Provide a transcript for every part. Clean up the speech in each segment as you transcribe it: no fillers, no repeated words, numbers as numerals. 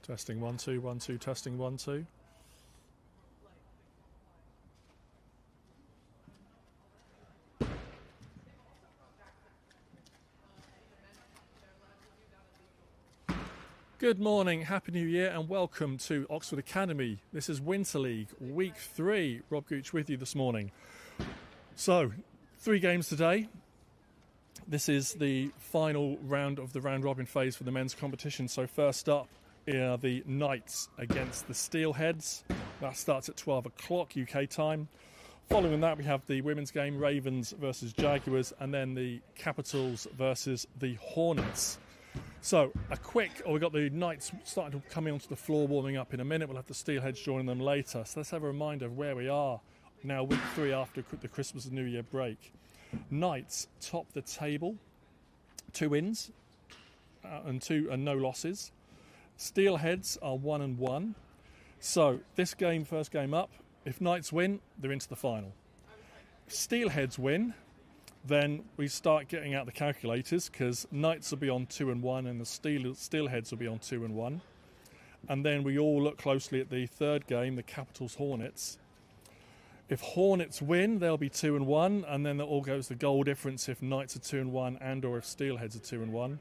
Testing 1 2 1 2. Testing 1 2. Good morning, Happy New Year, and welcome to Oxford Academy. This is Winter League, Week 3. Rob Gooch with you this morning. So, 3 games today. This is the final round of the round-robin phase for the men's competition. So first up are the Knights against the Steelheads. That starts at 12 o'clock UK time. Following that, we have the women's game, Ravens versus Jaguars, and then the Capitals versus the Hornets. So, we've got the Knights starting to come onto the floor, warming up in a minute. We'll have the Steelheads joining them later. So let's have a reminder of where we are now, week 3 after the Christmas and New Year break. Knights top the table, 2 wins and no losses. Steelheads are 1-1. So this game, first game up, if Knights win, they're into the final. If Steelheads win, then we start getting out the calculators, because Knights will be on 2-1 and the Steelheads will be on 2-1. And then we all look closely at the third game, the Capitals Hornets. If Hornets win, they'll be 2-1, and then it all goes the goal difference if Knights are 2-1 and or if Steelheads are 2-1.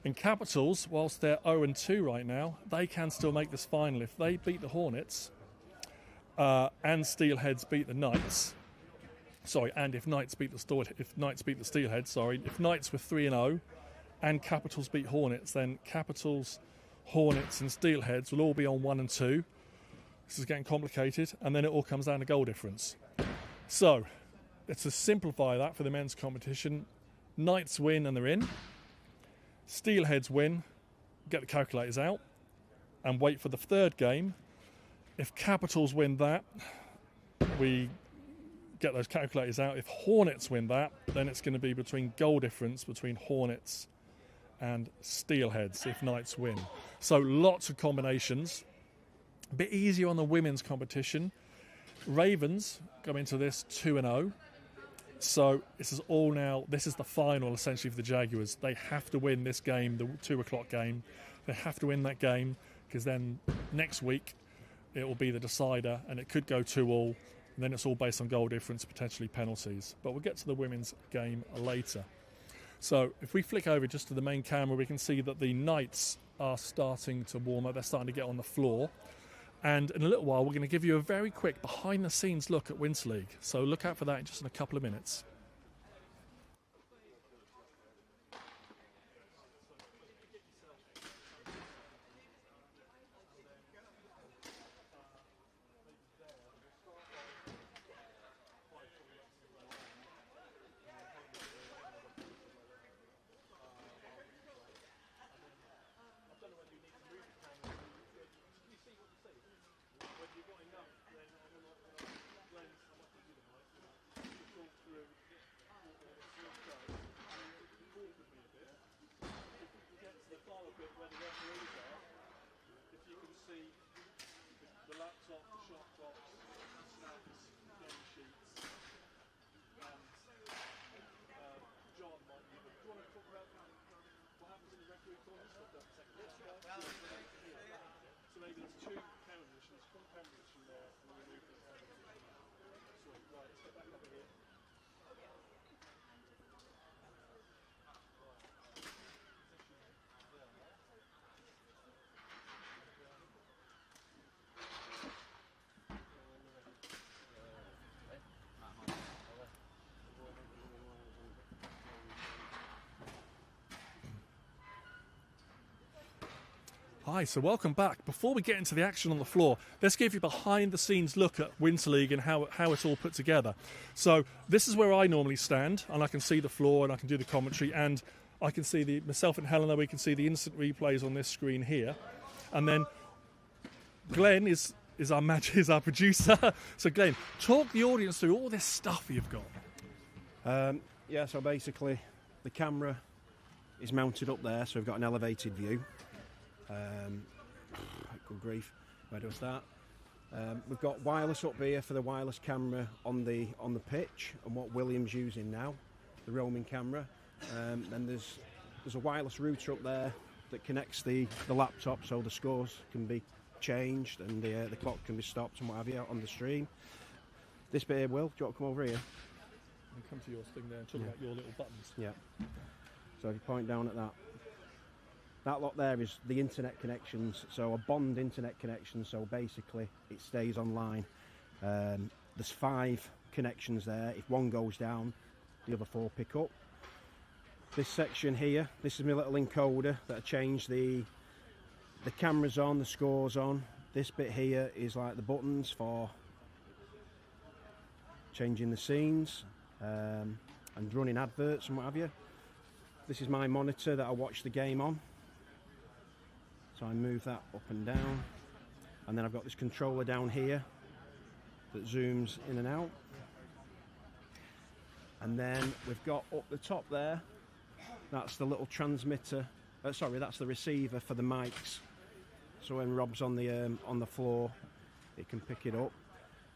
And Capitals, whilst they're 0-2 right now, they can still make this final. If they beat the Hornets and Steelheads beat the Knights, and if Knights beat the Steelheads, if Knights were 3-0 and Capitals beat Hornets, then Capitals, Hornets and Steelheads will all be on 1-2. This is getting complicated, and then it all comes down to goal difference. So, let's just simplify that for the men's competition. Knights win and they're in. Steelheads win, get the calculators out, and wait for the third game. If Capitals win that, we get those calculators out. If Hornets win that, then it's going to be between goal difference between Hornets and Steelheads if Knights win. So lots of combinations. A bit easier on the women's competition. Ravens go into this 2-0. So this is the final essentially for the Jaguars. They have to win this game, the 2 o'clock game. They have to win that game, because then next week it will be the decider and it could go 2-2. And then it's all based on goal difference, potentially penalties. But we'll get to the women's game later. So if we flick over just to the main camera, we can see that the Knights are starting to warm up. They're starting to get on the floor. And in a little while, we're going to give you a very quick behind-the-scenes look at Winter League. So look out for that in just a couple of minutes. So maybe there's 2 camera positions, 1 camera position there, and we'll move this over. Sweet, right, let's get back over here. Hi, so welcome back. Before we get into the action on the floor, let's give you a behind-the-scenes look at Winter League and how it's all put together. So this is where I normally stand, and I can see the floor and I can do the commentary, and I can see myself and Helena, we can see the instant replays on this screen here. And then Glenn is our producer. So Glenn, talk the audience through all this stuff you've got. So basically the camera is mounted up there, so we've got an elevated view. Good grief, where do I start? We've got wireless up here for the wireless camera on the pitch, and what William's using now, the roaming camera. Then there's a wireless router up there that connects the laptop so the scores can be changed and the clock can be stopped and what have you on the stream. This bit here, Will, do you want to come over here? And come to your thing there and talk about your little buttons. Yeah. So if you point down at that lot there is the internet connections, so a bond internet connection, so basically it stays online. There's 5 connections there. If one goes down, the other 4 pick up. This section here, this is my little encoder that I change the cameras on, the scores on. This bit here is like the buttons for changing the scenes and running adverts and what have you. This is my monitor that I watch the game on. So I move that up and down. And then I've got this controller down here that zooms in and out. And then we've got up the top there, that's the little transmitter, that's the receiver for the mics. So when Rob's on the floor, it can pick it up.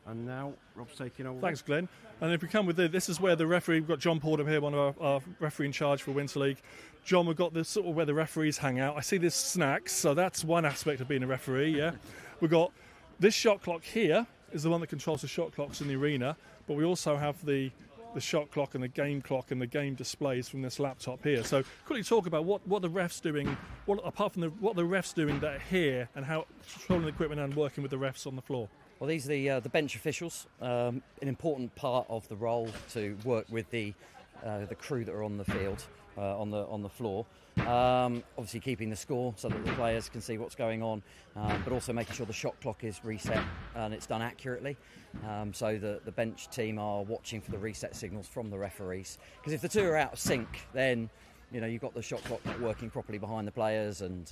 And now Rob's taking over. Thanks, Glenn. And if we come with this is where the referee, we've got John Pordham here, one of our referee in charge for Winter League. John, we've got this sort of where the referees hang out. I see there's snacks, so that's one aspect of being a referee, yeah. We've got this shot clock here is the one that controls the shot clocks in the arena, but we also have the shot clock and the game clock and the game displays from this laptop here. So quickly talk about what the refs doing, apart from what the refs doing that are here and how controlling the equipment and working with the refs on the floor. Well, these are the bench officials, an important part of the role to work with the crew that are on the field, on the floor. Obviously keeping the score so that the players can see what's going on, but also making sure the shot clock is reset and it's done accurately, so the bench team are watching for the reset signals from the referees. Because if the two are out of sync, then you've got the shot clock not working properly behind the players and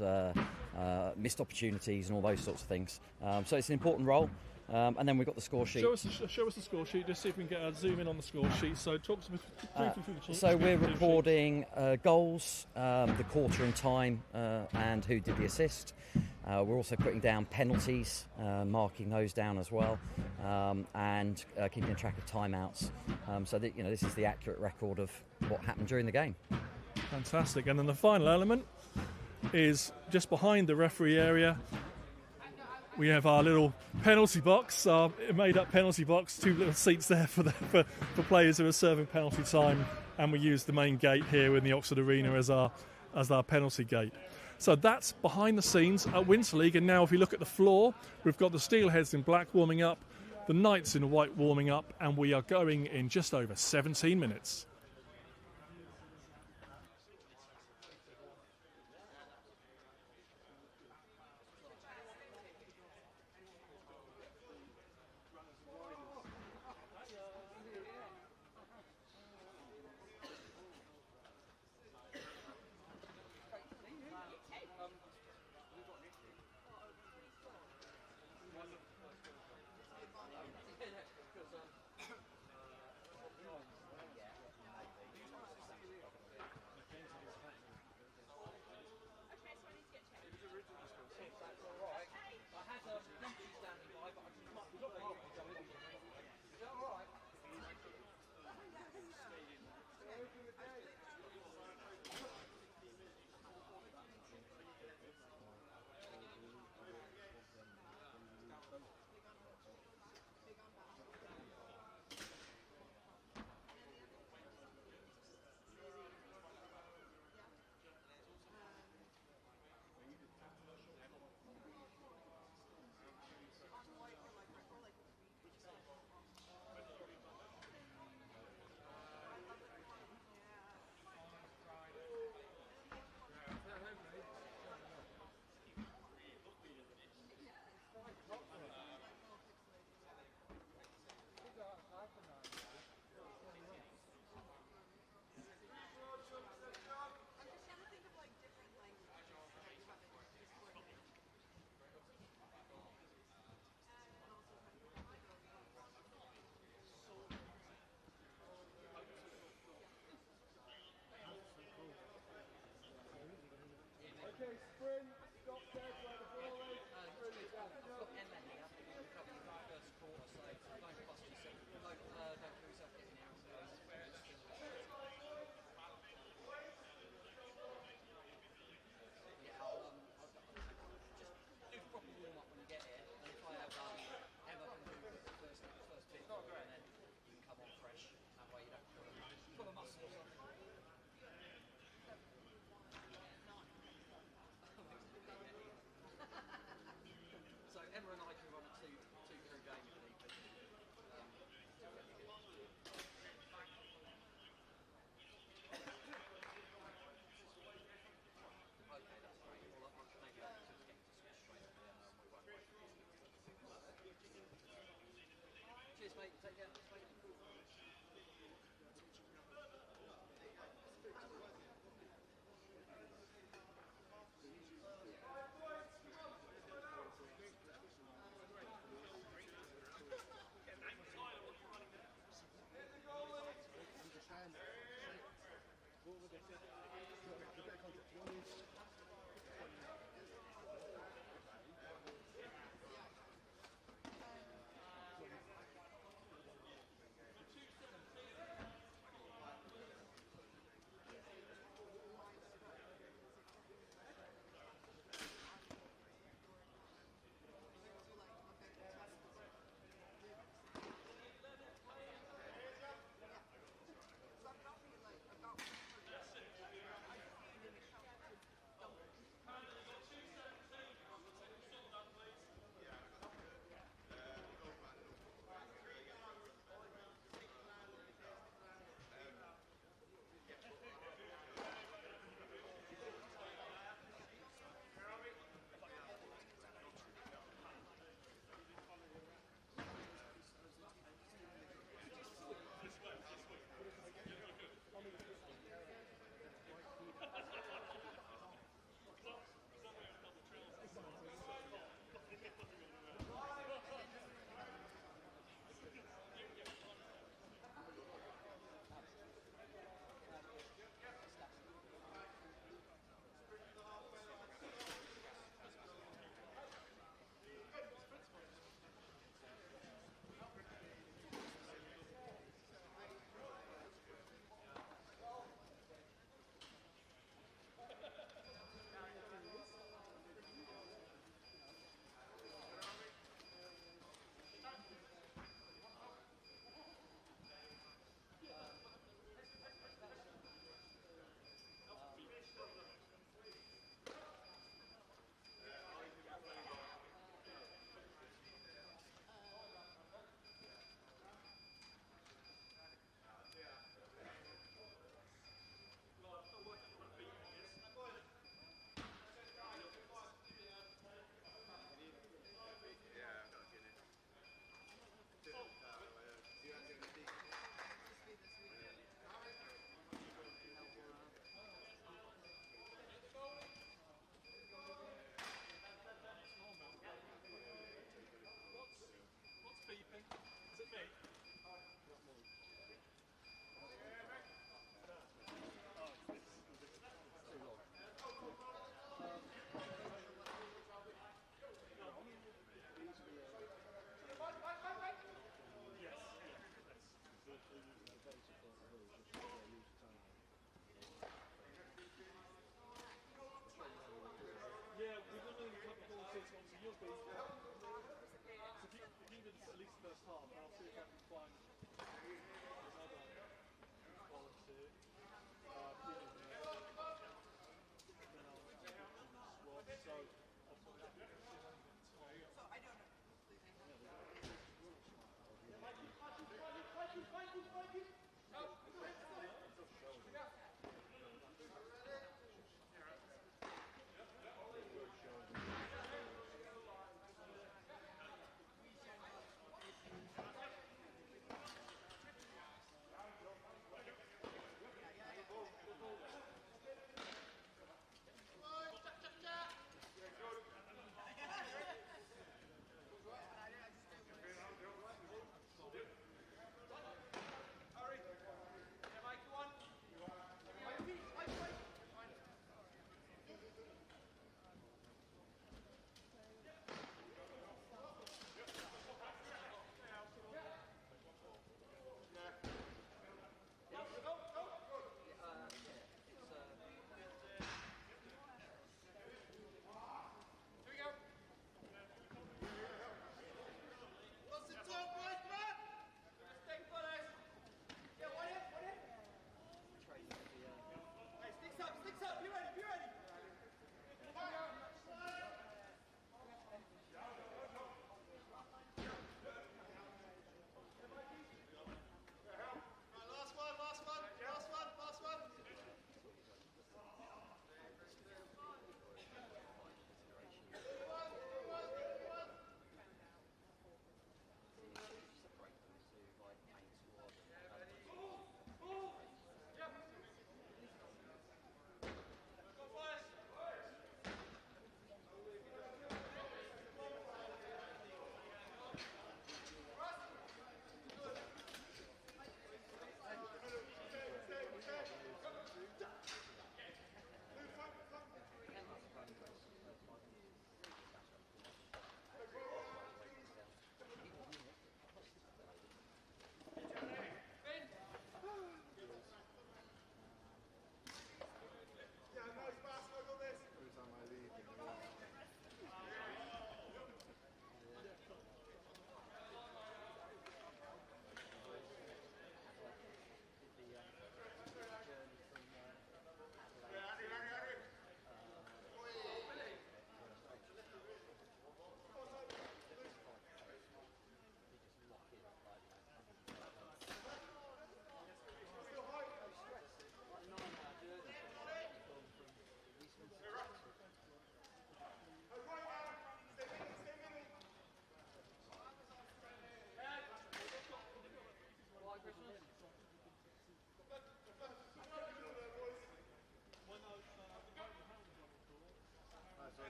missed opportunities and all those sorts of things. So it's an important role. And then we've got the score sheet. Show us the score sheet, just see if we can get a zoom in on the score sheet. So talk to me briefly through the sheet. So we're recording goals, the quarter and time, and who did the assist. We're also putting down penalties, marking those down as well, and keeping a track of timeouts. So that this is the accurate record of what happened during the game. Fantastic. And then the final element is just behind the referee area. We have our little penalty box, our made-up penalty box, 2 little seats there for players who are serving penalty time, and we use the main gate here in the Oxford Arena as our penalty gate. So that's behind the scenes at Winter League, and now if you look at the floor, we've got the Steelheads in black warming up, the Knights in white warming up, and we are going in just over 17 minutes.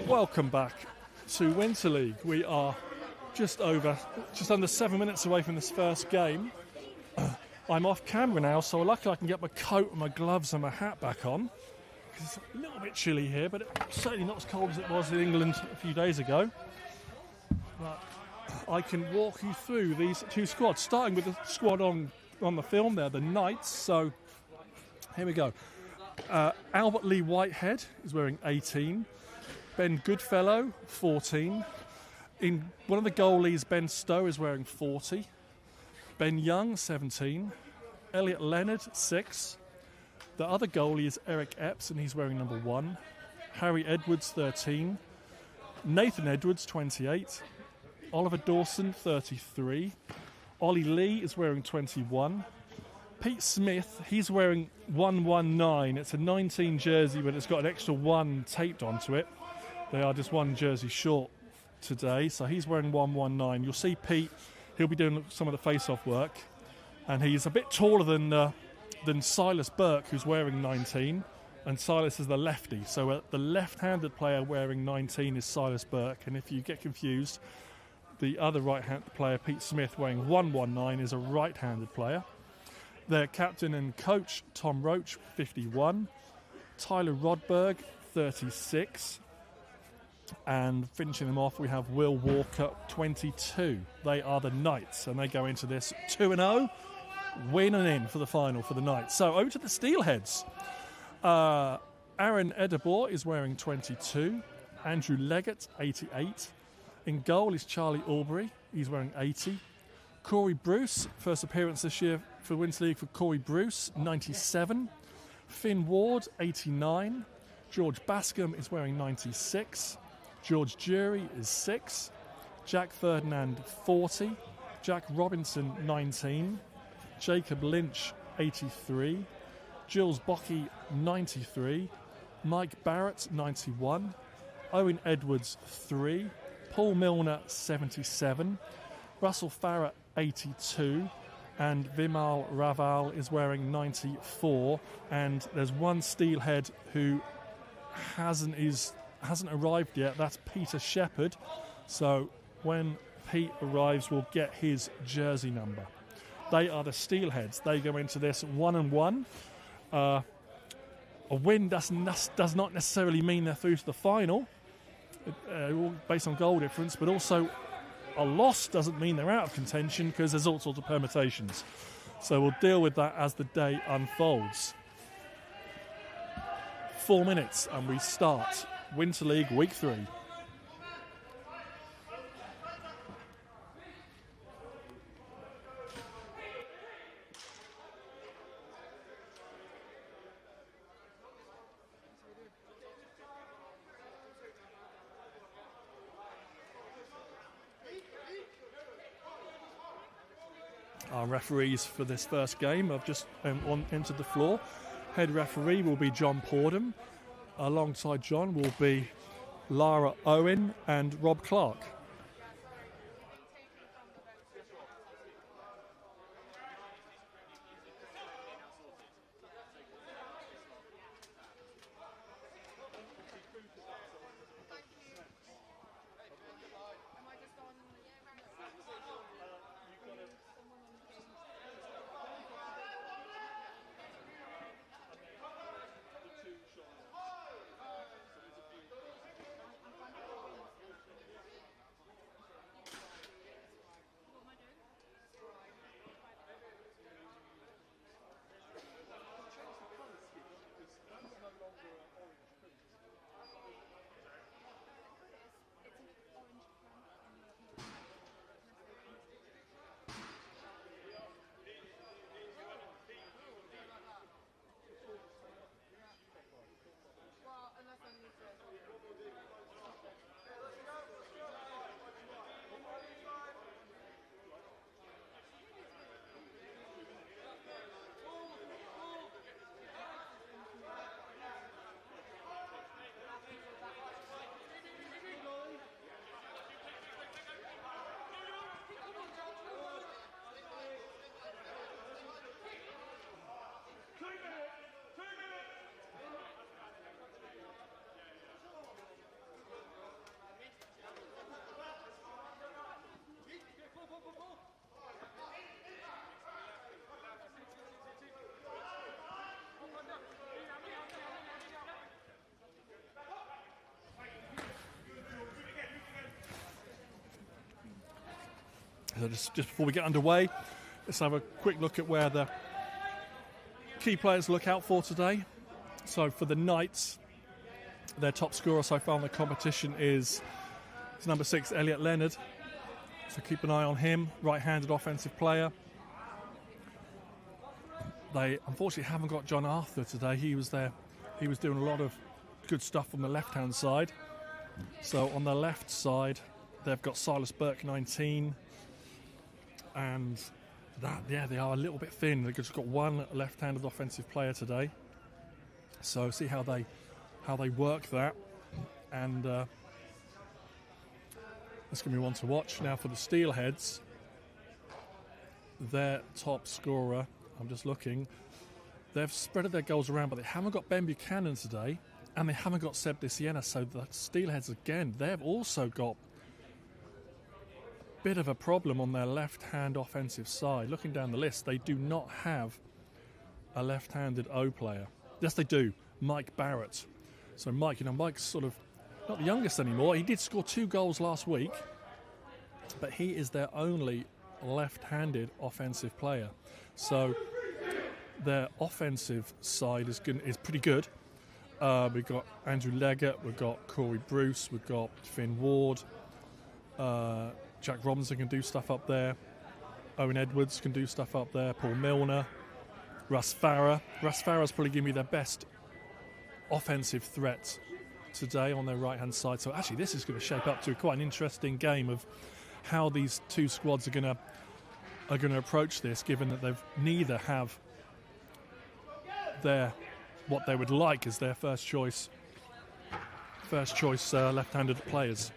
Welcome back to Winter League. We are just under 7 minutes away from this first game. I'm off camera now, so luckily I can get my coat and my gloves and my hat back on. It's a little bit chilly here, but it's certainly not as cold as it was in England a few days ago. But I can walk you through these two squads, starting with the squad on the film there, the Knights. So here we go. Albert Lee Whitehead is wearing 18. Ben Goodfellow, 14. In one of the goalies, Ben Stowe, is wearing 40. Ben Young, 17. Elliot Leonard, 6. The other goalie is Eric Epps, and he's wearing number 1. Harry Edwards, 13. Nathan Edwards, 28. Oliver Dawson, 33. Ollie Lee is wearing 21. Pete Smith, he's wearing 119. It's a 19 jersey, but it's got an extra 1 taped onto it. They are just 1 jersey short today, so he's wearing 119. You'll see Pete, he'll be doing some of the face-off work, and he's a bit taller than Silas Burke, who's wearing 19, and Silas is the lefty. So the left-handed player wearing 19 is Silas Burke, and if you get confused, the other right-handed player, Pete Smith, wearing 119, is a right-handed player. Their captain and coach, Tom Roach, 51. Tyler Rodberg, 36. And finishing them off, we have Will Walker, 22. They are the Knights, and they go into this 2-0, win and in for the final for the Knights. So over to the Steelheads. Aaron Edebor is wearing 22. Andrew Leggett, 88. In goal is Charlie Albury. He's wearing 80. Corey Bruce, first appearance this year for Winter League for Corey Bruce, 97. Finn Ward, 89. George Bascom is wearing 96. George Jury is 6. Jack Ferdinand, 40. Jack Robinson, 19. Jacob Lynch, 83. Jules Bockey, 93. Mike Barrett, 91. Owen Edwards, 3. Paul Milner, 77. Russell Farrer, 82. And Vimal Raval is wearing 94. And there's one Steelhead who hasn't arrived yet. That's Peter Shepherd. So when Pete arrives, we'll get his jersey number. They are the Steelheads. They go into this 1-1. A win does not necessarily mean they're through to the final, based on goal difference, but also a loss doesn't mean they're out of contention, because there's all sorts of permutations. So we'll deal with that as the day unfolds. 4 minutes and we start Winter League Week 3. Our referees for this first game have just entered the floor. Head referee will be John Pordham. Alongside John will be Lara Owen and Rob Clark. So just before we get underway, let's have a quick look at where the key players look out for today. So for the Knights, their top scorer so far in the competition is number 6, Elliot Leonard. So keep an eye on him, right-handed offensive player. They unfortunately haven't got John Arthur today. He was there. He was doing a lot of good stuff on the left-hand side. So on the left side, they've got Silas Burke, 19. And they are a little bit thin. They've just got one left-handed offensive player today. So see how they work that. And that's going to be one to watch. Now for the Steelheads, their top scorer, I'm just looking, they've spread their goals around, but they haven't got Ben Buchanan today, and they haven't got Seb De Siena. So the Steelheads, again, they've also got bit of a problem on their left-hand offensive side. Looking down the list, they do not have a left-handed O player. Yes, they do. Mike Barrett. So Mike's sort of not the youngest anymore. He did score 2 goals last week, but he is their only left-handed offensive player. So their offensive side is pretty good. We've got Andrew Leggett, we've got Corey Bruce, we've got Finn Ward, Jack Robinson can do stuff up there. Owen Edwards can do stuff up there. Paul Milner. Russ Farrer. Russ Farrer's probably giving me their best offensive threat today on their right-hand side. So actually this is going to shape up to quite an interesting game of how these two squads are going to approach this, given that they've neither have what they would like as their first choice left-handed players.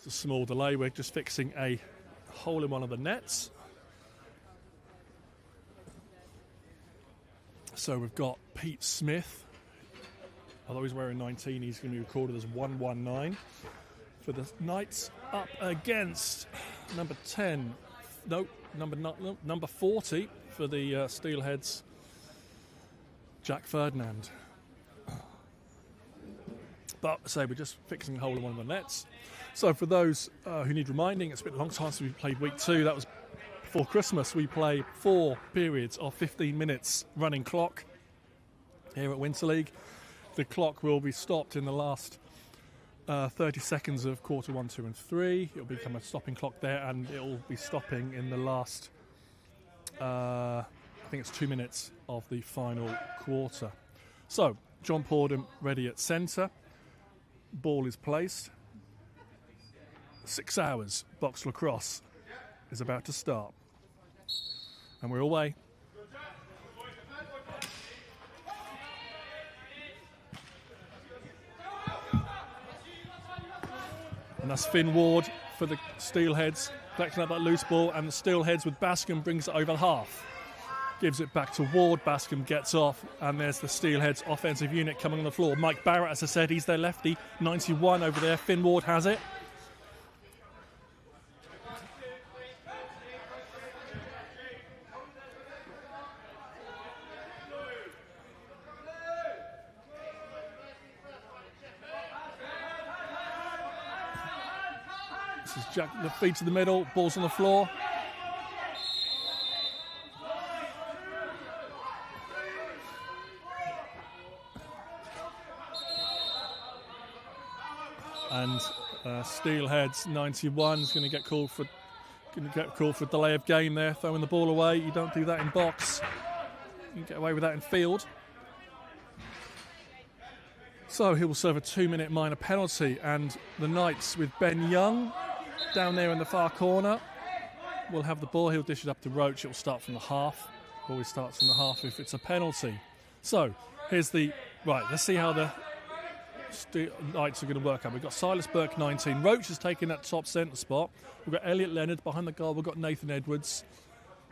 A small delay. We're just fixing a hole in one of the nets. So we've got Pete Smith. Although he's wearing 19, he's going to be recorded as 119 for the Knights, up against number 10. No, number 40 for the Steelheads, Jack Ferdinand. But say we're just fixing a hole in one of the nets. So for those who need reminding, it's been a long time since we played week 2. That was before Christmas. We play 4 periods of 15 minutes running clock here at Winter League. The clock will be stopped in the last 30 seconds of quarter 1, 2 and 3. It'll become a stopping clock there, and it'll be stopping in the last, I think it's 2 minutes of the final quarter. So, John Pordham ready at centre. Ball is placed. 6 hours box lacrosse is about to start. And we're away. And that's Finn Ward for the Steelheads, collecting up that loose ball, and the Steelheads with Bascom brings it over half. Gives it back to Ward, Bascom gets off, and there's the Steelheads offensive unit coming on the floor. Mike Barrett, as I said, he's their lefty, 91 over there. Finn Ward has it. This is Jack, the feed to the middle, ball's on the floor. And Steelheads 91 is going to get called for delay of game there, throwing the ball away. You don't do that in box. You can get away with that in field. So he will serve a 2-minute minor penalty, and the Knights with Ben Young down there in the far corner will have the ball. He'll dish it up to Roach. It will start from the half. Always starts from the half if it's a penalty. So here's the right. Let's see how the Knights are going to work out. We've got Silas Burke 19. Roach has taken that top centre spot. We've got Elliot Leonard behind the goal. We've got Nathan Edwards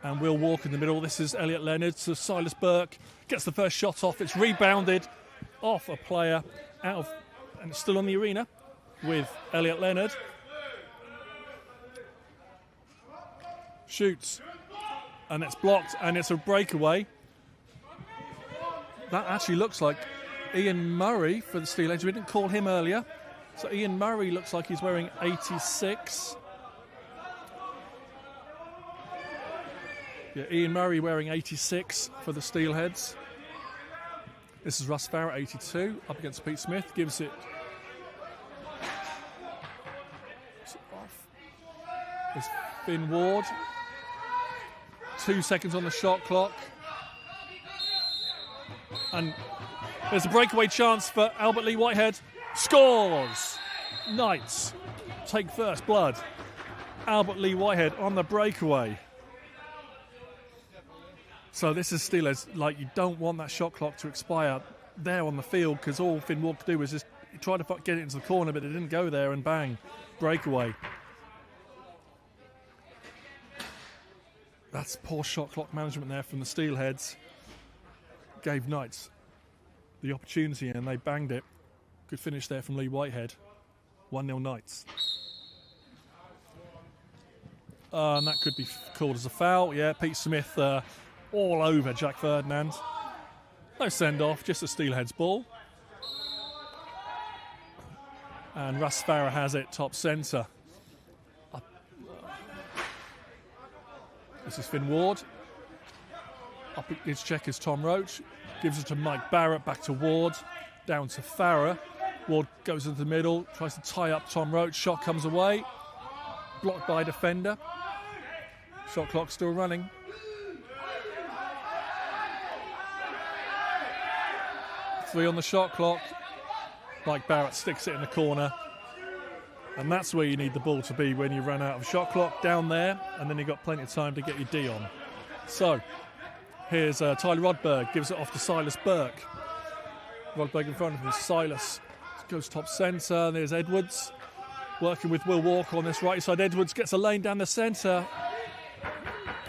and Will Walker in the middle. This is Elliot Leonard. So Silas Burke gets the first shot off. It's rebounded off a player out of, and it's still on the arena with Elliot Leonard. Shoots, and it's blocked, and it's a breakaway. That actually looks like Ian Murray for the Steelheads. We didn't call him earlier. So Ian Murray looks like he's wearing 86. Yeah, Ian Murray wearing 86 for the Steelheads. This is Russ Farrer, 82, up against Pete Smith. Gives it off. It's Finn Ward. 2 seconds on the shot clock. And there's a breakaway chance for Albert Lee Whitehead. Scores! Knights take first blood. Albert Lee Whitehead on the breakaway. So this is Steelers. Like, you don't want that shot clock to expire there on the field, because all Finn Ward could do was just try to get it into the corner, but it didn't go there, and bang, breakaway. That's poor shot clock management there from the Steelheads. Gave Knights the opportunity and they banged it. Good finish there from Lee Whitehead. 1-0 Knights. And that could be called as a foul. Yeah, Pete Smith all over Jack Ferdinand. No send-off, just a Steelheads ball. And Russ Farrer has it, top centre. This is Finn Ward. Up his check is Tom Roach. Gives it to Mike Barrett, back to Ward. Down to Farrer. Ward goes into the middle, tries to tie up Tom Roach. Shot comes away. Blocked by defender. Shot clock still running. Three on the shot clock. Mike Barrett sticks it in the corner. And that's where you need the ball to be when you run out of shot clock, down there, and then you've got plenty of time to get your D on. So, here's Tyler Rodberg, gives it off to Silas Burke. Rodberg in front of him, Silas goes top centre, there's Edwards, working with Will Walker on this right side. Edwards gets a lane down the centre.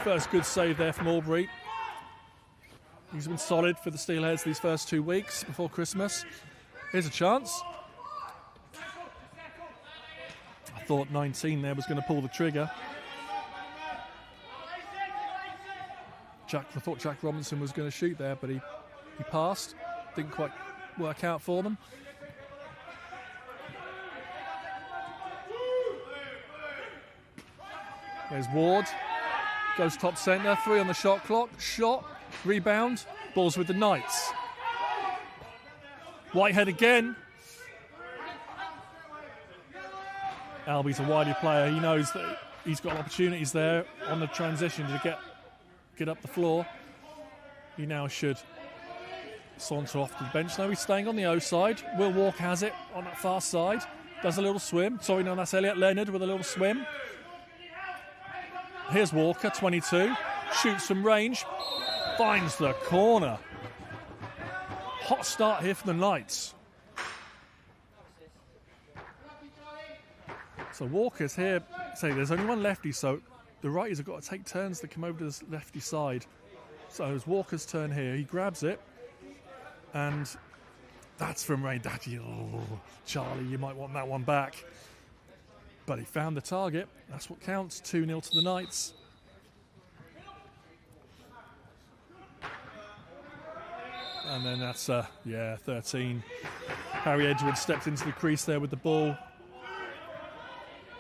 First good save there from Albury. He's been solid for the Steelheads these first 2 weeks before Christmas. Here's a chance. I thought 19 there was going to pull the trigger. I thought Jack Robinson was going to shoot there, but he passed. Didn't quite work out for them. There's Ward. Goes top centre. 3 on the shot clock. Shot. Rebound. Ball's with the Knights. Whitehead again. Albie's a wily player. He knows that he's got opportunities there on the transition to get up the floor. He now should saunter off to the bench. No, he's staying on the O side. Will Walker has it on that far side. Does a little swim. Sorry, no, that's Elliot Leonard with a little swim. Here's Walker, 22. Shoots from range. Finds the corner. Hot start here for the Knights. So Walker's here. Say there's only one lefty, so the righties have got to take turns to come over to the lefty side. So it's Walker's turn here. He grabs it, and that's from Ray Daddy. Oh, Charlie, you might want that one back. But he found the target. That's what counts. 2-0 to the Knights. And then that's, 13. Harry Edgeworth stepped into the crease there with the ball.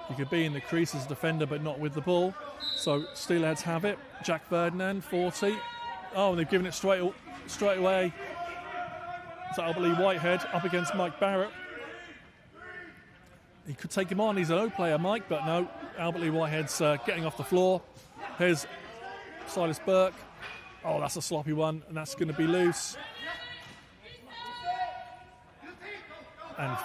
He could be in the crease as a defender, but not with the ball. So Steelheads have it. Jack Ferdinand, 40. Oh, and they've given it straight away to Albert Lee Whitehead up against Mike Barrett. He could take him on. He's an O player, Mike, but no. Albert Lee Whitehead's getting off the floor. Here's Silas Burke. Oh, that's a sloppy one, and that's going to be loose. And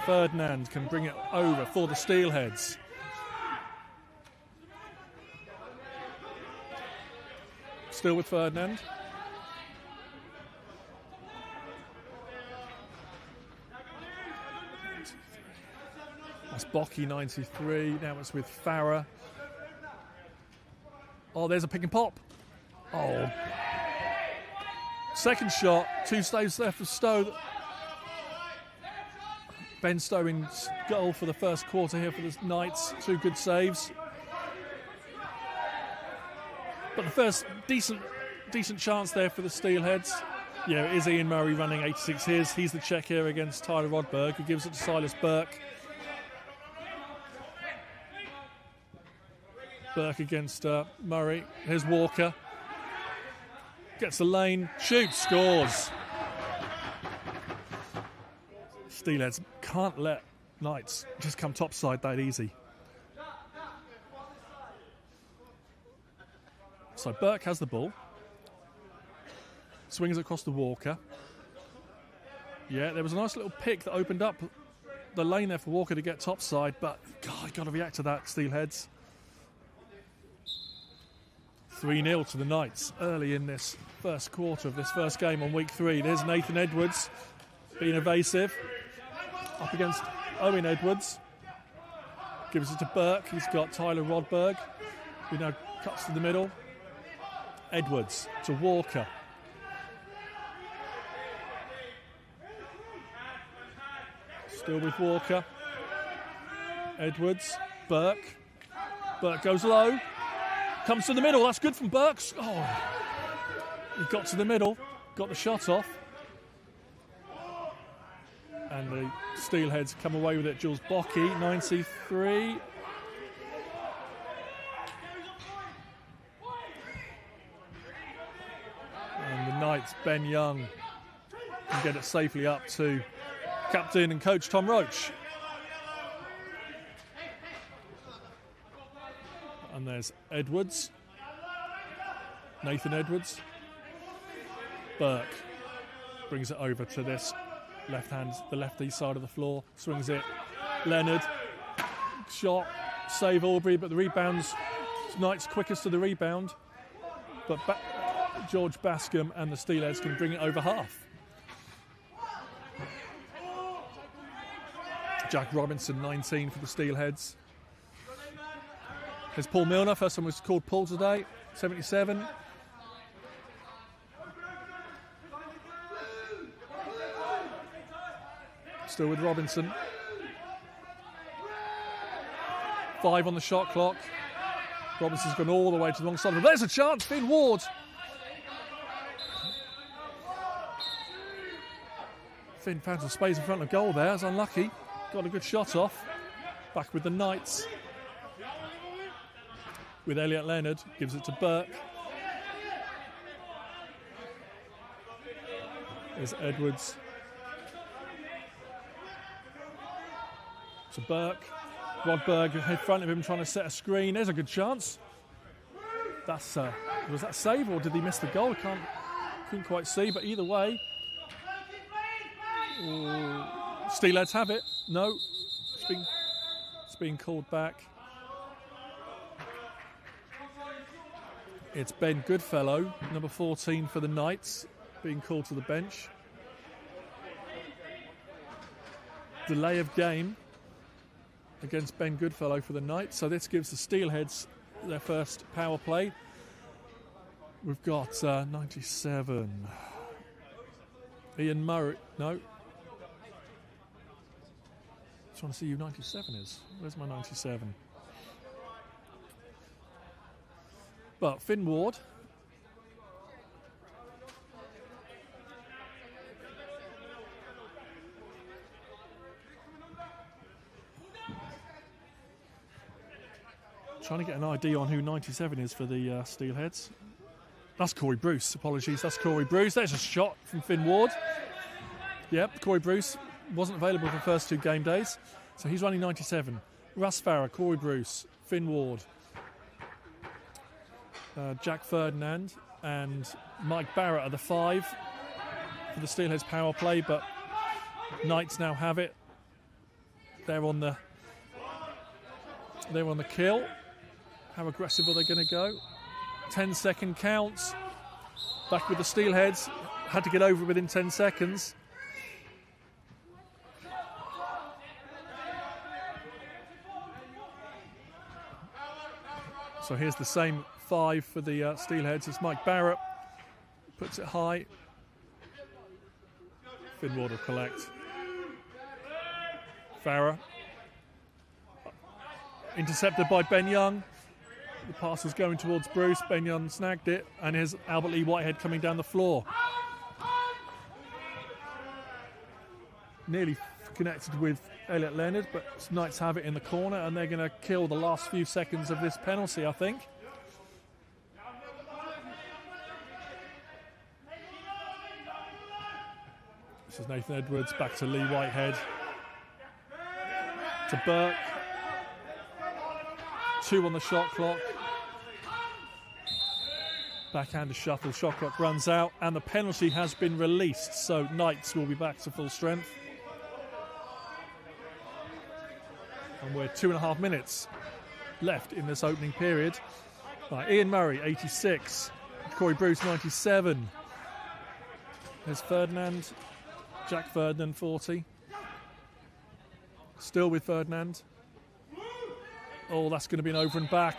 Ferdinand can bring it over for the Steelheads. Still with Ferdinand. That's Bocky, 93. Now it's with Farah. Oh, there's a pick and pop. Oh. Second shot. 2 saves left for Stowe. Ben Stowe in goal for the first quarter here for the Knights. 2 good saves. But the first decent chance there for the Steelheads. Yeah, it is Ian Murray running 86 He's the check here against Tyler Rodberg, who gives it to Silas Burke. Burke against Murray. Here's Walker. Gets the lane, shoots, scores. Steelheads can't let Knights just come topside that easy. So Burke has the ball. Swings across to Walker. Yeah, there was a nice little pick that opened up the lane there for Walker to get topside, but God, got to react to that, Steelheads. 3-0 to the Knights early in this first quarter of this first game on week 3. There's Nathan Edwards being evasive up against Owen Edwards. Gives it to Burke. He's got Tyler Rodberg, who now cuts to the middle. Edwards to Walker. Still with Walker. Edwards. Burke. Burke goes low. Comes to the middle. That's good from Burke. Oh, he got to the middle. Got the shot off. And the Steelheads come away with it. Jules Bocky, 93. And the Knights, Ben Young, can get it safely up to captain and coach Tom Roach. And there's Edwards. Nathan Edwards. Burke brings it over to this the lefty side of the floor. Swings it. Leonard. Shot. Save Aubrey, but the rebounds. Knights quickest to the rebound. But George Bascom and the Steelheads can bring it over half. Jack Robinson, 19 for the Steelheads. There's Paul Milner. First one was called Paul today. 77. Still with Robinson. 5 on the shot clock. Robinson's gone all the way to the wrong side. But there's a chance. Finn Ward. Finn found some space in front of goal there. It's unlucky. Got a good shot off. Back with the Knights. with Elliot Leonard. Gives it to Burke. There's Edwards. To Burke. Rodberg in front of him trying to set a screen. There's a good chance. That's was that a save or did he miss the goal? Couldn't quite see, but either way. Steelheads have it. No, it's been called back. It's Ben Goodfellow, number 14 for the Knights, being called to the bench. Delay of game against Ben Goodfellow for the Knights. So this gives the Steelheads their first power play. We've got 97. Ian Murray. No. Trying to see who 97 is. Where's my 97? But Finn Ward. Trying to get an ID on who 97 is for the Steelheads. That's Corey Bruce. Apologies, that's Corey Bruce. There's a shot from Finn Ward. Yep, Corey Bruce wasn't available for the first 2 game days, so he's running 97. Russ Farrer, Corey Bruce, Finn Ward, Jack Ferdinand and Mike Barrett are the 5 for the Steelheads power play, but Knights now have it. They're on the kill. How aggressive are they going to go? 10-second counts. Back with the Steelheads. Had to get over within 10 seconds. So here's the same 5 for the Steelheads as Mike Barrett. Puts it high. Finn Ward will collect. Farrer. Intercepted by Ben Young. The pass was going towards Bruce. Ben Young snagged it. And here's Albert Lee Whitehead coming down the floor. Nearly connected with Elliot Leonard, but Knights have it in the corner and they're going to kill the last few seconds of this penalty, I think. This is Nathan Edwards, back to Lee Whitehead. To Burke. 2 on the shot clock. Backhander shuffle, shot clock runs out, and the penalty has been released, so Knights will be back to full strength. And we're 2.5 minutes left in this opening period. Right, Ian Murray, 86. Corey Bruce, 97. There's Ferdinand. Jack Ferdinand, 40. Still with Ferdinand. Oh, that's going to be an over and back.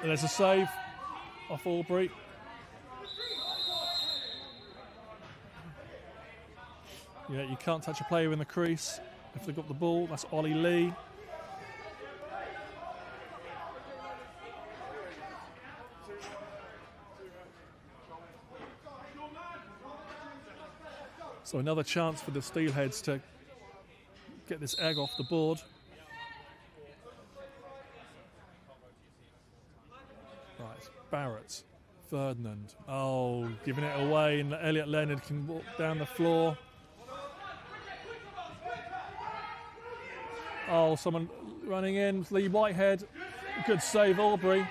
And there's a save off Albury. Yeah, you can't touch a player in the crease if they've got the ball. That's Ollie Lee. So another chance for the Steelheads to get this egg off the board. Right, it's Barrett, Ferdinand. Oh, giving it away, and Elliot Leonard can walk down the floor. Oh, someone running in. Lee Whitehead. Good save, Albury.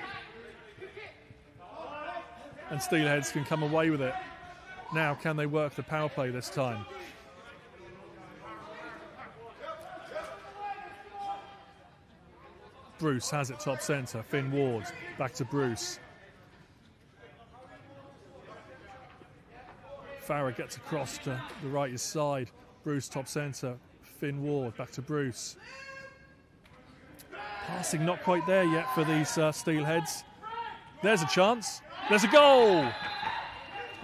And Steelheads can come away with it. Now, can they work the power play this time? Bruce has it top centre. Finn Ward back to Bruce. Farrer gets across to the right side. Bruce top centre. Finn Ward back to Bruce. Passing not quite there yet for these Steelheads. There's a chance. There's a goal!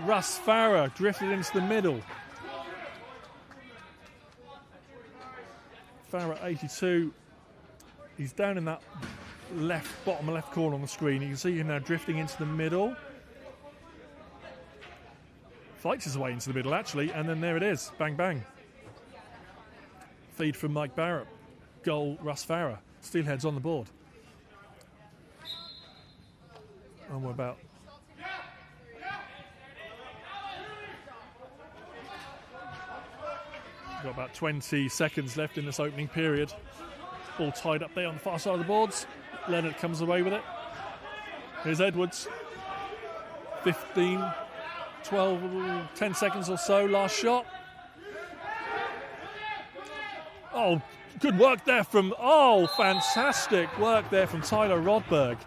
Russ Farrer drifted into the middle. Farrer 82. He's down in that bottom left corner on the screen. You can see him now drifting into the middle. Fights his way into the middle, actually, and then there it is. Bang, bang. Feed from Mike Barrett. goal, Russ Farrer. Steelheads on the board. And we're got about 20 seconds left in this opening period. All tied up there on the far side of the boards. Leonard comes away with it. Here's Edwards. 15, 12, 10 seconds or so. Last shot. Oh, good work there from... Oh, fantastic work there from Tyler Rodberg.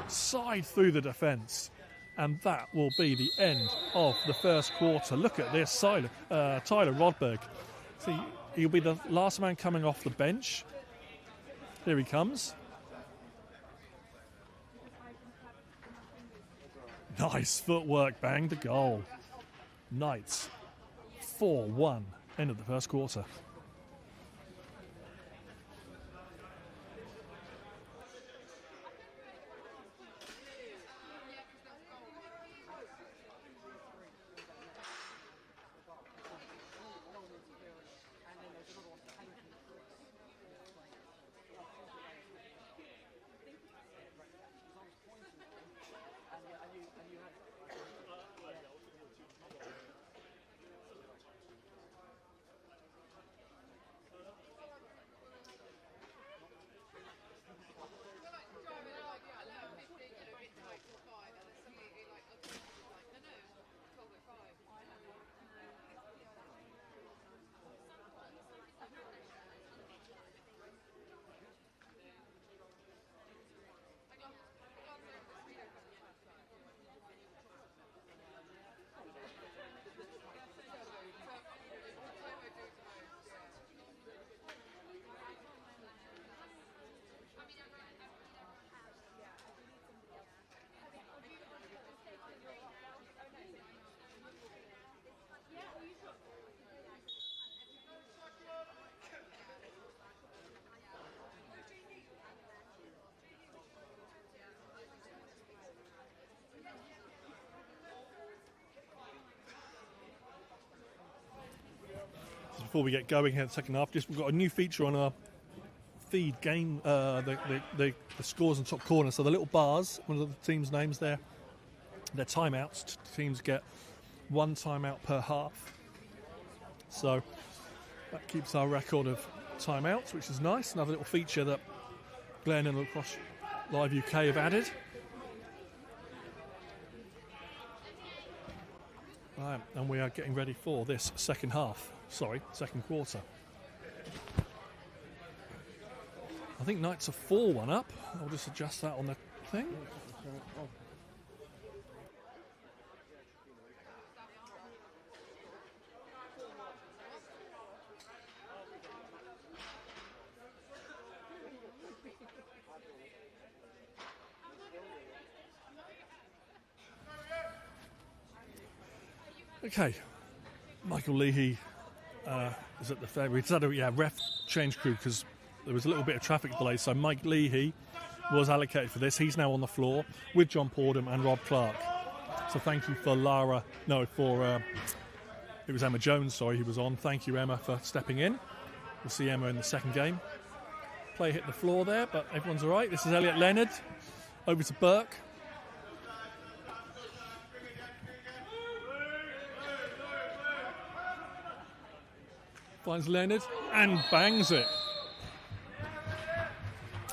Side through the defence. And that will be the end of the first quarter. Look at this, Tyler Rodberg. See, he'll be the last man coming off the bench. Here he comes. Nice footwork, banged the goal. Knights 4-1, end of the first quarter. Before we get going here in the second half, we've got a new feature on our feed game, the scores in top corner. So the little bars, one of the team's names there, they're timeouts. Teams get one timeout per half. So that keeps our record of timeouts, which is nice. Another little feature that Glenn and across Live UK have added. Right, and we are getting ready for this second quarter. I think Knights are 4-1 up. I'll just adjust that on the thing. Okay, Michael Leahy is at the fair. We had a ref change crew because there was a little bit of traffic delay. So Mike Leahy was allocated for this. He's now on the floor with John Pordham and Rob Clark. So thank you for it was Emma Jones, who was on. Thank you, Emma, for stepping in. We'll see Emma in the second game. Play hit the floor there, but everyone's all right. This is Elliot Leonard. Over to Burke. Finds Leonard and bangs it.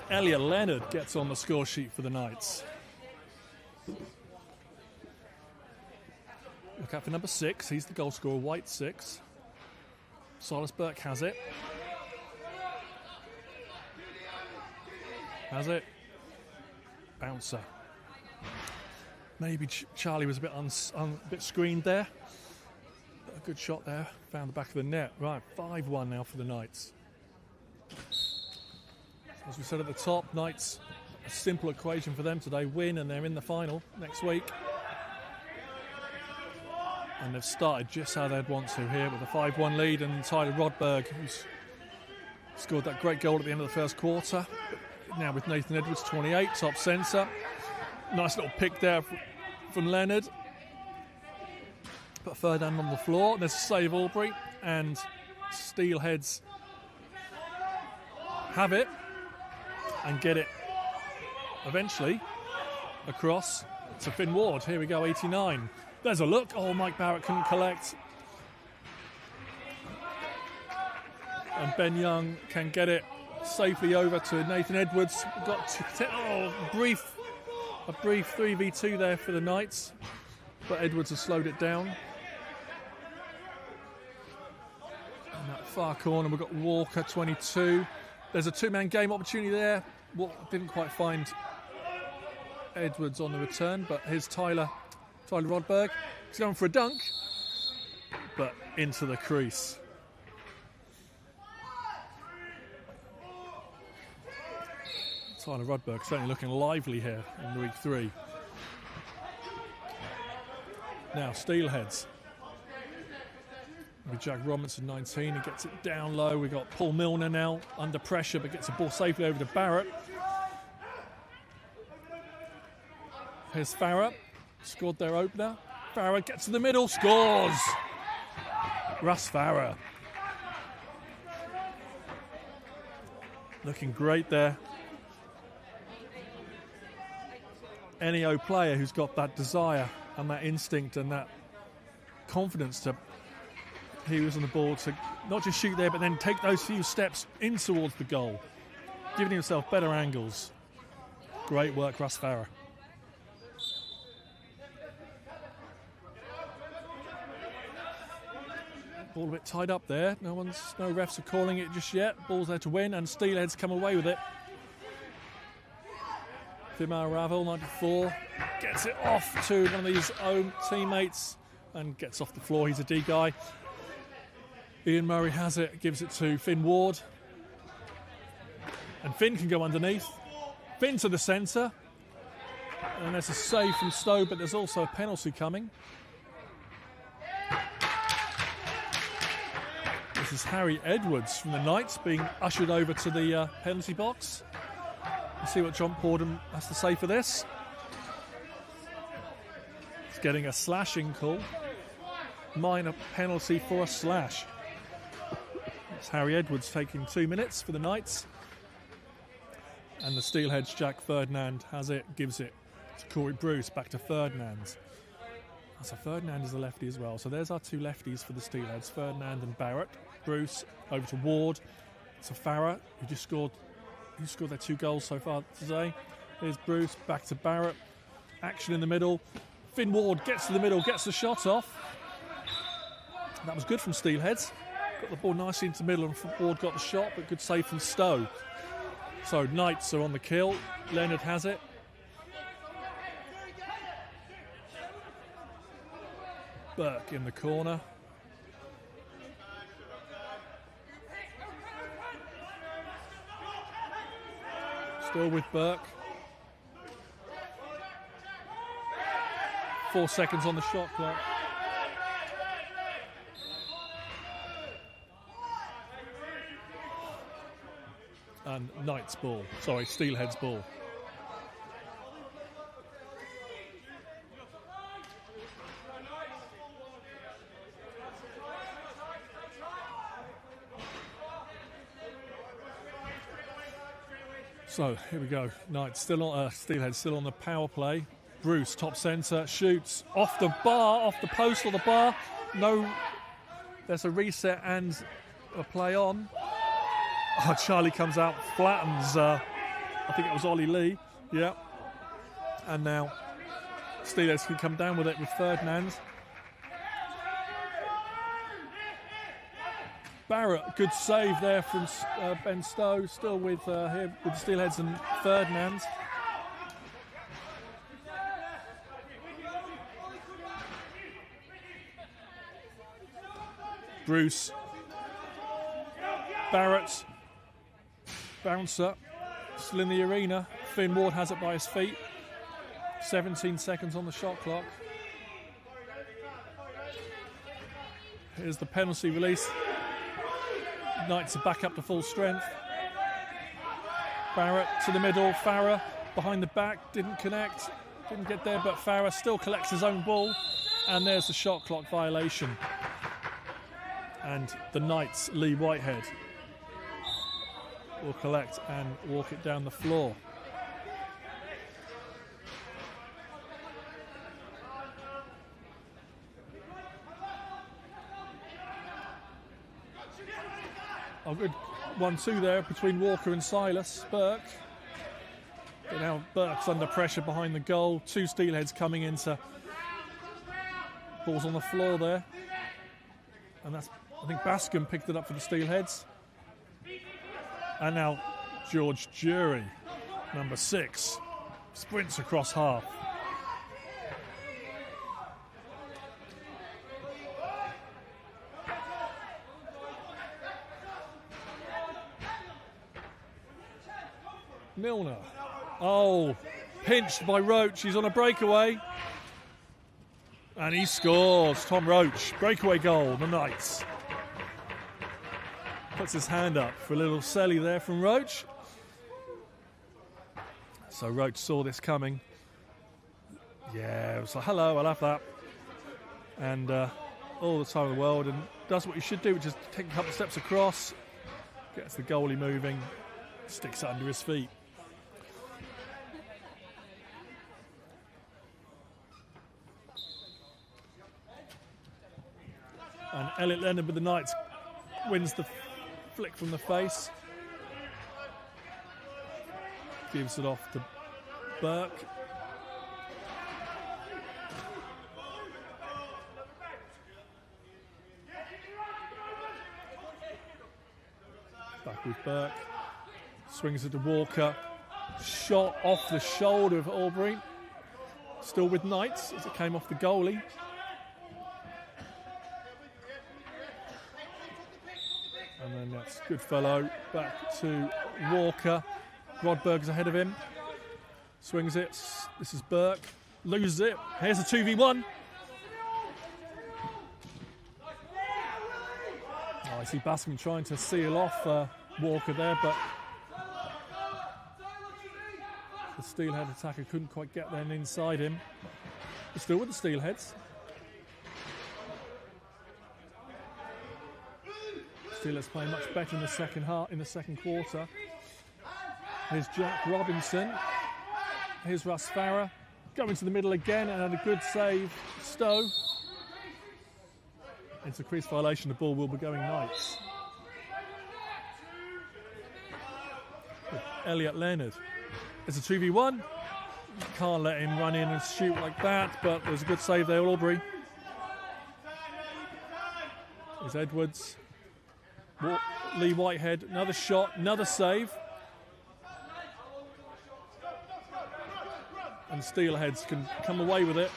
Elliot Leonard gets on the score sheet for the Knights. Look out for number 6. He's the goal scorer, white 6. Silas Burke has it. Has it. Bouncer. Maybe Charlie was a bit screened there. A good shot there. Found the back of the net. Right, 5-1 now for the Knights. As we said at the top, Knights, a simple equation for them today. Win and they're in the final next week. And they've started just how they'd want to here with a 5-1 lead, and Tyler Rodberg, who's scored that great goal at the end of the first quarter. Now with Nathan Edwards, 28, top centre. Nice little pick there from Leonard. Put Ferdinand on the floor. There's a save, Albury, and Steelheads have it and get it eventually across to Finn Ward. Here we go, 89. There's a look. Oh, Mike Barrett couldn't collect. And Ben Young can get it safely over to Nathan Edwards. Got to, a brief 3v2 there for the Knights, but Edwards has slowed it down. In that far corner, we've got Walker, 22. There's a two-man game opportunity there. Didn't quite find Edwards on the return, but here's Tyler Rodberg. He's going for a dunk, but into the crease. Tyler Rodberg certainly looking lively here in week 3. Now Steelheads. With Jack Robinson, 19, he gets it down low. We've got Paul Milner now under pressure, but gets the ball safely over to Barrett. Here's Farah, scored their opener. Farah gets to the middle, scores! Russ Farah. Looking great there. Any player who's got that desire and that instinct and that confidence to, he was on the ball to not just shoot there, but then take those few steps in towards the goal, giving himself better angles. Great work, Russ Farah. Ball a bit tied up there. No refs are calling it just yet. Ball's there to win, and Steelheads come away with it. Vimar Ravel, 94, gets it off to one of his own teammates and gets off the floor. He's a D guy. Ian Murray has it, gives it to Finn Ward. And Finn can go underneath. Finn to the centre. And there's a save from Stowe, but there's also a penalty coming. This is Harry Edwards from the Knights being ushered over to the penalty box. We'll see what John Porden has to say for this. He's getting a slashing call. Minor penalty for a slash. It's Harry Edwards taking 2 minutes for the Knights. And the Steelheads, Jack Ferdinand has it, gives it to Corey Bruce, back to Ferdinand. So Ferdinand is a lefty as well. So there's our two lefties for the Steelheads, Ferdinand and Barrett. Bruce over to Ward. To Farah, who scored their 2 goals so far today. Here's Bruce, back to Barrett. Action in the middle. Finn Ward gets to the middle, gets the shot off. That was good from Steelheads. Got the ball nicely into the middle and Ward got the shot, but good save from Stowe. So Knights are on the kill. Leonard has it. Burke in the corner. Still with Burke. 4 seconds on the shot clock. And Knights ball. Sorry, Steelheads ball. So here we go. Knights still on. Steelheads still on the power play. Bruce, top centre, shoots off the bar, off the post or the bar. No, there's a reset and a play on. Oh, Charlie comes out, flattens, I think it was Ollie Lee. Yeah. And now Steelheads can come down with it with Ferdinand. Barrett, good save there from Ben Stowe, still with here with the Steelheads and Ferdinand. Bruce, Barrett, bouncer, still in the arena. Finn Ward has it by his feet. 17 seconds on the shot clock. Here's the penalty release. Knights are back up to full strength. Barrett to the middle. Farah behind the back, didn't connect, didn't get there, but Farah still collects his own ball. And there's the shot clock violation. And the Knights, Lee Whitehead. will collect and walk it down the floor. Oh, good 1-2 there between Walker and Silas Burke. But now Burke's under pressure behind the goal. 2 Steelheads coming into. Ball's on the floor there. And that's, I think Bascom picked it up for the Steelheads. And now George Jury, number 6, sprints across half. Milner. Oh, pinched by Roach. He's on a breakaway. And he scores. Tom Roach, breakaway goal, the Knights. Puts his hand up for a little celly there from Roach. So Roach saw this coming. Yeah, it was like, hello, I'll have that. And all the time in the world, and does what you should do, which is take a couple of steps across, gets the goalie moving, sticks it under his feet. And Elliot Leonard with the Knights wins the flick from the face. Gives it off to Burke. Back with Burke. Swings it to Walker. Shot off the shoulder of Aubrey. Still with Knights as it came off the goalie. And then that's Goodfellow back to Walker. Rodberg's ahead of him. Swings it. This is Burke. Loses it. Here's a 2v1. Oh, I see Bascom trying to seal off Walker there, but the Steelhead attacker couldn't quite get there and inside him. We're still with the Steelheads. Steelers playing much better in the second half, in the second quarter. Here's Jack Robinson. Here's Russ Farrer. Going to the middle again and had a good save. Stowe. It's a crease violation. The ball will be going Knights. Elliot Leonard. It's a 2v1. Can't let him run in and shoot like that, but there's a good save there, Aubrey. There's Edwards. Lee Whitehead, another shot, another save. And Steelheads can come away with it.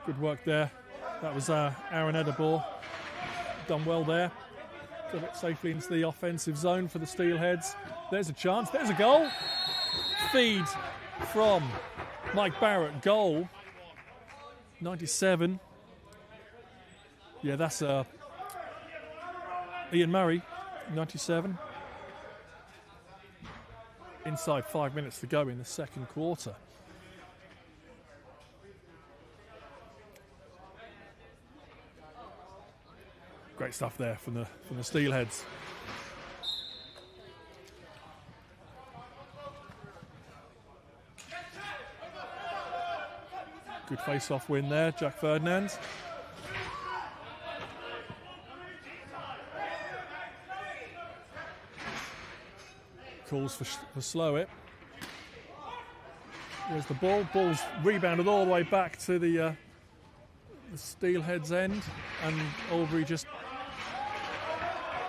Good work there. That was Aaron Edabor. Done well there. Got it safely into the offensive zone for the Steelheads. There's a chance, there's a goal. Feed from Mike Barrett, goal. 97. Yeah, that's Ian Murray, 97. Inside 5 minutes to go in the second quarter. Great stuff there from the Steelheads. Good face-off win there, Jack Ferdinand. Calls for Slowett. There's the ball. Ball's rebounded all the way back to the Steelheads end, and Aubrey just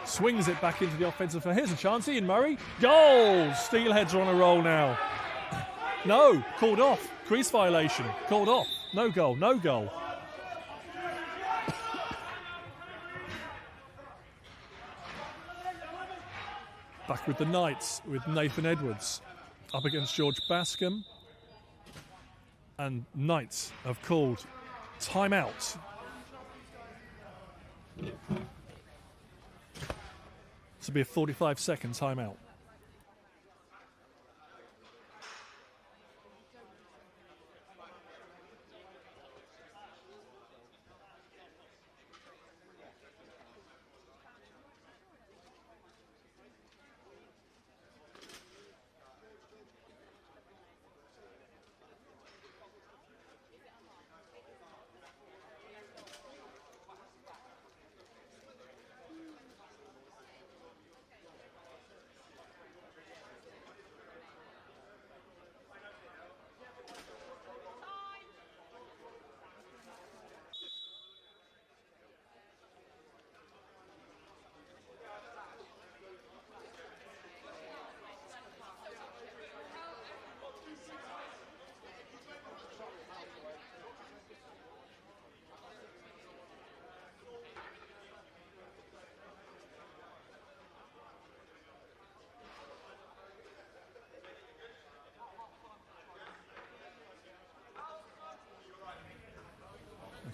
swings it back into the offensive. Here's a chance. Ian Murray. Goal! Steelheads are on a roll now. No, called off. Crease violation. Called off. No goal. No goal. Back with the Knights with Nathan Edwards up against George Bascom. And Knights have called timeout. This will be a 45-second timeout.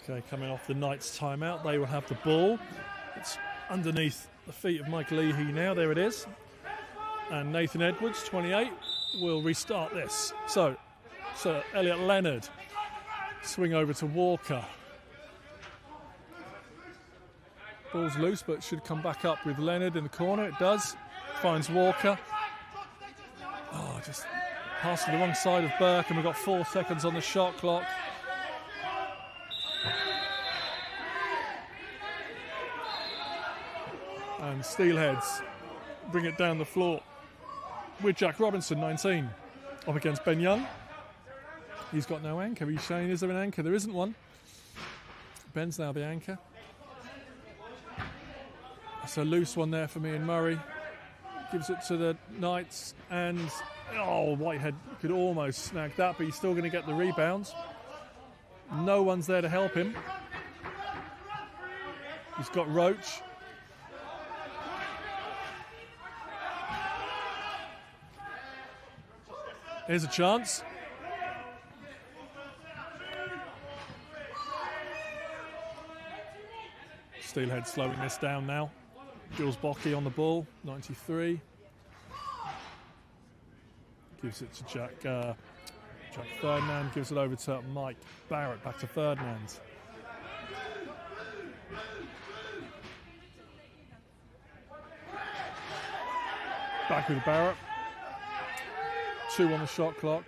Okay, coming off the Knights timeout, they will have the ball. It's underneath the feet of Mike Leahy now, there it is. And Nathan Edwards, 28, will restart this. So Elliot Leonard, swing over to Walker. Ball's loose, but should come back up with Leonard in the corner. It does. Finds Walker. Oh, just passed to the wrong side of Burke, and we've got 4 seconds on the shot clock. And Steelheads bring it down the floor with Jack Robinson, 19, up against Ben Young. He's got no anchor. He's saying, is there an anchor? There isn't one. Ben's now the anchor. That's a loose one there for me and Murray. Gives it to the Knights, and Whitehead could almost snag that, but he's still going to get the rebounds. No one's there to help him. He's got Roach. Here's a chance. Steelhead slowing this down now. Jules Bockey on the ball, 93. Gives it to Jack Ferdinand, gives it over to Mike Barrett, back to Ferdinand. Back with Barrett. 2 on the shot clock.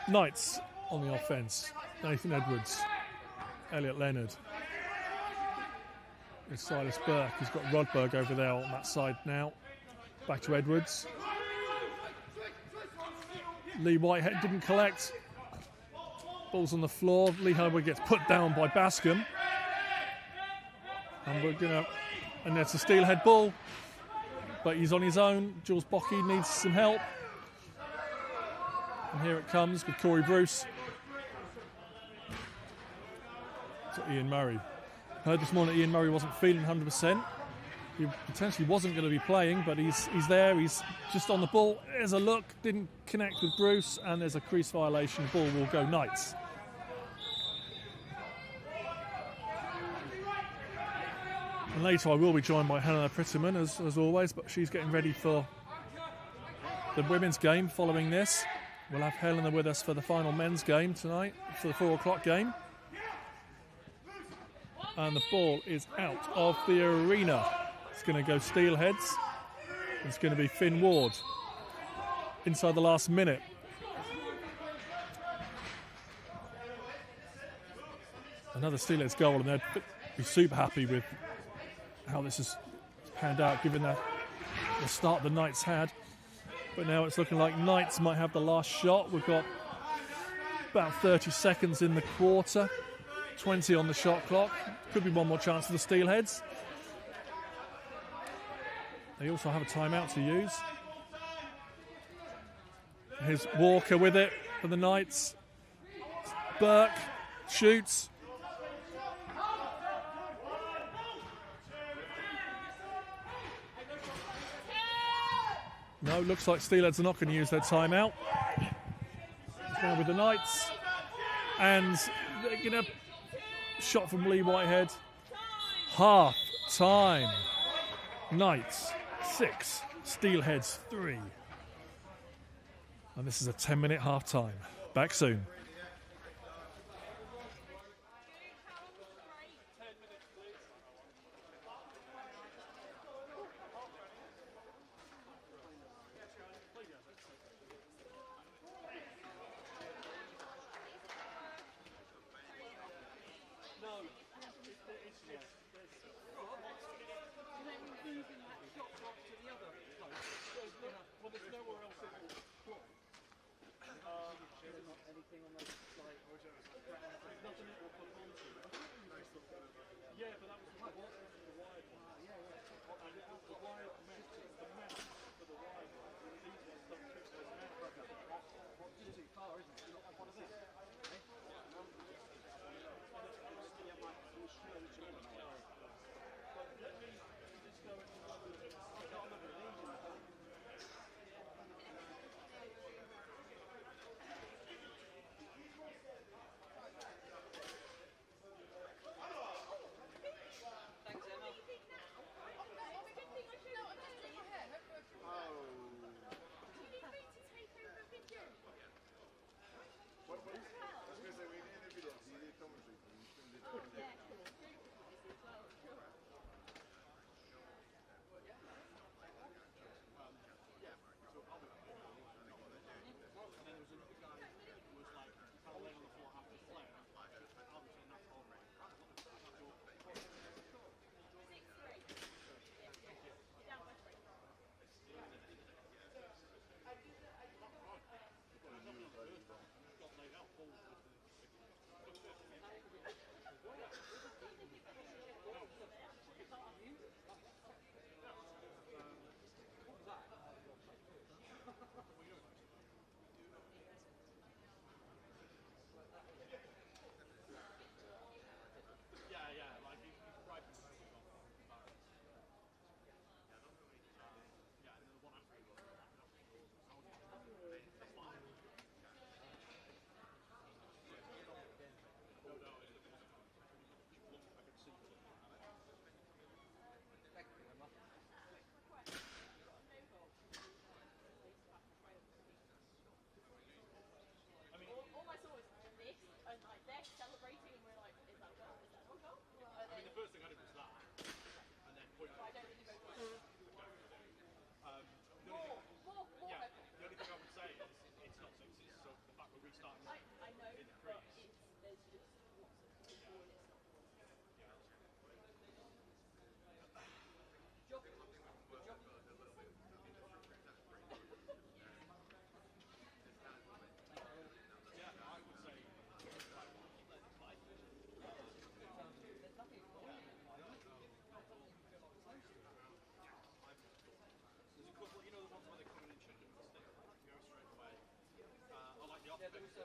Knights on the offence. Nathan Edwards, Elliot Leonard. It's Silas Burke. He's got Rodberg over there on that side now. Back to Edwards. Lee Whitehead didn't collect. Ball's on the floor. Lee Hubbard gets put down by Bascom. And that's a Steelhead ball. But he's on his own. Jules Bockey needs some help. And here it comes with Corey Bruce. To Ian Murray. Heard this morning that Ian Murray wasn't feeling 100%. He potentially wasn't going to be playing, but he's there. He's just on the ball. There's a look. Didn't connect with Bruce, and there's a crease violation. Ball will go Knights. And later I will be joined by Helena Prettyman, as always, but she's getting ready for the women's game following this. We'll have Helena with us for the final men's game tonight, for the 4 o'clock game. And the ball is out of the arena. It's going to go Steelheads. It's going to be Finn Ward inside the last minute. Another Steelheads goal, and they'd be super happy with how this has panned out, given the start the Knights had. But now it's looking like Knights might have the last shot. We've got about 30 seconds in the quarter. 20 on the shot clock. Could be one more chance for the Steelheads. They also have a timeout to use. Here's Walker with it for the Knights. Burke shoots. No, looks like Steelheads are not going to use their timeout. Now with the Knights. And they're going to shot from Lee Whitehead. Half time. Knights 6, Steelheads 3. And this is a 10-minute half time. Back soon.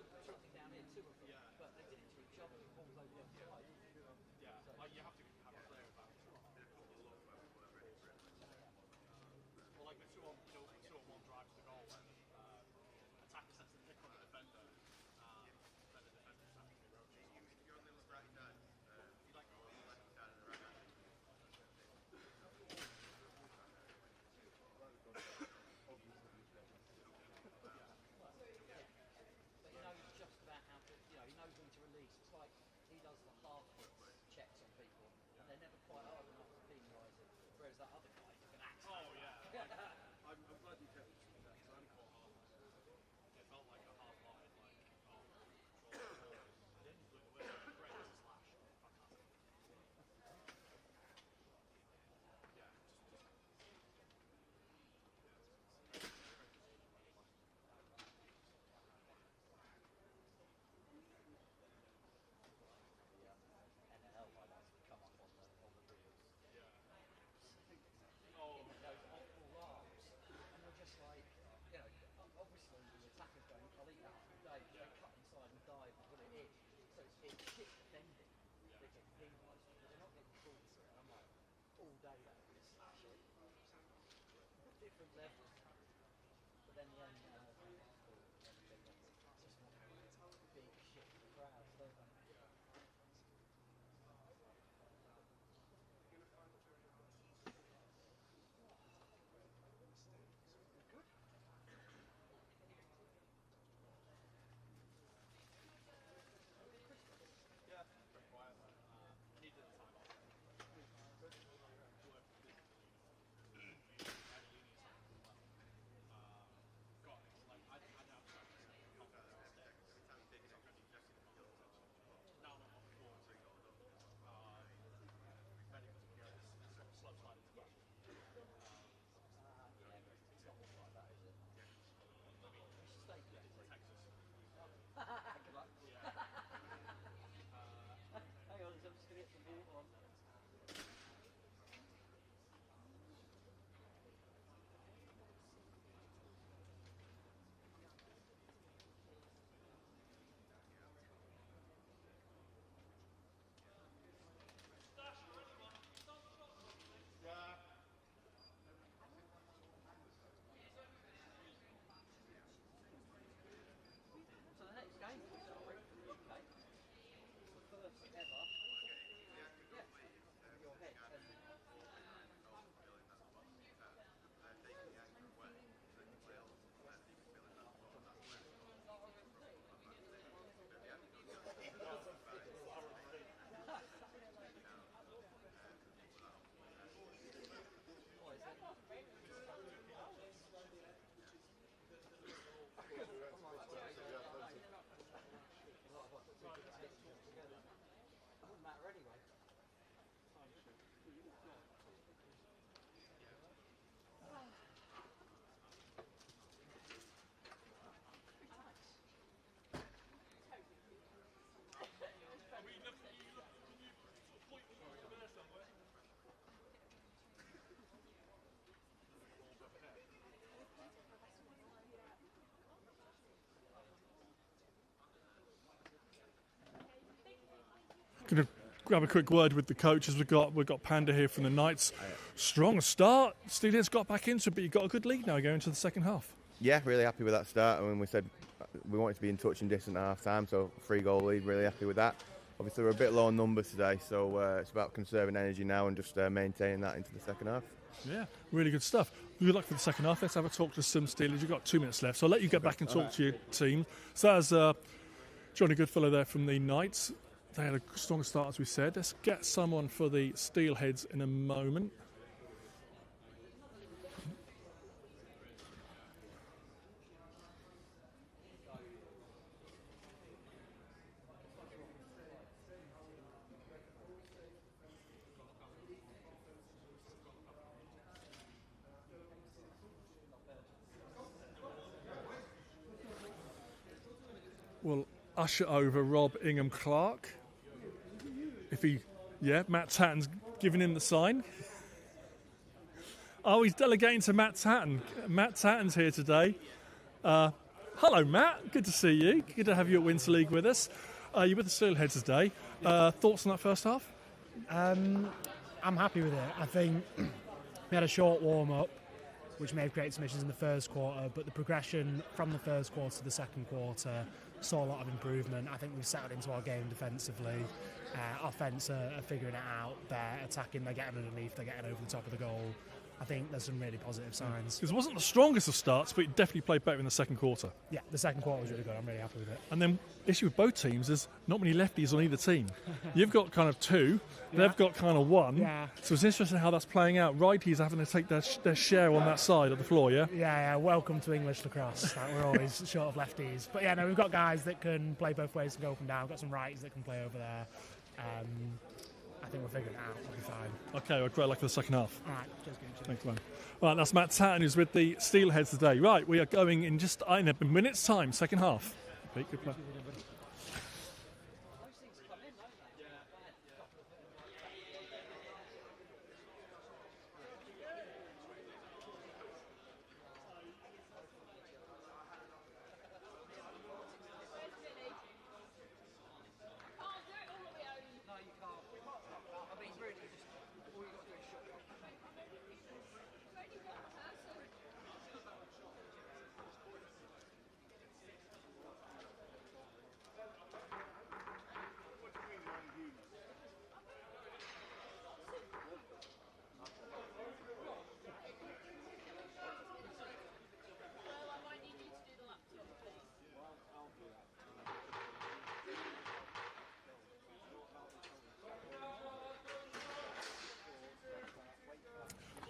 something down here, two of them, but they did it to each other and balls over the other side. Yeah, like you have to have a player about. Well, like the two on one drive to the goal when attacker sets the pick on the defender, then the defender just actually rotates. You're on the right side. You like going on the left side and the right side. But he knows just about how to, he knows when to release. It's like he does the half checks on people, and they're never quite hard enough to penalise it. Whereas that other guy can act. Oh yeah. I'm glad you kept it because I only caught half. It felt like a half line, like I didn't look away. Great slash, fantastic. Yeah, And the hell by that's come up on the reels. yeah. In those off-ball arms, and you're just like, obviously the attacker's going, I'll eat that all day, but they cut inside and dive and put it in. So it's shit defending. They get penalised because they're not getting called for it. I'm like, all day that would be slash it. Different levels. But then just want big shit for the crowds, don't they? Yeah, very quiet. Needed the time off. Got it. Like I now start to say confidence on stage. Now I'm on board. Ready to go. Slow slide into back. Yeah, but it's not all like that, is it? Stay good. Texas. Good luck. Hang on, I'm just going to get some water on. Yeah. So the next game we celebrate for the UK, the first ever. Yeah, your head. It wouldn't matter anyway. Going to grab a quick word with the coaches. We've got Panda here from the Knights. Strong start. Steelheads got back into it, but you got a good lead now going into the second half. Yeah, really happy with that start. I mean, we said we wanted to be in touch and distant at half time, so 3-goal lead, really happy with that. Obviously, we're a bit low on numbers today, so it's about conserving energy now and just maintaining that into the second half. Yeah, really good stuff. Good luck for the second half. Let's have a talk to some Steelers. You've got 2 minutes left, so I'll let you get back and talk to your team. So that's Johnny Goodfellow there from the Knights. They had a strong start, as we said. Let's get someone for the Steelheads in a moment. We'll usher over Rob Ingham Clark. Matt Tatton's giving him the sign. Oh, he's delegating to Matt Tatton. Matt Tatton's here today. Hello, Matt. Good to see you. Good to have you at Winter League with us. You're with the Steelheads today. Thoughts on that first half? I'm happy with it. I think we had a short warm-up, which may have created some issues in the first quarter, but the progression from the first quarter to the second quarter saw a lot of improvement. I think we've settled into our game defensively. Offence are figuring it out. They're attacking, they're getting underneath, they're getting over the top of the goal. I think there's some really positive signs. Because it wasn't the strongest of starts, but it definitely played better in the second quarter. Yeah, the second quarter was really good. I'm really happy with it. And then issue with both teams is not many lefties on either team. You've got kind of two, they've got kind of one. Yeah. So it's interesting how that's playing out. Righties having to take their share on that side of the floor, yeah? Yeah, welcome to English lacrosse. We're always short of lefties. But yeah, no, we've got guys that can play both ways and go up and down. We've got some righties that can play over there. I think we're figuring it out. We'll be fine. Okay, well, great luck for the second half. All right, cheers. Thanks, man. Right, that's Matt Tatton, who's with the Steelheads today. Right, we are going in just in a minute's time, second half. Okay, good play.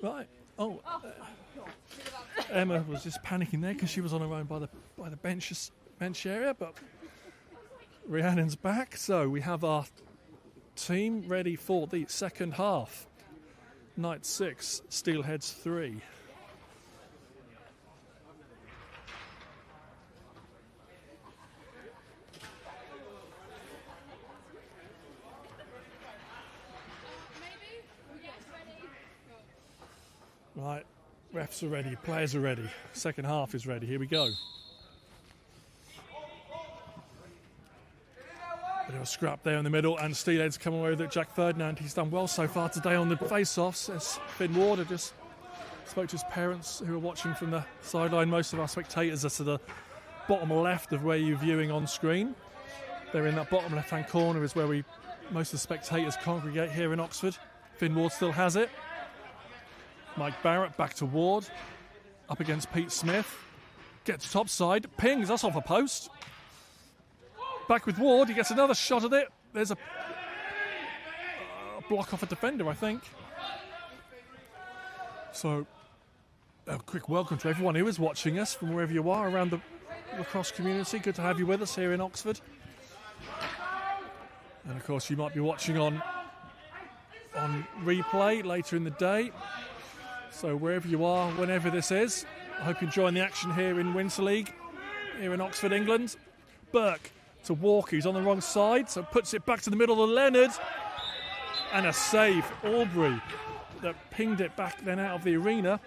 Right. Emma was just panicking there because she was on her own by the bench area, but Rhiannon's back. So we have our team ready for the second half. Knights 6, Steelheads 3. Right, refs are ready, players are ready, second half is ready, here we go. Bit of a scrap there in the middle, and Steelheads come away with it. Jack Ferdinand, he's done well so far today on the face-offs. As Finn Warder just spoke to his parents who are watching from the sideline. Most of our spectators are to the bottom left of where you're viewing on screen. They're in that bottom left-hand corner is where most of the spectators congregate here in Oxford. Finn Ward still has it. Mike Barrett back to Ward, up against Pete Smith, gets topside, pings, that's off a post. Back with Ward, he gets another shot at it. There's a block off a defender, I think. So, a quick welcome to everyone who is watching us from wherever you are around the lacrosse community. Good to have you with us here in Oxford. And of course, you might be watching on replay later in the day. So wherever you are, whenever this is, I hope you're enjoying the action here in Winter League, here in Oxford, England. Burke to Walker, he's on the wrong side, so puts it back to the middle of Leonard. And a save, Aubrey, that pinged it back then out of the arena.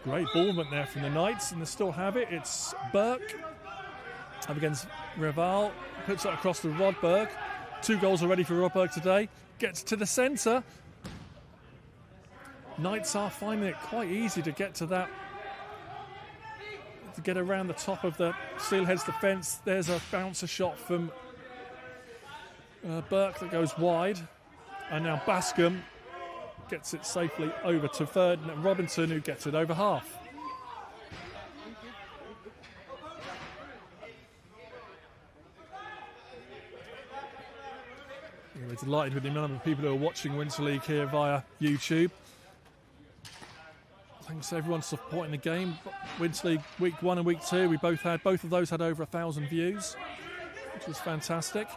Great ball movement there from the Knights, and they still have it. It's Burke up against Reval, puts it across to Rod Burke. 2 goals already for Rod Burke today. Gets to the centre. Knights are finding it quite easy to get to that, to get around the top of the Steelheads defence. There's a bouncer shot from Burke that goes wide, and now Bascom gets it safely over to Ferdinand Robinson, who gets it over half. We're delighted with the number of people who are watching Winter League here via YouTube. Thanks to everyone supporting the game. Winter League week 1 and week 2, both of those had over 1,000 views, which was fantastic.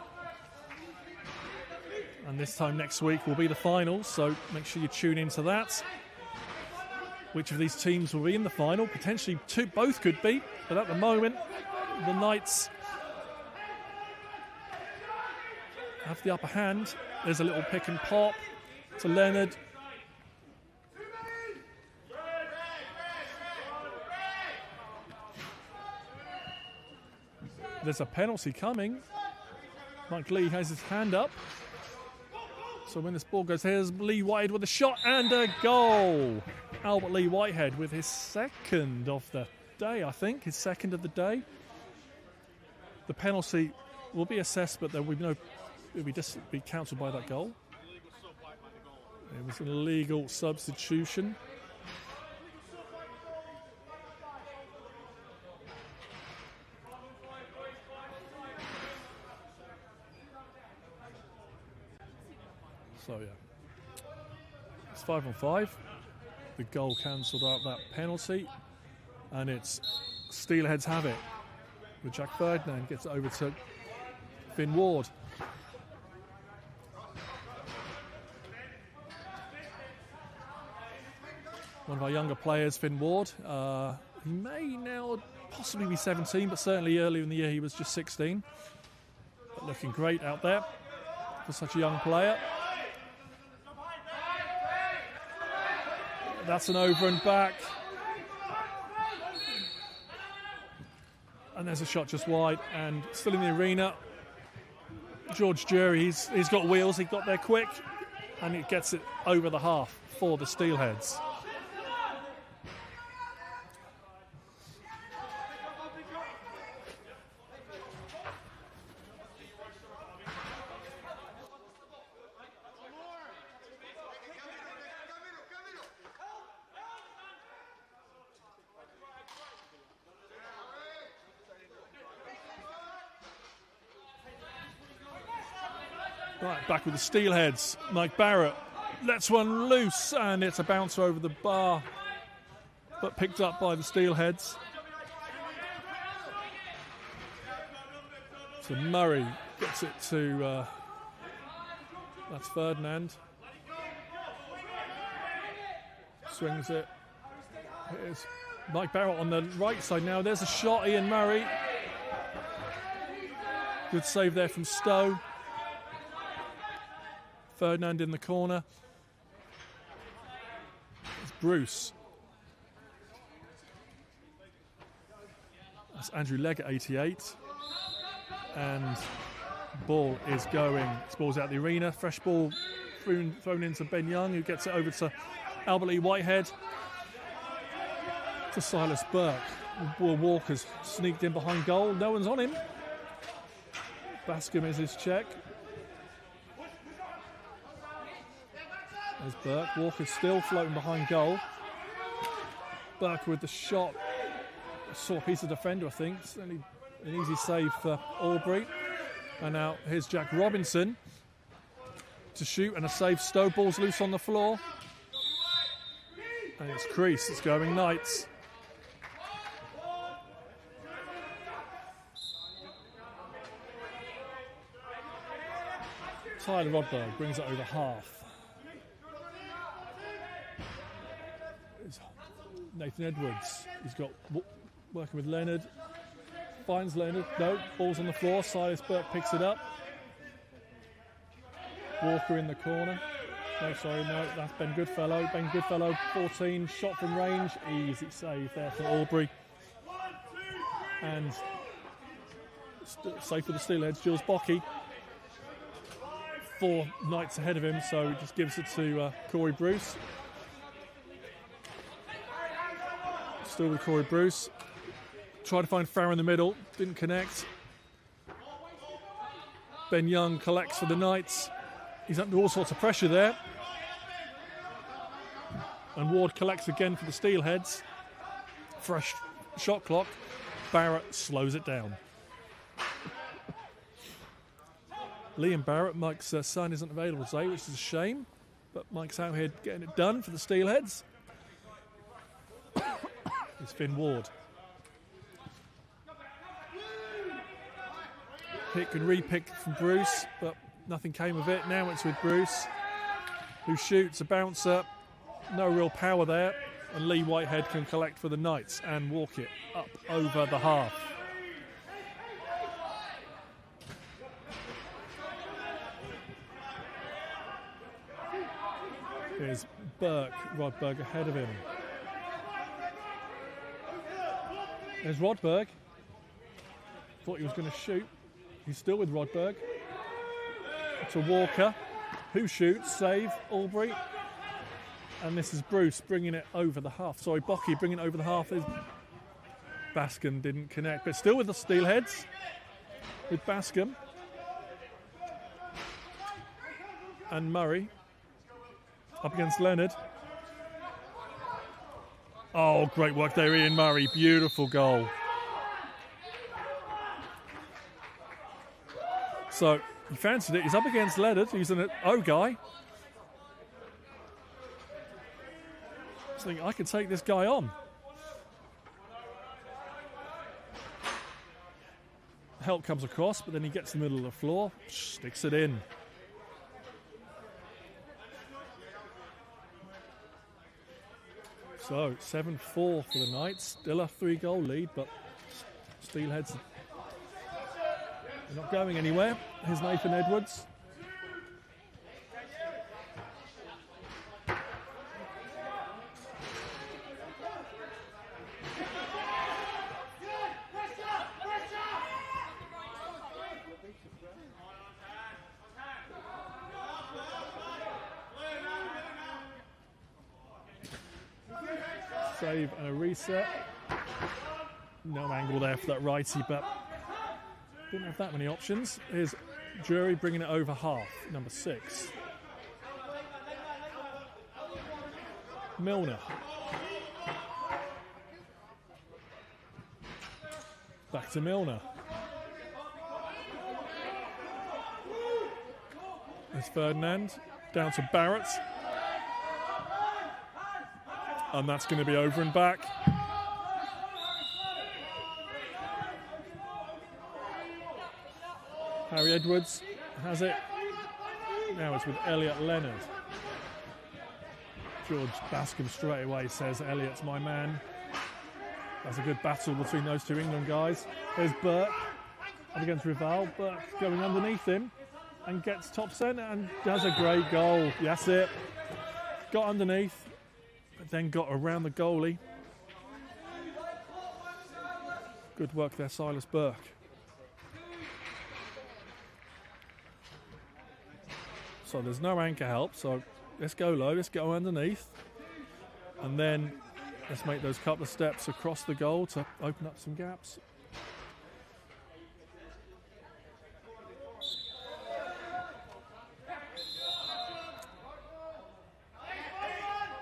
And this time next week will be the final, so make sure you tune into that. Which of these teams will be in the final? Potentially both could be, but at the moment, the Knights have the upper hand. There's a little pick and pop to Leonard. there's a penalty coming. Mike Lee has his hand up. So when this ball goes, here's Lee Whitehead with a shot and a goal. Albert Lee Whitehead with his second of the day, I think. His second of the day. The penalty will be assessed, but there will be no, it will be cancelled by that goal. It was an illegal substitution. So yeah, it's 5-on-5. The goal cancelled out that penalty, and it's Steelheads have it. With Jack Ferdinand gets it over to Finn Ward. One of our younger players, Finn Ward. He may now possibly be 17, but certainly earlier in the year he was just 16. But looking great out there for such a young player. That's an over and back. And there's a shot just wide and still in the arena. George Jury, he's got wheels, he got there quick and it gets it over the half for the Steelheads. Right, back with the Steelheads. Mike Barrett lets one loose and it's a bouncer over the bar, but picked up by the Steelheads. So Murray gets it to, that's Ferdinand. Swings it. Here's Mike Barrett on the right side now. There's a shot, Ian Murray. Good save there from Stowe. Ferdinand in the corner. It's Bruce. That's Andrew Legg at 88. And ball is going. This ball's out the arena. Fresh ball thrown into Ben Young, who gets it over to Albert Lee Whitehead. To Silas Burke. Ball Walker's sneaked in behind goal. No one's on him. Bascom is his check. There's Burke. Walker's still floating behind goal. Burke with the shot. A sore piece of defender, I think. Certainly an easy save for Albury. And now here's Jack Robinson to shoot and a save. Stowe, ball's loose on the floor. And it's crease. It's going Knights. Tyler Rodberg brings it over half. Nathan Edwards, he's got working with Leonard, finds Leonard, no, ball's on the floor, Silas Burke picks it up. Walker in the corner, no, that's Ben Goodfellow. Ben Goodfellow, 14, shot from range, easy save there for Albury. And safe for the Steelheads, Jules Bockey. 4 Knights ahead of him, so he just gives it to Corey Bruce. Still with Corey Bruce. Tried to find Farrow in the middle. Didn't connect. Ben Young collects for the Knights. He's under all sorts of pressure there. And Ward collects again for the Steelheads. Fresh shot clock. Barrett slows it down. Liam Barrett, Mike's son, isn't available today, which is a shame. But Mike's out here getting it done for the Steelheads. It's Finn Ward. Pick and re-pick from Bruce, but nothing came of it. Now it's with Bruce, who shoots a bouncer. No real power there. And Lee Whitehead can collect for the Knights and walk it up over the half. Here's Burke, Rodberg ahead of him. There's Rodberg. thought he was going to shoot. He's still with Rodberg. To Walker, who shoots, save, Albury. And this is Bruce bringing it over the half. Sorry, Bocky bringing it over the half. Bascom didn't connect, but still with the Steelheads. With Bascom. And Murray. Up against Leonard. Oh, great work there, Ian Murray. Beautiful goal. So, he fancied it. He's up against Leonard, who's an O guy. Just thinking, I can take this guy on. Help comes across, but then he gets the middle of the floor, sticks it in. So, 7-4 for the Knights. Still a 3-goal lead, but Steelheads are not going anywhere. Here's Nathan Edwards. Save and a reset. No angle there for that righty, but didn't have that many options. Here's Jury bringing it over half, number 6. Milner. Back to Milner. There's Ferdinand. Down to Barrett. And that's going to be over and back. Harry Edwards has it. Now it's with Elliot Leonard. George Bascom straight away says, Elliot's my man. That's a good battle between those two England guys. There's Burke up against Rival. Burke going underneath him and gets top centre and does a great goal. That's it. Got underneath, but then got around the goalie. Good work there, Silas Burke. So there's no anchor help, so let's go low, let's go underneath. And then let's make those couple of steps across the goal to open up some gaps.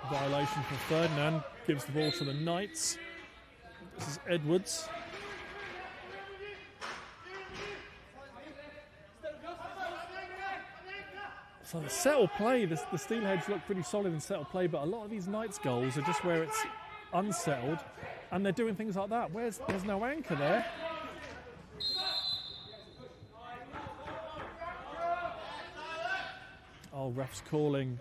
Violation for Ferdinand, gives the ball to the Knights. This is Edwards. So the settled play, the Steelheads look pretty solid in settled play, but a lot of these Knights goals are just where it's unsettled, and they're doing things like that. There's no anchor there. Oh, ref's calling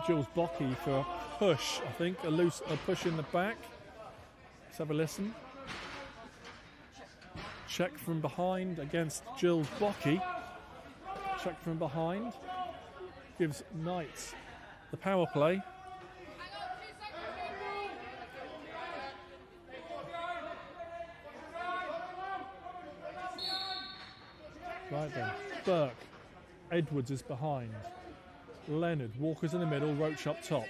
Jules Bocky for a push, I think, a push in the back. Let's have a listen. Check from behind against Jules Bocky. Check from behind. Gives Knights the power play. Right then, Burke. Edwards is behind. Leonard, Walker's in the middle, Roach up top.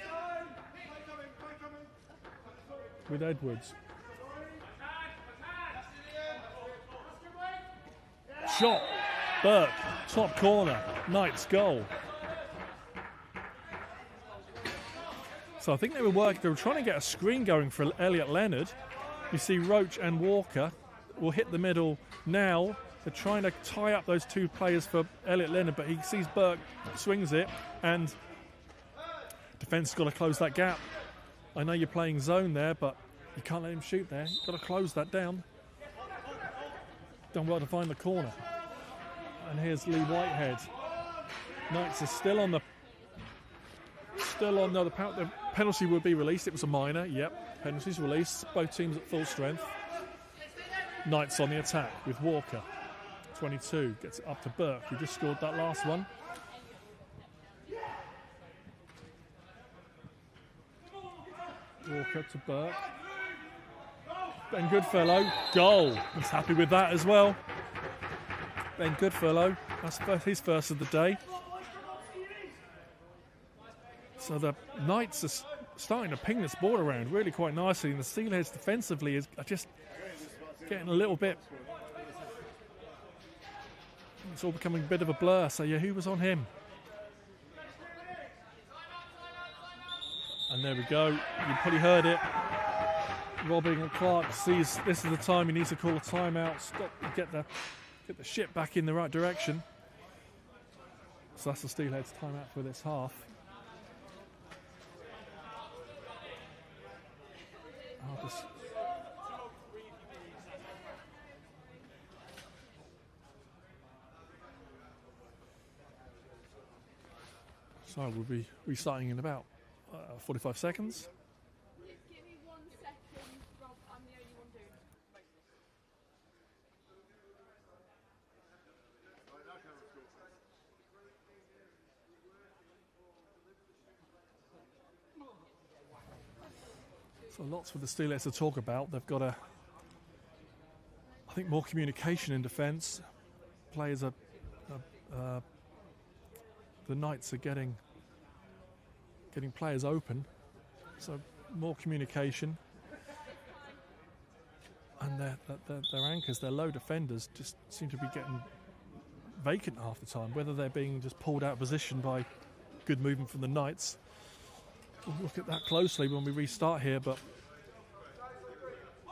With Edwards. Shot. Burke, top corner. Knights goal. So I think they were trying to get a screen going for Elliot Leonard. You see Roach and Walker will hit the middle now. They're trying to tie up those two players for Elliot Leonard, but he sees Burke, swings it, and defence has got to close that gap. I know you're playing zone there, but you can't let him shoot there. You've got to close that down. Done well to find the corner. And here's Lee Whitehead. Knights are still on the penalty will be released. It was a minor. Yep, penalties released. Both teams at full strength. Knights on the attack with Walker. 22 gets it up to Burke, who just scored that last one. Walker to Burke. Ben Goodfellow, goal. He's happy with that as well. Ben Goodfellow. That's his first of the day. So the Knights are starting to ping this ball around really quite nicely, and the Steelheads defensively are just getting a little bit. It's all becoming a bit of a blur. So yeah, who was on him? And there we go. You probably heard it. Robin Clark sees this is the time he needs to call a timeout. Stop. Get the ship back in the right direction. So that's the Steelheads timeout for this half. So we'll be restarting in about 45 seconds. Give me 1 second, Rob. I'm the only one doing it. So lots for the Steelheads to talk about. They've got I think more communication in defence. Players are the Knights are getting players open, so more communication. And their anchors, their low defenders, just seem to be getting vacant half the time. Whether they're being just pulled out of position by good movement from the Knights, we'll look at that closely when we restart here. But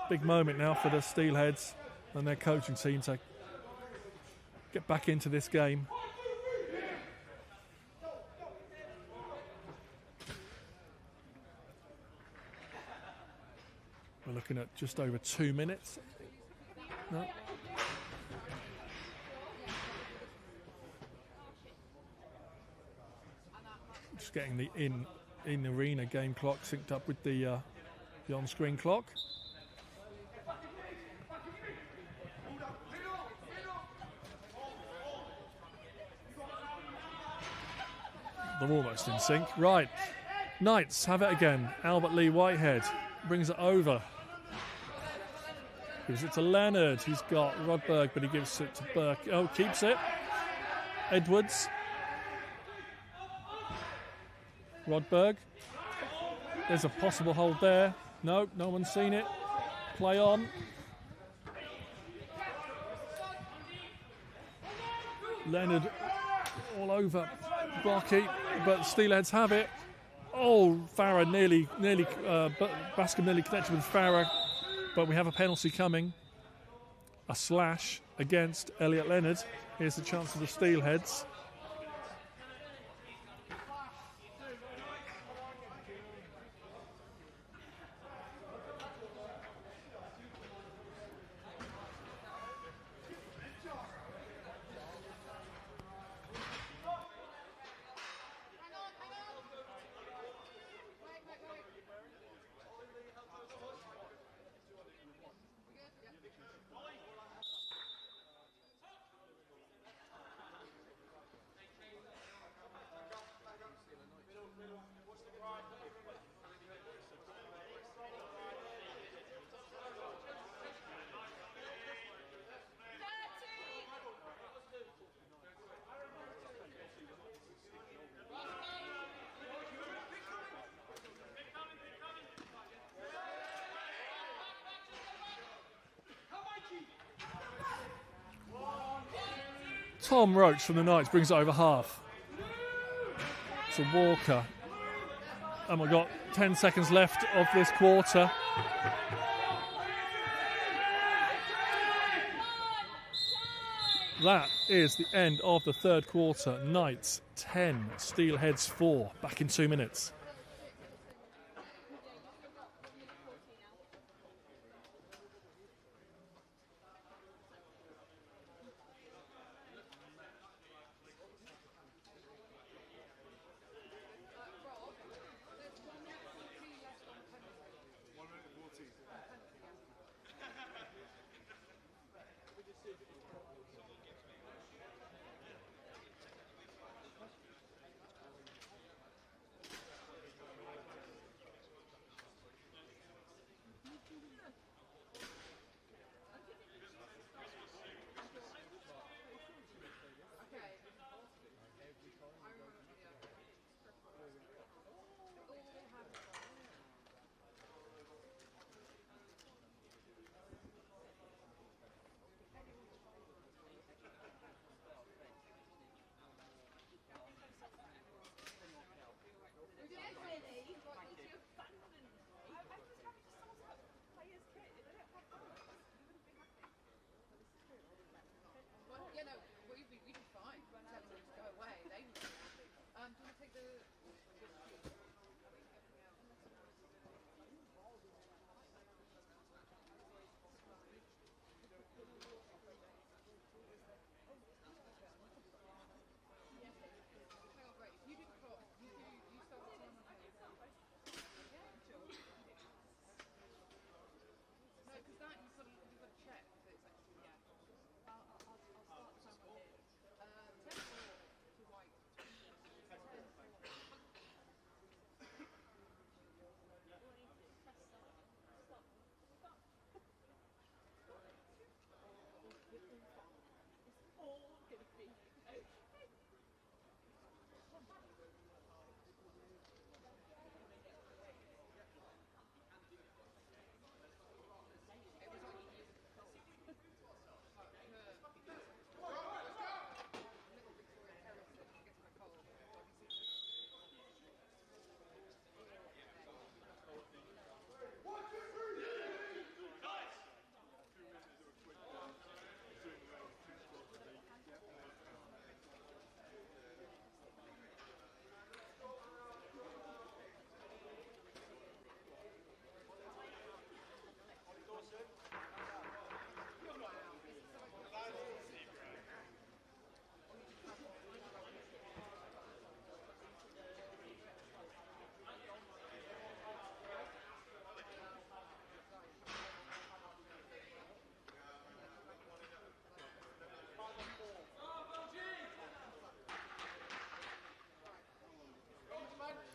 big moment now for the Steelheads and their coaching team to get back into this game. We're looking at just over 2 minutes. No. Just getting the in arena game clock synced up with the on-screen clock. They're almost in sync. Right, Knights have it again. Albert Lee Whitehead brings it over. Gives it to Leonard. He's got Rodberg, but he gives it to Burke. Oh, keeps it. Edwards. Rodberg. There's a possible hold there. No, no one's seen it. Play on. Leonard all over Barkey, but Steelheads have it. Oh, Farah Bascom nearly connected with Farah, but we have a penalty coming. A slash against Elliot Leonard. Here's the chance for the Steelheads. Tom Roach from the Knights brings it over half. To Walker. And we've got 10 seconds left of this quarter. That is the end of the third quarter. Knights 10, Steelheads 4. Back in 2 minutes.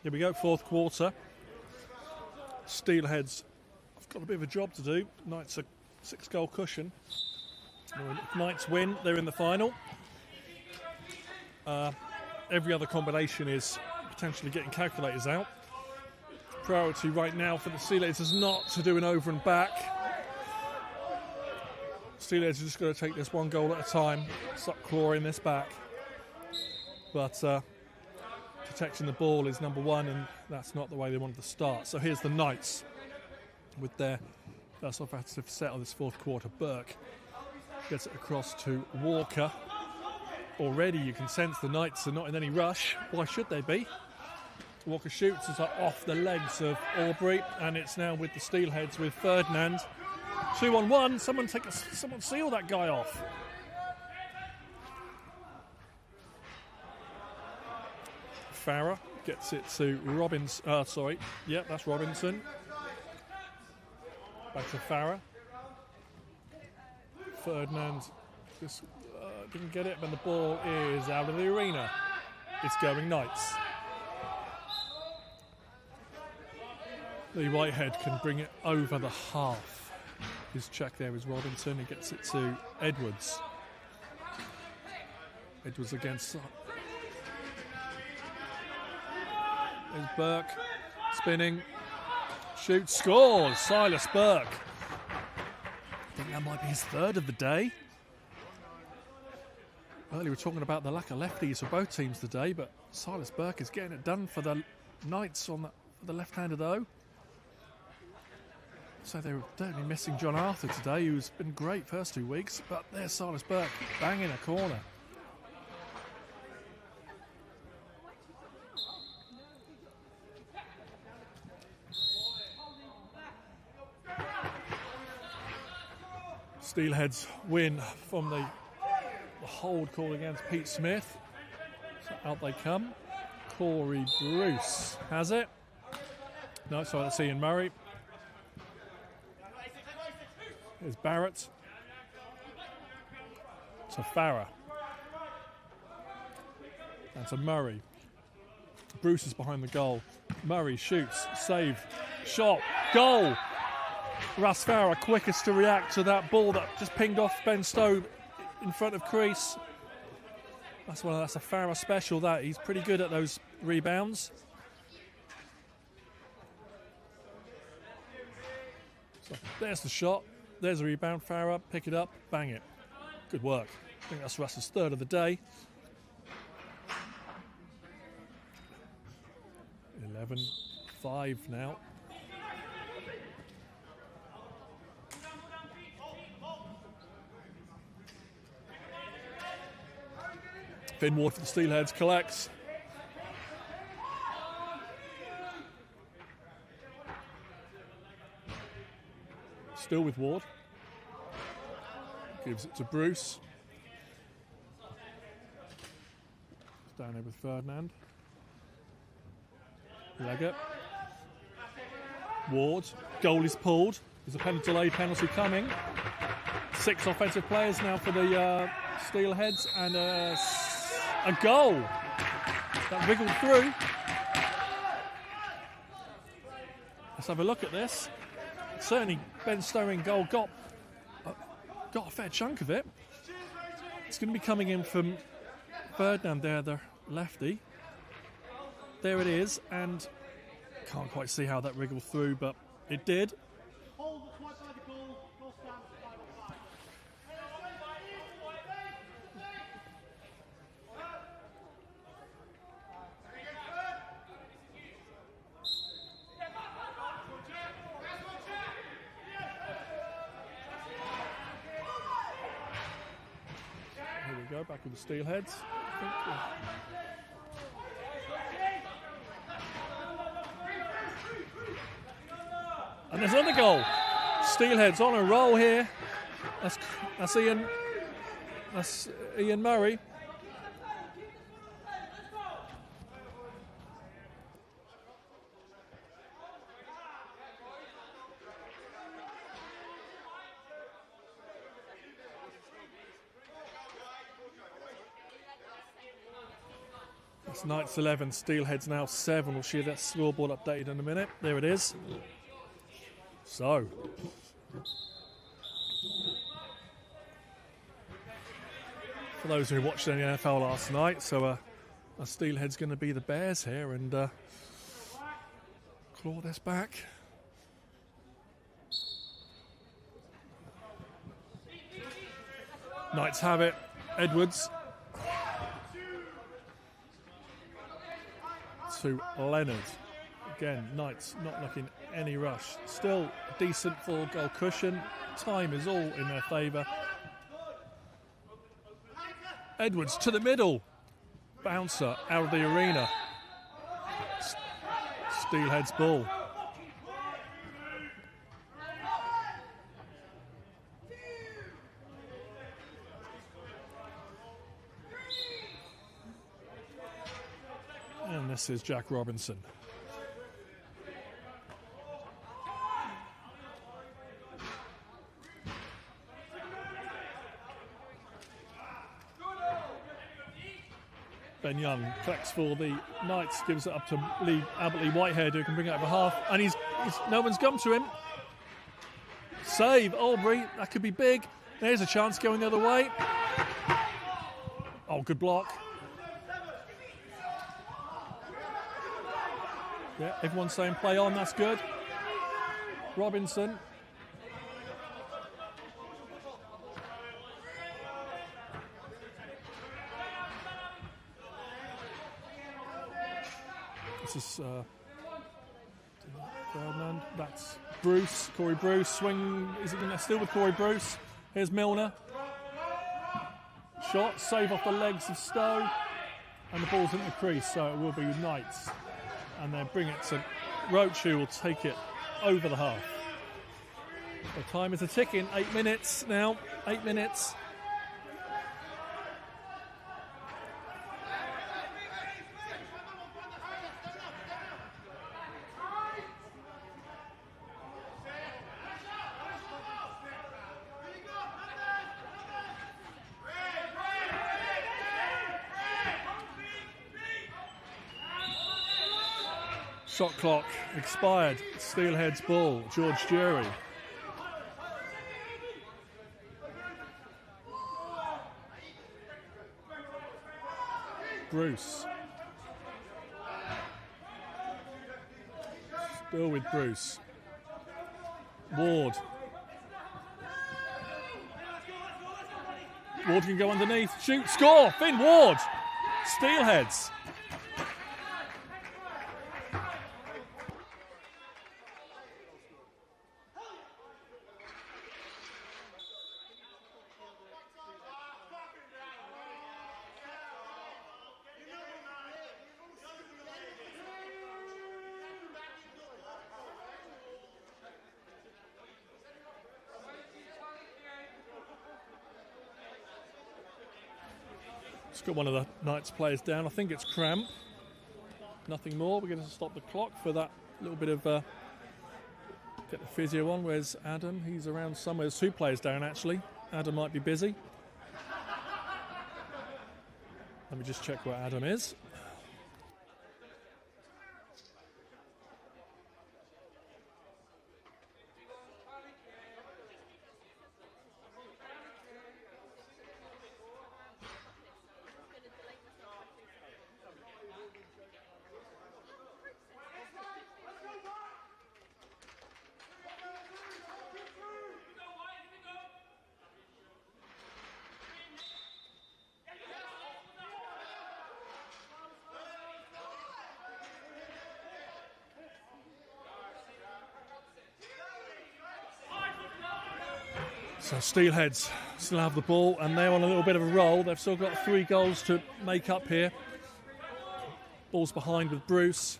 Here we go, fourth quarter. Steelheads have got a bit of a job to do. Knights a 6-goal cushion. If Knights win, they're in the final. Every other combination is potentially getting calculators out. Priority right now for the Steelheads is not to do an over and back. Steelheads are just going to take this one goal at a time, stop clawing this back. But protecting the ball is number one, and that's not the way they wanted to start. So here's the Knights with their first offensive set of this fourth quarter. Burke gets it across to Walker. Already you can sense the Knights are not in any rush. Why should they be? Walker shoots it off the legs of Aubrey, and it's now with the Steelheads with Ferdinand. 2-on-1. Someone seal that guy off. Farah gets it to Robbins. That's Robinson. Back to Farah. Ferdinand just didn't get it, but the ball is out of the arena. It's going Knights. Lee Whitehead can bring it over the half. His check there is Robinson. He gets it to Edwards. Edwards against. There's Burke. Spinning. Shoots. Scores. Silas Burke. I think that might be his third of the day. Earlier we were talking about the lack of lefties for both teams today, but Silas Burke is getting it done for the Knights on the left-handed O. So they were definitely missing John Arthur today, who's been great first 2 weeks, but there's Silas Burke banging a corner. Steelheads win from the hold call against Pete Smith. So out they come. Corey Bruce has it. No, sorry, that's Ian Murray. Here's Barrett. To Farah. And to Murray. Bruce is behind the goal. Murray shoots, save, shot, goal! Russ Farah quickest to react to that ball that just pinged off Ben Stowe in front of crease. That's a Farah special. That he's pretty good at those rebounds. So there's the shot. There's a rebound. Farah, pick it up, bang it. Good work. I think that's Russ's third of the day. 11-5 now. Finn Ward for the Steelheads collects. Still with Ward. Gives it to Bruce. It's down here with Ferdinand. Leggett. Ward. Goal is pulled. There's a delayed penalty coming. 6 offensive players now for the Steelheads, and a goal that wiggled through. Let's have a look at this. Certainly Ben Stowe in goal got a fair chunk of it. It's going to be coming in from Ferdinand there, the lefty. There it is, and can't quite see how that wriggled through, but it did. Go back with the Steelheads. And there's another goal. Steelheads on a roll here. That's Ian Murray. It's Knights 11, Steelheads now 7. We'll see that scoreboard updated in a minute. There it is. So, for those who watched any NFL last night, so a Steelhead's going to be the Bears here and claw this back. Knights have it. Edwards to Leonard. Again, Knights not looking any rush. Still a decent 4-goal cushion. Time is all in their favour. Edwards to the middle. Bouncer out of the arena. Steelheads ball. And this is Jack Robinson. Ben Young collects for the Knights, gives it up to Albert Lee Whitehead, who can bring it over half, and he's no one's come to him. Save, Albury, that could be big. There's a chance going the other way. Oh, good block. Yeah, everyone's saying play on, that's good. Robinson. This is Ferdinand. That's Bruce, Corey Bruce. Swing, is it going to still with Corey Bruce? Here's Milner. Shot, save off the legs of Stowe. And the ball's in the crease, so it will be Knights. And they bring it to Roach, who will take it over the half. The time is ticking. 8 minutes now. 8 minutes. Shot clock expired. Steelheads ball. George Jury. Bruce. Still with Bruce. Ward. Ward can go underneath. Shoot. Score. Finn Ward. Steelheads. It's got one of the Knights players down. I think it's cramp. Nothing more. We're going to stop the clock for that little bit of get the physio on. Where's Adam? He's around somewhere. There's 2 players down actually. Adam might be busy. Let me just check where Adam is. So Steelheads still have the ball and they're on a little bit of a roll. They've still got 3 goals to make up here. Ball's behind with Bruce.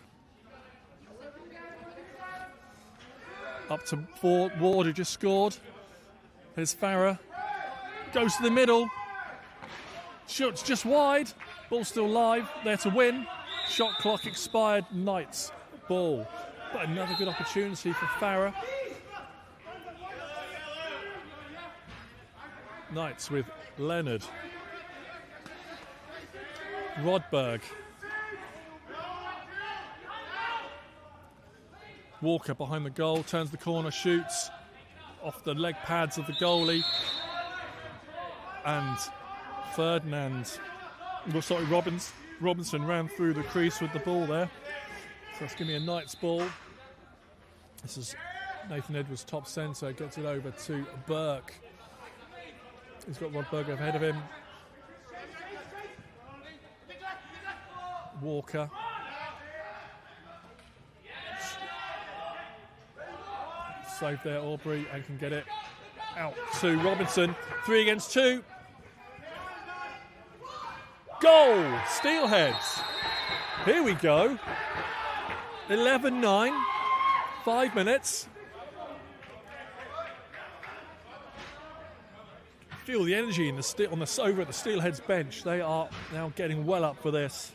Up to Ward, who just scored. There's Farah. Goes to the middle. Shoots just wide. Ball still live. There to win. Shot clock expired. Knights ball. But another good opportunity for Farah. Knights with Leonard. Rodberg. Walker behind the goal, turns the corner, shoots off the leg pads of the goalie. And Robinson ran through the crease with the ball there. So that's going to be a Knights ball. This is Nathan Edwards, top centre, gets it over to Burke. He's got Rod Berger ahead of him. Walker. Save there, Aubrey, and can get it out to Robinson. 3 against 2. Goal! Steelheads. Here we go. 11-9. 5 minutes. Feel the energy in the over at the Steelheads bench. They are now getting well up for this.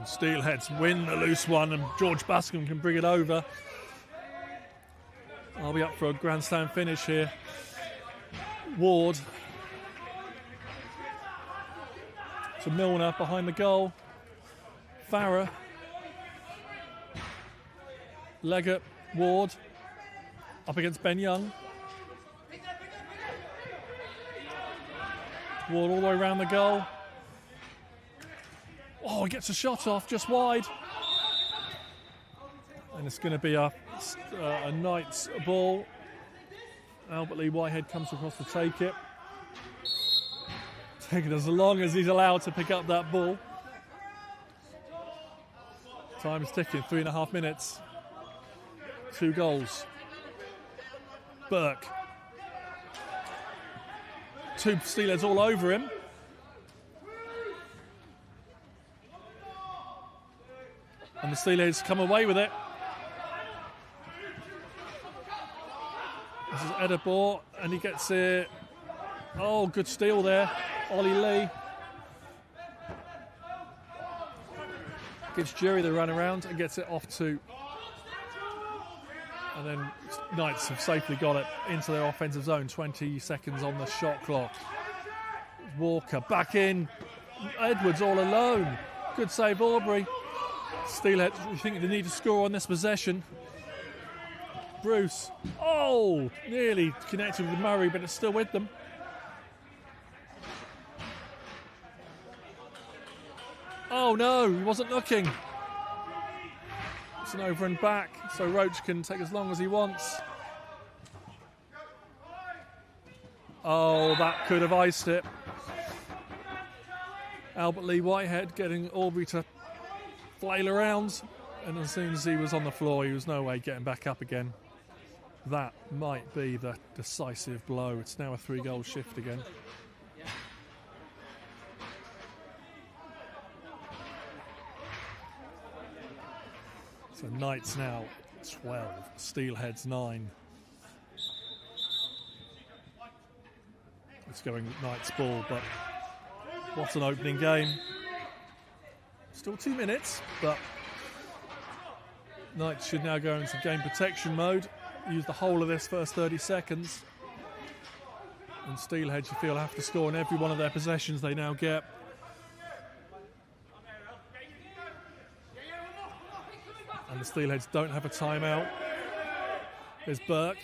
Steelheads win the loose one, and George Bascom can bring it over. I'll be up for a grandstand finish here. Ward to Milner behind the goal. Farah, Leggett, Ward up against Ben Young. Ward all the way around the goal. Oh, he gets a shot off just wide. And it's going to be a Knights ball. Albert Lee Whitehead comes across to take it. Take it as long as he's allowed to pick up that ball. Time is ticking, 3.5 minutes. 2 goals. Burke. 2 Steelheads all over him. And the Steelheads come away with it. This is Edabor, and he gets it. Oh, good steal there. Ollie Lee. Gives Jerry the run around and gets it off to. And then Knights have safely got it into their offensive zone. 20 seconds on the shot clock. Walker back in. Edwards all alone. Good save, Aubrey. Steelhead, you think they need to score on this possession. Bruce. Oh, nearly connected with Murray, but it's still with them. Oh no, he wasn't looking. It's an over and back, so Roach can take as long as he wants. Oh, that could have iced it. Albert Lee Whitehead getting Aubrey to flail around, and as soon as he was on the floor, he was no way getting back up again. That might be the decisive blow. It's now a 3-goal shift again. So Knights now 12, Steelheads 9. It's going Knights ball, but what an opening game. Still 2 minutes, but Knights should now go into game protection mode. Use the whole of this first 30 seconds. And Steelheads, you feel, have to score on every one of their possessions they now get. And the Steelheads don't have a timeout. There's Burke.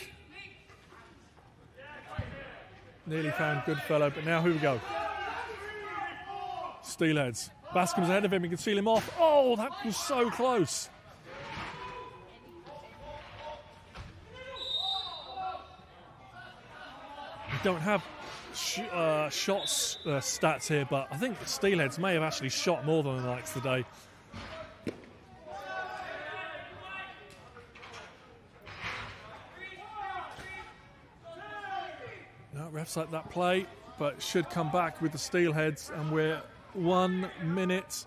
Nearly found Goodfellow, but now here we go. Steelheads. Bascom's ahead of him, he can seal him off. Oh, that was so close. We don't have shots stats here, but I think the Steelheads may have actually shot more than the Knights today. No, refs like that play, but should come back with the Steelheads, and we're 1 minute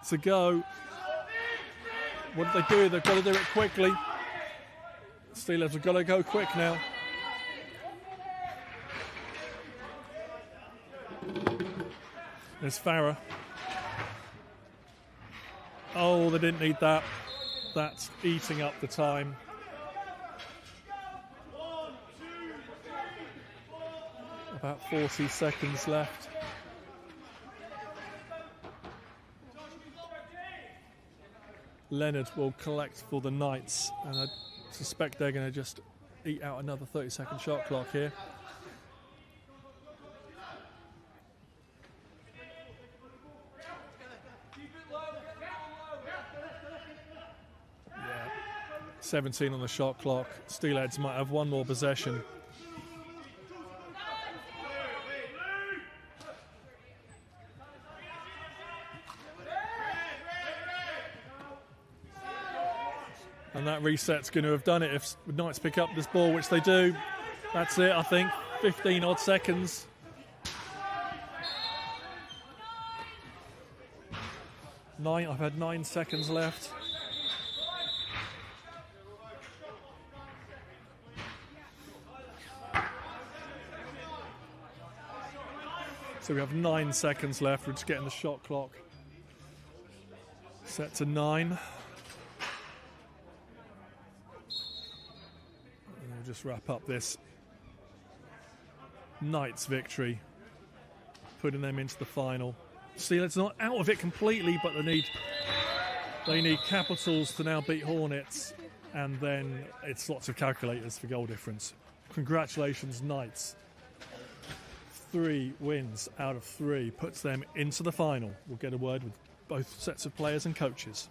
to go. What do they do? They've got to do it quickly. Steelheads have got to go quick now. There's Farah. Oh, they didn't need that. That's eating up the time. About 40 seconds left. Leonard will collect for the Knights, and I suspect they're going to just eat out another 30-second shot clock here. Yeah, 17 on the shot clock. Steelheads might have one more possession. And that reset's going to have done it if Knights pick up this ball, which they do. That's it, I think. 15 odd seconds. I've had 9 seconds left. So we have 9 seconds left. We're just getting the shot clock set to 9. We'll just wrap up this Knights victory, putting them into the final. Steelheads not out of it completely, but they need Capitals to now beat Hornets, and then it's lots of calculators for goal difference. Congratulations, Knights. 3 wins out of 3 puts them into the final. We'll get a word with both sets of players and coaches.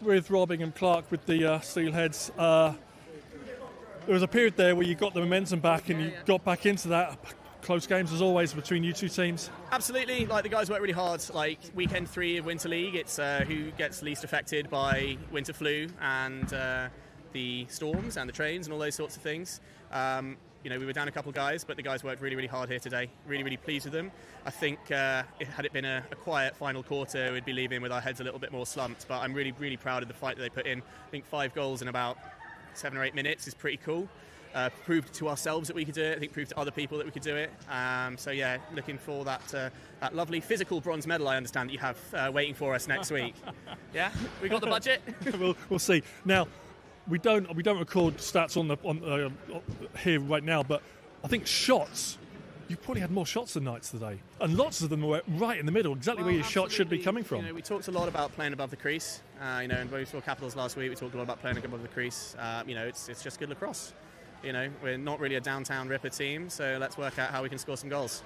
With Robbing and Clark with the Steelheads, there was a period there where you got the momentum back and you got back into that. Close games as always between you two teams. Absolutely, like the guys work really hard. Like weekend 3 of Winter League, it's who gets least affected by winter flu and the storms and the trains and all those sorts of things. We were down a couple of guys, but the guys worked really, really hard here today. Really, really pleased with them. I think had it been a quiet final quarter, we'd be leaving with our heads a little bit more slumped. But I'm really, really proud of the fight that they put in. I think 5 goals in about 7 or 8 minutes is pretty cool. Proved to ourselves that we could do it. I think proved to other people that we could do it. Looking for that lovely physical bronze medal. I understand that you have waiting for us next week. Yeah, we got the budget. We'll see. Now, we don't record stats on here right now, but I think shots. You probably had more shots than Knights today, and lots of them were right in the middle, exactly where your shot should be coming from. We talked a lot about playing above the crease. In both for Capitals last week, we talked a lot about playing above the crease. It's just good lacrosse. We're not really a downtown ripper team, so let's work out how we can score some goals.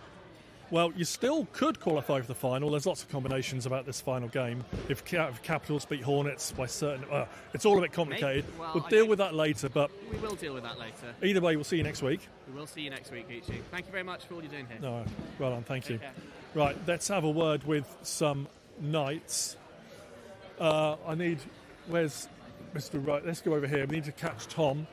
Well, you still could qualify for the final. There's lots of combinations about this final game. If Capitals beat Hornets by certain... it's all a bit complicated. Well, we'll deal with that later, but... We will deal with that later. Either way, we'll see you next week. We will see you next week, Gucci. Thank you very much for all you're doing here. No, well done, thank you. Take care. Right, let's have a word with some Knights. I need... Where's Mr. Right? Let's go over here. We need to catch Tom.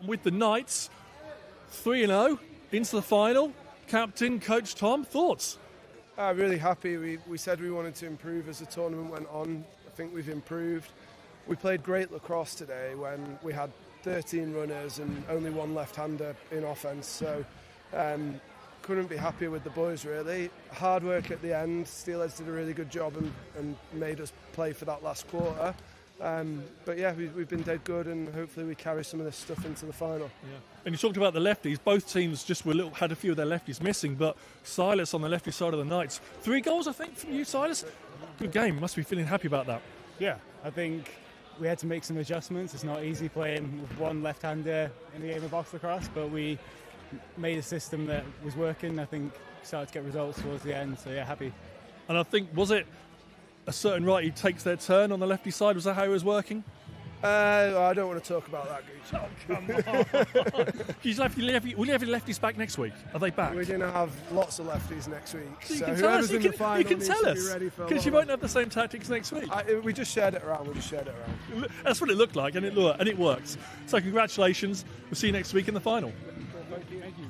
With the Knights, 3-0 into the final. Captain, Coach Tom, thoughts? Really happy. We said we wanted to improve as the tournament went on. I think we've improved. We played great lacrosse today when we had 13 runners and only one left-hander in offence. So couldn't be happier with the boys, really. Hard work at the end. Steelheads did a really good job and made us play for that last quarter. But yeah, we've been dead good, and hopefully we carry some of this stuff into the final. Yeah. And you talked about the lefties. Both teams just had a few of their lefties missing, but Silas on the lefty side of the Knights. 3 goals, I think, from you, Silas. Good game. You must be feeling happy about that. Yeah, I think we had to make some adjustments. It's not easy playing with one left-hander in the game of box lacrosse, but we made a system that was working. I think started to get results towards the end, so yeah, happy. And I think, was it a certain righty takes their turn on the lefty side? Was that how it was working? I don't want to talk about that, Gooch. Oh, come on. Will you have your lefties back next week? Are they back? We're going to have lots of lefties next week. So you So can tell us. whoever's in the final You can needs tell to us. be ready for a Because you lot won't have the same tactics next week. we just shared it around. That's what it looked like, and it worked. So congratulations. We'll see you next week in the final. Thank you.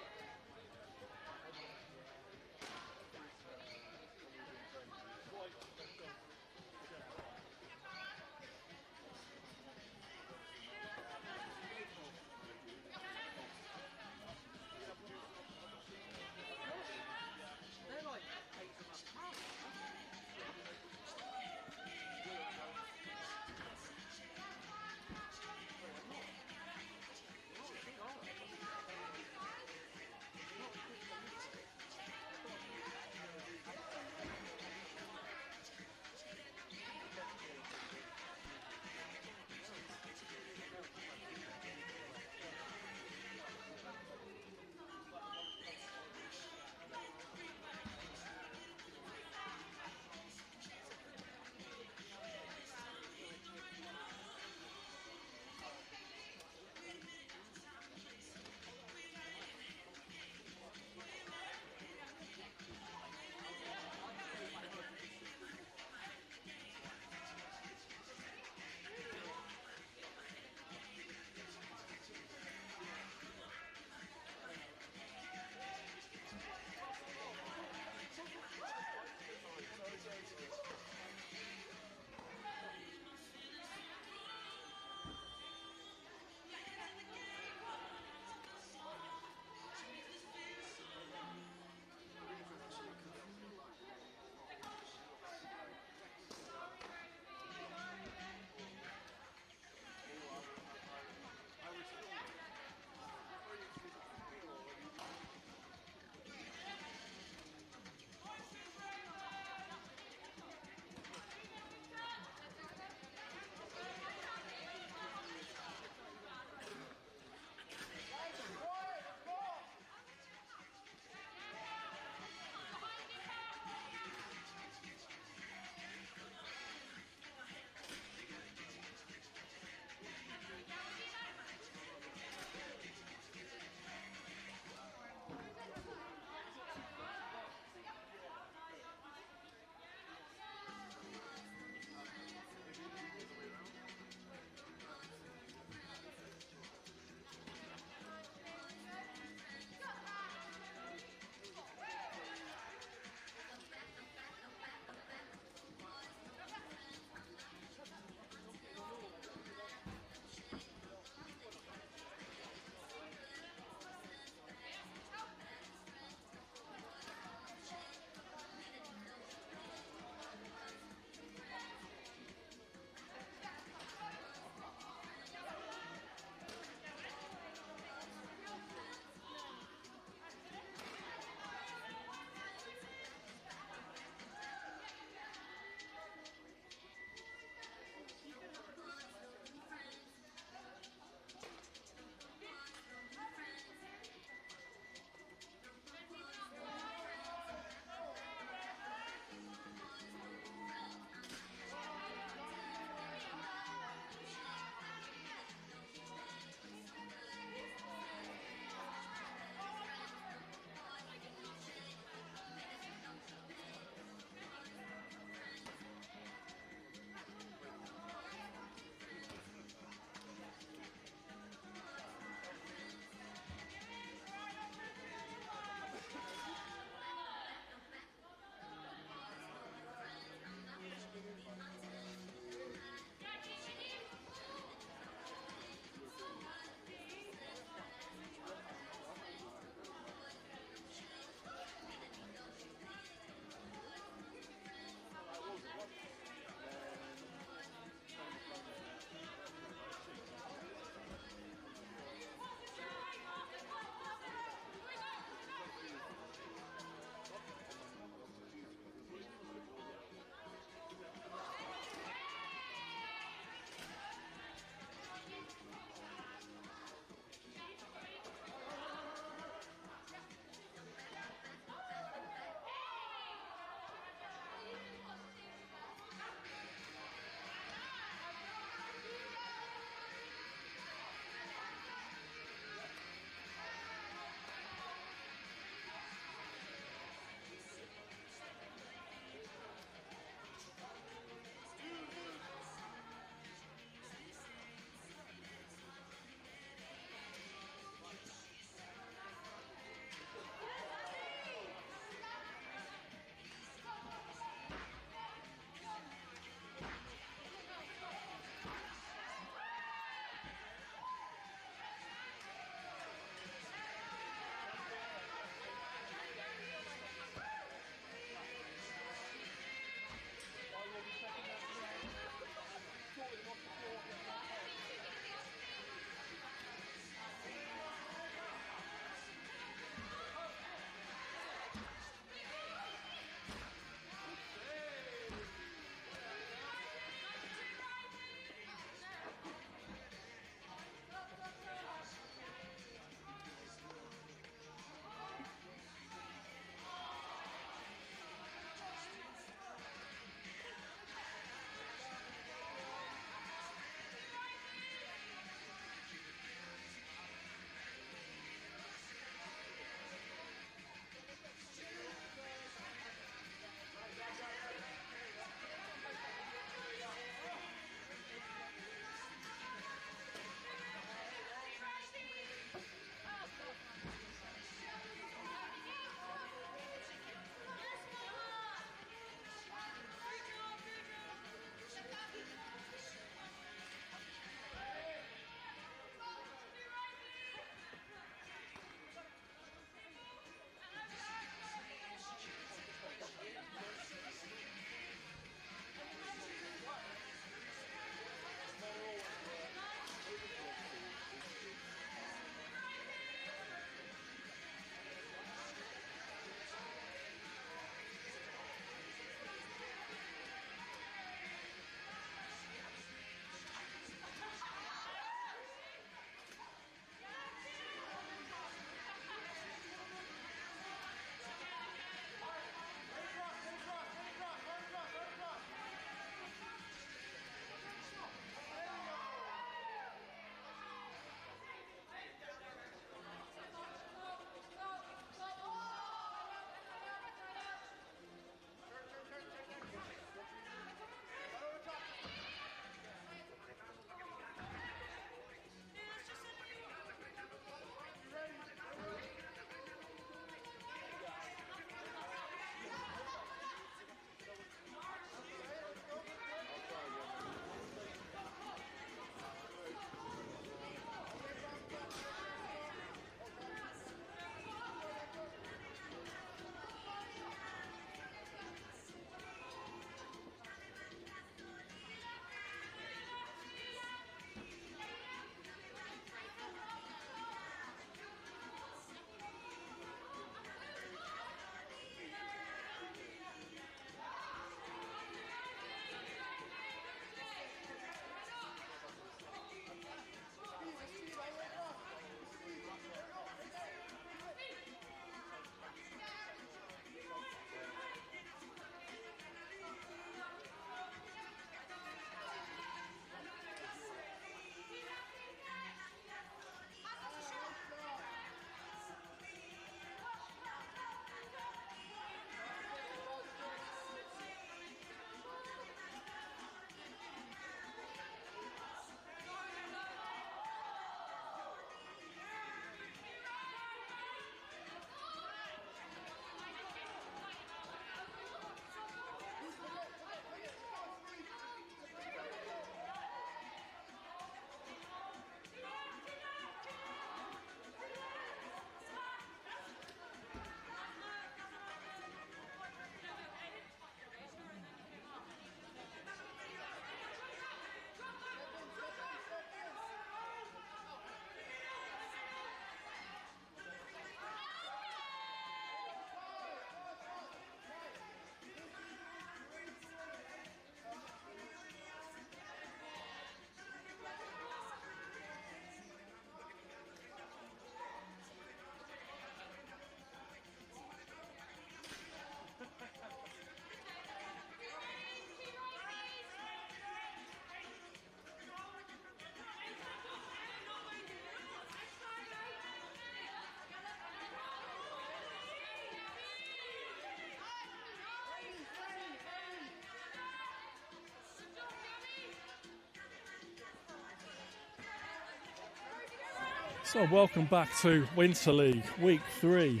So welcome back to Winter League, Week 3.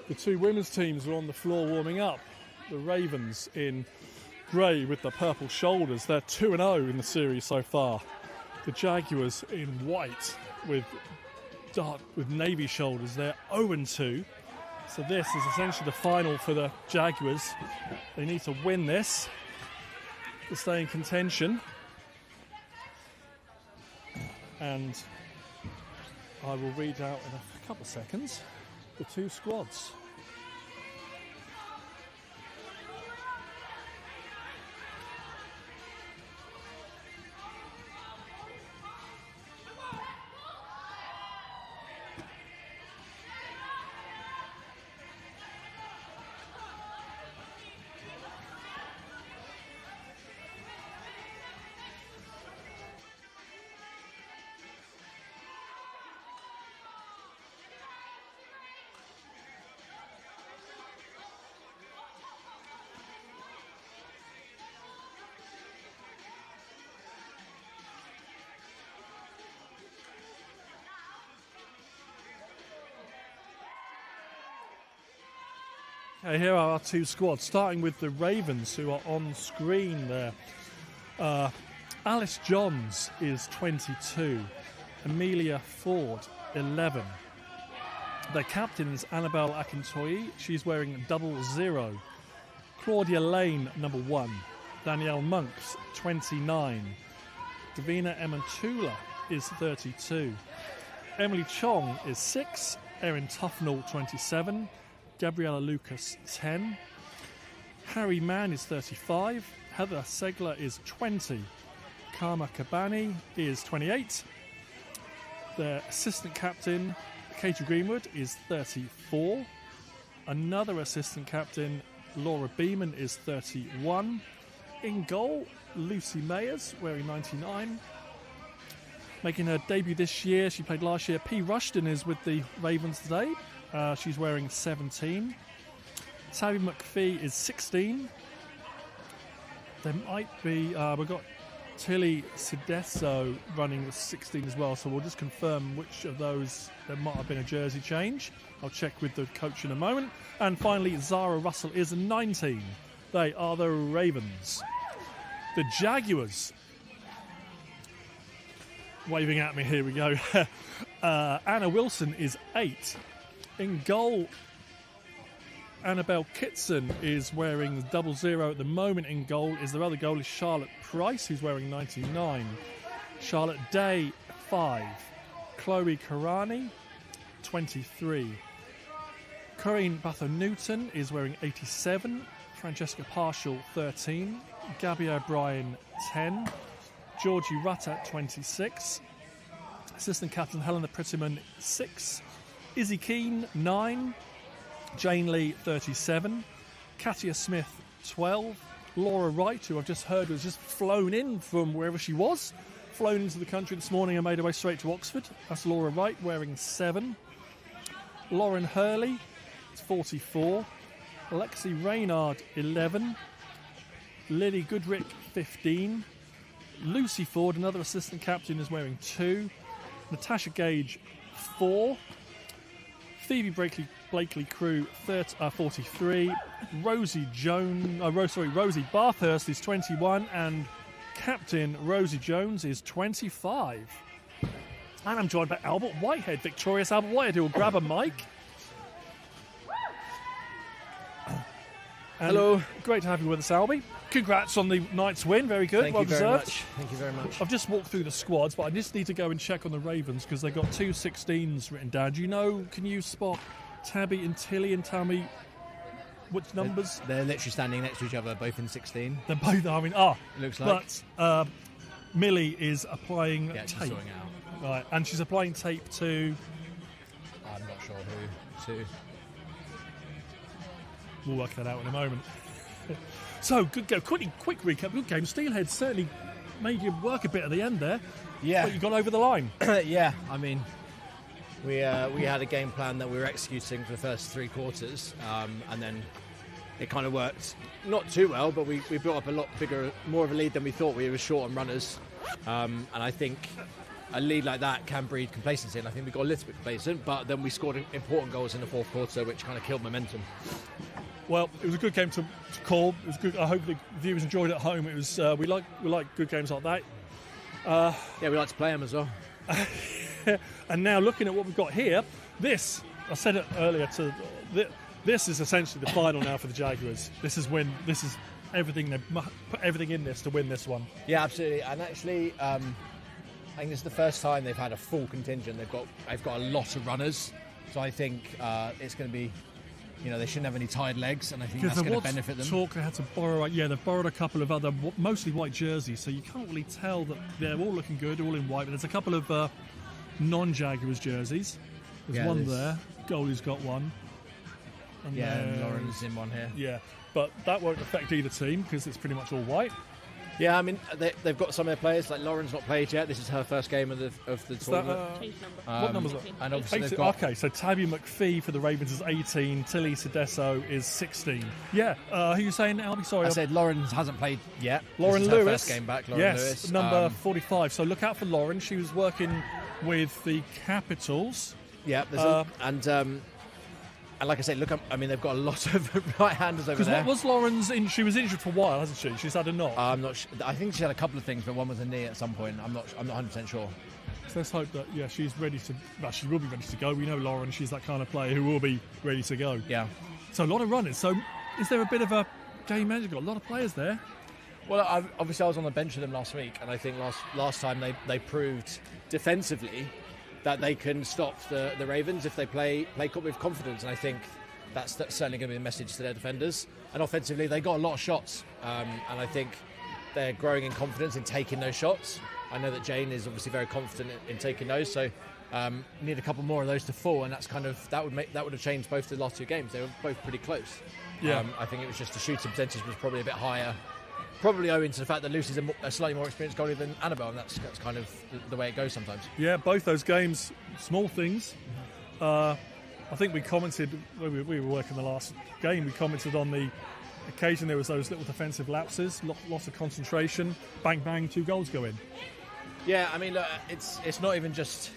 The two women's teams are on the floor warming up. The Ravens in grey with the purple shoulders. They're 2-0 in the series so far. The Jaguars in white with navy shoulders. They're 0-2. So this is essentially the final for the Jaguars. They need to win this to stay in contention. And I will read out in a couple of seconds the two squads. Okay, here are our two squads, starting with the Ravens, who are on screen there. Alice Johns is 22, Amelia Ford, 11. Their captain is Annabelle Akintoye, she's wearing 00. Claudia Lane, number 1. Danielle Monks, 29. Davina Emantula is 32. Emily Chong is 6. Erin Tufnell, 27. Gabriella Lucas, 10. Harry Mann is 35. Heather Segler is 20. Karma Kabani is 28. Their assistant captain, Katie Greenwood, is 34. Another assistant captain, Laura Beeman, is 31. In goal, Lucy Mayers, wearing 99. Making her debut this year, she played last year. P. Rushton is with the Ravens today. She's wearing 17. Tabby McPhee is 16. There might be, we've got Tilly Sidesso running the 16 as well, so we'll just confirm which of those there might have been a jersey change. I'll check with the coach in a moment. And finally, Zara Russell is 19. They are the Ravens. The Jaguars. Waving at me, here we go. Anna Wilson is 8. In goal, Annabelle Kitson is wearing 00 at the moment. In goal is their other goal is Charlotte Price, who's wearing 99. Charlotte Day, 5. Chloe Karani, 23. Corinne Batho-Newton is wearing 87. Francesca Partial, 13. Gabby O'Brien, 10. Georgie Rutter, 26. Assistant captain Helena Prettyman, 6. Izzy Keane, 9. Jane Lee, 37. Katia Smith, 12. Laura Wright, who I've just heard was just flown in from wherever she was. Flown into the country this morning and made her way straight to Oxford. That's Laura Wright, wearing 7. Lauren Hurley, 44. Lexi Reynard, 11. Lily Goodrick, 15. Lucy Ford, another assistant captain, is wearing 2. Natasha Gage, 4. Phoebe Blakely Crew, 43. Rosie Bathurst is 21, and Captain Rosie Jones is 25. And I'm joined by Albert Whitehead, victorious Albert Whitehead, who will grab a mic. And hello. Great to have you with us, Albie. Congrats on the night's win. Very good. Thank well you very deserved. much. Thank you very much. I've just walked through the squads, but I just need to go and check on the Ravens because they've got 2 16s written down. Do you know, can you spot Tabby and Tilly and tell me which numbers? They're literally standing next to each other, both in 16. They're both, It looks like. But Millie is applying Yeah, she's tape. sorting it out. Right, and she's applying tape to... I'm not sure who to. We'll work that out in a moment. So, good go. Quick recap. Good game. Steelheads certainly made you work a bit at the end there. Yeah. But you got over the line. Yeah, I mean, we had a game plan that we were executing for the first 3 quarters, and then it kind of worked not too well, but we built up a lot bigger, more of a lead than we thought. We were short on runners, and I think a lead like that can breed complacency, and I think we got a little bit complacent, but then we scored important goals in the fourth quarter, which kind of killed momentum. Well, it was a good game to call. It was good. I hope the viewers enjoyed it at home. It was we like good games like that. We like to play them as well. And now looking at what we've got here, I said it earlier. This is essentially the final now for the Jaguars. This is everything. They put everything in this to win this one. Yeah, absolutely. And actually, I think this is the first time they've had a full contingent. They've got a lot of runners, so I think it's going to be. They shouldn't have any tired legs, and I think that's going to benefit them. Talk they had to borrow. Yeah, they've borrowed a couple of other, mostly white jerseys, so you can't really tell that they're all looking good, all in white. But there's a couple of non-Jaguars jerseys. There's one there. Goalie's got one. And Lauren's in one here. Yeah, but that won't affect either team because it's pretty much all white. Yeah, I mean they've got some of their players. Like Lauren's not played yet. This is her first game of the tournament. What number's that? And obviously 18, they've got. Okay, so Tabby McPhee for the Ravens is 18. Tilly Sedesso is 16. Yeah, who are you saying, Albie? Sorry, I said Lauren hasn't played yet. Lauren this is her Lewis, first game back. Lauren yes, Lewis, number 45. So look out for Lauren. She was working with the Capitals. Yeah, and like I said, they've got a lot of right-handers over there. Because what was Lauren's? She was injured for a while, hasn't she? She's had a knock. I'm not sure. I think she had a couple of things, but one was a knee at some point. I'm not 100% sure. So let's hope that she's ready to. Well, she will be ready to go. We know Lauren. She's that kind of player who will be ready to go. Yeah. So a lot of runners. So is there a bit of a game manager? Got a lot of players there. Well, obviously I was on the bench with them last week, and I think last time they proved defensively that they can stop the Ravens if they play with confidence, and I think that's certainly going to be the message to their defenders. And offensively, they got a lot of shots, and I think they're growing in confidence in taking those shots. I know that Jane is obviously very confident in taking those, so need a couple more of those to fall, and that would have changed both the last two games. They were both pretty close. Yeah, I think it was just the shooting percentage was probably a bit higher. Probably owing to the fact that Lucy's a slightly more experienced goalie than Annabelle, and that's kind of the way it goes sometimes. Yeah, both those games, small things. I think we commented when we were working the last game. We commented on the occasion there was those little defensive lapses, loss of concentration, bang bang, 2 goals go in. Yeah, I mean, look, it's not even just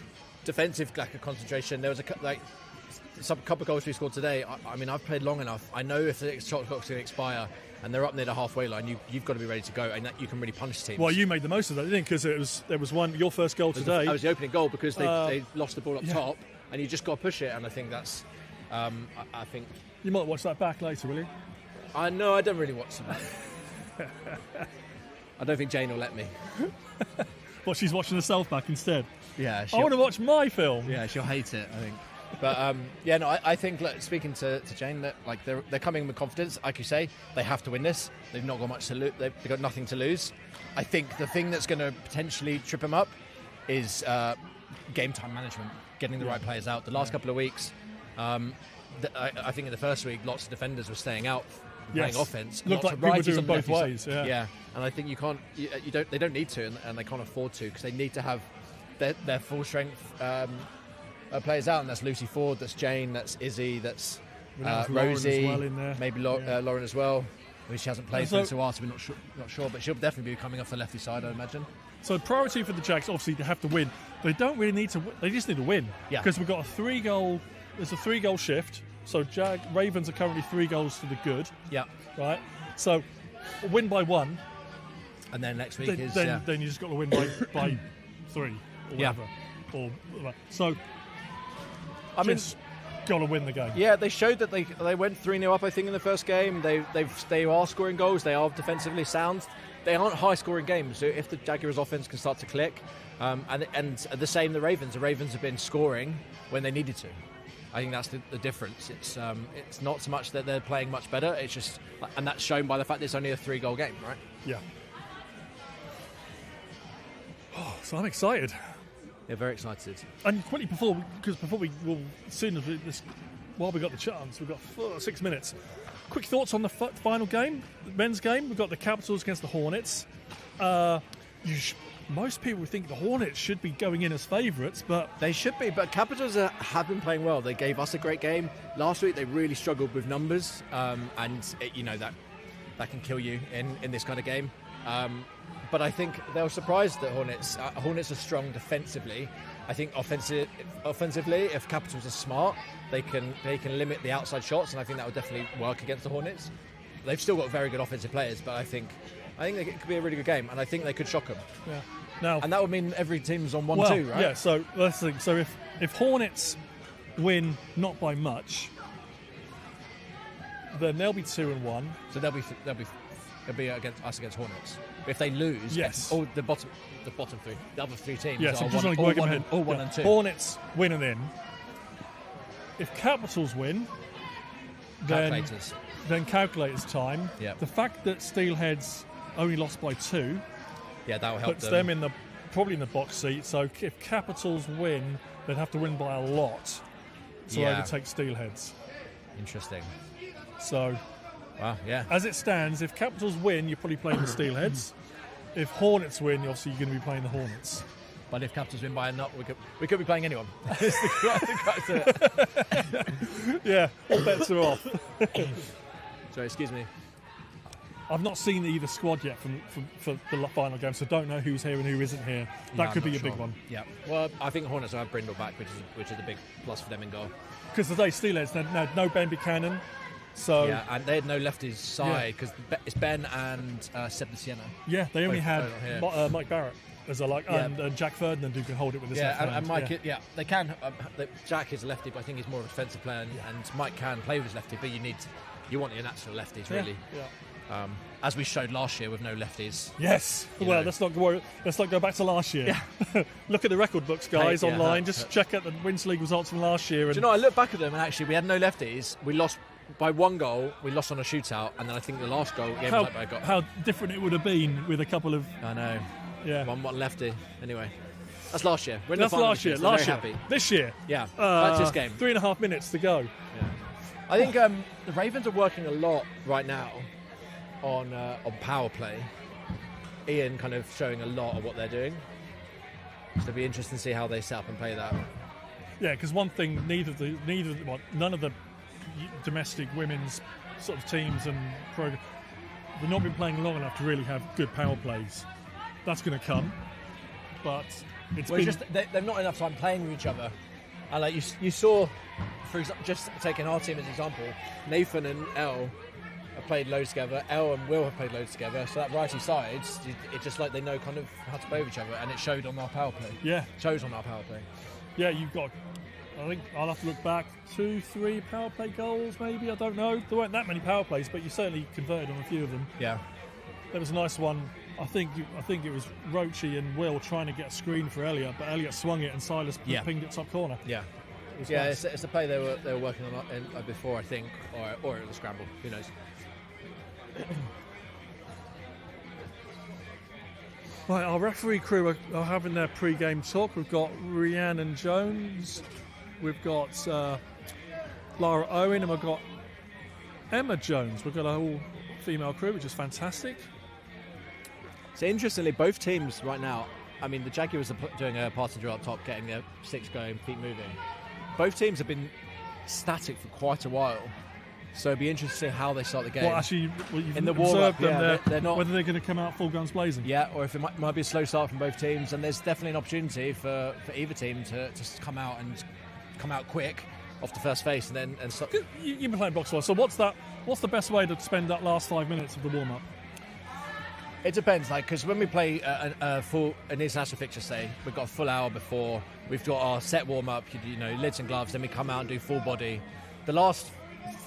defensive lack of concentration. There was a couple of goals we scored today. I mean, I've played long enough. I know if the shot clock's going to expire and they're up near the halfway line, you've got to be ready to go, and that you can really punish teams. Well, you made the most of that, didn't you? Because there was one, your first goal today. That was the opening goal because they lost the ball up top, and you just got to push it, and I think that's... I think... You might watch that back later, will you? No, I don't really watch that. I don't think Jane will let me. Well, she's watching herself back instead. Yeah, I want to watch my film. Yeah, she'll hate it, I think. But I think speaking to Jane, that they're coming with confidence. Like you say, they have to win this. They've not got much to lose. They've got nothing to lose. I think the thing that's going to potentially trip them up is game time management, getting the right players out. The last couple of weeks, I think in the first week, lots of defenders were staying out, playing offense. Looked like people doing both ways. Yeah, and I think you can't. They don't need to, and they can't afford to, because they need to have their full strength. Players out, and that's Lucy Ford, that's Jane, that's Izzy, that's Rosie, well in there. Maybe Lauren as well. I mean, she hasn't played for us a while, so we're not sure, but she'll definitely be coming off the lefty side, I imagine. So priority for the Jags, obviously, they have to win. They don't really need to. They just need to win. Yeah. Because we've got a 3-goal. There's a 3-goal shift. So Ravens are currently 3 goals to the good. Yeah. Right. So win by 1. And then next week then you just got to win by 3 or whatever. Or so. I mean, got to win the game. Yeah, they showed that they went 3-0 up, I think, in the first game. They are scoring goals. They are defensively sound. They aren't high-scoring games. So if the Jaguars' offense can start to click, and the same the Ravens. The Ravens have been scoring when they needed to. I think that's the difference. It's not so much that they're playing much better. It's just, and that's shown by the fact that it's only a 3-goal game, right? Yeah. Oh, so I'm excited. Yeah, very excited. And quickly before we will, as soon as while we got the chance, we've got 6 minutes. Quick thoughts on the final game, the men's game. We've got the Capitals against the Hornets. Most people think the Hornets should be going in as favourites, but they should be. But Capitals have been playing well. They gave us a great game last week. They really struggled with numbers, and that can kill you in this kind of game. But I think they were surprised that Hornets are strong defensively. I think offensively, if Capitals are smart, they can limit the outside shots, and I think that would definitely work against the Hornets. They've still got very good offensive players, but I think it could be a really good game, and I think they could shock them. Yeah. Now, and that would mean every team's on 1-2, right? Yeah. So let's think. So if Hornets win not by much, then they'll be 2-1. So they'll be against Hornets. If they lose, yes. All the bottom three, the other three teams, yes, are just all 1 and 2. Hornets win and in. If Capitals win, then calculators time. Yep. The fact that Steelheads only lost by 2, that will help puts them in probably in the box seat. So if Capitals win, they'd have to win by a lot to overtake Steelheads. Interesting. So, wow, yeah. As it stands, if Capitals win, you're probably playing the Steelheads. If Hornets win, obviously you're going to be playing the Hornets. But if Capitals win by a nut, we could be playing anyone. Yeah, all bets are off. Sorry, excuse me. I've not seen either squad yet for the final game, so don't know who's here and who isn't here. That could be a big one. Yeah. Well, I think Hornets will have Brindle back, which is a big plus for them in goal. Because today Steelheads had no Ben Buchanan. So yeah, and they had no lefties side because it's Ben and Seb de Siena. Yeah, they only had Mike Barrett as and Jack Ferdinand who can hold it with his left hand. And Mike, they can. Jack is a lefty, but I think he's more of a defensive player, and Mike can play with his lefty. But you want your natural lefties, really. Yeah. As we showed last year with no lefties. Yes. Well, let's not go back to last year. Yeah. Look at the record books, guys, online. Just check out the Winter League results from last year. Do you know? I look back at them, and actually, we had no lefties. We lost by 1 goal. We lost on a shootout, and then I think the last goal game was by a goal. How different it would have been with a couple of. I know. Yeah. One lefty. Anyway, that's last year. That's last year. Last year. Happy. This year. Yeah. That's this game. 3.5 minutes to go. Yeah. I think the Ravens are working a lot right now on power play. Ian kind of showing a lot of what they're doing. So it'll be interesting to see how they set up and play that. Yeah, because one thing, none of the domestic women's sort of teams and program, they've not been playing long enough to really have good power plays. That's going to come, but they've not enough time playing with each other. And like you saw, for example, just taking our team as an example, Nathan and Elle have played loads together. Elle and Will have played loads together. So that righty sides, it's just like they know kind of how to play with each other, and it showed on our power play. Yeah, it shows on our power play. Yeah, you've got. I think I'll have to look back 2-3 power play goals, maybe. I don't know. There weren't that many power plays, but you certainly converted on a few of them. Yeah, there was a nice one. I think it was Roche and Will trying to get a screen for Elliot, but Elliot swung it and Silas pinged it top corner. Yeah. Nice. It's a play they were working on before, I think, or it was scramble. Who knows? Right, our referee crew are having their pre-game talk. We've got Rhiannon Jones, we've got Lara Owen, and we've got Emma Jones. We've got a whole female crew, which is fantastic. So interestingly, both teams right now, I mean, the Jaguars are doing a passing drill up top, getting their 6 going, feet moving. Both teams have been static for quite a while. So it'd be interesting to see how they start the game. Well, actually, you've in the warm-up, they're not, whether they're going to come out full guns blazing. Yeah, or if it might be a slow start from both teams. And there's definitely an opportunity for either team to come out quick off the first face and start. You've been playing box so what's the best way to spend that last 5 minutes of the warm-up? It depends, because when we play an international fixture, say, we've got a full hour before, we've got our set warm-up, lids and gloves, then we come out and do full body. The last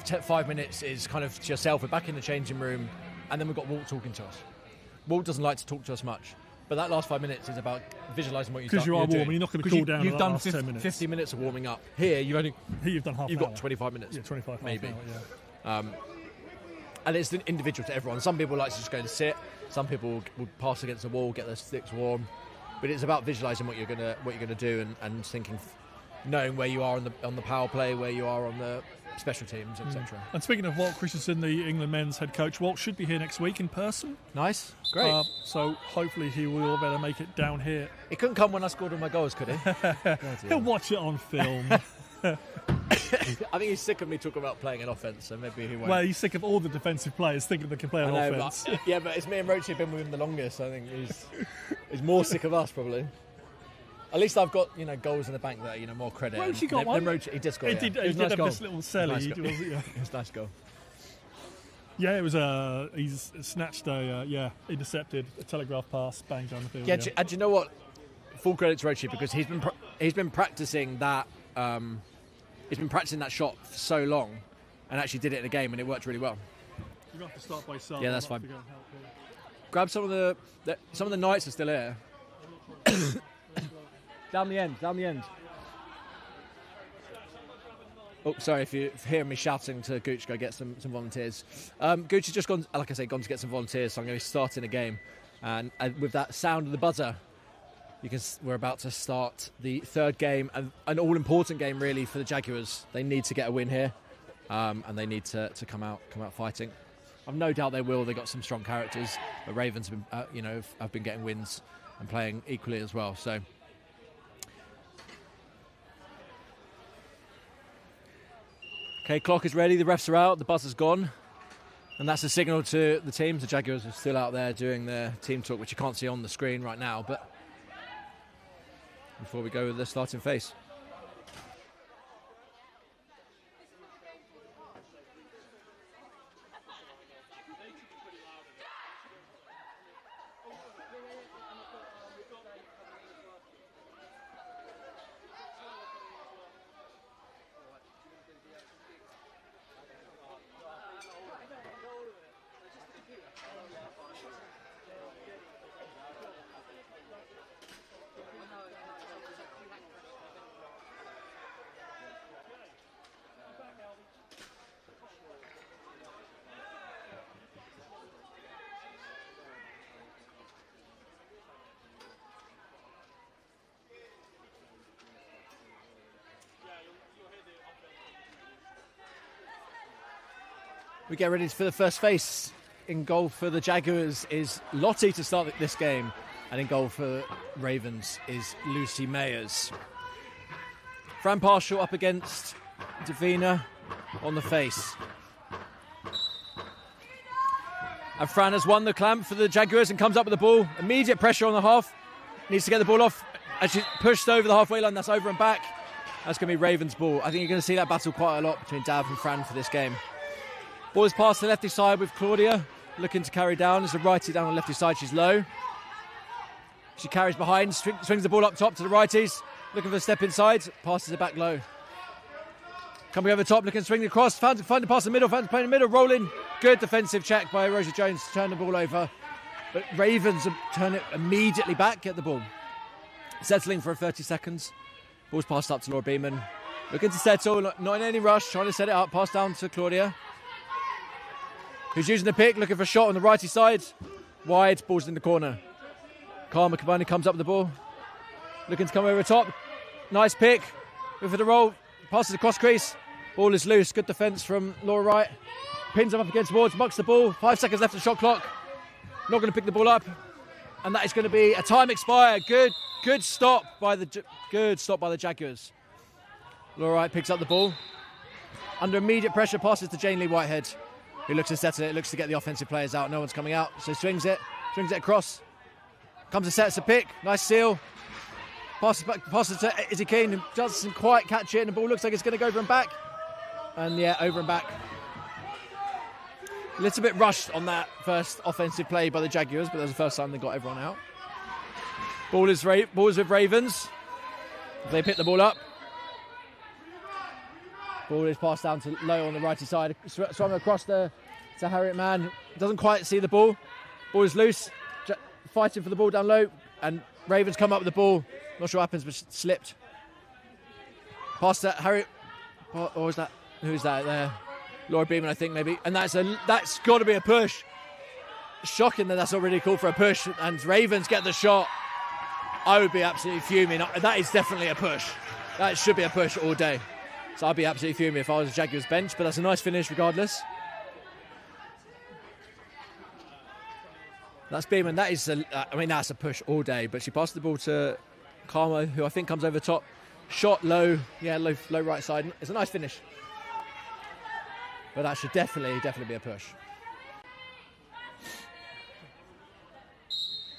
5 minutes is kind of to yourself. We're back in the changing room, and then we've got Walt talking to us. Walt doesn't like to talk to us much, but that last 5 minutes is about visualising what you've done. Because you are warm, you're not going to cool down. You've done last 10 minutes. 50 minutes of warming up. Here, you've done half. You've got 25 minutes. Yeah, 25 maybe. Half hour, yeah. And it's individual to everyone. Some people like to just go and sit. Some people will pass against the wall, get their sticks warm. But it's about visualising what you're gonna do and thinking, knowing where you are on the power play, where you are on the special teams, etc. And speaking of Walt Christensen, the England men's head coach, Walt should be here next week in person. Nice, great. So hopefully he will all better make it down here. He couldn't come when I scored all my goals, could he? He'll watch it on film. I think he's sick of me talking about playing an offence, so maybe he won't. Well, he's sick of all the defensive players thinking they can play an I know, offence. but, yeah, but it's me and Roach who've been with him the longest. I think he's more sick of us probably. At least I've got goals in the bank that more credit. Roach got one. Roach, he did score. He Yeah. did, It he was did nice have goal. this little celly. It was nice goal. Yeah. It was a nice goal. Yeah, it was he's snatched intercepted a telegraph pass, banged down the field. Yeah, and do you know what? Full credit to Roachy because he's been practicing that. He's been practicing that shot for so long, and actually did it in a game, and it worked really well. You're going to have to start by sub. Yeah, that's fine. Grab some of the knights are still here. Down the end. Oh, sorry if you hear me shouting to Gooch, go get some volunteers. Gooch has just gone, like I say, gone to get some volunteers, so I'm going to be starting a game. And with that sound of the buzzer, we're about to start the third game, an all-important game really for the Jaguars. They need to get a win here, and they need to come out fighting. I've no doubt they will. They've got some strong characters. The Ravens have been, have been getting wins and playing equally as well. So. Okay, clock is ready, the refs are out, the buzzer's gone. And that's a signal to the teams. The Jaguars are still out there doing their team talk, which you can't see on the screen right now. But before we go with the starting face. We get ready for the first face. In goal for the Jaguars is Lottie to start this game. And in goal for Ravens is Lucy Mayers. Fran Partial up against Davina on the face. And Fran has won the clamp for the Jaguars and comes up with the ball. Immediate pressure on the half. Needs to get the ball off. And she's pushed over the halfway line. That's over and back. That's going to be Ravens' ball. I think you're going to see that battle quite a lot between Dav and Fran for this game. Ball is passed to the lefty side with Claudia looking to carry down. As a righty down on the lefty side, she's low. She carries behind, swings the ball up top to the righties, looking for a step inside, passes it back low. Coming over top, looking to swing across, find the pass in the middle, found to play in the middle, rolling. Good defensive check by Rosie Jones to turn the ball over. But Ravens turn it immediately back, get the ball. Settling for 30 seconds. Ball's passed up to Laura Beeman. Looking to settle, not in any rush, trying to set it up, pass down to Claudia. Who's using the pick, looking for a shot on the righty side. Wide, ball's in the corner. Karma Kabani comes up with the ball. Looking to come over the top. Nice pick. Good for the roll. Passes across crease. Ball is loose. Good defence from Laura Wright. Pins him up against the boards, mucks the ball. 5 seconds left of the shot clock. Not going to pick the ball up. And that is going to be a time expire. Good stop by the Jaguars. Laura Wright picks up the ball. Under immediate pressure, passes to Jane Lee Whitehead, who looks to settle it, looks to get the offensive players out. No one's coming out, so swings it across. Comes to set, it's a pick. Nice seal. Passes to Izzy Keane, who doesn't quite catch it, and the ball looks like it's going to go over and back. And yeah, over and back. A little bit rushed on that first offensive play by the Jaguars, but that was the first time they got everyone out. Ball is with Ravens. They pick the ball up. Ball is passed down to low on the righty side. Swung across to Harriet Mann. Doesn't quite see the ball. Ball is loose. Fighting for the ball down low. And Ravens come up with the ball. Not sure what happens, but slipped. Pass to Harriet. Or is that? Who's that there? Laura Beeman, I think, maybe. And that's got to be a push. Shocking that that's already called for a push. And Ravens get the shot. I would be absolutely fuming. That is definitely a push. That should be a push all day. So I'd be absolutely fuming if I was a Jaguars bench, but that's a nice finish regardless. That's Beeman. That's a push all day, but she passed the ball to Karma, who I think comes over the top Shot low, low right side. It's a nice finish. But that should definitely be a push.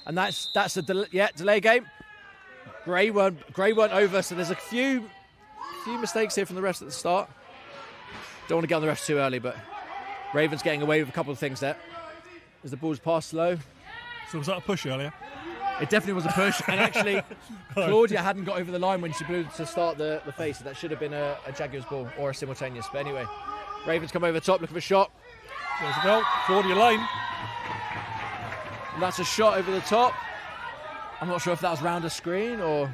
And that's a delay game. Gray weren't over, so there's a few mistakes here from the refs at the start. Don't want to get on the refs too early, but Ravens getting away with a couple of things there. As the ball's passed low. So was that a push earlier? It definitely was a push, and actually Claudia hadn't got over the line when she blew to start the face. So that should have been a Jaguars ball or a simultaneous. But anyway, Ravens come over the top looking for a shot. There's a goal, Claudia Lane. And that's a shot over the top. I'm not sure if that was round a screen or...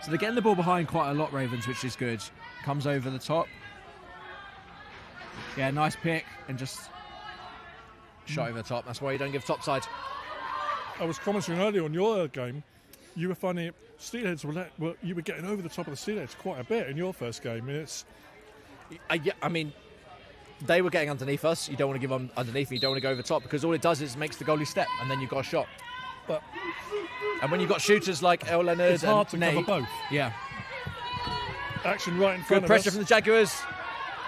So they're getting the ball behind quite a lot, Ravens, which is good. Comes over the top. Yeah, nice pick and just shot over the top. That's why you don't give top side. I was commenting earlier on your game. You were finding Steelheads you were getting over the top of the Steelheads quite a bit in your first game. I mean, they were getting underneath us. You don't want to give them underneath. You don't want to go over the top because all it does is makes the goalie step and then you've got a shot. And when you've got shooters like El Leonard it's hard to Nate, cover both. Yeah. Action right in front Good of us. pressure from the Jaguars.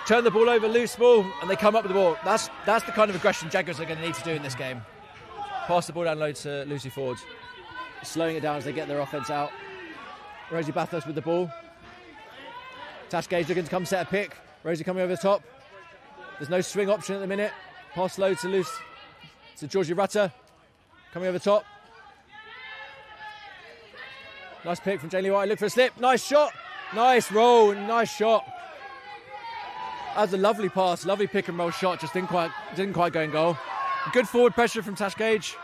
Turn the ball over, loose ball, and they come up with the ball. That's the kind of aggression Jaguars are going to need to do in this game. Pass the ball down low to Lucy Ford. Slowing it down as they get their offense out. Rosie Bathurst with the ball. Tash Gage looking to come set a pick. Rosie coming over the top. There's no swing option at the minute. Pass low to Georgie Rutter. Coming over the top. Nice pick from Jaylee White. Look for a slip. Nice shot. Nice roll. Nice shot. That was a lovely pass. Lovely pick and roll shot. Just didn't quite go in goal. Good forward pressure from Tash Gage.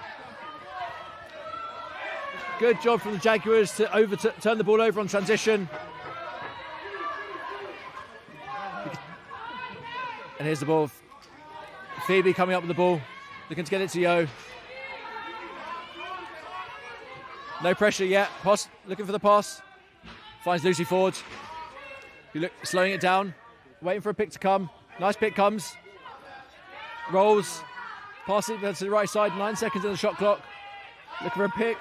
Good job from the Jaguars to turn the ball over on transition. And here's the ball. Phoebe coming up with the ball. Looking to get it to Yo. No pressure yet. Pass, looking for the pass. Finds Lucy Ford. Slowing it down. Waiting for a pick to come. Nice pick comes. Rolls. Pass it to the right side. 9 seconds on the shot clock. Looking for a pick.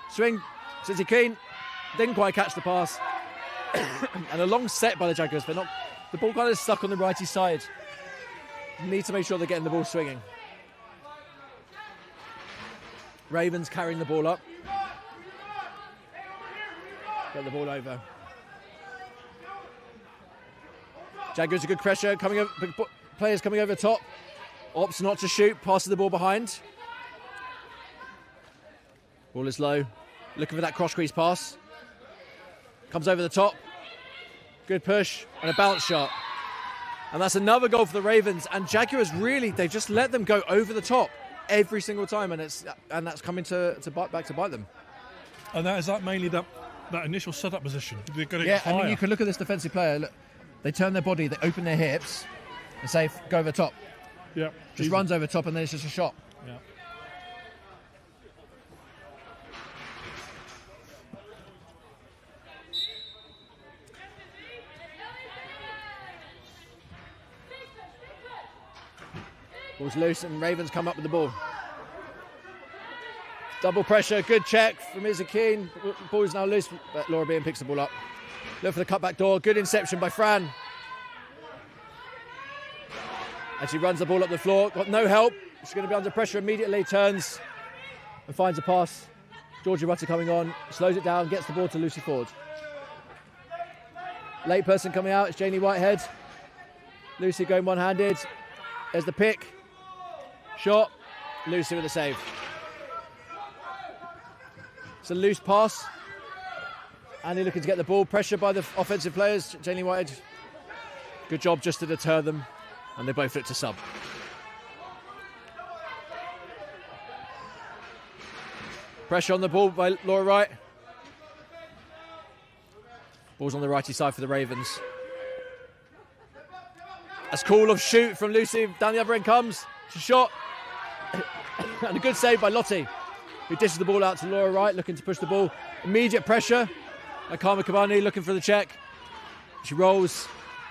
Swing. City Keane. Didn't quite catch the pass. And a long set by the Jaguars, but the ball kind of stuck on the righty side. Need to make sure they're getting the ball swinging. Ravens carrying the ball up. Get the ball over. Jaguars a good pressure coming over. Players coming over the top. Opts not to shoot. Passes the ball behind. Ball is low. Looking for that cross crease pass. Comes over the top. Good push and a bounce shot. And that's another goal for the Ravens. And Jaguars really, they just let them go over the top every single time, and that's coming to bite them. And is that mainly that initial setup position? They're getting yeah, higher. I mean, you can look at this defensive player. Look, they turn their body, they open their hips, and say, go over the top. Yeah, just runs over the top, and then it's just a shot. Yeah. Ball's loose and Ravens come up with the ball. Double pressure, good check from Izzy Keane. Ball's now loose, but Laura Bean picks the ball up. Look for the cutback door, good inception by Fran. And she runs the ball up the floor, got no help. She's going to be under pressure immediately, turns and finds a pass. Georgie Rutter coming on, slows it down, gets the ball to Lucy Ford. Late person coming out, it's Janie Whitehead. Lucy going one-handed. There's the pick. Shot. Lucy with a save. It's a loose pass. Annie looking to get the ball. Pressure by the offensive players. Janie Whitehead. Good job just to deter them. And they both look to sub. Pressure on the ball by Laura Wright. Ball's on the righty side for the Ravens. As call of shoot from Lucy. Down the other end comes. It's a shot. And a good save by Lottie, who dishes the ball out to Laura Wright, looking to push the ball. Immediate pressure by Karma Kabani, looking for the check. She rolls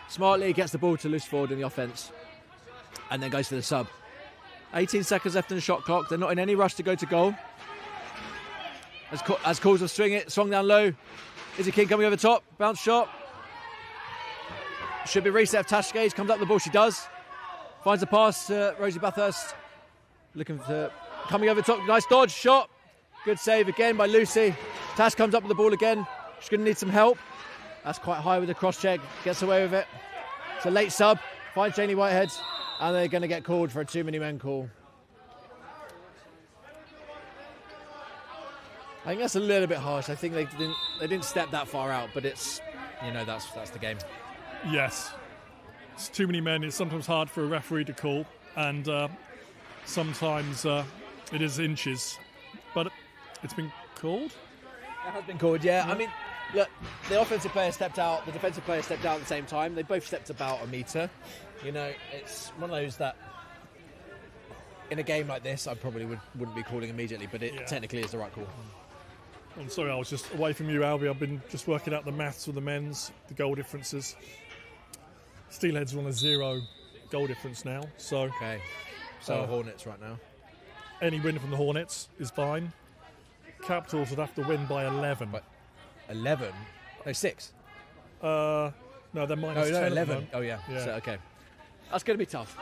smartly, gets the ball to Lucy Ford in the offence, and then goes for the sub. 18 seconds left in the shot clock. They're not in any rush to go to goal. As calls will swung down low. Izzy King coming over the top, bounce shot. Should be reset if Tash Gage comes up with the ball, she does. Finds the pass to Rosie Bathurst. Coming over the top, nice dodge, shot. Good save again by Lucy. Tash comes up with the ball again. She's going to need some help. That's quite high with the cross check, gets away with it. It's a late sub, finds Janie Whitehead, and they're going to get called for a too many men call. I think that's a little bit harsh. I think they didn't step that far out, but it's, that's the game. Yes, it's too many men. It's sometimes hard for a referee to call, and sometimes it is inches, but it's been called. It has been called, yeah. I mean, look, the offensive player stepped out, the defensive player stepped out at the same time. They both stepped about a metre. It's one of those that in a game like this I probably wouldn't be calling immediately, but it technically is the right call. I'm sorry, I was just away from you, Albie. I've been just working out the maths with the men's, the goal differences. Steelheads are on a 0 goal difference now, so... Okay, so Hornets right now. Any win from the Hornets is fine. Capitals would have to win by 11. But 11? No, 6. No, they're minus 10. 11. Oh, yeah. So, okay. That's going to be tough.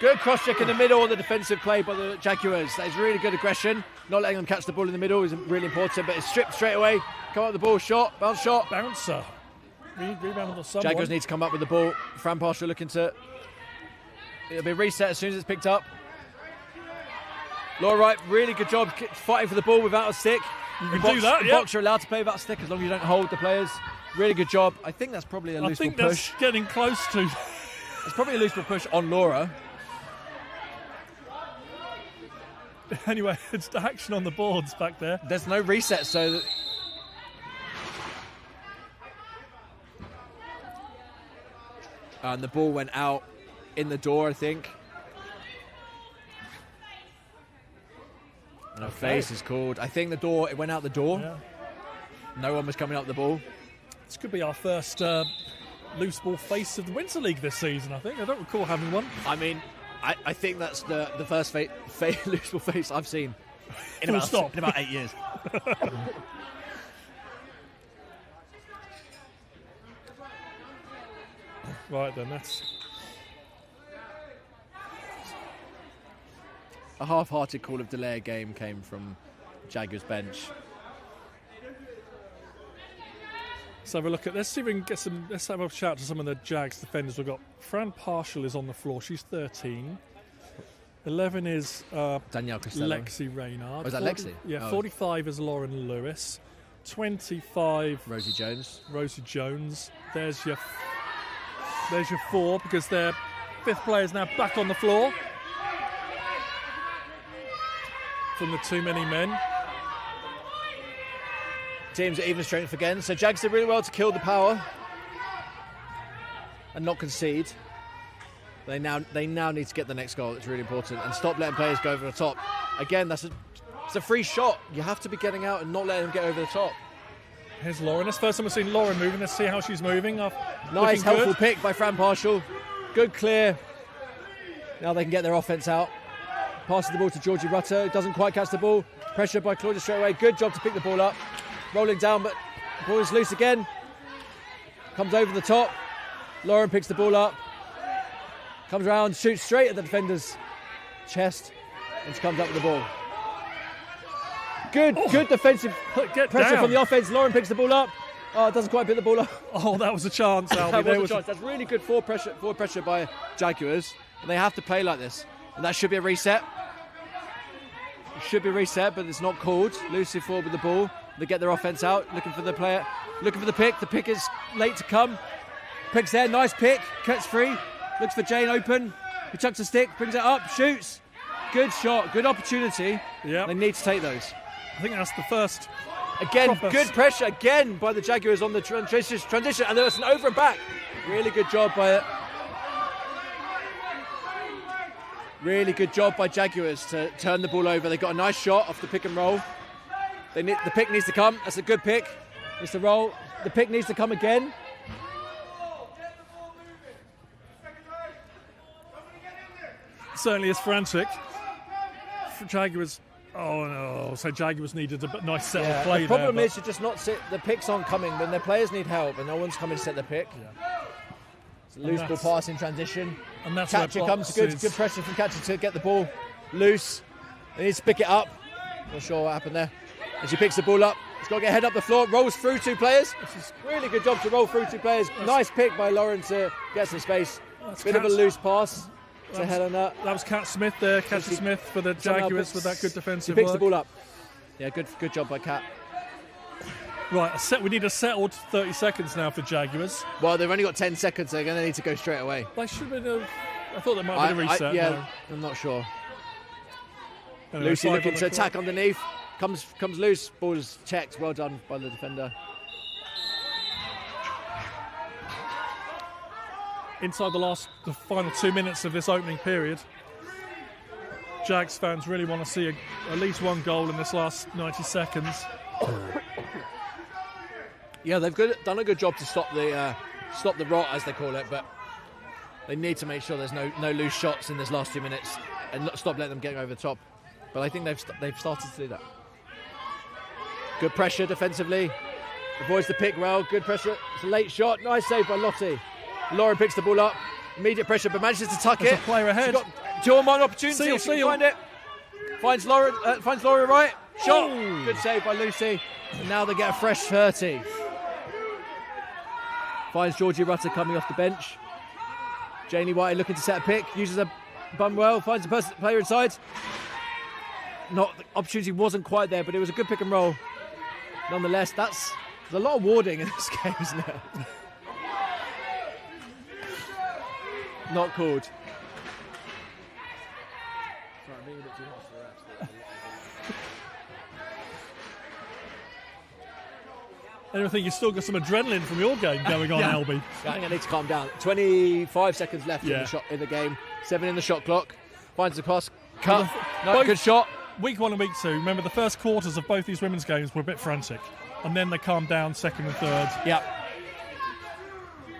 Good cross-check in the middle of the defensive play by the Jaguars. That is really good aggression. Not letting them catch the ball in the middle is really important, but it's stripped straight away. Come up with the ball, bounce shot. Bouncer. Rebound on someone. Jaguars need to come up with the ball. Fran Partial looking to... It'll be reset as soon as it's picked up. Laura Wright, really good job fighting for the ball without a stick. You can do that, yeah. Box are allowed to play without a stick as long as you don't hold the players. Really good job. I think that's probably a loose push. That's getting close to... It's probably a loose push on Laura. Anyway, it's the action on the boards back there. There's no reset, so... And the ball went out in the door, I think. And a face is called. I think it went out the door. Yeah. No one was coming up the ball. This could be our first loose ball face of the Winter League this season, I think. I don't recall having one. I mean, I think that's the first loose ball face I've seen in about 8 years. Right then, that's... A half-hearted call of delay game came from Jaguars bench. Let's have a look at. Let's see if we can get some. Let's have a shout to some of the Jags defenders we've got. Fran Partial is on the floor. She's 13. 11 is Danielle Costello. Lexi Reynard. Oh, is that Lexi? Yeah. Oh. 45 is Lauren Lewis. 25. Rosie Jones. Rosie Jones. There's your 4 because their 5th player is now back on the floor from the too many men. Teams at even strength again. So Jags did really well to kill the power and not concede. They now need to get the next goal. It's really important and stop letting players go over the top. Again, it's a free shot. You have to be getting out and not letting them get over the top. Here's Lauren. That's the first time we've seen Lauren moving. Let's see how she's moving. Nice, helpful pick by Fran Partial. Good clear. Now they can get their offense out. Passes the ball to Georgie Rutter, who doesn't quite catch the ball. Pressure by Claudia straight away. Good job to pick the ball up. Rolling down, but the ball is loose again. Comes over the top. Lauren picks the ball up. Comes around, shoots straight at the defender's chest, and she comes up with the ball. Good defensive pressure from the offense. Lauren picks the ball up. Oh, it doesn't quite pick the ball up. Oh, that was a chance, Albie. That was a chance. That's really good forward pressure by Jaguars. And they have to play like this. And that should be a reset. It should be a reset, but it's not called. Lucy forward with the ball. They get their offense out, looking for the player, looking for the pick. The pick is late to come. Pick's there, nice pick. Cuts free. Looks for Jane open. He chucks a stick, brings it up, shoots. Good shot, good opportunity. Yeah. They need to take those. I think that's the first. Again, good pressure again by the Jaguars on the transition, and there's an over and back. Really good job by it. Really good job by Jaguars to turn the ball over. They got a nice shot off the pick and roll. The pick needs to come. That's a good pick. It's the roll. The pick needs to come again. Certainly is frantic. Jaguars. Oh no! So Jaguars needed a nice set of play. The problem there, is you just not sit. The picks aren't coming when their players need help, and no one's coming to set the pick. Yeah. It's a loose ball pass in transition. And that's Catcher comes good pressure from catcher to get the ball loose. They need to pick it up. Not sure what happened there. As he picks the ball up, he's got to get head up the floor. Rolls through 2 players. Really good job to roll through 2 players. Nice pick by Lauren to get some space. Bit of a loose pass to Helena. That was Kat Smith there. Catcher Smith for the Jaguars with that good defensive He picks work. the ball up. Yeah, good job by Kat. Right, we need a settled 30 seconds now for Jaguars. Well, they've only got 10 seconds. They're going to need to go straight away. They should have been. I thought there might have been a reset. Yeah, no. I'm not sure. Anyway, Lucy 5 looking on to the attack clock. underneath. Comes loose. Ball is checked. Well done by the defender. Inside the final 2 minutes of this opening period, Jags fans really want to see at least one goal in this last 90 seconds. Yeah, they've done a good job to stop the rot, as they call it, but they need to make sure there's no loose shots in this last 2 minutes and not stop letting them get over the top. But I think they've started to do that. Good pressure defensively. Avoids the pick well. Good pressure. It's a late shot. Nice save by Lottie. Lauren picks the ball up. Immediate pressure, but manages to tuck There's it. a player ahead. She's got 2 on 1 opportunity. If she can find it. Finds Laura right. Shot. Oh. Good save by Lucy. And now they get a fresh 30. Finds Georgie Rutter coming off the bench. Janie White looking to set a pick. Uses a bum well. Finds a player inside. The opportunity wasn't quite there, but it was a good pick and roll. Nonetheless, there's a lot of warding in this game, isn't it? Not called. Sorry, I'm being a bit too harsh for the refs. I think you've still got some adrenaline from your game going on, Albie. I think I need to calm down. 25 seconds left in the game. 7 in the shot clock. Finds the pass. Cut. Good shot. Week 1 and week 2, remember the first quarters of both these women's games were a bit frantic. And then they calmed down second and third. Yeah.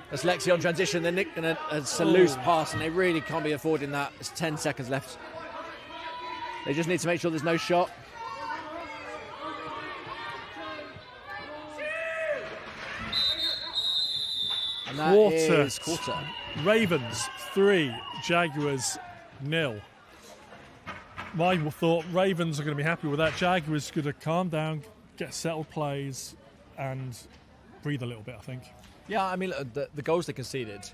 That's Lexi on transition. They're nicking a loose pass, and they really can't be affording that. It's 10 seconds left. They just need to make sure there's no shot. And that is quarter. Ravens 3, Jaguars 0. I thought Ravens are going to be happy with that. Jaguars going to calm down, get settled plays, and breathe a little bit, I think. Yeah, I mean, the goals they conceded,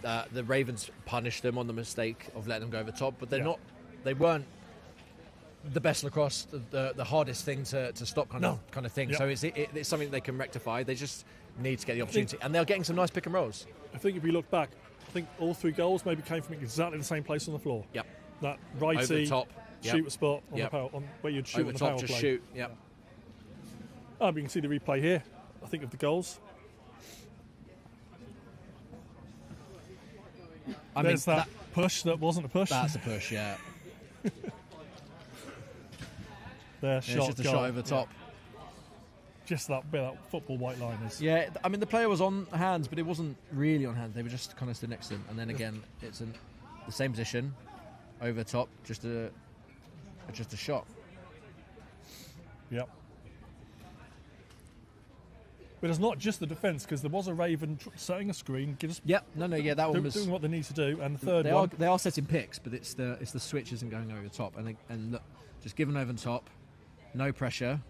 the Ravens punished them on the mistake of letting them go over the top, but they weren't the best lacrosse, the hardest thing to stop kind of thing. Yep. So it's something they can rectify. They just need to get the opportunity, and they're getting some nice pick and rolls. I think if you look back, I think all 3 goals maybe came from exactly the same place on the floor. Yep. That righty over the top, shoot spot on the power, where you'd shoot over on the top, power just play. shoot. Yep. You can see the replay here. I think of the goals. There's that push that wasn't a push. That's a push, yeah. It's just a shot over the top. Just that football white liners. Yeah, I mean the player was on hands, but it wasn't really on hands. They were just kind of stood next to him, and then again, it's in the same position, over the top, just a shot. Yep. But it's not just the defence, because there was a Raven setting a screen. That one was doing what they need to do, and the third one they are setting picks, but it's the switch isn't going over the top, and look, just given over the top, no pressure,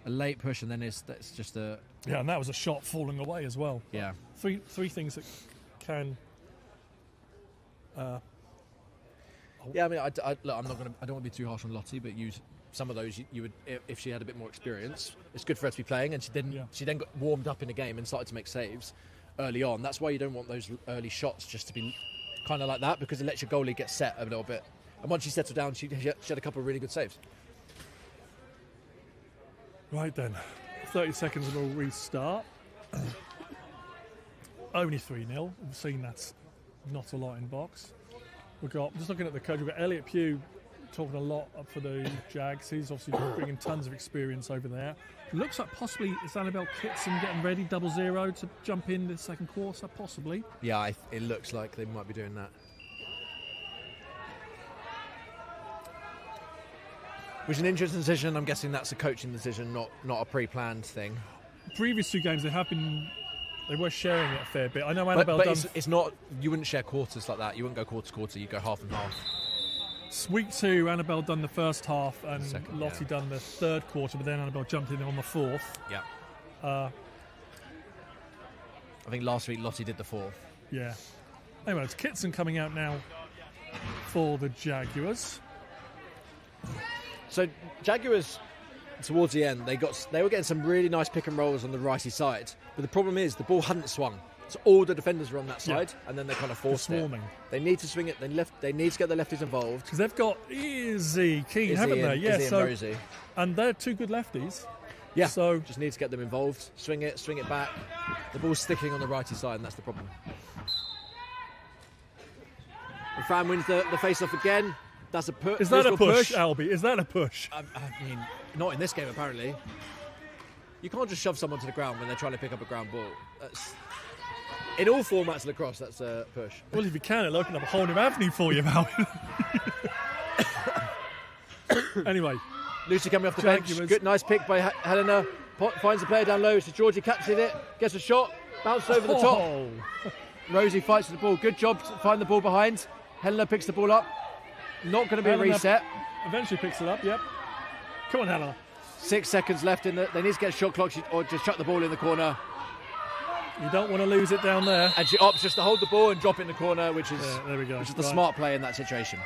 a late push, and then it's just a and that was a shot falling away as well. Yeah, three things that can. Yeah, I mean, I don't want to be too harsh on Lottie, but use some of those you would if she had a bit more experience. It's good for her to be playing, and she then got warmed up in the game and started to make saves early on. That's why you don't want those early shots just to be kind of like that, because it lets your goalie get set a little bit. And once she settled down, she had a couple of really good saves. Right then, 30 seconds and we'll restart. Only 3-0. We've seen that's not a lot in box. Just looking at the coach, we've got Elliot Pugh talking a lot up for the Jags. He's obviously bringing tons of experience over there. It looks like possibly it's Annabelle Kitson getting ready, 0-0 to jump in the second quarter, possibly. Yeah, it looks like they might be doing that. Which is an interesting decision. I'm guessing that's a coaching decision, not a pre-planned thing. Previous 2 games, they were sharing it a fair bit. I know But Annabelle done. it's not. You wouldn't share quarters like that. You wouldn't go quarter to quarter. You go half and half. Week 2, Annabelle done the first half and Second, Lottie done the third quarter, but then Annabelle jumped in on the fourth. Yeah. Uh, I think last week Lottie did the fourth. yeah. Anyway, it's Kitson coming out now for the Jaguars. So Jaguars, towards the end, they were getting some really nice pick and rolls on the righty side, but the problem is the ball hadn't swung. So all the defenders were on that side, and then they kind of forced it. Swarming. They need to swing it. They need to get the lefties involved. Because they've got Izzy, Keane, haven't they? Yeah, Izzy so, and Rosie. And they're 2 good lefties. Yeah, so just need to get them involved. Swing it back. The ball's sticking on the righty side, and that's the problem. And Fran wins the face-off again. That's a push. Is that a push, Albie? Is that a push? I mean, not in this game, apparently. You can't just shove someone to the ground when they're trying to pick up a ground ball. In all formats of lacrosse, that's a push. Well, if you can, it'll open up a whole new avenue for you, Albie. Anyway. Lucy coming off the bench. Good, nice pick by Helena. Finds the player down low. So Georgie catches it, gets a shot, bounces over the top. Rosie fights for the ball. Good job to find the ball behind. Helena picks the ball up. Not going to be a reset. Eventually picks it up, yep. Come on, Helena. 6 seconds left in they need to get a shot clock or just chuck the ball in the corner. You don't want to lose it down there. And she opts just to hold the ball and drop it in the corner, which is, there we go. Which is the smart play in that situation.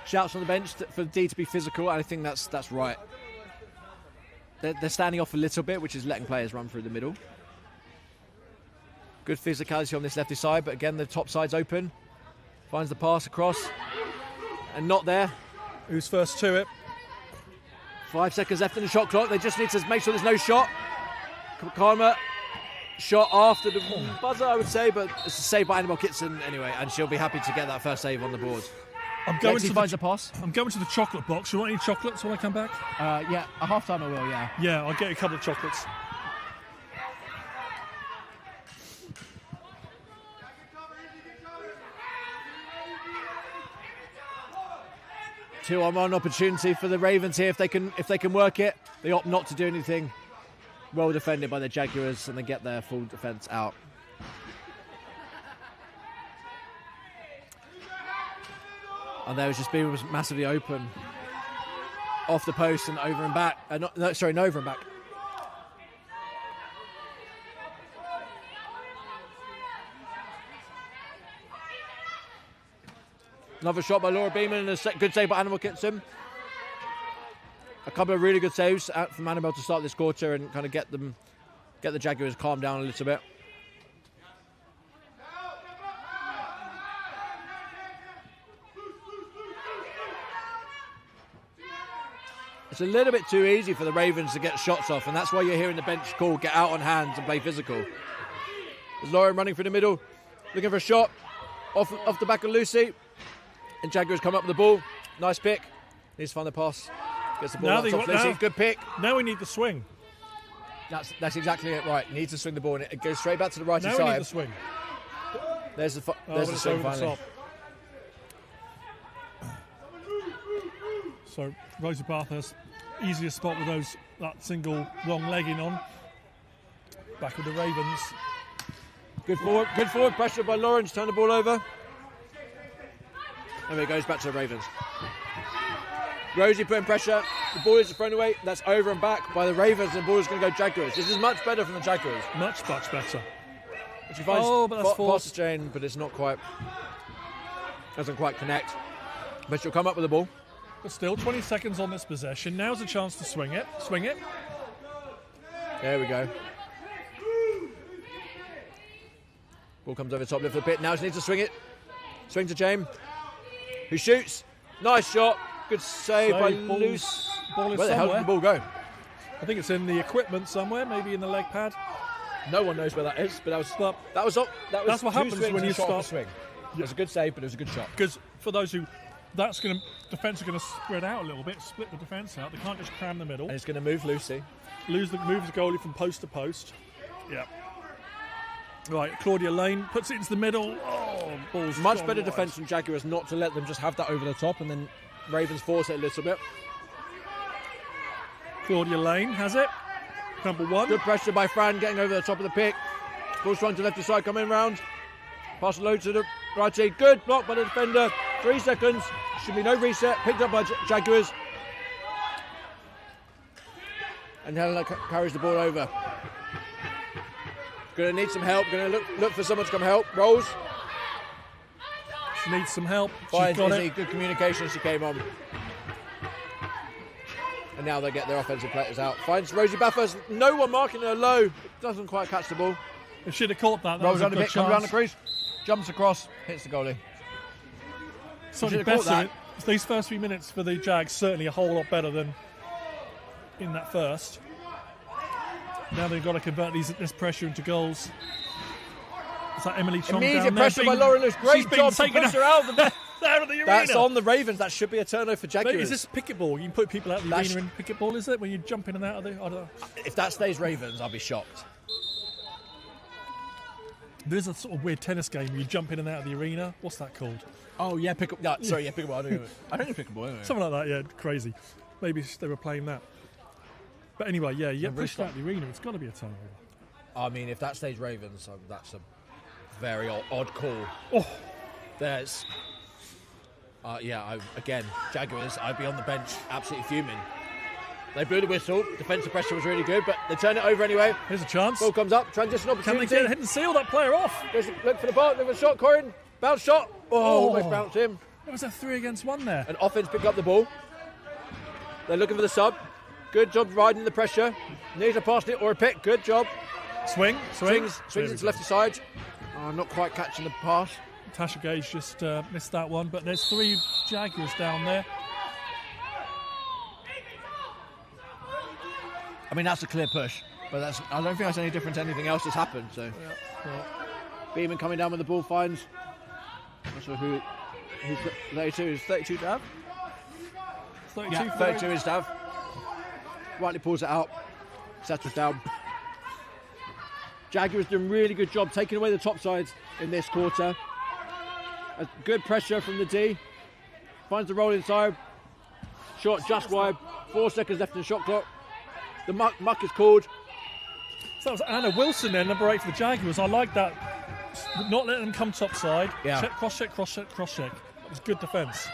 Shouts on the bench for D to be physical, and I think that's right. They're standing off a little bit, which is letting players run through the middle. Good physicality on this lefty side, but again, the top side's open. Finds the pass across, and not there. Who's first to it? 5 seconds left in the shot clock. They just need to make sure there's no shot. Karma shot after the buzzer, I would say, but it's a save by Annabelle Kitson anyway, and she'll be happy to get that first save on the board. I'm going finds the pass. I'm going to the chocolate box. You want any chocolates when I come back? Yeah, at half time I will, yeah. Yeah, I'll get a couple of chocolates. Two-on-one opportunity for the Ravens here if they can work it. They opt not to do anything. Well defended by the Jaguars, and they get their full defence out. And there was just being massively open. Off the post and over and back. No, over and back. Another shot by Laura Beeman and a good save by Annabelle Kitson. A couple of really good saves from Annabelle to start this quarter and kind of get the Jaguars calmed down a little bit. It's a little bit too easy for the Ravens to get shots off, and that's why you're hearing the bench call, get out on hands and play physical. There's Lauren running through the middle, looking for a shot, off the back of Lucy, and Jaguars come up with the ball. Nice pick. Needs to find the pass. Gets the ball out off Lucy. Good pick. Now we need the swing. That's exactly it, right. Needs to swing the ball, and it goes straight back to the righty side. Now we need the swing. There's the swing finally. So Rosie Bathurst, easier spot with that single long legging on. Back with the Ravens. Good forward pressure by Lawrence, turn the ball over. And it goes back to the Ravens. Rosie putting pressure, the ball is thrown away, that's over and back by the Ravens, and the ball is going to go Jaguars. This is much better from the Jaguars. Much better. She finds but that's past Jane, but it's not quite, doesn't quite connect. But she'll come up with the ball. But still, 20 seconds on this possession. Now's a chance to swing it. Swing it. There we go. Ball comes over the top, lift the pit. Now she needs to swing it. Swing to James, who shoots. Nice shot. Good save by Luce. Ball is Where the hell did the ball go? I think it's in the equipment somewhere, maybe in the leg pad. No one knows where that is, but that's what happens when you start swing. It was a good save, but it was a good shot. Because for those who, defence are going to spread out a little bit, split the defence out. They can't just cram the middle. And it's going to move Lucy. Moves the goalie from post to post. Yeah. Right, Claudia Lane puts it into the middle. Oh, ball's Much gone better wide. defence from Jaguars not to let them just have that over the top, and then Ravens force it a little bit. Claudia Lane has it. Number 1. Good pressure by Fran, getting over the top of the pick. Ball's run to left side, coming round. Pass low to the right side. Good block by the defender. 3 seconds. Should be no reset. Picked up by Jaguars. And Helena carries the ball over. Going to need some help. Going to look for someone to come help. Rolls. She needs some help. Finds She's got Izzy. it. Good communication as she came on. And now they get their offensive players out. Finds Rosie Bathurst. No one marking her low. Doesn't quite catch the ball. If she'd have caught that, Rolls was a on the good pick, comes around the chance. crease. Jumps across. Hits the goalie. Certainly Should have caught better. that. These first few minutes for the Jags certainly a whole lot better than in that first. Now they've got to convert this pressure into goals. Is that Emily Chong Immediate down there? pressure by Laura Lewis. Great She's been job to taken push her out of the out of the arena. That's on the Ravens. That should be a turnover for Mate, Jaguars. is this picket ball? You can put people out of the That's- arena in picket ball, is it? When you jump in and out of the... I don't know. If that stays Ravens, I'll be shocked. There's a sort of weird tennis game where you jump in and out of the arena. What's that called? Oh, yeah, pick up. No, sorry, yeah, pick up. I don't know pick up ball. Anyway. Something like that, yeah, crazy. Maybe they were playing that. But anyway, yeah, you get Really pushed out of the arena, it's got to be a turnover. I mean, if that stays Ravens, that's a very odd call. Oh. There's... again, Jaguars, I'd be on the bench absolutely fuming. They blew the whistle. Defensive pressure was really good, but they turn it over anyway. Here's a chance. Ball comes up. Transition Can opportunity. they get ahead and seal that player off? Look for the bar. There's a shot, Corin. Bounce shot. Oh, almost bounced him. There was a 3-against-1 there. An offense pick up the ball. They're looking for the sub. Good job riding the pressure. Needs a pass it or a pick. Good job. Swings Swings into left side. Oh, not quite catching the pass. Tasha Gage just missed that one, but there's 3 Jaguars down there. I mean, that's a clear push, but I don't think that's any different to anything else that's happened. So, Beeman coming down with the ball finds. Not sure who's 32 is 32 Dav. 32 is Dav. Rightly pulls it out. Settles down. Jaguars doing a really good job taking away the top sides in this quarter. A good pressure from the D. Finds the roll inside. Shot just wide. 4 seconds left in the shot clock. The muck is called. So that was Anna Wilson there, number 8 for the Jaguars. I like that. Not letting them come top side. Yeah. Cross check. That was good defence.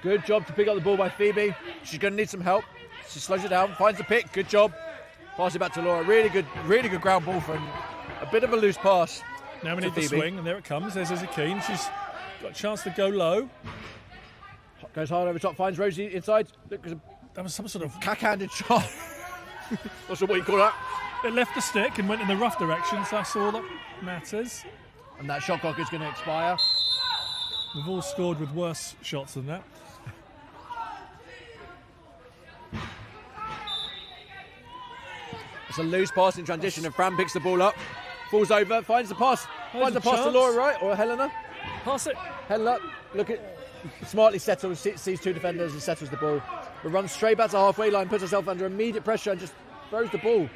Good job to pick up the ball by Phoebe. She's going to need some help. She slows it down, finds the pick. Good job. Pass it back to Laura. Really good ground ball for a bit of a loose pass. Now we need the swing, and there it comes. There's Izzy Keane. She's got a chance to go low. Goes hard over top, finds Rosie inside. Look, that was some sort of cack-handed shot. Not sure what you call that. It left the stick and went in the rough direction, so that's all that matters. And that shot clock is going to expire. We've all scored with worse shots than that. It's a loose pass in transition, and Fran picks the ball up, falls over, finds the pass to chance. Laura, right, or Helena. Pass it. Helena, smartly settles, sees 2 defenders and settles the ball. But runs straight back to the halfway line, puts herself under immediate pressure and just throws the ball.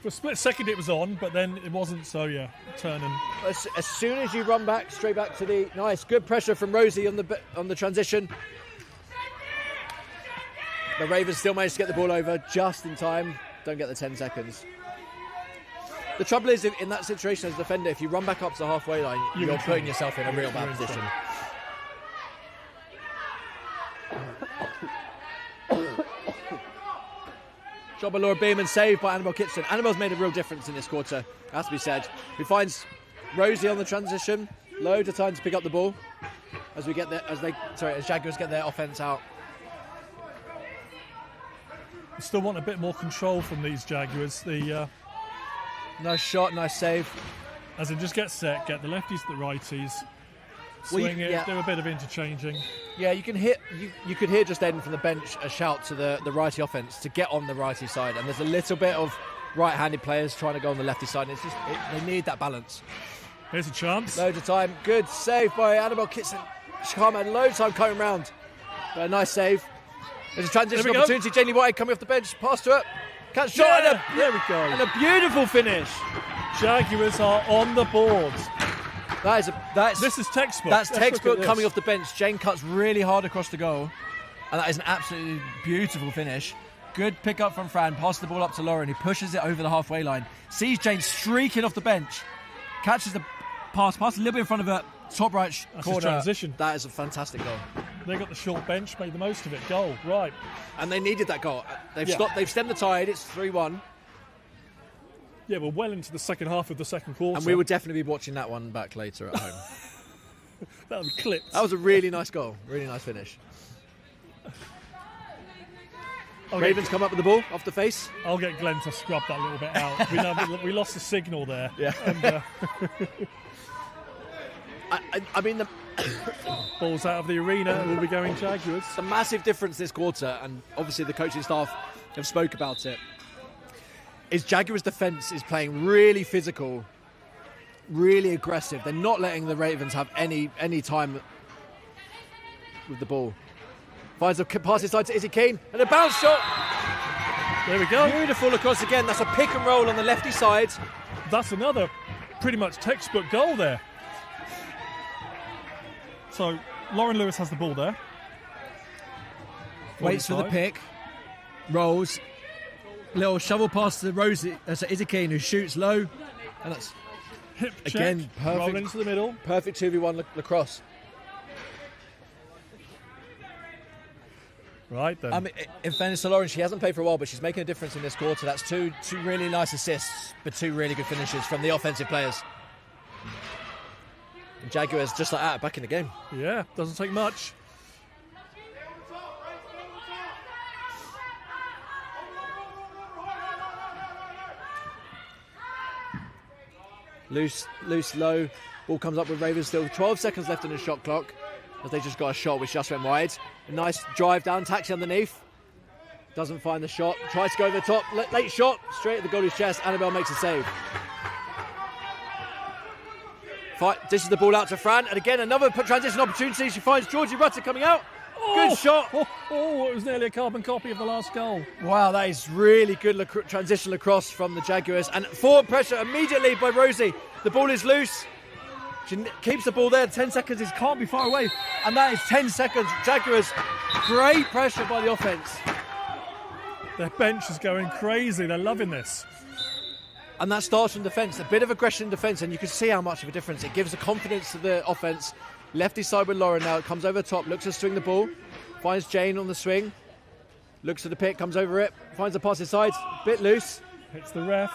For a split second it was on, but then it wasn't, so yeah, turning. As soon as you run back, straight back to the nice, good pressure from Rosie on the transition. The Ravens still managed to get the ball over just in time. Don't get the 10 seconds. The trouble is, in that situation as a defender, if you run back up to the halfway line, you're putting yourself in a real bad position. Shot by Laura Beeman, saved by Annabelle Kitson. Annabelle's made a real difference in this quarter, has to be said. Who finds Rosie on the transition. Loads of time to pick up the ball as Jaguars get their offense out. We still want a bit more control from these Jaguars. Nice shot, nice save. As in just get set, get the lefties to the righties, swing it, do a bit of interchanging. Yeah, you can you could hear just then from the bench a shout to the righty offense to get on the righty side, and there's a little bit of right-handed players trying to go on the lefty side, and it's just they need that balance. Here's a chance. Loads of time. Good save by Annabelle Kitson. She had loads of time coming round. But a nice save. There's a transition opportunity. Jamie White coming off the bench. Pass to her. Catch shot there we go. and a beautiful finish. Jaguars are on the boards. This is textbook. That's Let's look textbook at coming this. off the bench. Jane cuts really hard across the goal, and that is an absolutely beautiful finish. Good pick up from Fran, passes the ball up to Lauren, who pushes it over the halfway line. Sees Jane streaking off the bench, catches the pass a little bit in front of her, top right corner. Transition. That is a fantastic goal. They got the short bench, made the most of it. Goal, right. And they needed that goal. They've stemmed the tide, it's 3-1. Yeah, we're well into the second half of the second quarter. And we will definitely be watching that one back later at home. That'll be clipped. That was a really nice goal, really nice finish. Ravens come up with the ball off the face. I'll get Glenn to scrub that little bit out. We lost the signal there. Yeah. And, I mean, the ball's out of the arena. We'll be going Jaguars. The massive difference this quarter, and obviously the coaching staff have spoke about it, is Jaguars' defence is playing really physical, really aggressive. They're not letting the Ravens have any time with the ball. Finds a pass inside to Izzy Keane, and a bounce shot. There we go. Beautiful across again. That's a pick and roll on the lefty side. That's another pretty much textbook goal there. So Lauren Lewis has the ball there. Waits for the pick, rolls, little shovel pass to Izzy Keane, who shoots low, and that's hip check, again perfect. roll into the middle. Perfect 2v1 lacrosse. Right then. I mean, in fairness to Lauren, she hasn't played for a while, but she's making a difference in this quarter. That's two really nice assists, but two really good finishes from the offensive players. And Jaguars just like that, back in the game. Yeah, doesn't take much. Loose, low. Ball comes up with Ravens still. 12 seconds left in the shot clock, as they just got a shot which just went wide. A nice drive down, taxi underneath. Doesn't find the shot. Tries to go over the top. Late shot, straight at the goalie's chest. Annabelle makes a save. Dishes the ball out to Fran, and again another transition opportunity. She finds Georgie Rutter coming out. Good shot. It was nearly a carbon copy of the last goal. Wow, that is really good transition across from the Jaguars. And forward pressure immediately by Rosie. The ball is loose. She keeps the ball there. 10 seconds is can't be far away. And that is 10 seconds. Jaguars, great pressure by the offence. Their bench is going crazy. They're loving this. And that starts from defence. A bit of aggression in defence, and you can see how much of a difference it gives the confidence to the offence. Lefty side with Lauren now. It comes over the top, looks to swing the ball. Finds Jane on the swing. Looks at the pick, comes over it. Finds the pass inside. Bit loose. Hits the ref.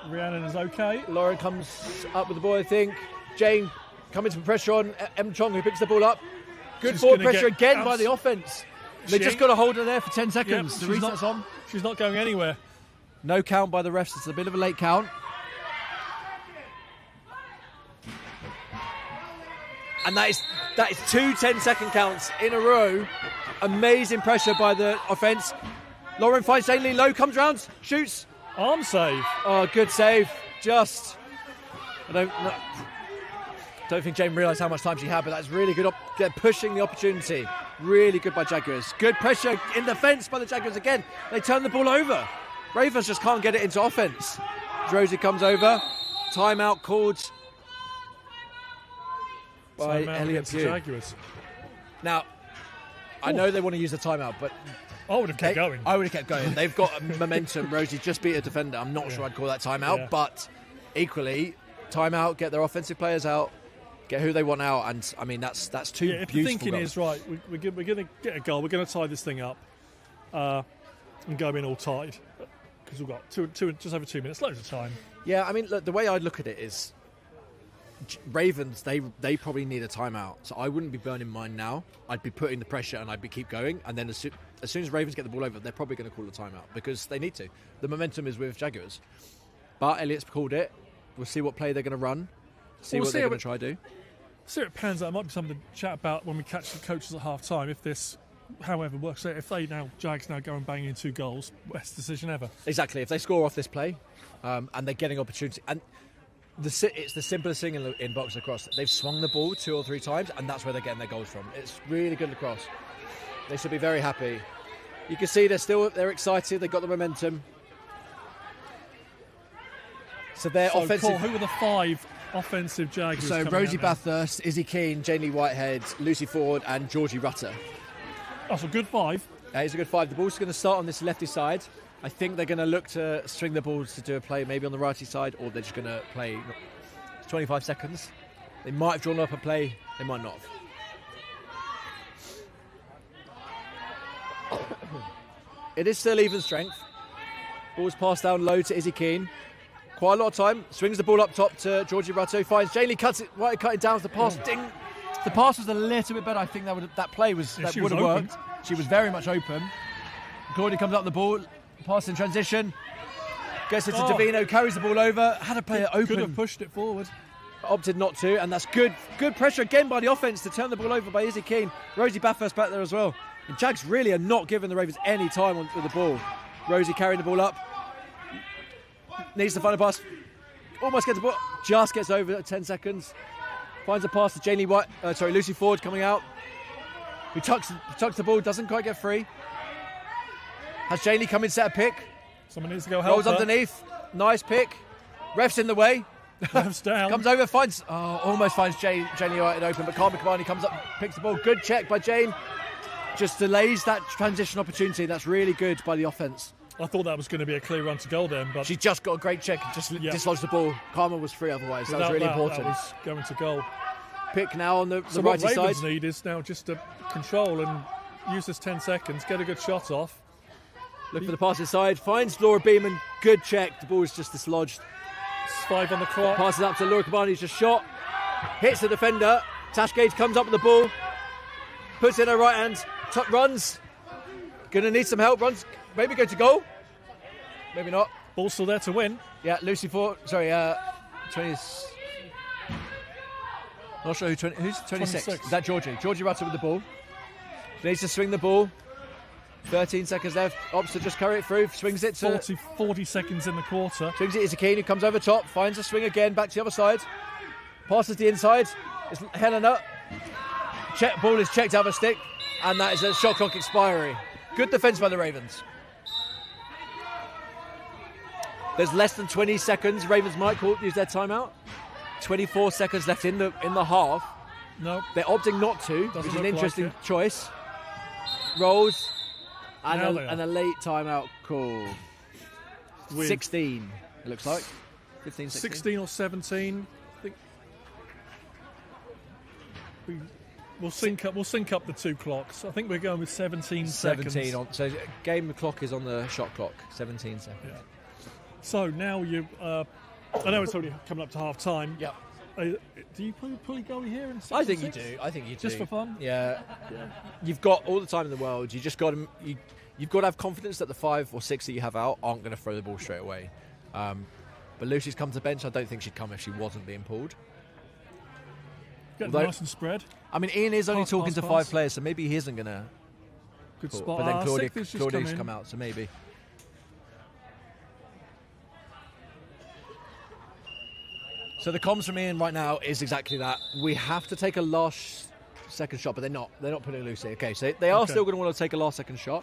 Rhiannon is okay. Lauren comes up with the ball, I think. Jane coming to pressure on Em Chong, who picks the ball up. Good forward pressure again by the offence. They just got to hold her there for 10 seconds. The reset's on. She's not going anywhere. No count by the refs. It's a bit of a late count. And that is 2 10-second counts in a row. Amazing pressure by the offence. Lauren finds Jane Lee low, comes round, shoots. Arm save. Oh, good save. Just. I don't think Jane realised how much time she had, but that's really good. They're pushing the opportunity. Really good by Jaguars. Good pressure in defence by the Jaguars again. They turn the ball over. Ravens just can't get it into offence. Rosie comes over. Timeout called by Elliot Pugh. Jaguars. Now, I know they want to use the timeout, but I would have kept going. I would have kept going. They've got momentum. Rosie just beat a defender. I'm not sure I'd call that timeout, but equally, timeout, get their offensive players out, get who they want out, and I mean that's two if beautiful the thinking goals. is right, we're going to get a goal. We're going to tie this thing up and go in all tied because we've got just over 2 minutes, loads of time. Yeah, I mean, look, the way I'd look at it is Ravens, they probably need a timeout, so I wouldn't be burning mine now. I'd be putting the pressure and I'd be keep going, and then as soon as Ravens get the ball over, they're probably going to call a timeout because they need to. The momentum is with Jaguars, but Elliott's called it. We'll see what play they're going to run, what they're going to try to do. See what it pans out. It might be something to chat about when we catch the coaches at half time. If this, however, works out, if Jags now go and bang in 2 goals, best decision ever. Exactly. If they score off this play, and they're getting opportunity, and it's the simplest thing in box lacrosse. They've swung the ball 2 or 3 times, and that's where they're getting their goals from. It's really good lacrosse. They should be very happy. You can see they're excited. They've got the momentum. So their So, offensive. Cole, who were the 5 offensive Jaguars? So coming Rosie out now? Bathurst, Izzy Keane, Janely Whitehead, Lucy Ford, and Georgie Rutter. That's a good 5. He's a good 5. The ball's going to start on this lefty side. I think they're going to look to string the balls to do a play maybe on the righty side, or they're just going to play 25 seconds. They might have drawn up a play, they might not have. It is still even strength. Ball's passed down low to Izzy Keane. Quite a lot of time. Swings the ball up top to Georgie Rutter. Finds Janely, cuts it right, cut it down to the pass. Ding! If the pass was a little bit better, I think that play was Yeah, that she would was have open. worked. She was very much open. Claudia comes up the ball, pass in transition. Gets it to Davino, carries the ball over. Had a player open. Could have pushed it forward. Opted not to, and that's good pressure again by the offence to turn the ball over by Izzy Keane. Rosie Bathurst back there as well. And Jags really are not giving the Ravens any time with the ball. Rosie carrying the ball up. Needs to find a pass. Almost gets the ball. Just gets over at 10 seconds. Finds a pass to Lucy Ford coming out. Who tucks the ball, doesn't quite get free. Has Janely come in, set a pick. Someone needs to go help Rolls her. underneath. Nice pick. Ref's in the way. Ref's down. Comes over, almost finds Janely White open, but Carmen Kabani comes up, picks the ball. Good check by Jane. Just delays that transition opportunity. That's really good by the offence. I thought that was going to be a clear run to goal then, but She just got a great check and just dislodged the ball. Carmen was free otherwise. That was really important. That was going to goal. Pick now on the So what righty Ravens side. need is now just to control and use this 10 seconds, get a good shot off. Look for the pass inside. Finds Laura Beeman. Good check. The ball is just dislodged. It's 5 on the clock. Passes up to Laura Kabani. Who's just shot. Hits the defender. Tash Gage comes up with the ball. Puts it in her right hand. Runs. Gonna need some help. Runs. Maybe go to goal. Maybe not. Ball's still there to win. Yeah, Lucy Ford. Sorry, 20. Not sure who's 26. 26. Is that Georgie? Georgie Rutter with the ball. Needs to swing the ball. 13 seconds left. Opts to just carry it through. Swings it to 40 seconds in the quarter. Swings it to Keane, who comes over top. Finds a swing again. Back to the other side. Passes the inside. It's Helena. Ball is checked out of a stick. And that is a shot clock expiry. Good defence by the Ravens. There's less than 20 seconds. Ravens might use their timeout. 24 seconds left in the half. No. They're opting not to, Doesn't which is look an interesting like it. choice. Rolls. Now they are. And a late timeout call. With 16, it looks like. 15, 16. 16 or 17. I think we'll sync up the 2 clocks. I think we're going with 17 17 seconds. so game clock is on the shot clock. 17 seconds. Yeah. So now you. I know it's already coming up to half time. Yep. Do you pull goalie here? In 6 I or think 6? you do. I think you do. Just for fun? Yeah. You've got all the time in the world. You just got to. You've got to have confidence that the 5 or 6 that you have out aren't going to throw the ball straight away. But Lucy's come to the bench. I don't think she'd come if she wasn't being pulled. Get Although- nice and spread. I mean, Ian is only Pass, talking pass, to pass. 5 players, so maybe he isn't going to. Good pull. spot. But then Sixth has Claudia's just come out, so maybe. So the comms from Ian right now is exactly that. We have to take a last second shot, but they're not. They're not putting Lucy. Okay, so they are still going to want to take a last second shot.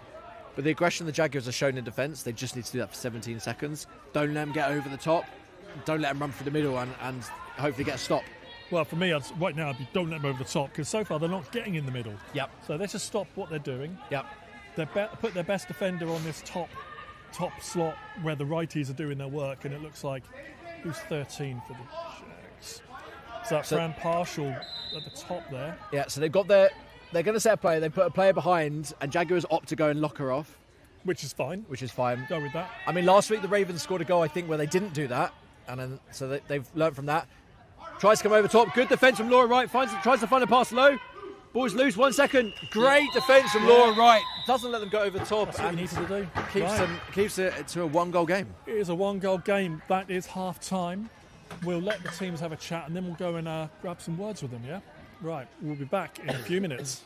But the aggression the Jaguars have shown in defence, they just need to do that for 17 seconds. Don't let them get over the top. Don't let them run through the middle and hopefully get a stop. Well, for me, right now, don't let them over the top because so far they're not getting in the middle. Yep. So let's just stop what they're doing. Yep. Put their best defender on this top slot where the righties are doing their work, and it looks like who's 13 for the Jags? Is that Fran Partial at the top there? Yeah. So they've got their. They're going to set a player. They put a player behind, and Jaguars opt to go and lock her off, Which is fine. Go with that. I mean, last week the Ravens scored a goal, I think, where they didn't do that, and then so they've learned from that. Tries to come over top. Good defence from Laura Wright. Tries to find a pass low. Ball's loose. 1 second. Great defence from Laura Wright. Doesn't let them go over the top. That's what and you need to do. Keeps it to a 1-goal game. It is a 1-goal game. That is half time. We'll let the teams have a chat and then we'll go and grab some words with them, yeah? Right, we'll be back in a few minutes.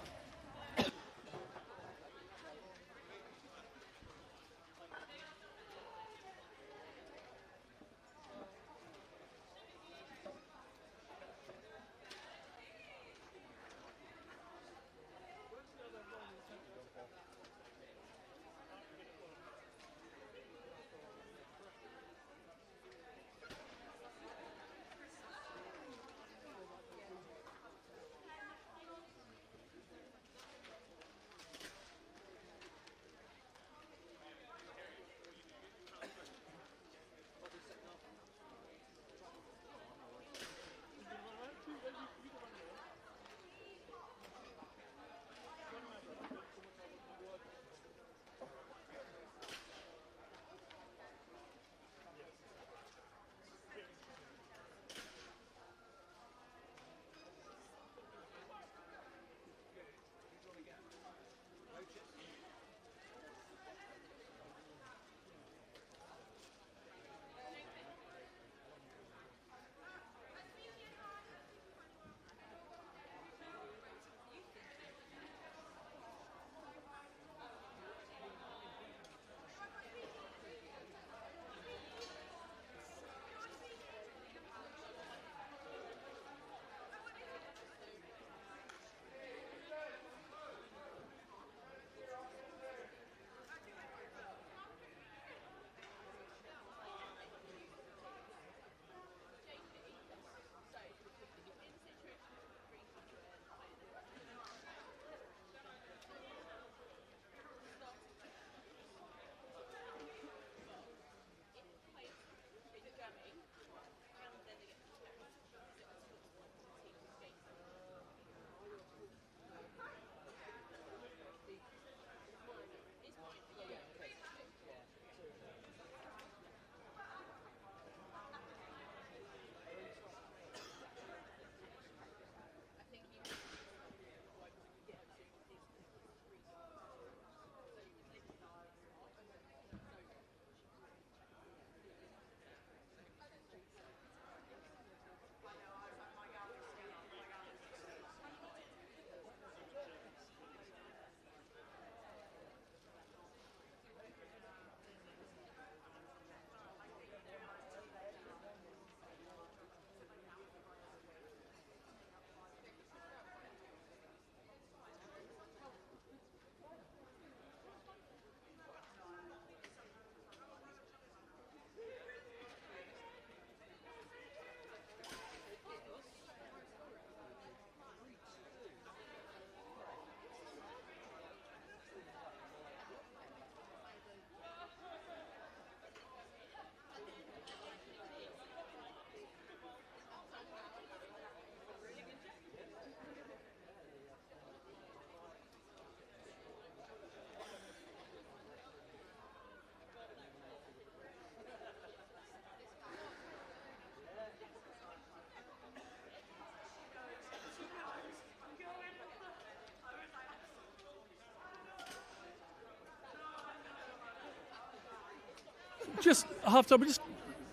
just half time,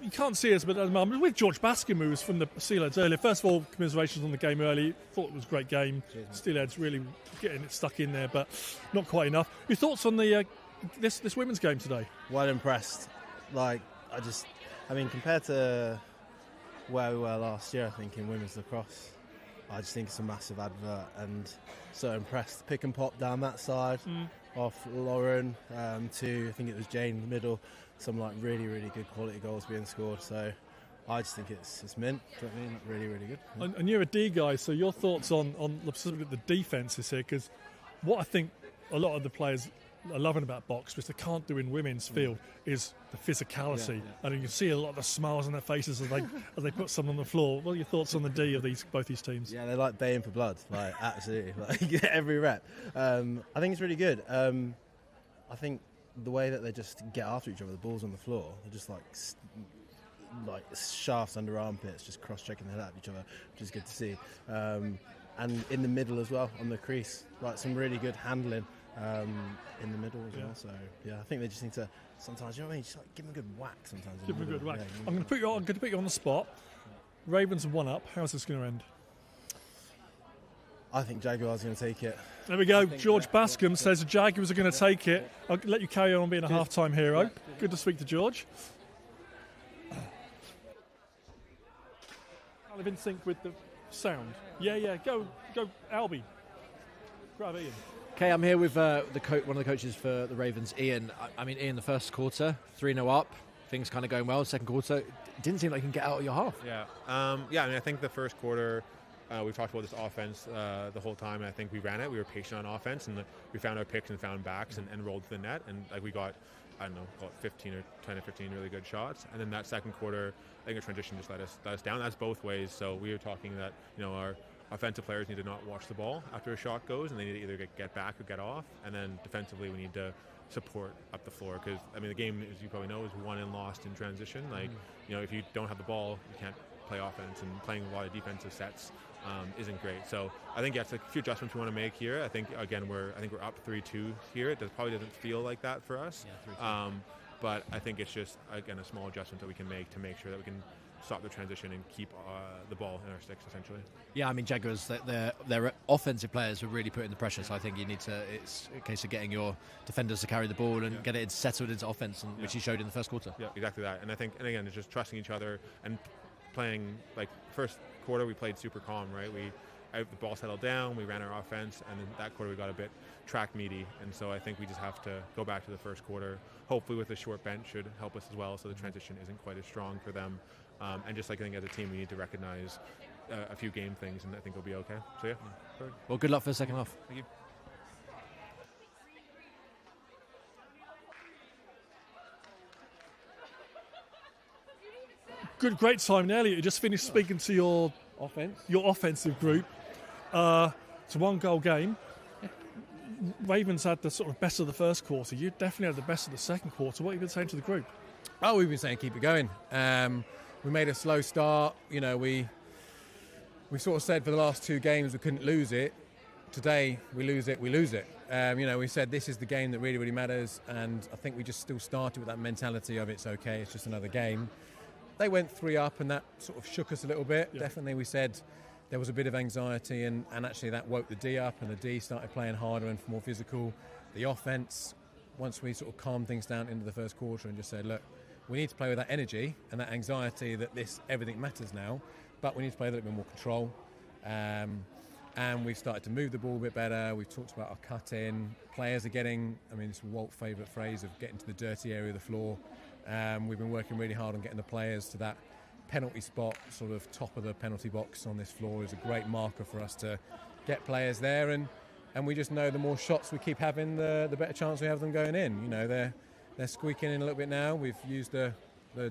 you can't see us, but at the moment, with George Bascom, who was from the Steelheads earlier. First of all, commiserations on the game early. Thought it was a great game. Steelheads really getting it stuck in there, but not quite enough. Your thoughts on the this women's game today? Well impressed. Compared to where we were last year, I think in women's lacrosse, I just think it's a massive advert, and so impressed. Pick and pop down that side off Lauren to I think it was Jane in the middle. Some really, really good quality goals being scored. So I just think it's mint. Do you know what I mean? Really, really good. And you're a D guy, so your thoughts on specifically the defences here? Because what I think a lot of the players are loving about box, which they can't do in women's field, is the physicality. And you can see a lot of the smiles on their faces as they put someone on the floor. What are your thoughts on the D of both these teams? Yeah, they like baying for blood, absolutely, every rep. I think it's really good. I think the way that they just get after each other, the ball's on the floor, they're just like shafts under armpits, just cross-checking the hell out of each other, which is good to see. And in the middle as well, on the crease, some really good handling in the middle as well. So I think they just need to sometimes, you know what I mean, just give them a good whack sometimes. Give them a good whack. I'm going to put you on the spot. Ravens are 1 up. How's this going to end? I think Jaguars are going to take it. There we go. George Bascom says the Jaguars are going to take it. I'll let you carry on being a half-time hero. Yeah. Good to speak to George. Kind of in sync with the sound. Yeah. Go, Albie. Grab Ian. Okay, I'm here with one of the coaches for the Ravens, Ian. Ian, the first quarter, 3-0 up. Things kind of going well. Second quarter, it didn't seem like you can get out of your half. Yeah. I think the first quarter, we've talked about this offense the whole time, and I think we ran it. We were patient on offense, and we found our picks and found backs and rolled to the net. And we got, 10 or 15 really good shots. And then that second quarter, I think our transition just let us down. That's both ways. So we were talking that, our offensive players need to not watch the ball after a shot goes, and they need to either get back or get off. And then defensively, we need to support up the floor, because the game, as you probably know, is won and lost in transition. If you don't have the ball, you can't play offense, and playing a lot of defensive sets isn't great. So I think it's a few adjustments we want to make here. I think again we're up 3-2 here. It probably doesn't feel like that for us. Yeah, but I think it's just again a small adjustment that we can make to make sure that we can stop the transition and keep the ball in our sticks, essentially. Yeah, Jaguars, their offensive players are really putting the pressure, so I think it's a case of getting your defenders to carry the ball and get it settled into offense, which you showed in the first quarter. Yeah, exactly that. And I think, again, it's just trusting each other and playing, first quarter we played super calm, right? The ball settled down, we ran our offense, and then that quarter we got a bit track meaty, and so I think we just have to go back to the first quarter. Hopefully with a short bench should help us as well, so the transition isn't quite as strong for them. And just I think as a team we need to recognize a few game things, and I think we'll be okay. So yeah. Well, good luck for the second half. Thank you. Great time, Elliot. You just finished speaking to your offensive group. It's a 1-goal game. Ravens had the sort of best of the first quarter. You definitely had the best of the second quarter. What have you been saying to the group? Oh, we've been saying keep it going. We made a slow start. We sort of said for the last 2 games we couldn't lose it. Today we lose it. We said this is the game that really, really matters, and I think we just still started with that mentality of it's okay, it's just another game. They went 3 up, and that sort of shook us a little bit. Yeah. Definitely, we said there was a bit of anxiety, and actually that woke the D up, and the D started playing harder and more physical. The offense, once we sort of calmed things down into the first quarter and just said, look, we need to play with that energy and that anxiety that everything matters now, but we need to play with a little bit more control. And we've started to move the ball a bit better. We've talked about our cutting. Players are getting, it's Walt's favourite phrase of getting to the dirty area of the floor. We've been working really hard on getting the players to that penalty spot, sort of top of the penalty box on this floor is a great marker for us to get players there, and we just know the more shots we keep having, the better chance we have them going in. They're squeaking in a little bit now. We've used the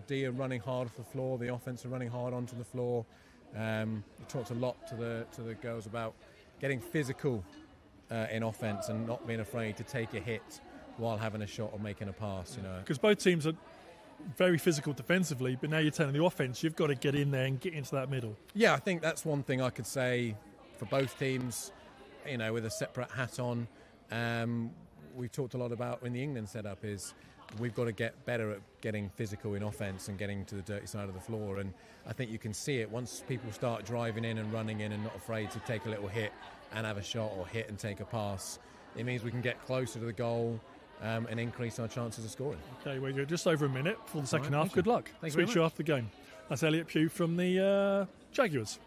D are running hard off the floor, the offense are running hard onto the floor. We talked a lot to the girls about getting physical in offense and not being afraid to take a hit while having a shot or making a pass. Because both teams are very physical defensively, but now you're telling the offense you've got to get in there and get into that middle. Yeah, I think that's one thing I could say for both teams, with a separate hat on. We've talked a lot about in the England setup is we've got to get better at getting physical in offence and getting to the dirty side of the floor. And I think you can see it once people start driving in and running in and not afraid to take a little hit and have a shot, or hit and take a pass. It means we can get closer to the goal and increase our chances of scoring. Okay, we're just over a minute for the second half. Thank you. Good luck. Thank you very Speak to you much. after the game. That's Elliot Pugh from the Jaguars.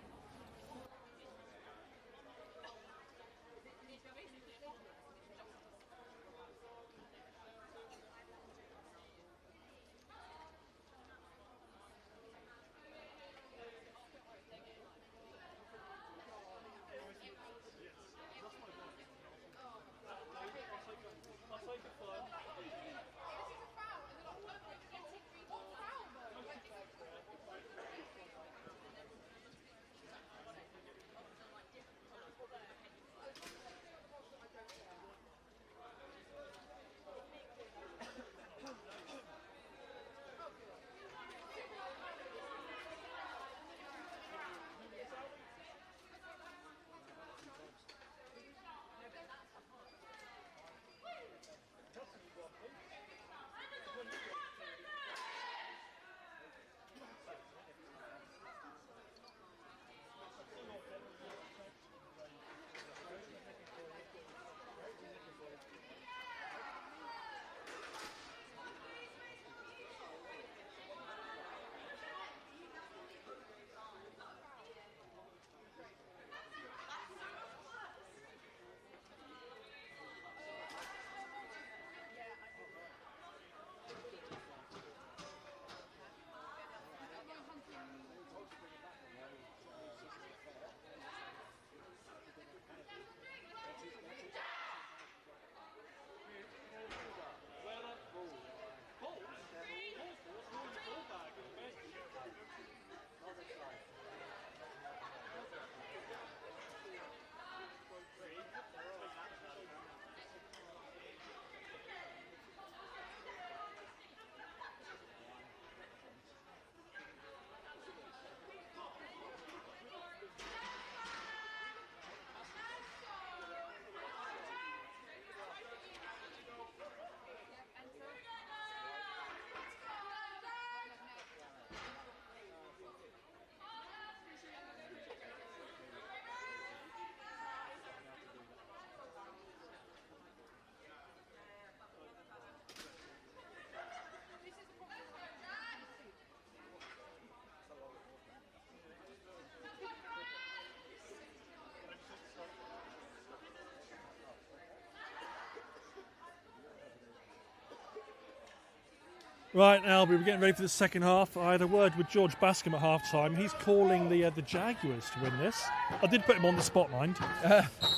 Right, Albie, we're getting ready for the second half. I had a word with George Bascom at half-time. He's calling the Jaguars to win this. I did put him on the spot, mind.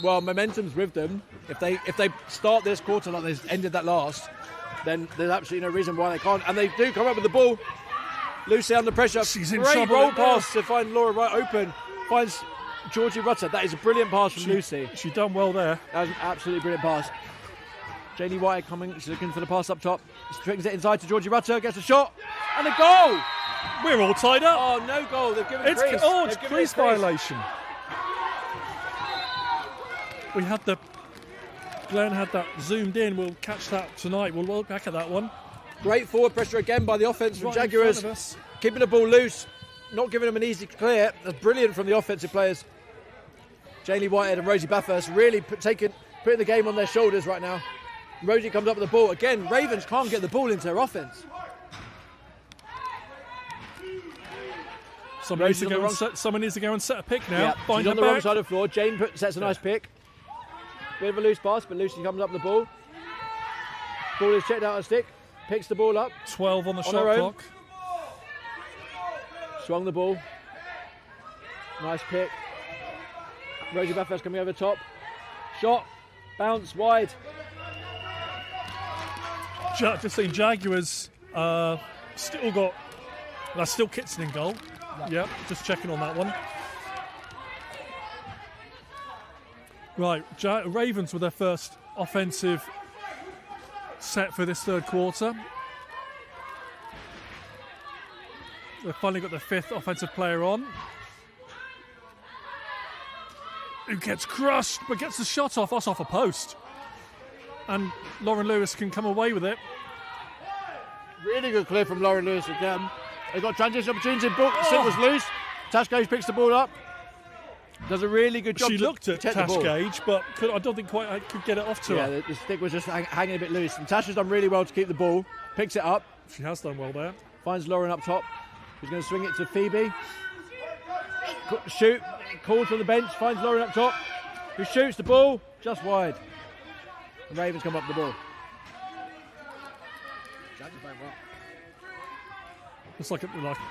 Well, momentum's with them. If they start this quarter like they ended that last, then there's absolutely no reason why they can't. And they do come up with the ball. Lucy under pressure. She's in Great trouble roll there. pass to find Laura right open. Finds Georgie Rutter. That is a brilliant pass from Lucy. She done well there. That was an absolutely brilliant pass. Janie White coming. She's looking for the pass up top. Strings it inside to Georgie Rutter. Gets a shot. And a goal! We're all tied up. Oh, no goal. They've given It's crease. it's They've given crease it crease. violation. We had Glenn had that zoomed in. We'll catch that tonight. We'll look back at that one. Great forward pressure again by the offense from Right in Jaguars. front of us. Keeping the ball loose. Not giving them an easy clear. That's brilliant from the offensive players. Janie Whitehead and Rosie Bathurst really putting the game on their shoulders right now. Rosie comes up with the ball. Again, Ravens can't get the ball into their offense. Someone needs to go and set a pick now. Yeah, Find she's her on the wrong back. side of the floor. Jane sets a nice pick. Bit of a loose pass, but Lucy comes up with the ball. Ball is checked out on a stick. Picks the ball up. 12 on the her shot own. clock. Swung the ball. Nice pick. Rosie Bathurst coming over top. Shot. Bounce wide. Just seen Jaguars still got. That's still Kitson in goal. Yeah, just checking on that one. Right, Ravens with their first offensive set for this third quarter. They've finally got their fifth offensive player on. Who gets crushed but gets the shot off. That's off a post. And Lauren Lewis can come away with it. Really good clear from Lauren Lewis again. They've got transition opportunity. Sit was loose. Tash Gage picks the ball up. Does a really good job. She looked at protect the Tash ball. Gage, but I don't think quite I could get it off to her. Yeah, the stick was just hanging a bit loose. And Tash has done really well to keep the ball. Picks it up. She has done well there. Finds Lauren up top. She's going to swing it to Phoebe. Shoot. Called from the bench. Finds Lauren up top. Who shoots the ball just wide. The Ravens come up with the ball. It's like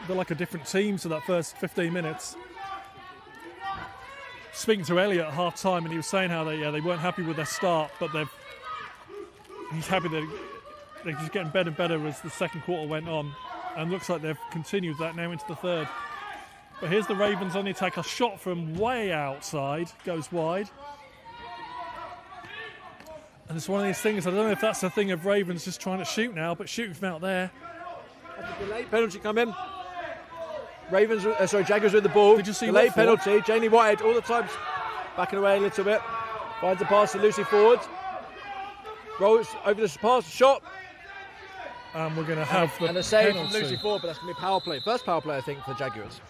they're like a different team to that first 15 minutes. Speaking to Elliot at half time, and he was saying how they weren't happy with their start, but he's happy that they're just getting better and better as the second quarter went on, and looks like they've continued that now into the third. But here's the Ravens on the attack. A shot from way outside goes wide. And it's one of these things, I don't know if that's the thing of Ravens just trying to shoot now, but shooting from out there. That's a delayed penalty come in. Jaguars with the ball. Did you see delayed Watford? penalty. Janie Whitehead all the time backing away a little bit. Finds the pass to Lucy Ford. Rolls over the pass, shot. And we're going to have and a save from penalty. Lucy Ford, but that's going to be power play. First power play, I think, for the Jaguars.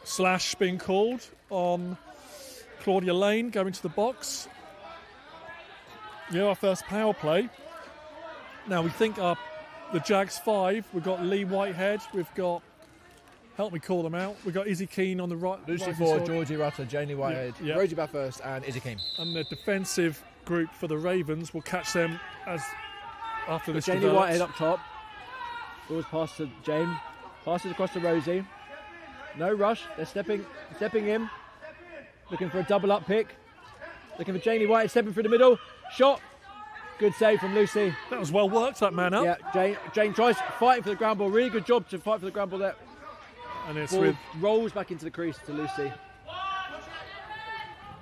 Slash being called on Claudia Lane going to the box. Yeah, our first power play. Now we think the Jags 5. We've got Lee Whitehead. We've got, help me call them out. We've got Izzy Keane on the right. Lucy right Ford, side. Georgie Rutter, Janie Whitehead, Yeah. Rosie Bathurst, and Izzy Keane. And the defensive group for the Ravens will catch them as after this Janie develops. Whitehead up top. Ball's passed to Jane. Passes across to Rosie. No rush. They're stepping in. Looking for a double up pick. Looking for Janie Whitehead stepping through the middle. Shot. Good save from Lucy. That was well worked, that man up. Yeah, Jane tries fighting for the ground ball. Really good job to fight for the ground ball there. And it's Ball with rolls back into the crease to Lucy.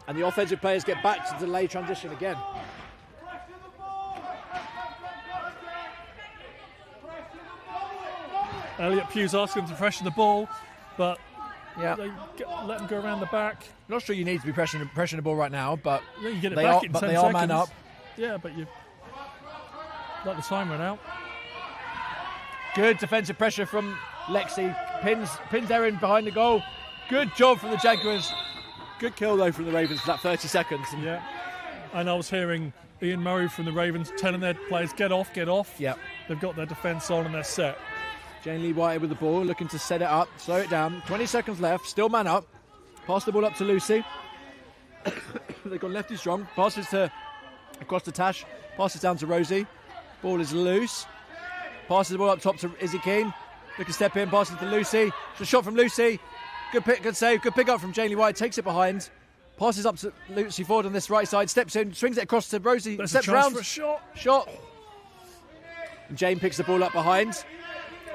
And the offensive players get back to delay transition again. Elliot Pugh's asking them to pressure the ball, but Yeah. they let them go around the back. Not sure you need to be pressuring the ball right now, but Yeah, you get it they back are, in but 10 they are seconds. man up. Yeah, but you let the time run out. Good defensive pressure from Lexi. Pins Erin behind the goal. Good job from the Jaguars. Good kill though from the Ravens for that 30 seconds. Yeah. And I was hearing Ian Murray from the Ravens telling their players, get off. Yep. They've got their defence on and they're set. Jane Lee Whitehead with the ball, looking to set it up, slow it down. 20 seconds left, still man up. Pass the ball up to Lucy. They've got lefty strong. Passes across to Tash. Passes down to Rosie. Ball is loose. Passes the ball up top to Izzy Keane. Looking to step in, passes to Lucy. It's a shot from Lucy. Good pick, good save, good pick up from Jane Lee Whitehead. Takes it behind. Passes up to Lucy Ford on this right side. Steps in, swings it across to Rosie. There's steps a chance round. for a shot. Shot. And Jane picks the ball up behind.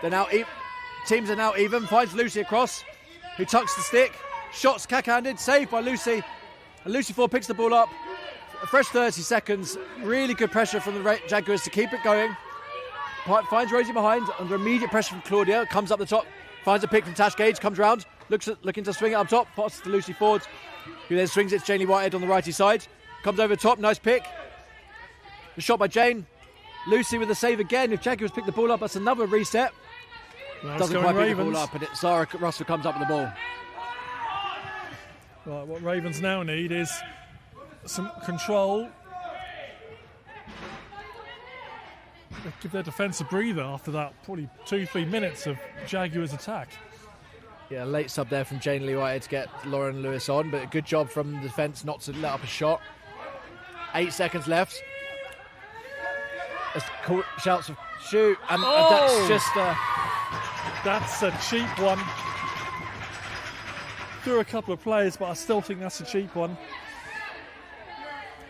They're now teams are now even. Finds Lucy across, who tucks the stick. Shots cack-handed, saved by Lucy. And Lucy Ford picks the ball up. A fresh 30 seconds. Really good pressure from the Jaguars to keep it going. Finds Rosie behind under immediate pressure from Claudia. Comes up the top. Finds a pick from Tash Gage. Comes round. Looking to swing it up top. Passes to Lucy Ford, who then swings it to Janie Whitehead on the righty side. Comes over the top. Nice pick. The shot by Jane. Lucy with the save again. If Jaguars pick the ball up, that's another reset. Now Doesn't it's quite going pick the ball Ravens. up, and Zara Russell comes up with the ball. Right, what Ravens now need is some control. They give their defence a breather after that probably 2-3 minutes of Jaguars attack. Yeah, late sub there from Jane Lee Whitehead to get Lauren Lewis on, but a good job from the defence not to let up a shot. 8 seconds left. Shouts of shoot, and that's just That's a cheap one. Through a couple of players, but I still think that's a cheap one.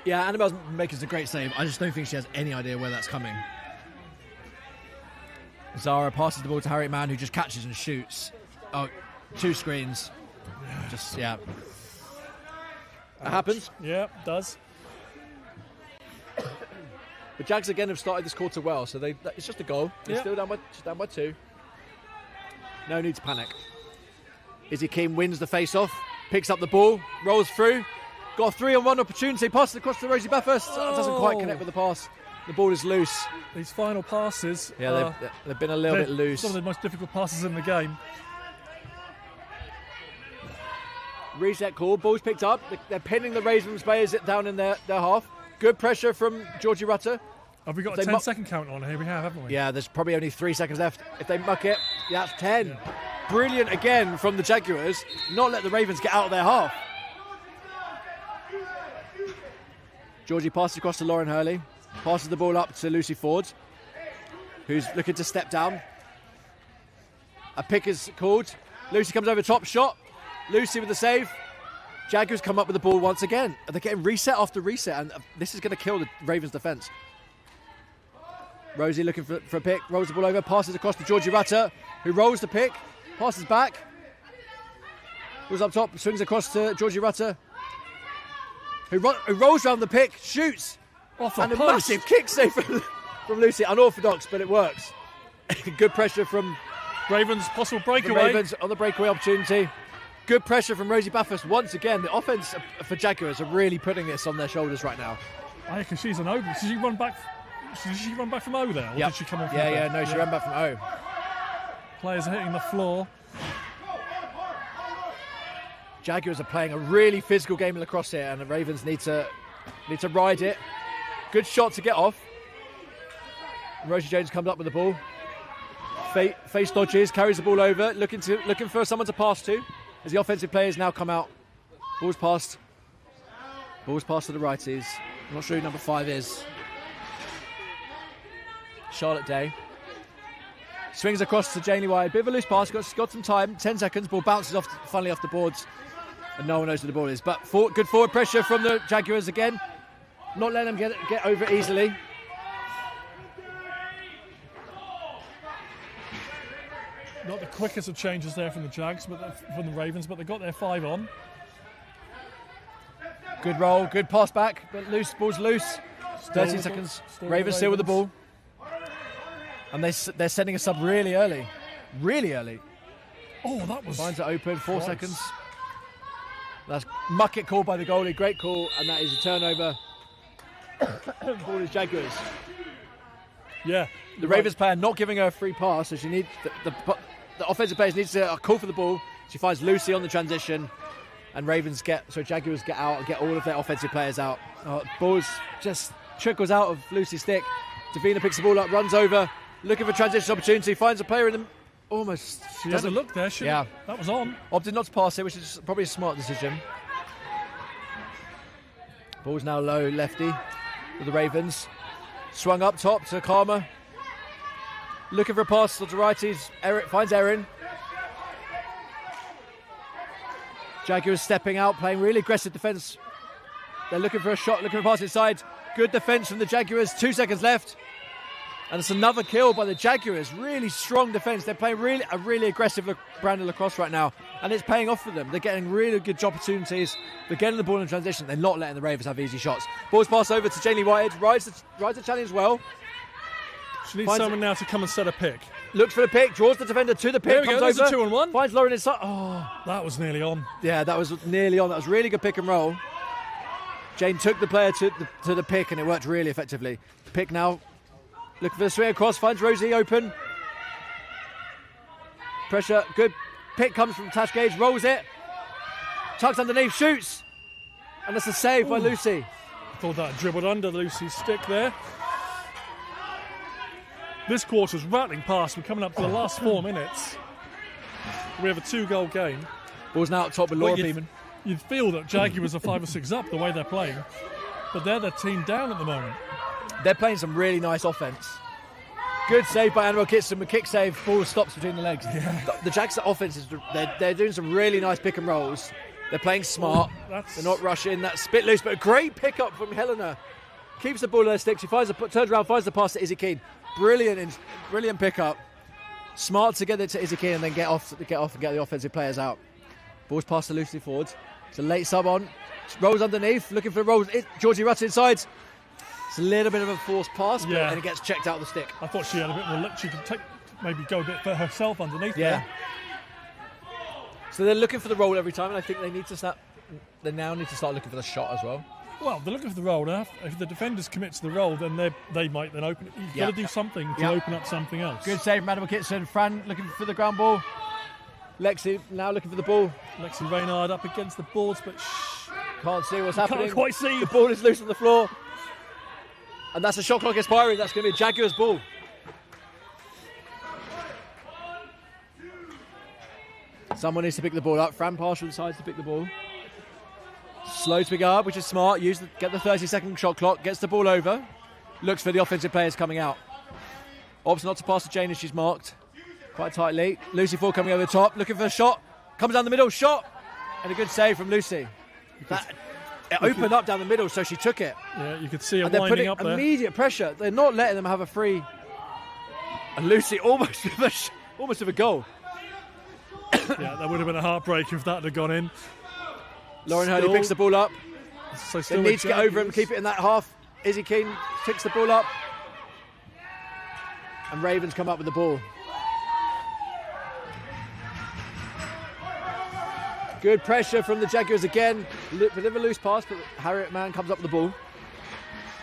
yeah. Annabelle's making a great save. I just don't think she has any idea where that's coming. Zara passes the ball to Harriet Mann, who just catches and shoots. Oh, 2 screens. Just yeah. That happens. Yeah, does. The Jags again have started this quarter well, so it's just a goal. They're Yeah. still down by 2. No need to panic. Izzy Keane wins the face-off, picks up the ball, rolls through, got a 3-on-1 opportunity, passes across to Rosie Bathurst. Doesn't quite connect with the pass. The ball is loose. These final passes. Yeah, they've been a little bit loose. Some of the most difficult passes in the game. Reset call. Ball's picked up. They're pinning the Ravens players down in their half. Good pressure from Georgie Rutter. Have we got a 10-second count on here? We have, haven't we? Yeah, there's probably only 3 seconds left. If they muck it, that's 10. Yeah. Brilliant again from the Jaguars. Not let the Ravens get out of their half. Georgie passes across to Lauren Hurley. Passes the ball up to Lucy Ford, who's looking to step down. A pick is called. Lucy comes over top, shot. Lucy with the save. Jaguars come up with the ball once again. They're getting reset after reset, and this is going to kill the Ravens' defence. Rosie looking for a pick, rolls the ball over, passes across to Georgie Rutter, who rolls the pick, passes back. Goes up top, swings across to Georgie Rutter, who rolls around the pick, shoots. And a massive kick save from Lucy. Unorthodox, but it works. Good pressure from Ravens, possible breakaway. Ravens on the breakaway opportunity. Good pressure from Rosie Bathurst. Once again, the offense for Jaguars are really putting this on their shoulders right now. I reckon she's an O. Did she run back from O there? Or yep. Did she come on from No, she ran back from O. Players are hitting the floor. Jaguars are playing a really physical game of lacrosse here, and the Ravens need to ride it. Good shot to get off. Rosie Jones comes up with the ball. Face dodges, carries the ball over, looking for someone to pass to. As the offensive players now come out. Ball's passed to the righties. I'm not sure who number 5 is. Charlotte Day. Swings across to Janely White. Bit of a loose pass, got some time. 10 seconds, ball bounces funnily off the boards. And no one knows where the ball is. But good forward pressure from the Jaguars again. Not letting them get over it easily. Not the quickest of changes there from the Jags, but from the Ravens, but they got their 5 on. Good roll, good pass back, but ball's loose. 13 seconds. Ravens still with the ball. And they're sending a sub really early. Really early. Oh, that was... Finds it open, 4 seconds. That's muck it called by the goalie, great call, and that is a turnover. Ball is Jaguars. Yeah. The Ravens player not giving her a free pass, so she needs the offensive players needs to call for the ball. She finds Lucy on the transition, and Jaguars get out and get all of their offensive players out. Ball just trickles out of Lucy's stick. Davina picks the ball up, runs over, looking for transition opportunity, finds a player in the almost. She doesn't look there. Yeah, that was on. Opted not to pass it, which is probably a smart decision. Ball's now low, lefty with the Ravens. Swung up top to Karma. Looking for a pass to the righties. Finds Erin. Jaguars stepping out, playing really aggressive defence. They're looking for a shot, looking for a pass inside. Good defence from the Jaguars. 2 seconds left. And it's another kill by the Jaguars. Really strong defence. They're playing a really aggressive brand of lacrosse right now. And it's paying off for them. They're getting really good opportunities. They're getting the ball in transition. They're not letting the Ravens have easy shots. Ball's passed over to Janely Whitehead. Rides the challenge well. She needs someone now to come and set a pick. Looks for the pick. Draws the defender to the pick. There we go. There's a 2-on-1. Finds Lauren inside. Oh, that was nearly on. Yeah, that was nearly on. That was really good pick and roll. Jane took the player to the pick, and it worked really effectively. Pick now. Looking for the swing across, finds Rosie open. Pressure, good. Pick comes from Tash Gage, rolls it. Tucks underneath, shoots. And that's a save by Lucy. I thought that dribbled under Lucy's stick there. This quarter's rattling past. We're coming up to the last 4 minutes. We have a 2-goal game. Ball's now up top with Laura Beeman. You'd feel that Jaguars are 5 or 6 up the way they're playing. But they're the team down at the moment. They're playing some really nice offence. Good save by Annabelle Kitson with kick save. Ball stops between the legs. Yeah. The Jags' offense they're doing some really nice pick and rolls. They're playing smart. They're not rushing. That's a bit loose, but a great pickup from Helena. Keeps the ball in her stick. She turns around, finds the pass to Izzy Keane. Brilliant pickup. Smart to get it to Izzy Keane and then get off and get the offensive players out. Ball's passed to Lucy Ford. It's a late sub on. Rolls underneath, looking for the rolls. Georgie Rutter inside. It's a little bit of a forced pass, and it gets checked out of the stick. I thought she had a bit more look. She could maybe go a bit for herself underneath. Yeah. There. So they're looking for the roll every time, and I think they now need to start looking for the shot as well. Well, they're looking for the roll now. If the defenders commit to the roll, then they might then open it. You've got to do something to open up something else. Good save from Adam Kitson. Fran looking for the ground ball. Lexi now looking for the ball. Lexi Reynard up against the boards, but can't see what's happening. Can't quite see. The ball is loose on the floor. And that's a shot clock expiring. That's going to be a Jaguars ball. Someone needs to pick the ball up. Fran Partial decides to pick the ball. Slow to pick up, which is smart. Get the 30-second shot clock. Gets the ball over. Looks for the offensive players coming out. Opts not to pass to Jane as she's marked. Quite tightly. Lucy Ford coming over the top. Looking for a shot. Comes down the middle. Shot. And a good save from Lucy. It opened up down the middle, so she took it. Yeah, you could see her and winding up there. Immediate pressure. They're not letting them have a free. And Lucy almost with a goal. Yeah, that would have been a heartbreak if that had gone in. Lauren Hurley picks the ball up. So they need to get over him and keep it in that half. Izzy Keane picks the ball up. And Ravens come up with the ball. Good pressure from the Jaguars again. Bit of a loose pass, but Harriet Mann comes up with the ball.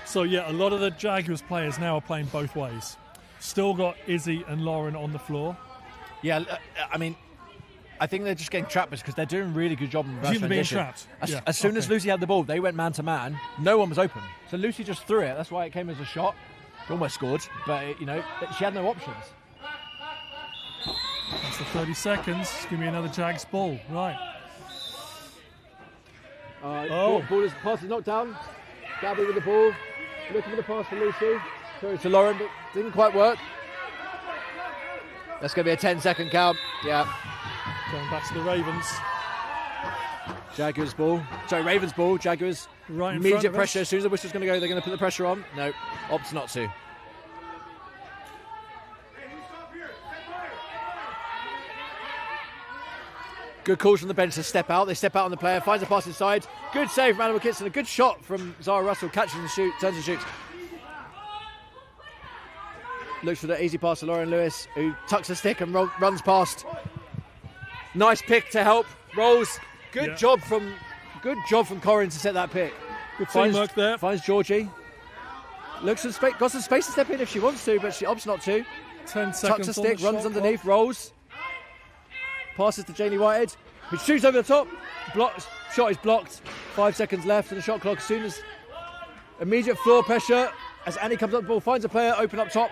So yeah, a lot of the Jaguars players now are playing both ways. Still got Izzy and Lauren on the floor. Yeah, I mean, I think they're just getting trapped because they're doing a really good job in reverse transition. Being trapped? As soon as Lucy had the ball, they went man to man. No one was open. So Lucy just threw it. That's why it came as a shot. Almost scored, but she had no options. That's the 30 seconds. Give me another Jags ball. Right. Pass is knocked down. Gabby with the ball. Looking for the pass for Lucy. Throw it to Lauren, but didn't quite work. That's going to be a 10-second count. Yeah. Going back to the Ravens. Jaguars ball. Sorry, Ravens ball. Jaguars. Right in immediate front of pressure. us. As soon as the whistle's going to go, they're going to put the pressure on. No, opts not to. Good calls from the bench to step out. They step out on the player, finds a pass inside. Good save from Animal Kitson. A good shot from Zara Russell. Catches and shoots, turns and shoots. Looks for the easy pass to Lauren Lewis, who tucks a stick and runs past. Nice pick to help. Rolls. Good job from Corin to set that pick. Good teamwork there. Finds Georgie. Got some space to step in if she wants to, but she opts not to. 10 seconds. Tucks a stick, runs underneath, rolls. Passes to Janie Whitehead, who shoots over the top. Shot is blocked. 5 seconds left in the shot clock. As soon as immediate floor pressure, as Annie comes up the ball, finds a player open up top.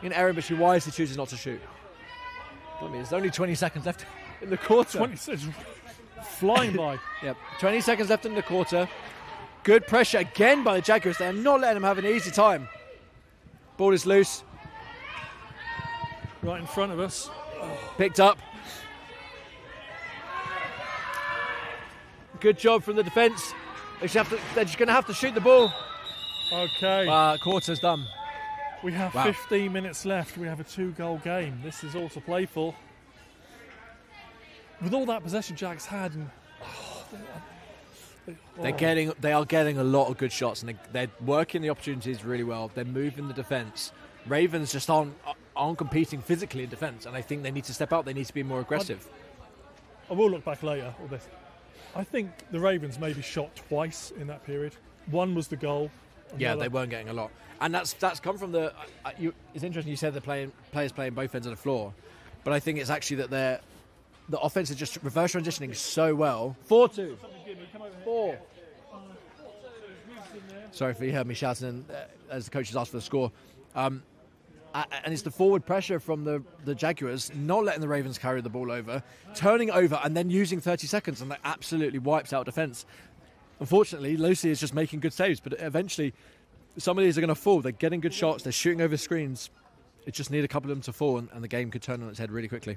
In error, but she wisely chooses not to shoot. I mean, there's only 20 seconds left in the quarter. 20 seconds, flying by. Yep, 20 seconds left in the quarter. Good pressure again by the Jaguars. They're not letting them have an easy time. Ball is loose. Right in front of us. Picked up. Good job from the defence. They're just going to have to shoot the ball. Okay. Quarter's done. We have 15 minutes left. We have a 2-goal game. This is all to play for. With all that possession Jags had, and they are getting a lot of good shots, and they're working the opportunities really well. They're moving the defence. Ravens just aren't competing physically in defence, and I think they need to step out. They need to be more aggressive. I will look back later on this. I think the Ravens maybe shot twice in that period. One was the goal. Yeah, they weren't getting a lot, and that's come from the. It's interesting you said they're players playing both ends of the floor, but I think it's actually that the offense is just reverse transitioning so well. 4-2. 4. Sorry if you heard me shouting as the coaches asked for the score. And it's the forward pressure from the Jaguars, not letting the Ravens carry the ball over, turning over and then using 30 seconds, and that absolutely wipes out defence. Unfortunately, Lucy is just making good saves, but eventually some of these are going to fall. They're getting good shots, they're shooting over screens. It just need a couple of them to fall, and the game could turn on its head really quickly.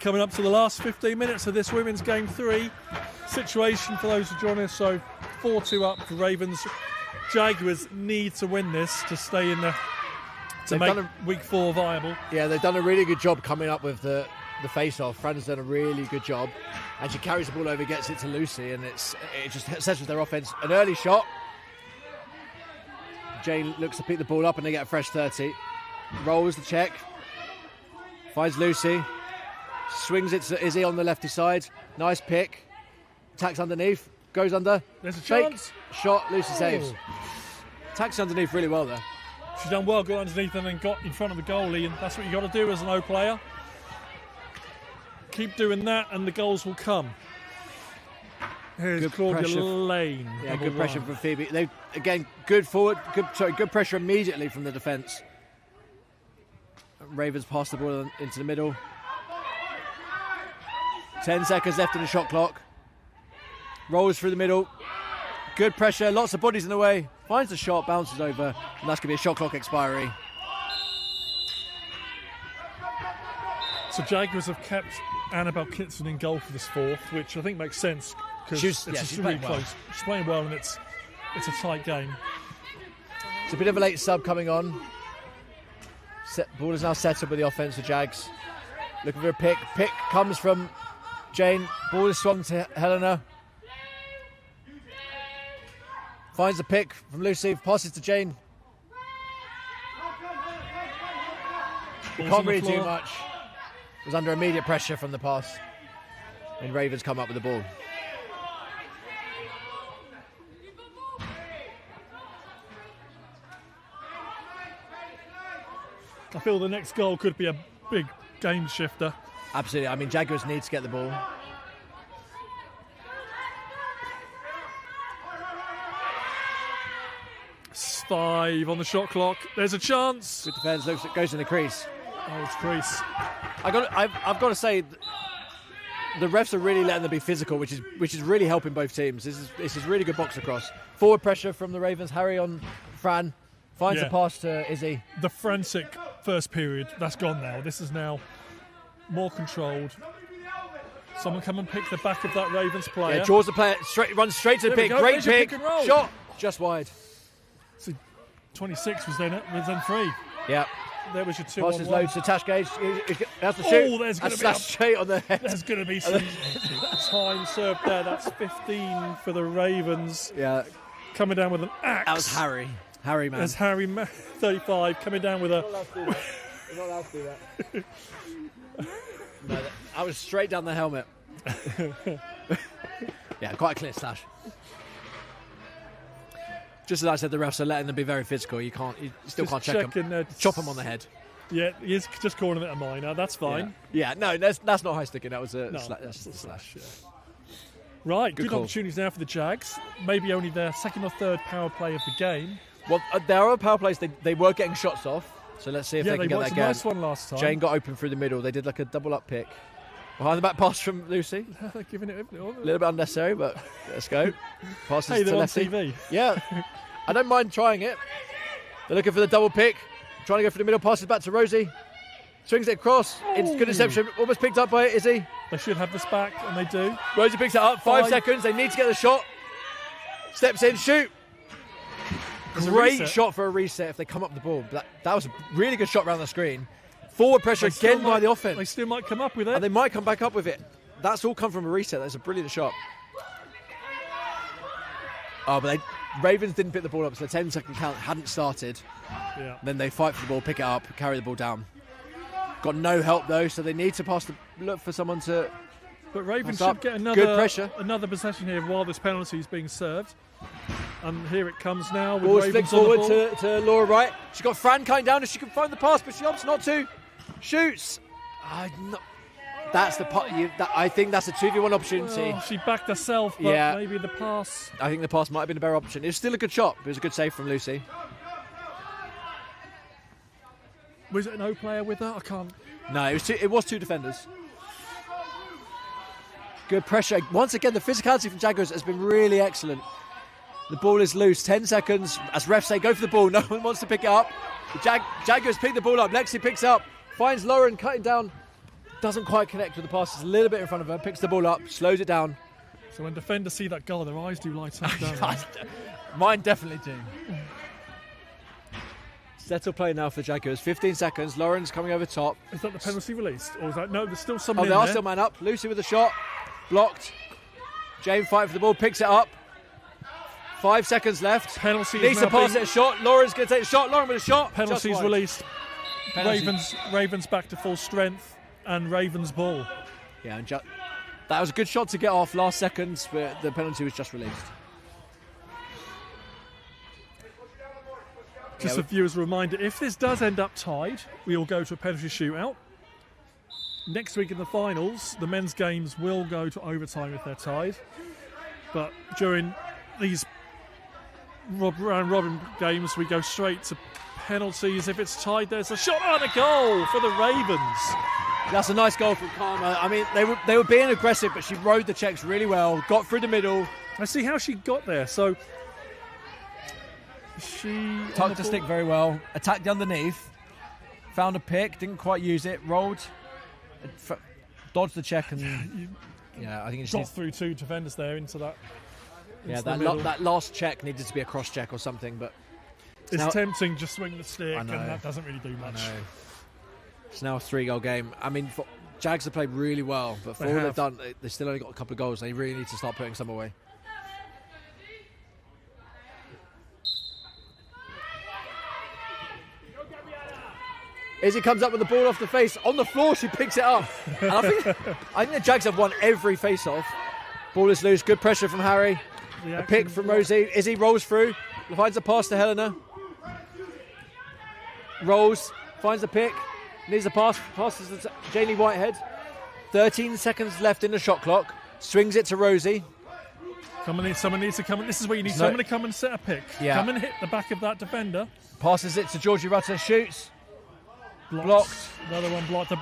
Coming up to the last 15 minutes of this women's game 3 situation for those who join us. So 4-2 up for Ravens. Jaguars need to win this to stay in the to make week 4 viable. Yeah, they've done a really good job coming up with the face-off. Fran's done a really good job, and she carries the ball over, gets it to Lucy, and it just sets with their offense. An early shot. Jane looks to pick the ball up, and they get a fresh 30. Rolls the check. Finds Lucy. Swings it to Izzy on the lefty side. Nice pick. Tacks underneath. Goes under. There's a Fake. chance. Shot. Lucy saves. Tacks underneath really well there. She's done well, got underneath and then got in front of the goalie, and that's what you got to do as an O player. Keep doing that, and the goals will come. Here's Good Claudia pressure. Lane. Yeah, good pressure from Phoebe. They again good forward. Good pressure immediately from the defence. Ravens pass the ball into the middle. 10 seconds left in the shot clock. Rolls through the middle. Good pressure. Lots of bodies in the way. Finds the shot, bounces over, and that's going to be a shot clock expiry. So Jaguars have kept Annabelle Kitson in goal for this 4th, which I think makes sense because She's really playing close. well. She's playing well, and it's a tight game. It's a bit of a late sub coming on. Ball is now settled with the offense for Jags. Looking for a pick. Pick comes from Jane. Ball is swung to Helena. Finds the pick from Lucy. Passes to Jane. Can't really do much. Was under immediate pressure from the pass. And Ravens come up with the ball. I feel the next goal could be a big game shifter. Absolutely. I mean, Jaguars need to get the ball. It's 5 on the shot clock. There's a chance. Good defence. Goes in the crease. Oh, it's crease. I've got to say, the refs are really letting them be physical, which is really helping both teams. This is really good box across. Forward pressure from the Ravens. Harry on Fran. Finds a pass to Izzy. The frantic first period, that's gone now. This is now more controlled. Someone come and pick the back of that Ravens player. Yeah, draws the player, runs straight to the pick. Great pick. Shot. Just wide. So 26 was then 3. Yeah. There was your 2 Passes on low to Tash Gage. That's the shoot. Oh, there's going to be that's straight on the head. There's going to be some time served there. That's 15 for the Ravens. Yeah. Coming down with an axe. That was Harry. Harry, man. There's Harry, 35, coming down with a... You're not allowed to do that. No, I was straight down the helmet. Yeah, quite a clear slash. Just as I said, the refs are letting them be very physical. You still can't check them. Chop them on the head. Yeah, he's just calling it a minor. That's fine. Yeah, no, that's not high sticking. That was a that's a slash. Yeah. Right, Right, good opportunities now for the Jags. Maybe only their second or third power play of the game. Well, there are power plays. They were getting shots off. So let's see if they can get that again. Nice one last time. Jane got open through the middle. They did like a double up pick. Behind the back pass from Lucy. Giving it a little bit unnecessary, but let's go. Passes hey, to they're lefty. on TV. Yeah. I don't mind trying it. They're looking for the double pick. Trying to go for the middle, passes back to Rosie. Swings it across. It's good interception. Almost picked up by Izzy. They should have this back, and they do. Rosie picks it up. 5 seconds. They need to get the shot. Steps in, shoot. Great shot for a reset if they come up with the ball. That was a really good shot around the screen. Forward pressure again by the offense. They still might come up with it. And they might come back up with it. That's all come from a reset. That's a brilliant shot. Oh, but Ravens didn't pick the ball up, so the 10-second count hadn't started. Yeah. Then they fight for the ball, pick it up, carry the ball down. Got no help though, so they need to look for someone to. But Ravens should get another possession here while this penalty is being served. And here it comes now. With Ball's Ravens flicked on the forward ball. to Laura Wright. She's got Fran cutting down if she can find the pass, but she opts not to. Shoots. That's the part. I think that's a 2v1 opportunity. Oh, she backed herself, but maybe the pass. I think the pass might have been a better option. It was still a good shot, but it was a good save from Lucy. Was it an O player with her? I can't. No, it was two defenders. Good pressure. Once again, the physicality from Jaguars has been really excellent. The ball is loose. 10 seconds. As refs say, go for the ball. No one wants to pick it up. The Jaguars pick the ball up. Lexi picks up. Finds Lauren cutting down. Doesn't quite connect with the pass. It's a little bit in front of her. Picks the ball up. Slows it down. So when defenders see that goal, their eyes do light up, don't they? Mine definitely do. Settle play now for Jaguars. 15 seconds. Lauren's coming over top. Is that the penalty released? Or is that... No, there's still someone in there. there. They are still man up. Lucy with a shot. Blocked. Jane fighting for the ball. Picks it up. 5 seconds left. Penalty needs to pass it a shot. Lauren's going to take the shot. Lauren with a shot. Penalty's released. Ravens back to full strength. And Ravens ball. Yeah, and that was a good shot to get off last seconds, but the penalty was just released. Just a viewer's reminder, if this does end up tied, we will go to a penalty shootout. Next week in the finals, the men's games will go to overtime if they're tied. But during these round robin games, we go straight to penalties. If it's tied, there's a shot and a goal for the Ravens. That's a nice goal from Karma. I mean, they were being aggressive, but she rode the checks really well, got through the middle. I see how she got there. So she tucked the stick very well, attacked the underneath, found a pick, didn't quite use it, rolled, dodged the check, and I think it got through two defenders there into that. Yeah, that last check needed to be a cross check or something, but it's tempting just swing the stick, and that doesn't really do much. It's now a 3-goal game. I mean, Jags have played really well, but for all they've done, they've still only got a couple of goals. They really need to start putting some away. Izzy comes up with the ball off the face. On the floor, she picks it up. And I think the Jags have won every face-off. Ball is loose. Good pressure from Harry. A pick from Rosie. Izzy rolls through. Finds a pass to Helena. Rolls. Finds the pick. Needs a pass. Passes to Janie Whitehead. 13 seconds left in the shot clock. Swings it to Rosie. Someone needs to come in. This is where you need someone to come and set a pick. Yeah. Come and hit the back of that defender. Passes it to Georgie Rutter. Shoots. Blocked. Another one blocked.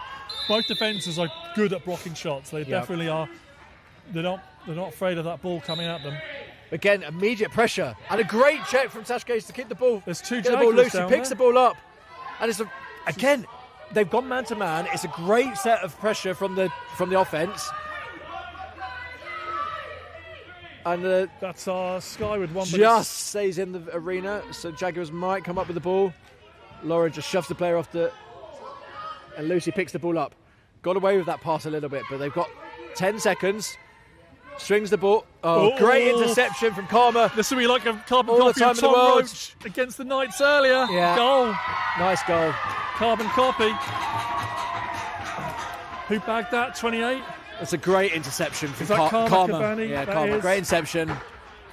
Both defences are good at blocking shots. They definitely are. They're not afraid of that ball coming at them. Again, immediate pressure. And a great check from Tash Gaze to keep the ball. There's two Get the ball loose. He picks the ball up. And it's again, they've gone man to man. It's a great set of pressure from the offense. And that's our Skyward one. Just stays in the arena. So Jaguars might come up with the ball. Laura just shoves the player off and Lucy picks the ball up. Got away with that pass a little bit, but they've got 10 seconds. Swings the ball. Great interception from Karma. This will be like a carbon all copy the time of in the Tom world Roach against the Knights earlier. Yeah. Goal. Nice goal. Carbon copy. Who bagged that? 28. That's a great interception from Karma. Cavani? Yeah, Karma. Great interception.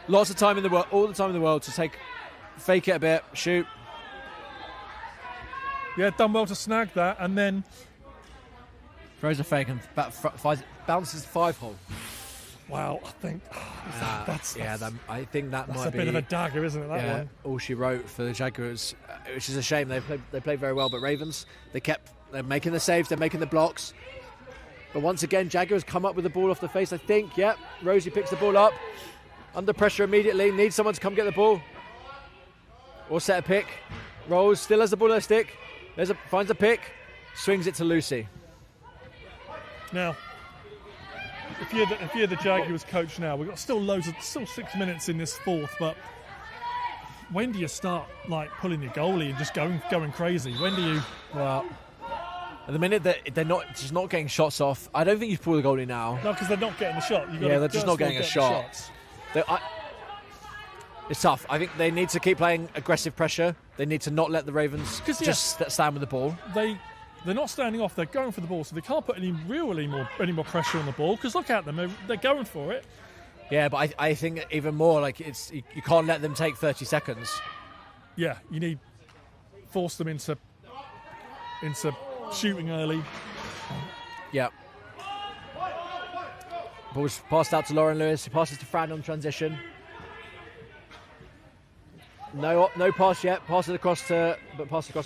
Lots of time in the world, all the time in the world to fake it a bit, shoot. Yeah, done well to snag that, and then throws a fake and bounces 5-hole. Wow, I think I think that might be a bit of a dagger, isn't it? That one. All she wrote for the Jaguars, which is a shame. They played very well, but Ravens they're making the saves, they're making the blocks. But once again, Jaguars come up with the ball off the face. I think, Rosie picks the ball up under pressure immediately. Needs someone to come get the ball. Or set a pick. Rolls, still has the ball on her stick. Finds a pick. Swings it to Lucy. Now, if you're the Jaguars coach now, we've got still 6 minutes in this fourth, but when do you start like pulling your goalie and just going crazy? When do you? Well, at the minute that they're not getting shots off, I don't think you pull the goalie now. No, because they're not getting the shot. They're just not getting a shot. It's tough. I think they need to keep playing aggressive pressure. They need to not let the Ravens just stand with the ball. They're not standing off. They're going for the ball, so they can't put any more pressure on the ball. Because look at them, they're going for it. Yeah, but I think even more like you can't let them take 30 seconds. Yeah, you need force them into shooting early. Yeah. Ball's passed out to Lauren Lewis. He passes to Fran on transition. No pass yet. Pass across to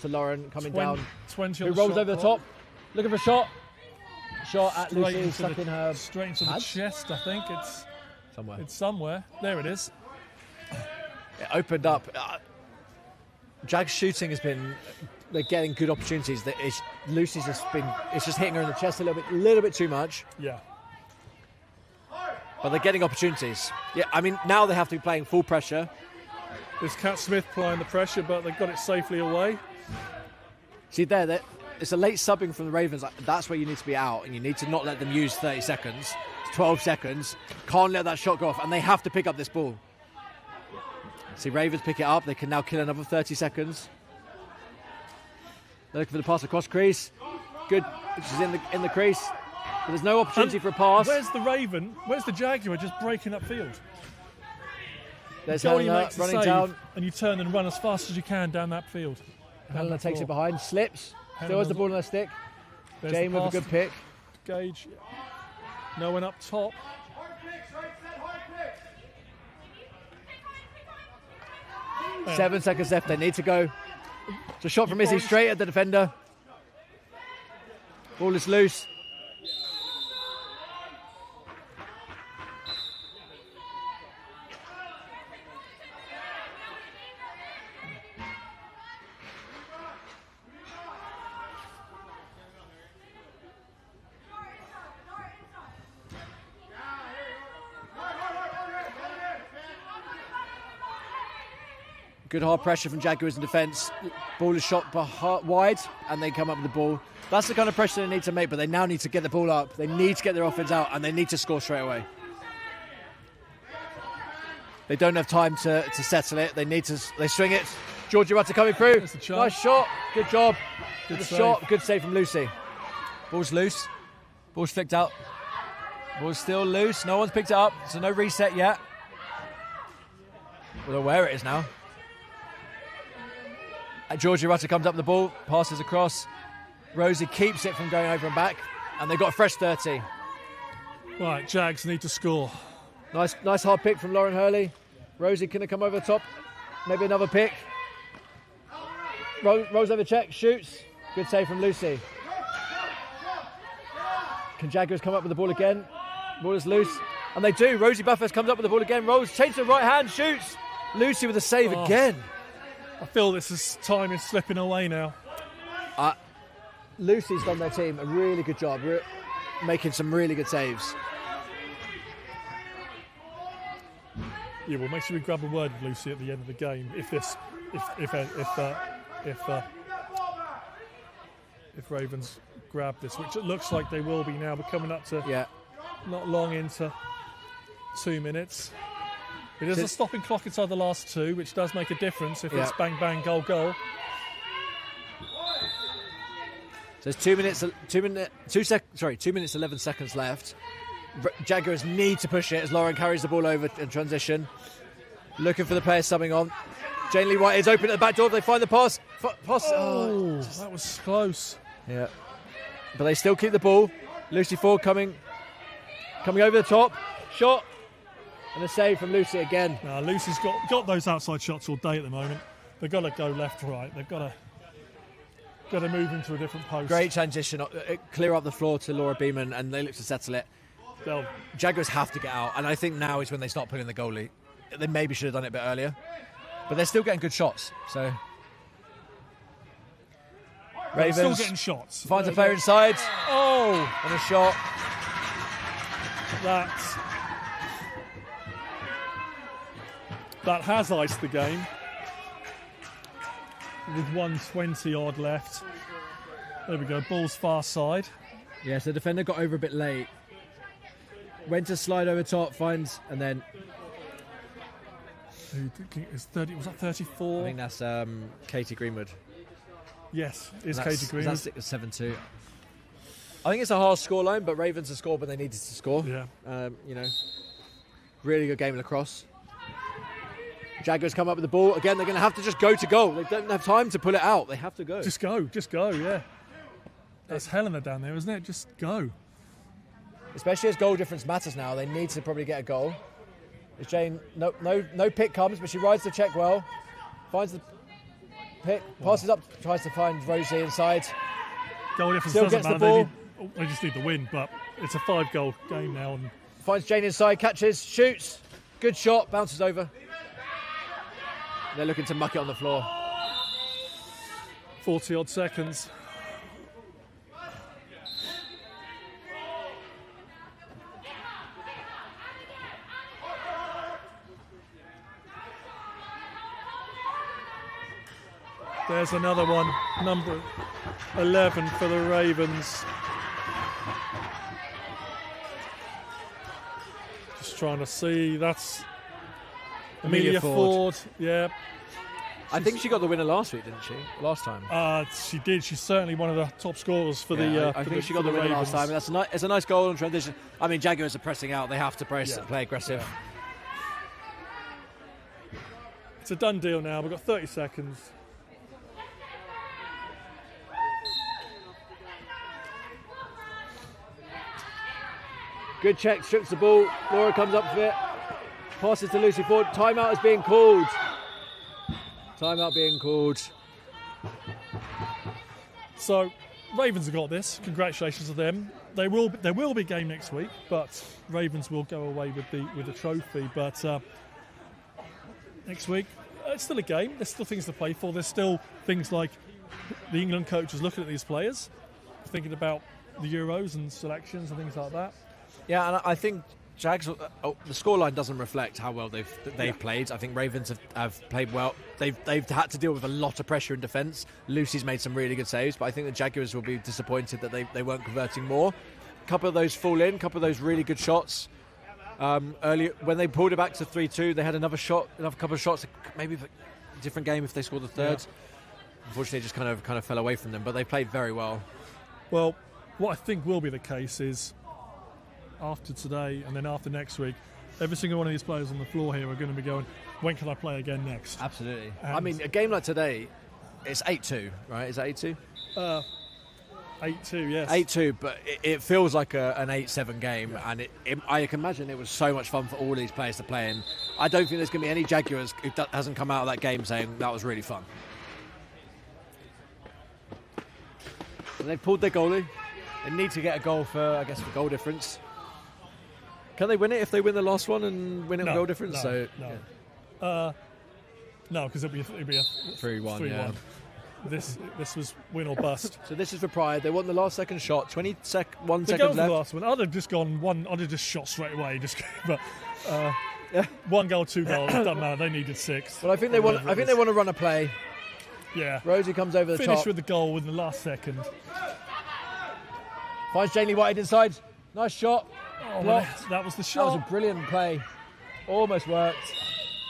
Lauren coming down. 20 who rolls over the top, looking for a shot. Shot at Lucy, stuck in her straight into the chest. I think it's somewhere. It's somewhere. There it is. It opened up. Jag's shooting has been. They're getting good opportunities. Lucy's just been. It's just hitting her in the chest a little bit too much. Yeah. But they're getting opportunities. Yeah, I mean now they have to be playing full pressure. There's Kat Smith applying the pressure, but they've got it safely away. See there, it's a late subbing from the Ravens. That's where you need to be out, and you need to not let them use 30 seconds. It's 12 seconds. Can't let that shot go off, and they have to pick up this ball. See, Ravens pick it up. They can now kill another 30 seconds. They're looking for the pass across crease. Good. She's in the crease. But there's no opportunity for a pass. Where's the Jaguar just breaking upfield? There's Helena running down. And you turn and run as fast as you can down that field. Helena takes it behind, slips, still has the ball on her stick. Jane with a good pick. Gage. No one up top. Yeah. 7 seconds left, they need to go. It's a shot from Izzy straight at the defender. Ball is loose. Good hard pressure from Jaguars in defence. Ball is shot wide and they come up with the ball. That's the kind of pressure they need to make, but they now need to get the ball up. They need to get their offense out and they need to score straight away. They don't have time to settle it. They swing it. Georgia Rutter coming through. Nice shot. Good job. Good shot. Good save from Lucy. Ball's loose. Ball's flicked out. Ball's still loose. No one's picked it up, so no reset yet. We don't know where it is now. Georgia Rutter comes up with the ball, passes across. Rosie keeps it from going over and back, and they've got a fresh 30. Right, Jags need to score. Nice hard pick from Lauren Hurley. Rosie going to come over the top. Maybe another pick. Rolls over check, shoots. Good save from Lucy. Can Jaguars come up with the ball again? Ball is loose. And they do. Rosie Buffers comes up with the ball again. Rolls, changes to the right hand, shoots. Lucy with a save again. I feel time is slipping away now. Lucy's done their team a really good job, making some really good saves. Yeah, well, make sure we grab a word with Lucy at the end of the game. If Ravens grab this, which it looks like they will be now, we're coming up to not long into 2 minutes. It is a stopping clock inside the last two, which does make a difference if it's bang, bang, goal, goal. So there's 2 minutes 11 seconds left. Jaguars need to push it as Lauren carries the ball over in transition. Looking for the players subbing on. Jane Lee White is open at the back door. They find the pass. That was close. Yeah. But they still keep the ball. Lucy Ford coming over the top. Shot. And a save from Lucy again. Now, Lucy's got those outside shots all day at the moment. They've got to go left, right. They've got to move into a different post. Great transition. Clear up the floor to Laura Beeman, and they look to settle it. Jaguars have to get out, and I think now is when they start pulling the goalie. They maybe should have done it a bit earlier. but they're still getting good shots. So They're Ravens still getting shots. finds a player inside. Oh, And a shot. That has iced the game with 120 odd left. There we go, ball's far side. Yes, the defender got over a bit late. Went to slide over top, finds, and then It's 30, was that 34? I think that's Katie Greenwood. Yes, it's That's- Katie Greenwood. That's 7-2. I think it's a hard scoreline, but Ravens have scored when they needed to score. Yeah. Really good game of lacrosse. Jaguars come up with the ball. Again, they're going to have to just go to goal. They don't have time to pull it out. They have to go. Just go, yeah. That's Helena down there, isn't it? Just go. Especially as goal difference matters now. They need to probably get a goal. As Jane, no pick comes, but she rides the check well. Finds the pick, passes up, tries to find Rosie inside. Goal difference Still doesn't gets the matter. ball. They just need the win, but it's a 5-goal game now. And Finds Jane inside, catches, shoots. Good shot, bounces over. They're looking to muck it on the floor. 40 odd seconds. There's another one, number 11 for the Ravens. Just trying to see, that's Amelia Ford. Yeah. I think she got the winner last week, didn't she? Last time. She did. She's certainly one of the top scorers for the. I think she got the winner last time. It's a nice goal on transition. I mean, Jaguars are pressing out. They have to press, play aggressive. Yeah. It's a done deal now. We've got 30 seconds. Good check, strips the ball. Laura comes up with it. Passes to Lucy Ford. Timeout is being called. Timeout being called. So, Ravens have got this. Congratulations to them. There will be a game next week, but Ravens will go away with the trophy. But next week, it's still a game. There's still things to play for. There's still things like the England coaches looking at these players, thinking about the Euros and selections and things like that. Yeah, and I think Jags, the scoreline doesn't reflect how well they've played. I think Ravens have played well. They've had to deal with a lot of pressure in defence. Lucy's made some really good saves, but I think the Jaguars will be disappointed that they weren't converting more. A couple of those fall in, a couple of those really good shots. Earlier, when they pulled it back to 3-2, they had another couple of shots. Maybe a different game if they scored the third. Yeah. Unfortunately, it just kind of fell away from them, but they played very well. Well, what I think will be the case is, after today and then after next week, every single one of these players on the floor here are going to be going, when can I play again next? Absolutely. I mean, a game like today, it's 8-2, right? Is that 8-2? 8-2, yes. 8-2, but it feels like an 8-7 game, and I can imagine it was so much fun for all these players to play in. I don't think there's going to be any Jaguars who hasn't come out of that game saying that was really fun. And they've pulled their goalie. They need to get a goal for goal difference. Can they win it if they win the last one and win it with goal difference? No, because it'll be a 3-1. Yeah. This was win or bust. So this is for Pride. They won the last second shot. 1 second left. The last one. I'd have just gone one. I'd have just shot straight away. But 1 goal, 2 goals. It doesn't matter. They needed 6. Well, I think they want. I think they want to run a play. Yeah. Rosie comes over the top. Finish with the goal in the last second. Finds Janely White inside. Nice shot. Oh, that was the shot. That was a brilliant play. Almost worked.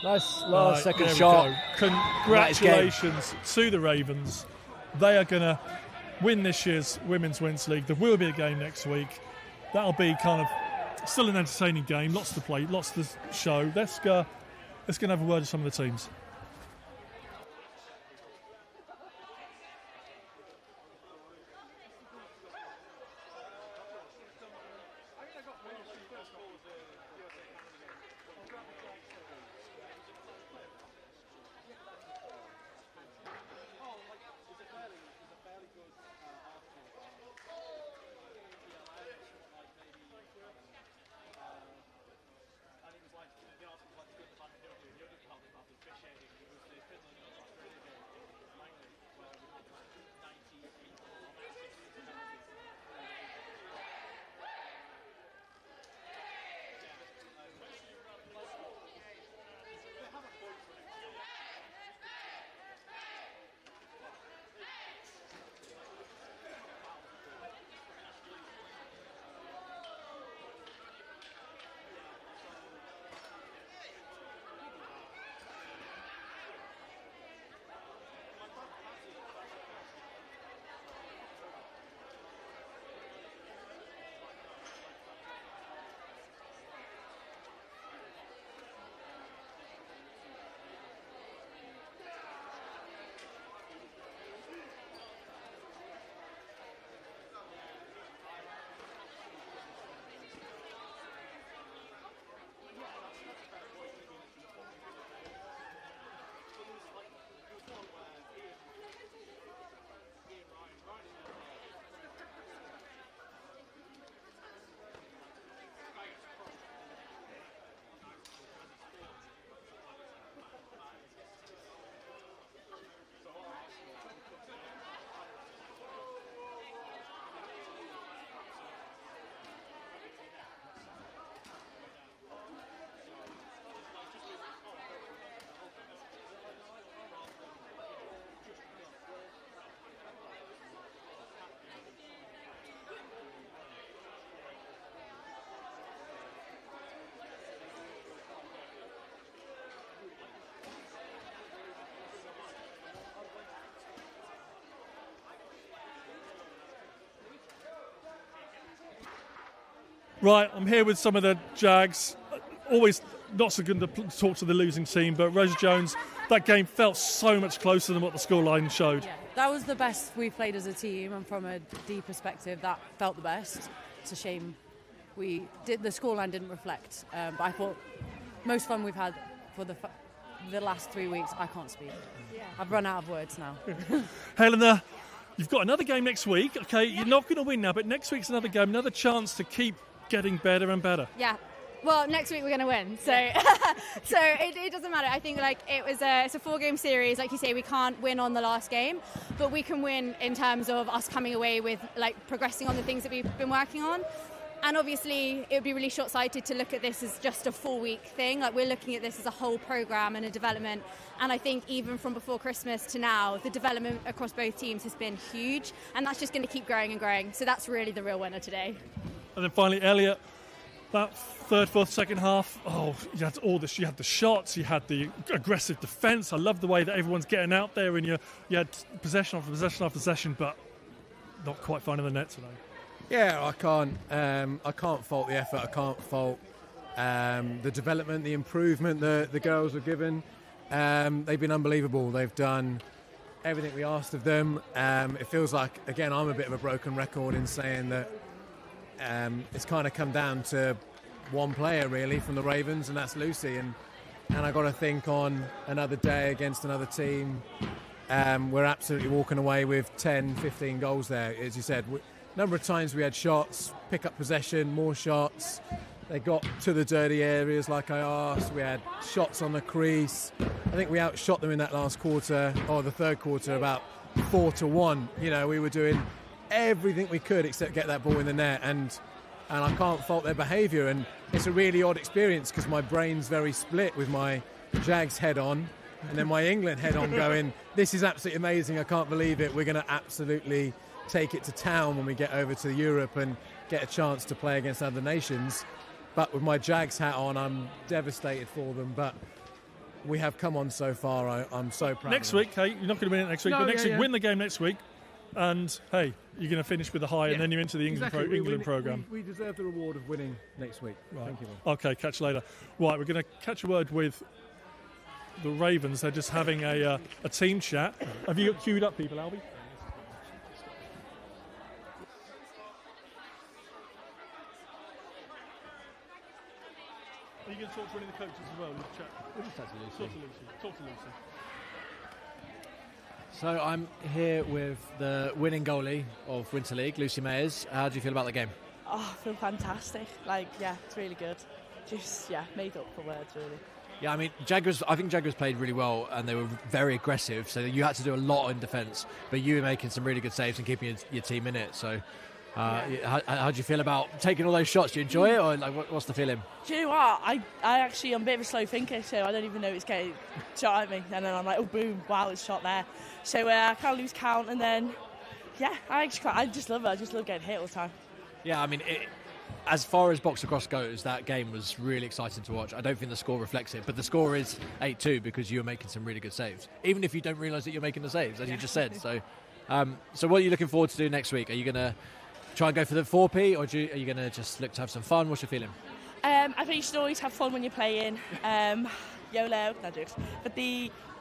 Nice last second shot. Congratulations to the Ravens. They are going to win this year's Women's Winter League. There will be a game next week. That'll be kind of still an entertaining game. Lots to play, lots to show. Let's go and have a word with some of the teams. Right, I'm here with some of the Jags. Always not so good to talk to the losing team, but Rosa Jones, that game felt so much closer than what the scoreline showed. Yeah, that was the best we've played as a team, and from a D perspective, that felt the best. It's a shame the scoreline didn't reflect, but I thought most fun we've had for the last 3 weeks. I can't speak. Yeah. I've run out of words now. Helena, you've got another game next week. Okay, you're not going to win now, but next week's another game, another chance to keep getting better and better. Yeah. Well, next week we're going to win, so so it doesn't matter. I think it's a 4-game series, like you say. We can't win on the last game, but we can win in terms of us coming away with progressing on the things that we've been working on. And obviously, it would be really short-sighted to look at this as just a 4-week thing. We're looking at this as a whole program and a development. And I think even from before Christmas to now, the development across both teams has been huge, and that's just going to keep growing and growing. So that's really the real winner today. And then finally, Elliot, that third, fourth, second half, you had all this. You had the shots, you had the aggressive defence. I love the way that everyone's getting out there, and you had possession after possession after possession, but not quite finding the net today. Yeah, I can't fault the effort. I can't fault the development, the improvement the girls have given. They've been unbelievable. They've done everything we asked of them. It feels like, again, I'm a bit of a broken record in saying that it's kind of come down to one player really from the Ravens, and that's Lucy. And I got to think on another day against another team, we're absolutely walking away with 10, 15 goals there. As you said, number of times we had shots, pick up possession, more shots. They got to the dirty areas like I asked. We had shots on the crease. I think we outshot them in that last quarter, or the third quarter, about 4-1. We were doing everything we could except get that ball in the net, and I can't fault their behaviour. And it's a really odd experience because my brain's very split with my Jags head on and then my England head on going, this is absolutely amazing, I can't believe it, we're going to absolutely take it to town when we get over to Europe and get a chance to play against other nations. But with my Jags hat on, I'm devastated for them. But we have come on so far. I'm so proud. Next week, hey, you're not going to win it next week, but next week, win the game next week. And, hey, you're going to finish with a high, and then you're into the England programme. We deserve the reward of winning next week. Right. Thank you. Okay, catch you later. Right, we're going to catch a word with the Ravens. They're just having a team chat. Have you got queued up people, Albie? Are you going to talk to any of the coaches as well? We'll just talk to Lucy. Talk to Lucy. So I'm here with the winning goalie of Winter League, Lucy Mayers. How do you feel about the game? I feel fantastic. It's really good. Just, made up for words, really. Yeah, I mean, I think Jaguars played really well, and they were very aggressive, so you had to do a lot in defence, but you were making some really good saves and keeping your team in it. So how do you feel about taking all those shots? Do you enjoy it, or what's the feeling? Do you know what? I actually, I'm a bit of a slow thinker, so I don't even know it's getting shot at me, and then I'm like, oh, boom, wow, it's shot there. So I can't lose count, and then, I just love it. I just love getting hit all the time. Yeah, I mean, as far as box across goes, that game was really exciting to watch. I don't think the score reflects it, but the score is 8-2 because you were making some really good saves, even if you don't realise that you're making the saves, as you just said. So what are you looking forward to do next week? Are you going to try and go for the 4P, or are you going to just look to have some fun? What's your feeling? I think you should always have fun when you're playing. YOLO, no jokes. But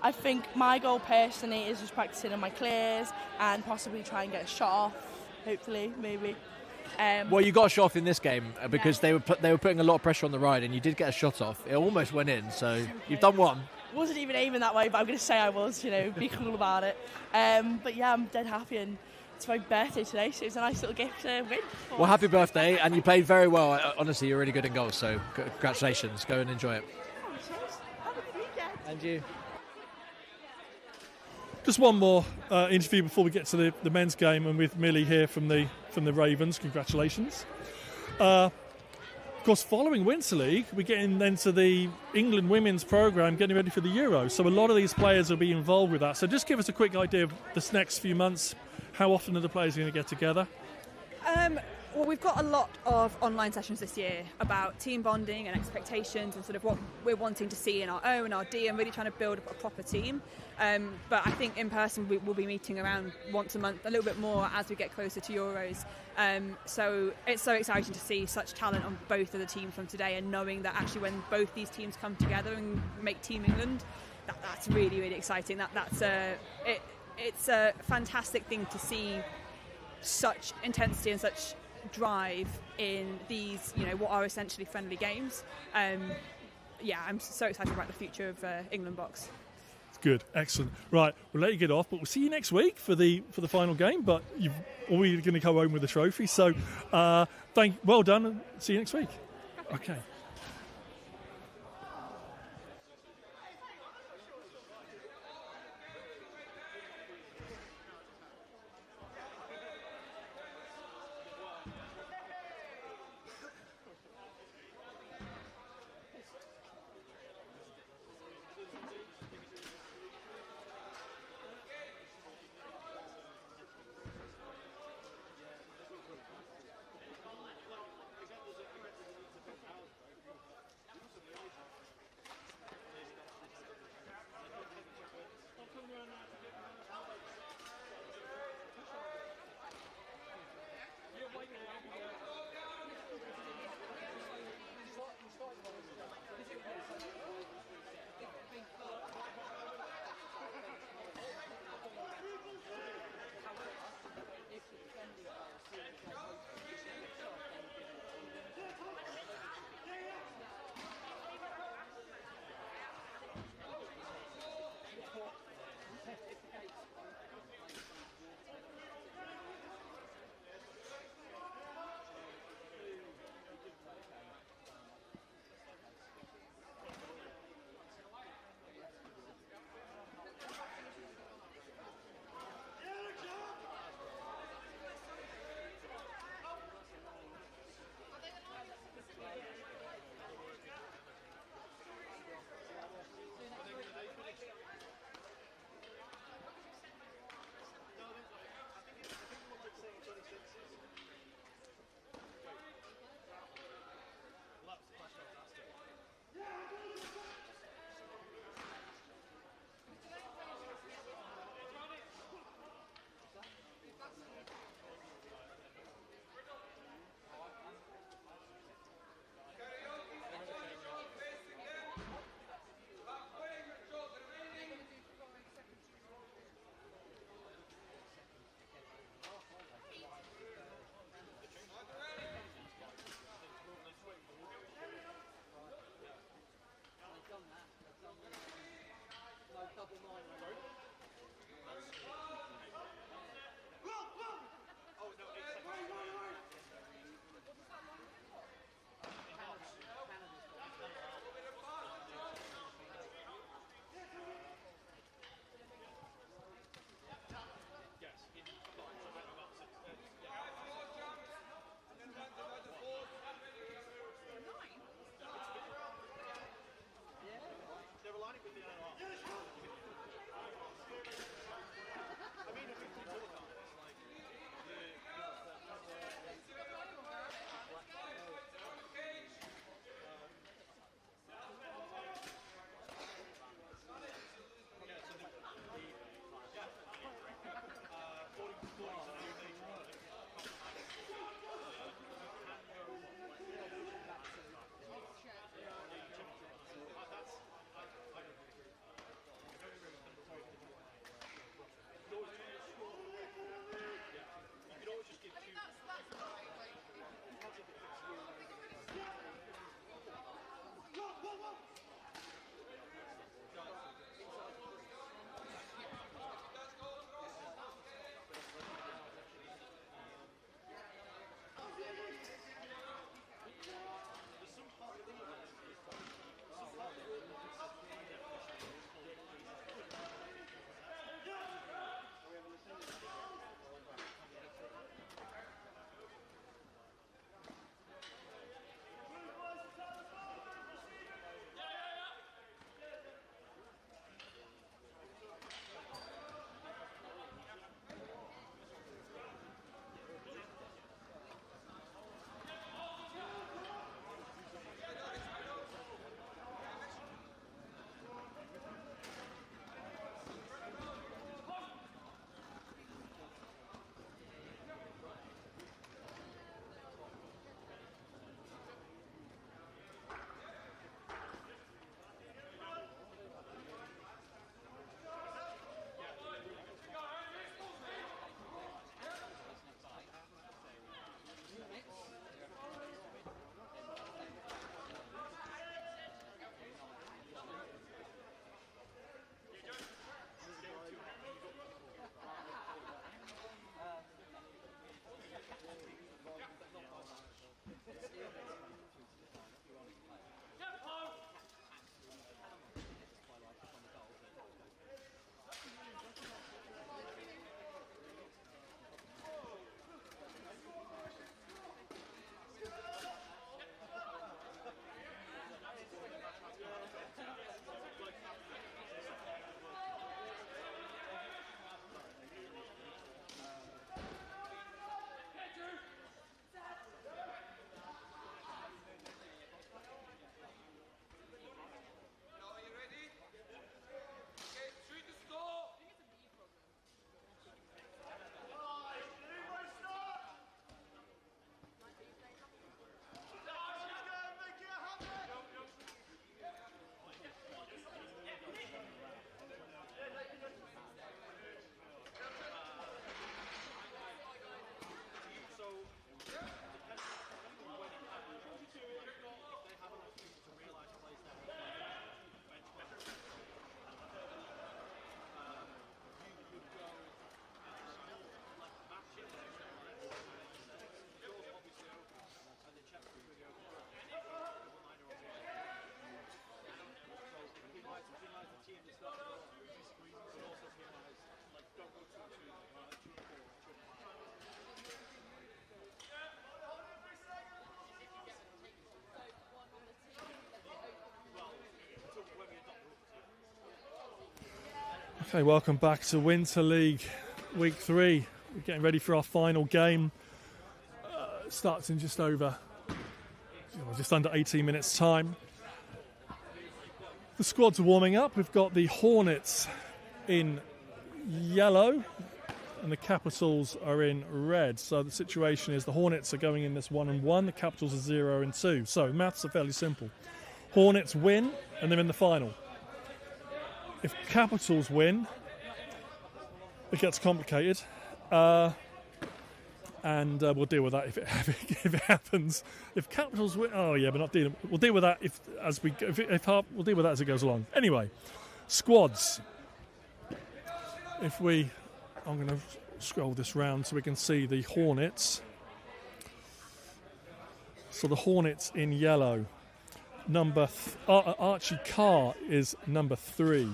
I think my goal personally is just practicing on my clears and possibly try and get a shot off, hopefully, maybe. Well, you got a shot off in this game because they were putting a lot of pressure on the ride, and you did get a shot off. It almost went in, so you've done one. Wasn't even aiming that way, but I'm going to say I was, be cool about it. But I'm dead happy, and it's my birthday today, so it's a nice little gift to win. Well, happy birthday, and you played very well. Honestly, you're really good in goals, so congratulations. Go and enjoy it. Oh, cheers. Have a good weekend. And you. Just one more interview before we get to the men's game, and with Millie here from the Ravens. Congratulations. Of course, following Winter League, we're getting then to the England women's programme, getting ready for the Euro. So a lot of these players will be involved with that. So just give us a quick idea of this next few months. How often are the players going to get together? Well, we've got a lot of online sessions this year about team bonding and expectations and sort of what we're wanting to see in our O and our D and really trying to build a proper team. But I think in person we'll be meeting around once a month, a little bit more as we get closer to Euros. So it's so exciting to see such talent on both of the teams from today, and knowing that actually when both these teams come together and make Team England, that's really, really exciting. It's a fantastic thing to see such intensity and such drive in these, what are essentially friendly games. I'm so excited about the future of England Box. It's good, excellent. Right, we'll let you get off, but we'll see you next week for the final game. But you're going to go home with a trophy. So, well done, and see you next week. Okay. Okay, welcome back to Winter League Week 3. We're getting ready for our final game. Starts in just under 18 minutes' time. The squads are warming up. We've got the Hornets in yellow and the Capitals are in red. So the situation is the Hornets are going in this 1-1, the Capitals are 0-2. So maths are fairly simple. Hornets win and they're in the final. If Capitals win, it gets complicated. And we'll deal with that if it happens. If Capitals win, we're not dealing. We'll deal with that we'll deal with that as it goes along. Anyway, squads. I'm going to scroll this round so we can see the Hornets. So the Hornets in yellow. Archie Carr is number 3.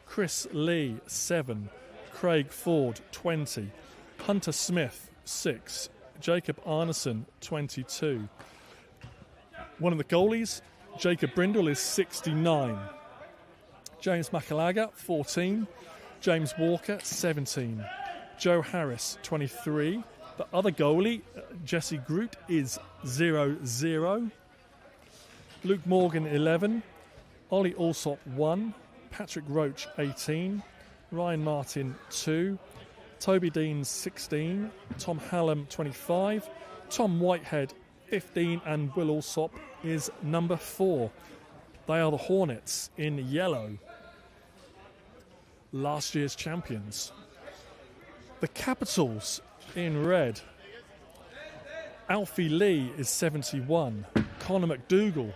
Chris Lee 7. Craig Ford 20. Hunter Smith 6. Jacob Arneson 22. One of the goalies, Jacob Brindle, is 69. James Makalaga 14. James Walker 17. Joe Harris 23. The other goalie, Jesse Groot, is 0-0. Luke Morgan 11. Ollie Alsop 1. Patrick Roach 18. Ryan Martin 2. Toby Dean 16, Tom Hallam 25, Tom Whitehead 15, and Will Alsop is number 4. They are the Hornets in yellow, last year's champions. The Capitals in red. Alfie Lee is 71, Connor McDougall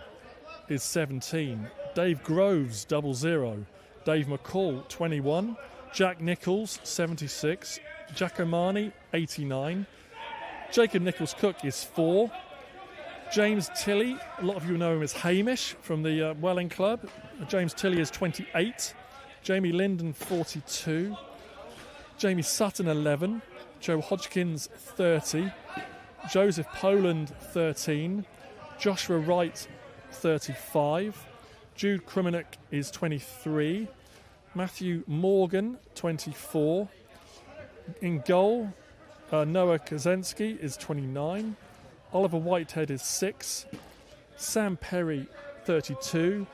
is 17, Dave Groves 00, Dave McCall 21, Jack Nichols, 76. Jack O'Mahony, 89. Jacob Nichols-Cook is 4. James Tilley, a lot of you know him as Hamish from the Welling Club. James Tilley is 28. Jamie Linden, 42. Jamie Sutton, 11. Joe Hodgkins, 30. Joseph Poland, 13. Joshua Wright, 35. Jude Krumenick is 23. Matthew Morgan, 24. In goal, Noah Kaczynski is 29. Oliver Whitehead is 6. Sam Perry, 32.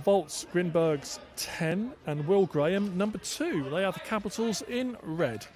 Volts Grinberg's 10. And Will Graham, number 2. They are the Capitals in red.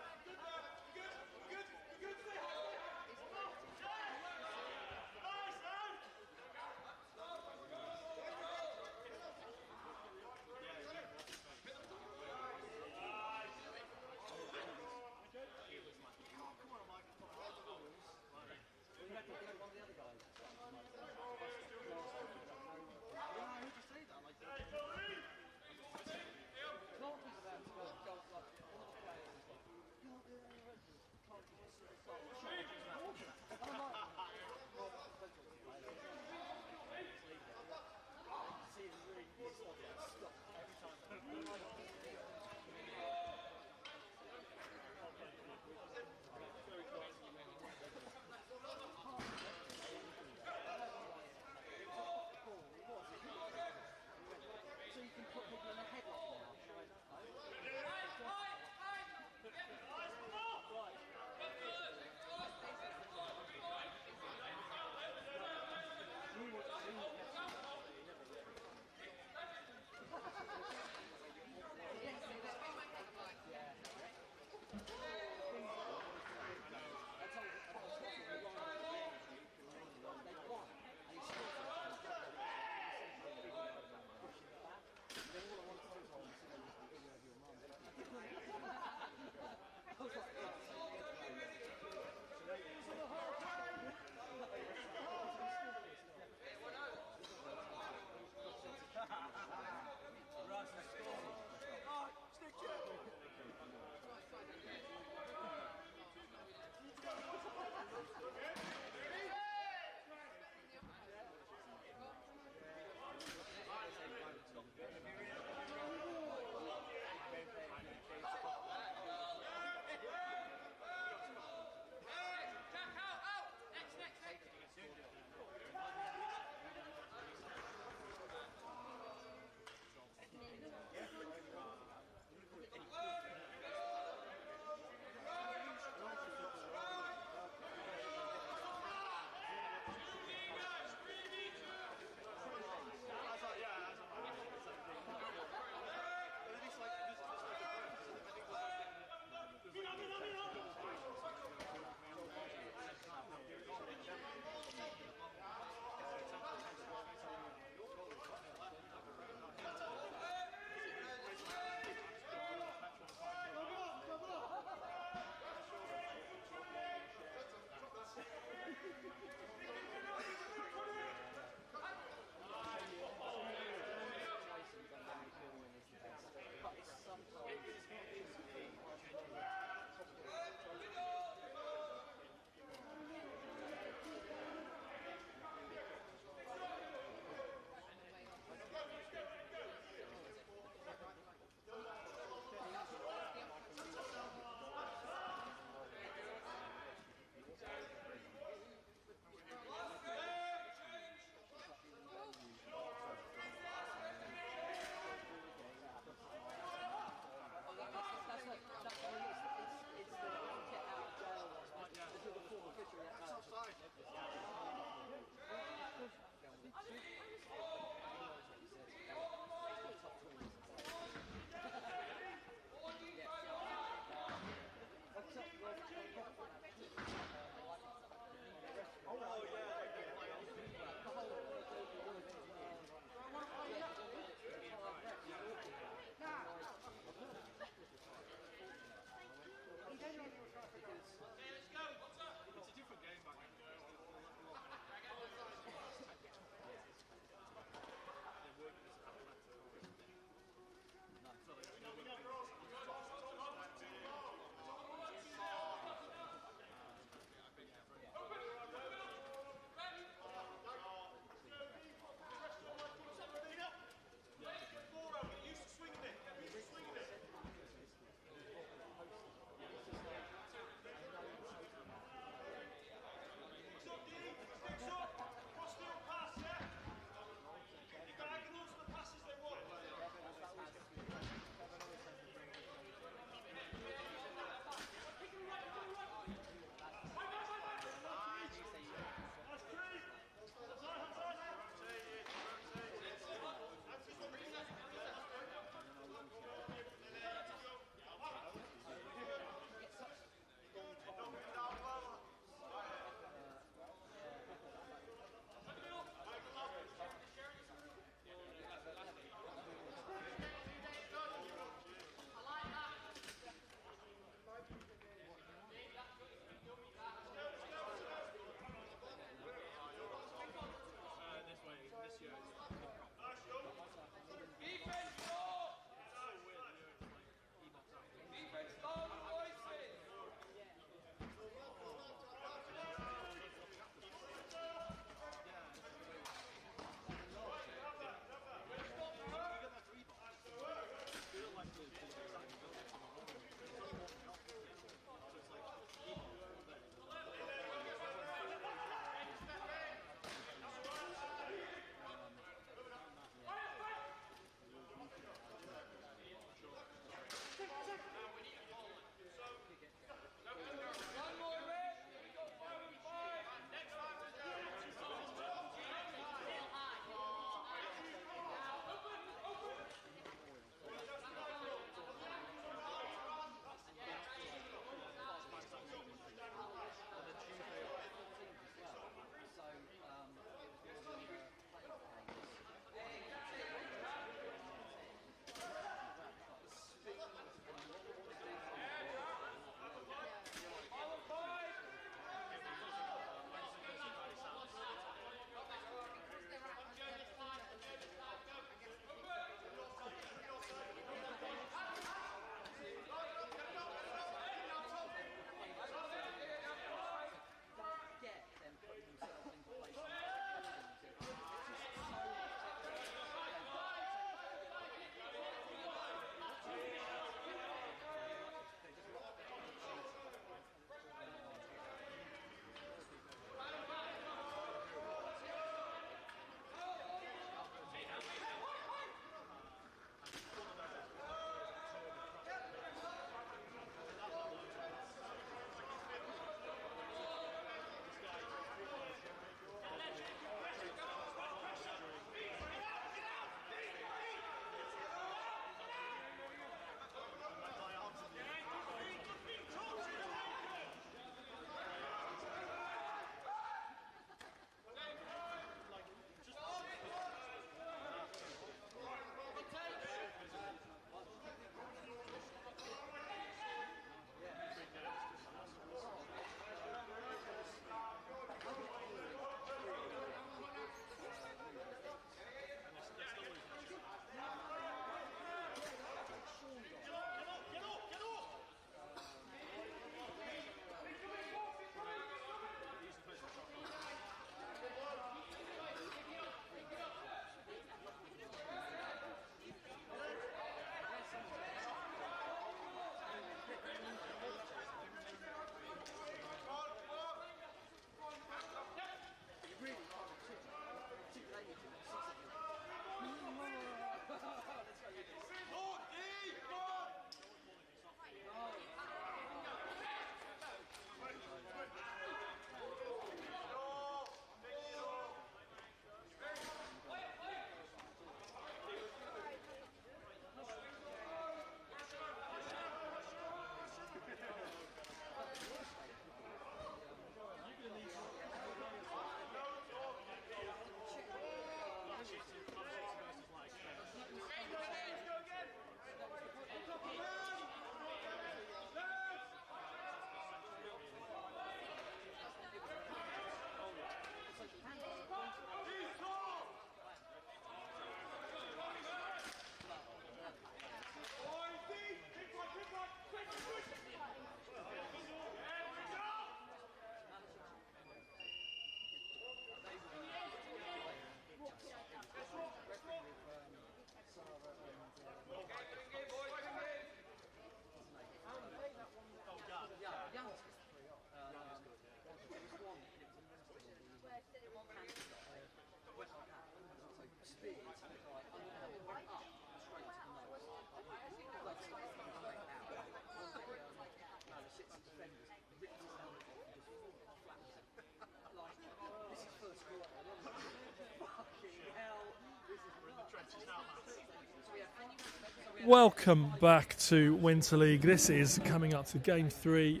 Welcome back to Winter League. This is coming up to Game 3,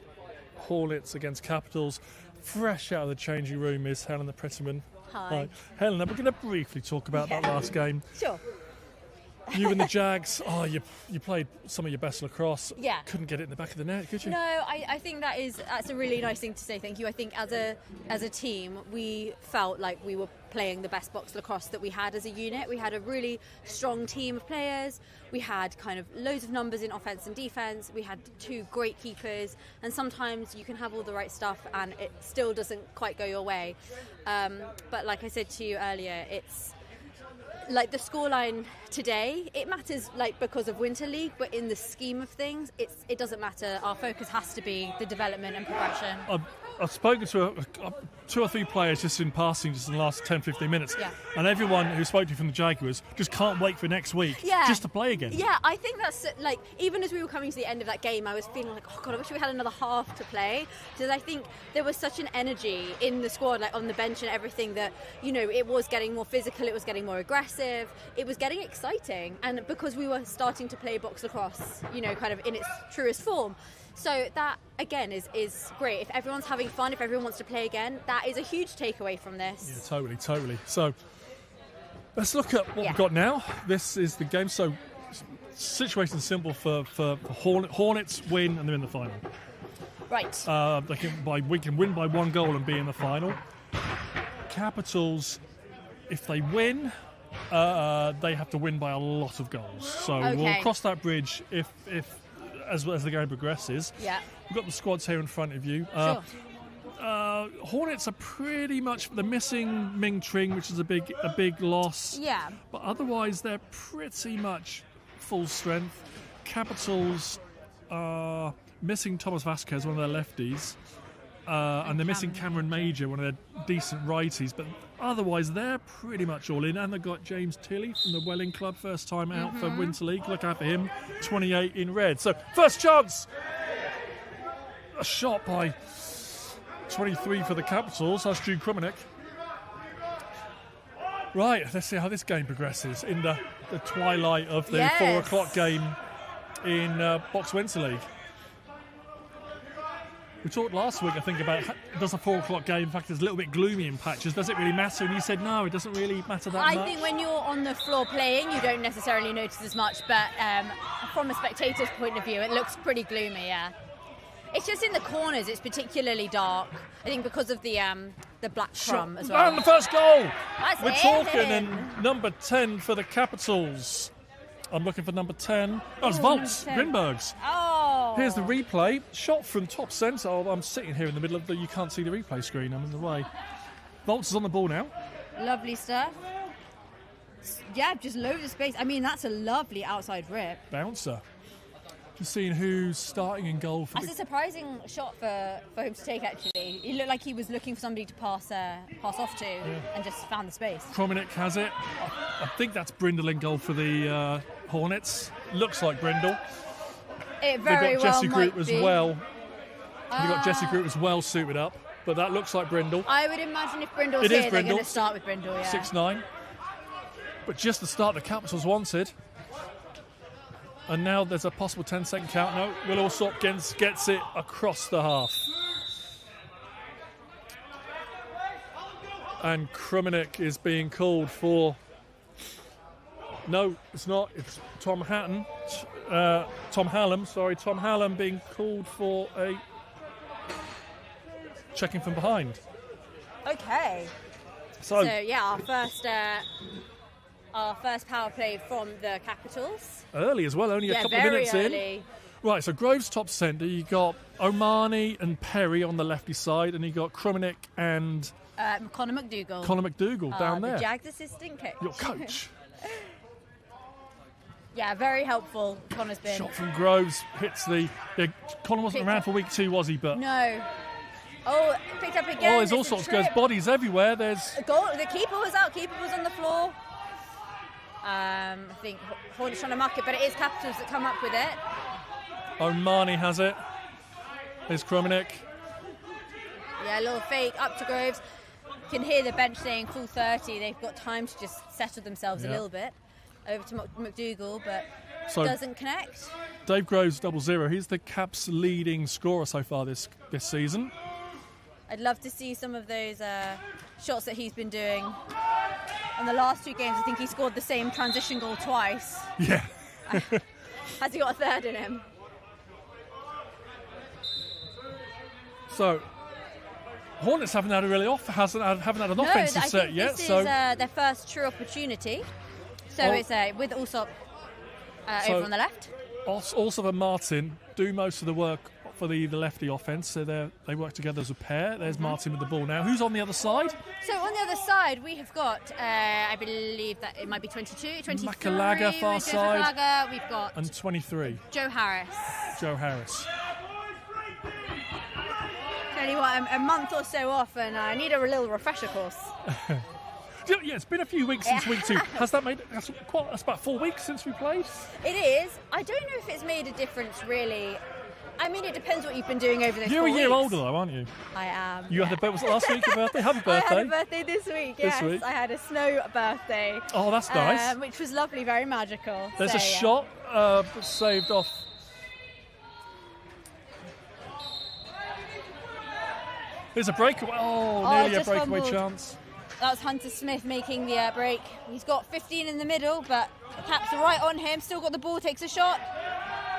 Hornets against Capitals. Fresh out of the changing room is Helena Prettyman. Hi. Helena, we're going to briefly talk about that last game. Sure. You and the Jags, you played some of your best lacrosse. Yeah. Couldn't get it in the back of the net, could you? No, I think that's a really nice thing to say. Thank you. I think as a team, we felt like we were playing the best box lacrosse that we had as a unit. We had a really strong team of players. We had kind of loads of numbers in offense and defense. We had 2 great keepers, and sometimes you can have all the right stuff and it still doesn't quite go your way. But like I said to you earlier, it's like the scoreline today, it matters like because of Winter League, but in the scheme of things, it doesn't matter. Our focus has to be the development and progression. I've spoken to 2 or 3 players just in passing just in the last 10-15 minutes, and everyone who spoke to you from the Jaguars just can't wait for next week just to play again. Yeah, I think that's like, even as we were coming to the end of that game, I was feeling like, oh God, I wish we had another half to play, because I think there was such an energy in the squad, like on the bench and everything, that, you know, it was getting more physical, it was getting more aggressive, it was getting exciting, and because we were starting to play box lacrosse, you know, kind of in its truest form. So that, again, is great. If everyone's having fun, if everyone wants to play again, that is a huge takeaway from this. Yeah, totally. So let's look at what we've got now. This is the game. So situation simple for Hornets win and they're in the final. Right. We can win by 1 goal and be in the final. Capitals, if they win, they have to win by a lot of goals. So we'll cross that bridge if as the game progresses. Yeah. We've got the squads here in front of you. Sure. Hornets are pretty much, they're missing Ming Tring, which is a big loss. Yeah. But otherwise, they're pretty much full strength. Capitals are missing Thomas Vasquez, one of their lefties. And they're missing Cameron Major, one of their decent righties. But otherwise, they're pretty much all in. And they've got James Tilley from the Welling Club, first time out for Winter League. Look out for him, 28 in red. So, first chance! A shot by 23 for the Capitals. That's Drew Krumenick. Right, let's see how this game progresses in the twilight of the 4 o'clock game in Box Winter League. We talked last week, I think, about does a 4 o'clock game, in fact, it's a little bit gloomy in patches. Does it really matter? And you said, no, it doesn't really matter that much. I think when you're on the floor playing, you don't necessarily notice as much, but from a spectator's point of view, it looks pretty gloomy, yeah. It's just in the corners, it's particularly dark. I think because of the black crumb as well. And the first goal! That's We're talking, and number 10 for the Capitals. I'm looking for number 10. Oh, it's Volts, Grinbergs. Oh! Here's the replay. Shot from top centre. Oh, I'm sitting here in the middle of you can't see the replay screen. I'm in the way. Volts is on the ball now. Lovely stuff. Yeah, just loads of space. I mean, that's a lovely outside rip. Bouncer. Just seeing who's starting in goal for That's a surprising shot for him to take, actually. He looked like he was looking for somebody to pass off to and just found the space. Krumenick has it. I think that's Brindle in goal for the Hornets. Looks like Brindle. It very They've got Jesse well Group as well. They've got Jesse Group as well suited up, but that looks like Brindle. I would imagine if Brindle's It here, is they're Brindle. going to start with Brindle, yeah. 6'9". But just the start the Capitals wanted. And now there's a possible 10-second count. No, Will Alsop gets it across the half. And Krumenick is being called for... No, it's not. It's Tom Hallam, Tom Hallam being called for a... checking from behind. Okay. So yeah, our first power play from the Capitals. Early as well, only a couple of minutes early. in. Right, so Groves top centre. You got Omani and Perry on the lefty side, and you got Krumenick and Conor McDougall. Conor McDougall down there. The Jags assistant coach. Your coach. Yeah, very helpful. Conor's been. Shot from Groves hits the. Conor wasn't around for week 2, was he? But no. Oh, picked up again. Oh, there's all sorts. There's bodies everywhere. There's a goal. The keeper was out. Keeper was on the floor. I think Hornets trying to mark it, but it is Capitals that come up with it. Omani has it. There's Krumenick. Yeah, a little fake up to Groves. You can hear the bench saying full 30. They've got time to just settle themselves a little bit. Over to McDougall, but So doesn't connect. Dave Groves 0-0. He's the Caps' leading scorer so far this season. I'd love to see some of those shots that he's been doing. On the last 2 games, I think he scored the same transition goal twice. Yeah. Has he got a third in him? So, Hornets haven't had an offensive set yet. This so is their first true opportunity. So it's with Allsop over on the left. Allsop and Martin do most of the work for the lefty offence. So they work together as a pair. There's Martin with the ball now. Who's on the other side? So on the other side, we have got, I believe that it might be 22, 23. Makalaga far side. Makalaga, we've got... And 23. Joe Harris. Only a month or so off, and I need a little refresher course. Yeah, it's been a few weeks since week 2. Has that made that's about 4 weeks since we played? It is. I don't know if it's made a difference, really. I mean, it depends what you've been doing over those 4 weeks. You're a year older, though, aren't you? I am. You had was it last week your birthday? Happy birthday. I had a birthday this week, yes. This week. I had a snow birthday. Oh, that's nice. Which was lovely, very magical. There's a shot saved off. There's a breakaway. Nearly a breakaway chance. That was Hunter Smith making the break. He's got 15 in the middle, but Caps are right on him. Still got the ball, takes a shot.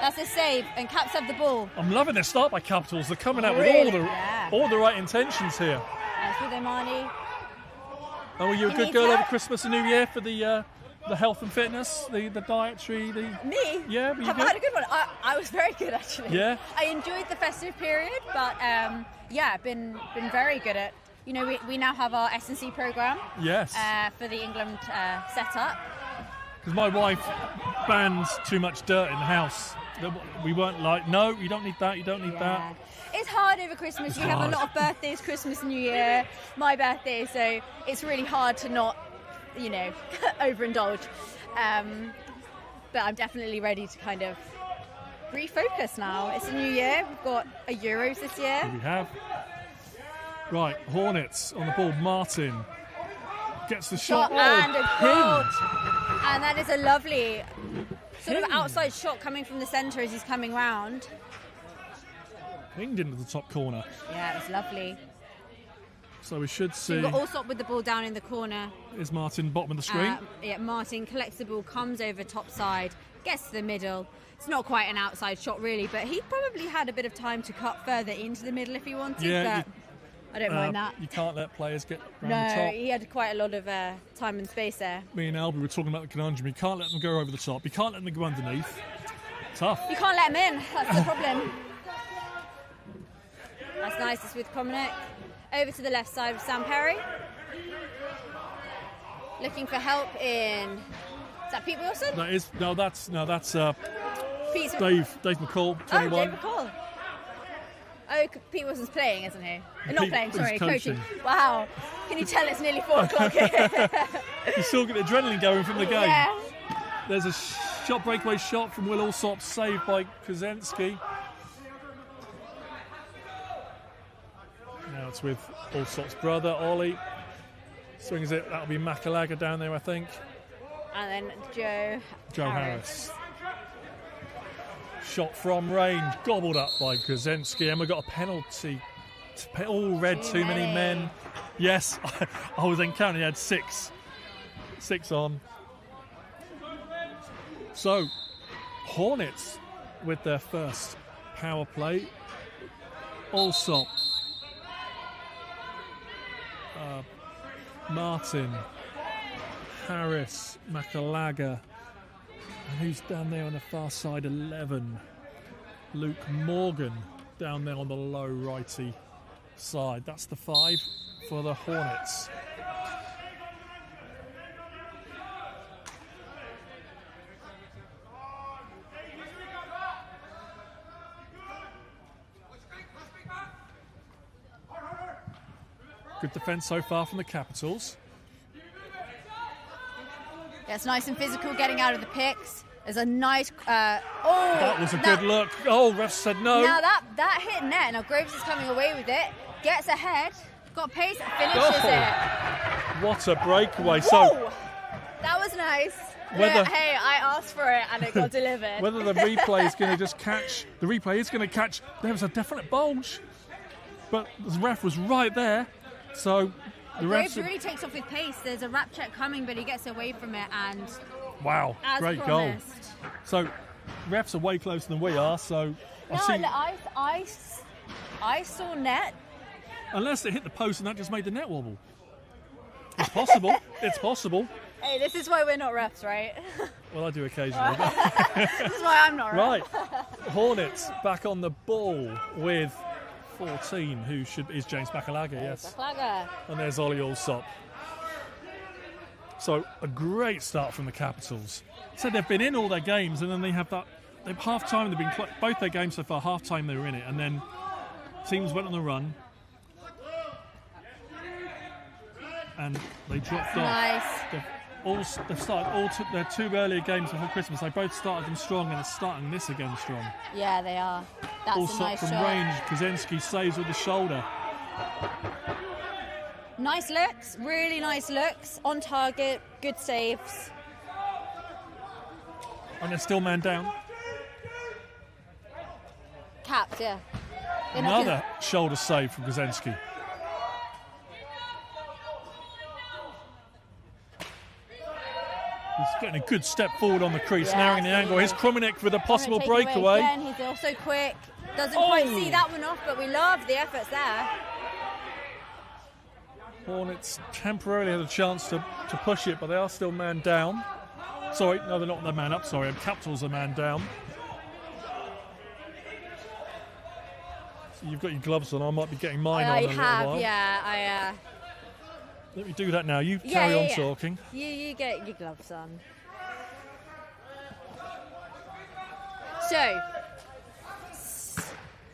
That's a save, and Caps have the ball. I'm loving their start by Capitals. They're coming out with all the right intentions here. That's with Omani. Oh, were you a good girl over Christmas and New Year for the health and fitness, the dietary? Me? Yeah, were you I've good? had a good one. I was very good, actually. Yeah? I enjoyed the festive period, but been very good at. You know, we now have our S&C programme. Yes. For the England setup. Because my wife bans too much dirt in the house. We weren't like, no, you don't need that, you don't need that. It's hard over Christmas. We have a lot of birthdays, Christmas, New Year, my birthday, so it's really hard to not, overindulge. But I'm definitely ready to kind of refocus now. It's a new year. We've got a Euros this year. Here we have. Right, Hornets on the ball. Martin gets the shot. And a goal. And that is a lovely sort of outside shot coming from the centre as he's coming round. Pinged into the top corner. Yeah, it was lovely. So we should see. We've got Allsop with the ball down in the corner. Is Martin bottom of the screen? Martin collects the ball, comes over top side, gets to the middle. It's not quite an outside shot really, but he probably had a bit of time to cut further into the middle if he wanted. Yeah, but I don't mind that. You can't let players get round the top. No, he had quite a lot of time and space there. Me and Albie were talking about the conundrum. You can't let them go over the top. You can't let them go underneath. Tough. You can't let them in. That's the problem. That's nice. It's with Komanek. Over to the left side with Sam Perry. Looking for help in. Is that Pete Wilson? That's Pete Dave McCall, 21. Oh, Dave McCall. Oh, Pete Wilson's playing, isn't he? Not playing, sorry, coaching. Wow. Can you tell it's nearly 4 o'clock here? You still get the adrenaline going from the game. Yeah. There's a breakaway shot from Will Allsop, saved by Kozenski. Now it's with Allsop's brother, Ollie. Swings it, that'll be Makalaga down there, I think. And then Joe Harris. Shot from range, gobbled up by Kozenski, and we got a penalty. All red, too many men. Yes, I was then counting, he had 6 on. So, Hornets with their first power play. Allsop. Martin. Harris. Makalaga. And who's down there on the far side? 11. Luke Morgan down there on the low righty side. That's the 5 for the Hornets. Good defence so far from the Capitals. Yeah, it's nice and physical getting out of the picks. There's a nice... that was a good look. Oh, ref said no. Now that hit net. Now Groves is coming away with it. Gets ahead. Got pace. Finishes it. What a breakaway. Whoa! That was nice. whether Hey, I asked for it and it got delivered. whether the replay is going to just catch. The replay is going to catch. There was a definite bulge, but the ref was right there. So the Graves refs. really takes off with pace. There's a wrap check coming, but he gets away from it, and Wow, as great promised. goal. So refs are way closer than we are. So No, I saw net. unless it hit the post and that just made the net wobble. It's possible. It's possible. Hey, this is why we're not refs, right? Well, I do occasionally. This is why I'm not Right. ref. Hornets back on the ball with 14, who is James Makalaga, yes. Makalaga. And there's Ollie Allsop. So a great start from the Capitals. So they've been in all their games, and then they have that. They've half time. They've been both their games so far. Half time they were in it, and then teams went on the run, and they dropped Nice. off. They've started their 2 earlier games before Christmas. They both started them strong, and they're starting this again strong. Yeah, they are. That's a Allsop nice from shot. range. Kaczynski saves with the shoulder. Nice looks, really nice looks. On target, good saves. And they're still man down. Caps, yeah. They're not Another shoulder save from Kaczynski. He's getting a good step forward on the crease, Yeah, narrowing the angle. Here's Krumenik with a possible breakaway. Again, he's also quick. Doesn't quite see that one off, but we love the efforts there. Hornets temporarily had a chance to push it, but they are still man down. Sorry, no, they're not the man up. Sorry, Capitals are man down. So you've got your gloves on. I might be getting mine on I in a little have, while. yeah. Let me do that now. You Yeah, carry yeah, on yeah. talking. You get your gloves on. So,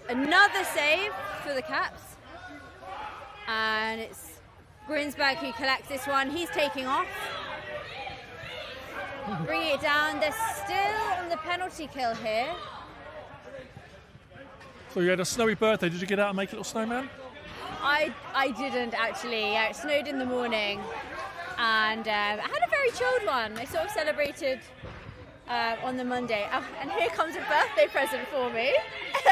another save for the Caps. And it's Grinsberg who collects this one. He's taking off. Bringing it down. They're still on the penalty kill here. So you had a snowy birthday. Did you get out and make a little snowman? I didn't actually. Yeah, it snowed in the morning, and I had a very chilled one. I sort of celebrated on the Monday. Oh, and here comes a birthday present for me.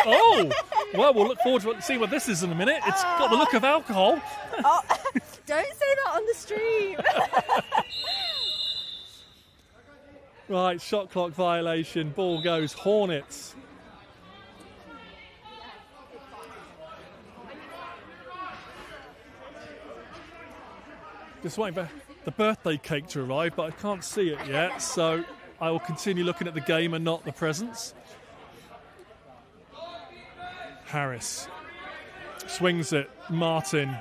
Oh, well, we'll look forward to see what this is in a minute. It's got the look of alcohol. Oh, don't say that on the stream. Right, shot clock violation. Ball goes Hornets. Just waiting for the birthday cake to arrive, but I can't see it yet, so I will continue looking at the game and not the presents. Harris swings it. Martin.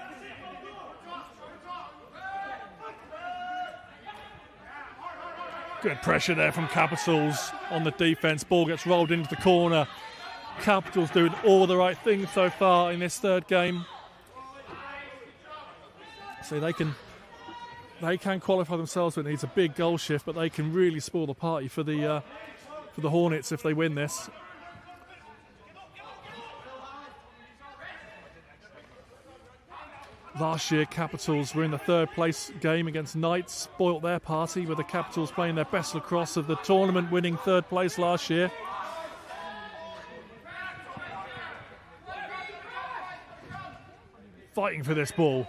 Good pressure there from Capitals on the defence. Ball gets rolled into the corner. Capitals doing all the right things so far in this third game. So they can qualify themselves, but it needs a big goal shift, but they can really spoil the party for the Hornets if they win this. Last year, Capitals were in the third place game against Knights, spoilt their party with the Capitals playing their best lacrosse of the tournament, winning third place last year. Fighting for this ball.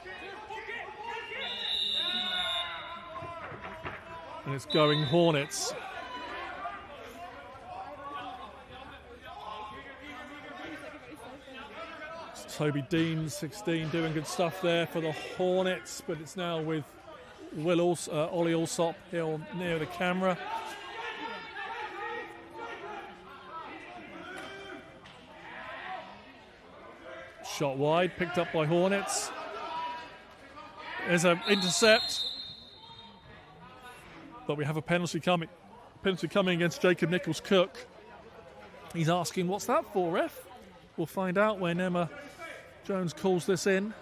And it's going Hornets. Toby Dean, 16, doing good stuff there for the Hornets, but it's now with Ollie Allsop here near the camera. Shot wide, picked up by Hornets. There's an intercept, but we have a penalty coming against Jacob Nichols-Cook. He's asking, what's that for, ref? We'll find out when Emma Jones calls this in.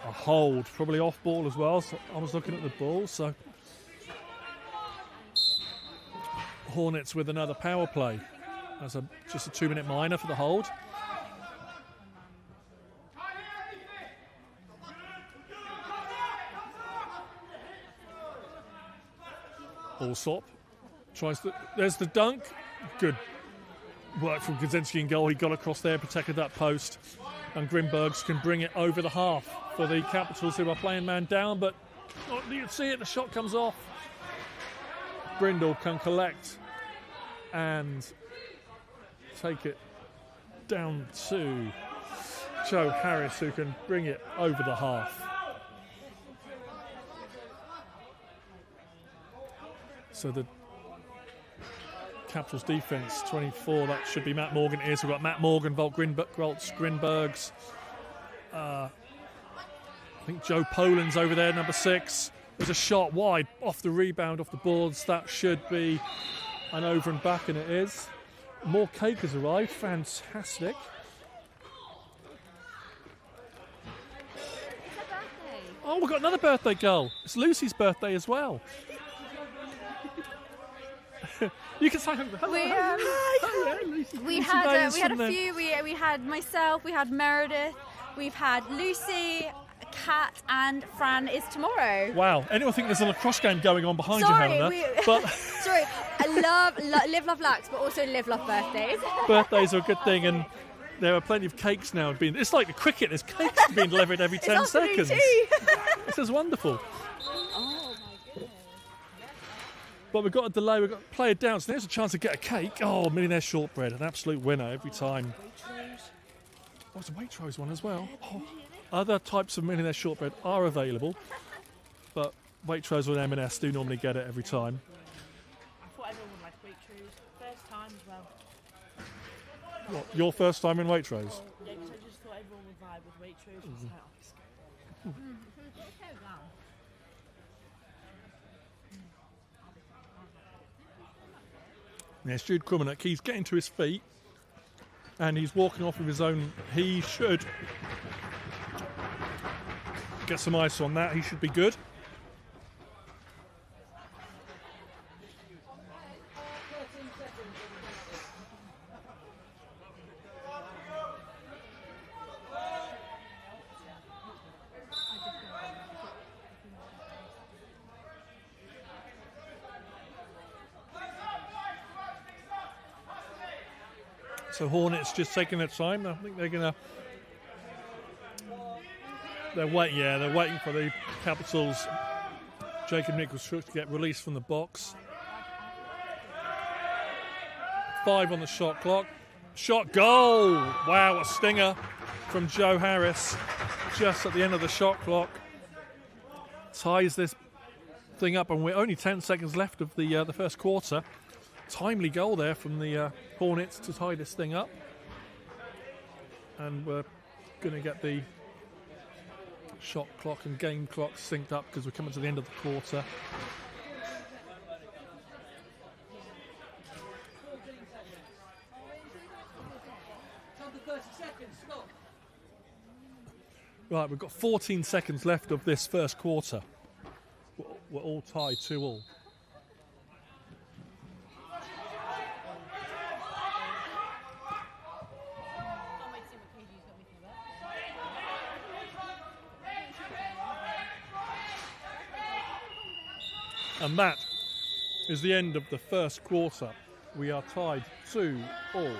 A hold, probably off ball as well. So I was looking at the ball, so Hornets with another power play. That's just a 2-minute minor for the hold. Allsop tries to. There's the dunk. Good work from Kaczynski in goal. He got across there, protected that post, and Grimbergs can bring it over the half for the Capitals, who are playing man down. But you can see it. The shot comes off. Brindle can collect and take it down to Joe Harris, who can bring it over the half. So the Capitals defence, 24, that should be Matt Morgan. It is. We've got Matt Morgan, Grinbergs. I think Joe Poland's over there, number 6. There's a shot wide off the rebound, off the boards. That should be an over and back, and it is. More cake has arrived. Fantastic. Oh, we've got another birthday girl. It's Lucy's birthday as well. You can say hello. We had a few. We had myself. We had Meredith. We've had Lucy, Kat, and Fran is tomorrow. Wow. Anyone think there's a lacrosse game going on behind you, Helena? Sorry. I love Live Love Lax, but also Live Love Birthdays. Birthdays are a good thing, and there are plenty of cakes now. It's like the cricket. There's cakes being delivered every 10 seconds. This is wonderful. But we've got a delay, we've got to play it down, so there's a chance to get a cake. Oh, Millionaire Shortbread, an absolute winner every time. Oh, it's a Waitrose one as well. Oh. Other types of Millionaire Shortbread are available, but Waitrose or M&S do normally get it every time. I thought everyone would like Waitrose. First time as well. What, your first time in Waitrose? Yeah, because I just thought everyone would vibe with Waitrose. Yes, Jude Krumenek, he's getting to his feet and he's walking off of his own. He should get some ice on that. He should be good. So Hornets just taking their time. I think they're gonna. They're waiting for the Capitals. Jacob Nichols-Shook to get released from the box. 5 on the shot clock. Shot goal! Wow, a stinger from Joe Harris just at the end of the shot clock. Ties this thing up, and we're only 10 seconds left of the first quarter. Timely goal there from the Hornets to tie this thing up. And we're going to get the shot clock and game clock synced up because we're coming to the end of the quarter. Right, we've got 14 seconds left of this first quarter. We're all tied 2-2. And that is the end of the first quarter. We are tied 2-2.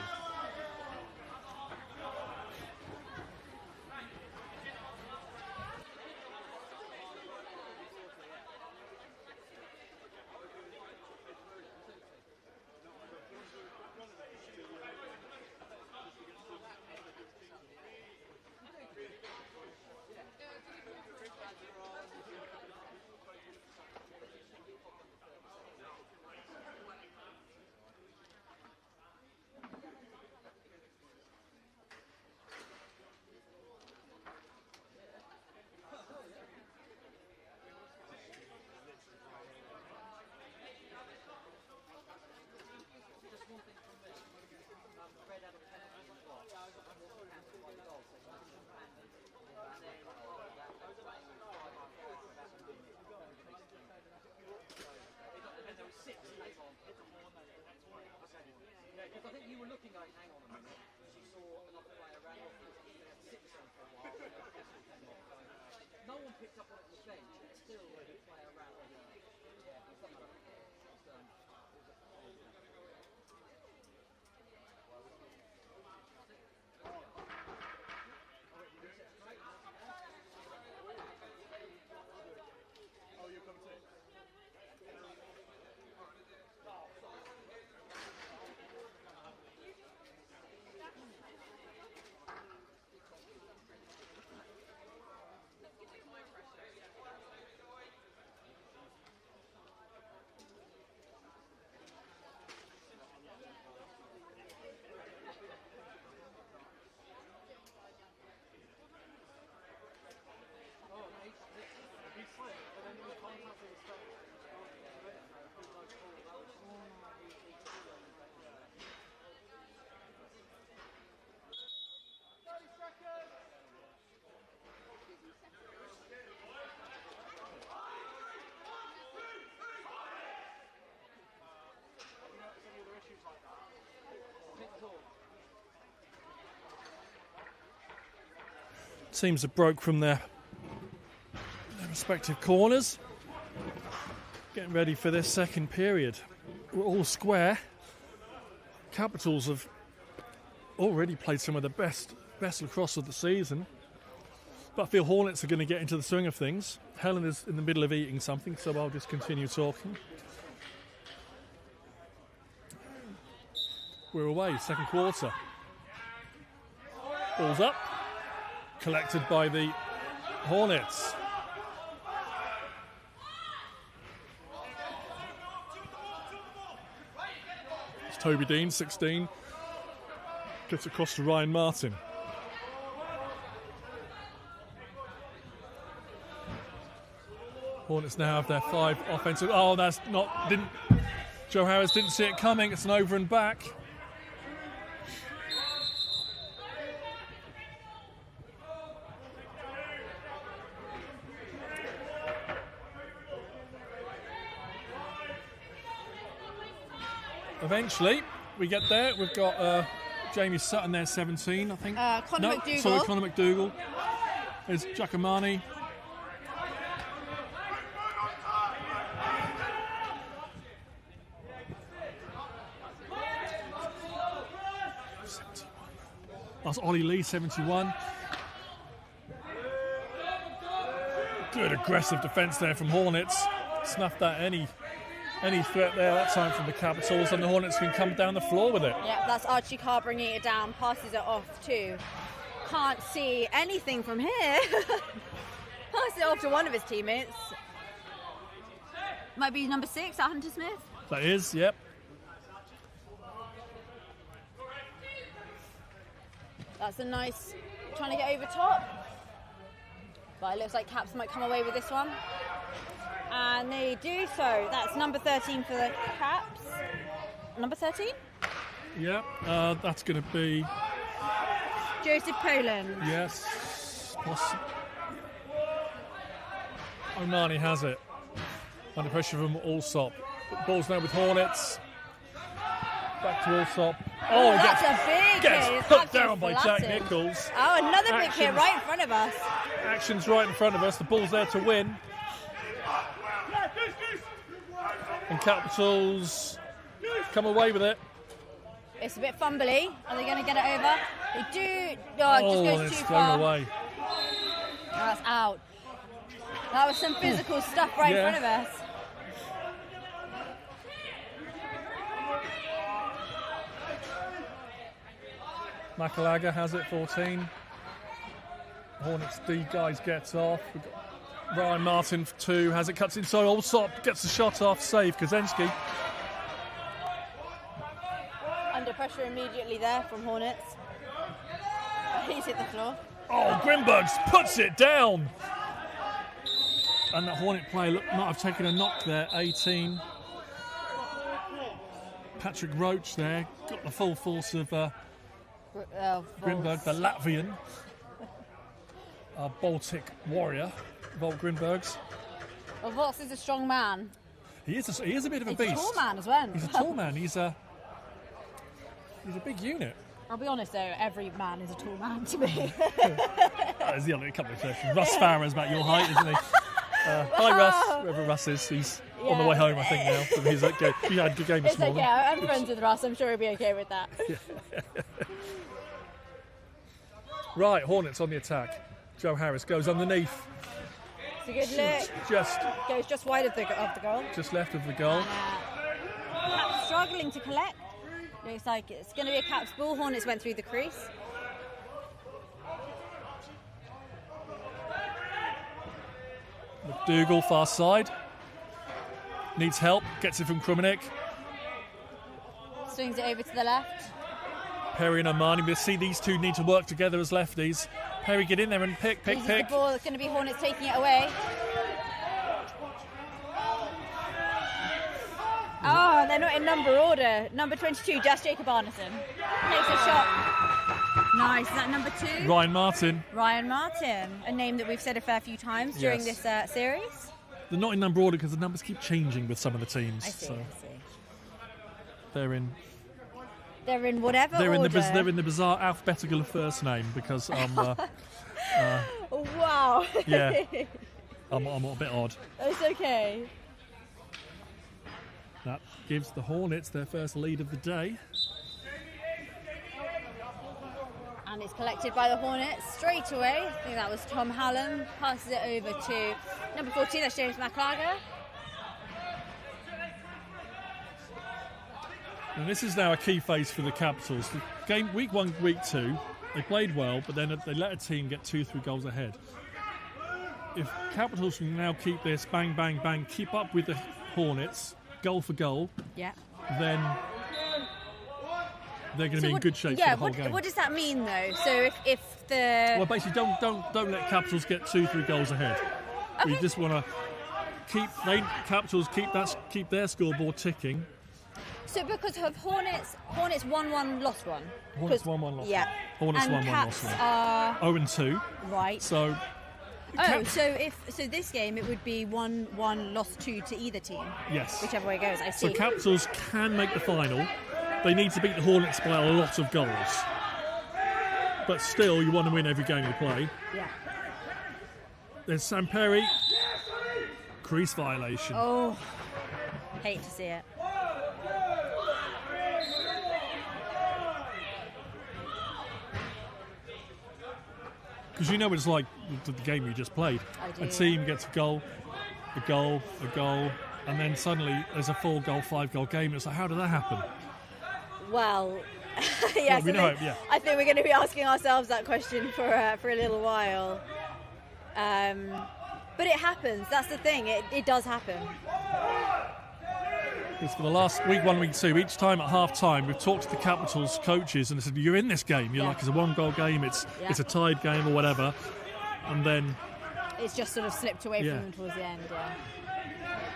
I think you were looking like, hang on a minute, because you saw another player ran off and they had 6 on for a while. No one picked up on it from the bench, but still a player ran off. Teams have broke from their respective corners. Getting ready for this second period. We're all square. Capitals have already played some of the best lacrosse of the season. But I feel Hornets are going to get into the swing of things. Helen is in the middle of eating something, so I'll just continue talking. We're away, second quarter. Ball's up. Collected by the Hornets. It's Toby Dean, 16. Gets across to Ryan Martin. Hornets now have their 5 offensive. Oh, that's not. Joe Harris didn't see it coming. It's an over and back. Eventually, we get there. We've got Jamie Sutton there, 17, I think. Conor McDougall. Sorry, Conor McDougall. There's Giacomani. That's Ollie Lee, 71. Good aggressive defence there from Hornets. Snuffed out any threat there that time from the Capitals, and the Hornets can come down the floor with it. Yeah, that's Archie Carr bringing it down, passes it off too. Can't see anything from here. Passes it off to one of his teammates. Might be number 6, at Hunter Smith. That is, yep. That's a nice, trying to get over top. But it looks like Caps might come away with this one. And they do so. That's number 13 for the Caps. Number 13? Yep, that's going to be... Joseph Poland. Yes. Omani has it. Under pressure from Allsop. Ball's now with Hornets. Back to Allsop. Oh, that's a big gets hit. put down by Jack Nichols. Oh, another big hit right in front of us. Action's right in front of us. The ball's there to win. And Capitals come away with it. It's a bit fumbly. Are they going to get it over? They do. Oh, it just goes it's too thrown far. away. Oh, that's out. That was some physical stuff right in front of us. Makalaga has it, 14. Hornets D guys gets off. We've got Ryan Martin for 2, has it, cuts inside. Allsop gets the shot off, save Kaczynski. Under pressure immediately there from Hornets. He's hit the floor. Oh, Grimbergs puts it down. And that Hornet player might have taken a knock there, 18. Patrick Roach there, got the full force of Grimberg, the Latvian. Our Baltic warrior, Volt Grimbergs. Well, Vox is a strong man. He is a bit of a He's beast. a tall man as well. He's a tall man. He's a big unit. I'll be honest though, every man is a tall man to me. There's the other couple of exceptions. Russ Farrer's about your height, isn't he? Hi Russ, wherever Russ is. He's on the way home, I think, now. From his, he had a good game this morning. It's okay, I'm friends with Russ. I'm sure he'll be okay with that. Right, Hornets on the attack. Joe Harris goes underneath. It's a good look. Goes just wide of the goal. Just left of the goal. Caps struggling to collect. Looks like it's going to be a Caps ball. Hornets went through the crease. McDougall, far side. Needs help. Gets it from Krumenik. Swings it over to the left. Perry and Omani. We'll see these two need to work together as lefties. Perry, get in there and pick. This is the ball. It's going to be Hornets taking it away. Oh, they're not in number order. Number 22, just Jacob Arneson. Takes a shot. Nice. Is that number 2? Ryan Martin. Ryan Martin, a name that we've said a fair few times during this series. They're not in number order because the numbers keep changing with some of the teams. I see. They're in whatever order. They're in the bizarre alphabetical first name because Wow. Yeah. I'm a bit odd. It's okay. That gives the Hornets their first lead of the day. And it's collected by the Hornets straight away. I think that was Tom Hallam. Passes it over to number 14, that's James McLager. And this is now a key phase for the Capitals. The game week 1, week 2, they played well, but then they let a team get 2-3 goals ahead. If Capitals can now keep this bang, bang, bang, keep up with the Hornets, goal for goal, yeah, then they're going to be in good shape for the whole game. What does that mean though? So if the well, basically, don't let Capitals get 2-3 goals ahead. Okay. We just want to Capitals keep their scoreboard ticking. So because of Hornets 1-1 lost 1. Hornets 1-1 lost. Yeah. Hornets and 1-1 Caps lost 1. are 0-2. Right. So. So this game it would be 1-1 lost 2 to either team. Yes. Whichever way it goes. I see. So Capitals can make the final. They need to beat the Hornets by a lot of goals. But still, you want to win every game you play. Yeah. There's Sam Perry. Crease violation. Oh, hate to see it. Because you know what it's like the game you just played. I do. A team gets a goal, and then suddenly there's a 4-goal, 5-goal game. It's like, how did that happen? Well, yes, we know it, yeah. I think we're going to be asking ourselves that question for a little while. But it happens. That's the thing. It does happen. Because for the last week 1, week 2, each time at half-time, we've talked to the Capitals coaches and they said, you're in this game. You're like, it's a 1-goal game, it's a tied game or whatever. And then... It's just sort of slipped away from them towards the end,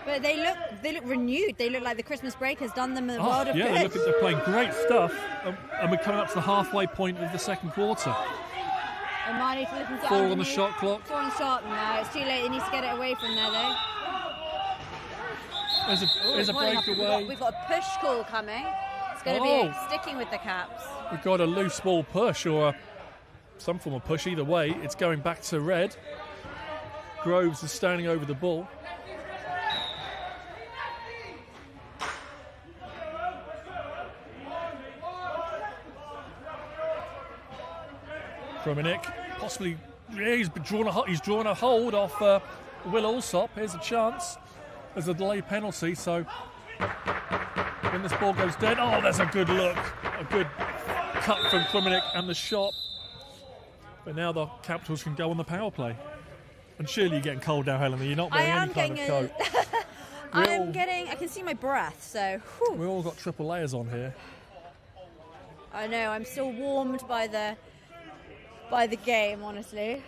But they look renewed. They look like the Christmas break has done them a world of good. They're playing great stuff. And we're coming up to the halfway point of the second quarter. Omani to listen to 4 on the shot clock. 4 on the shot. No, it's too late. He needs to get it away from there, though. There's a breakaway. We've got a push call coming. It's going to be sticking with the Caps. We've got a loose ball push or some form of push. Either way, it's going back to red. Groves is standing over the ball. From a nick, possibly he's drawn a hold off Will Alsop. Here's a chance. There's a delay penalty, so when this ball goes dead, there's a good look, a good cut from Krumenick and the shot. But now the Capitals can go on the power play. And surely you're getting cold now, Helen. You're not wearing any kind of coat. I can see my breath, so. Whew. We've all got triple layers on here. I know. I'm still warmed by the game, honestly.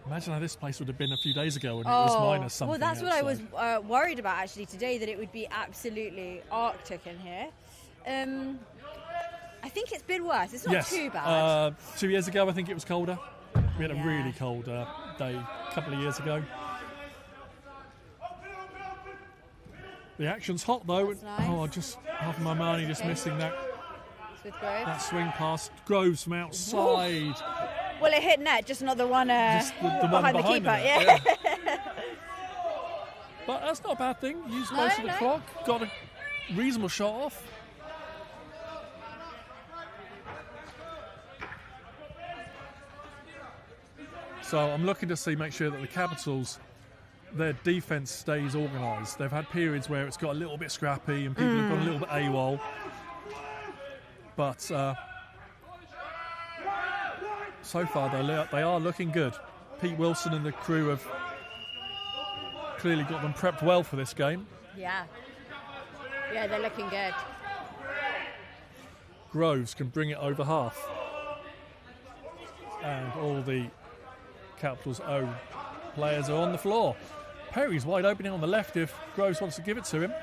Imagine how this place would have been a few days ago when it was minus something. Well, that's outside. what I was worried about actually today, that it would be absolutely Arctic in here. I think it's been worse. It's not too bad. 2 years ago, I think it was colder. We had a really cold day a couple of years ago. The action's hot though. That's nice. Just half of my money just missing that. It's with Groves. That swing past Groves from outside. Oof. Well, it hit net, just not the one, just the one behind the keeper. Yeah. But that's not a bad thing. Used most of the clock. Got a reasonable shot off. So I'm looking to make sure that the Capitals, their defence stays organised. They've had periods where it's got a little bit scrappy and people have gone a little bit AWOL. But so far they are looking good. Pete Wilson and the crew have clearly got them prepped well for this game. Yeah, they're looking good. Groves can bring it over half. And all the Capitals' own players are on the floor. Perry's wide opening on the left if Groves wants to give it to him.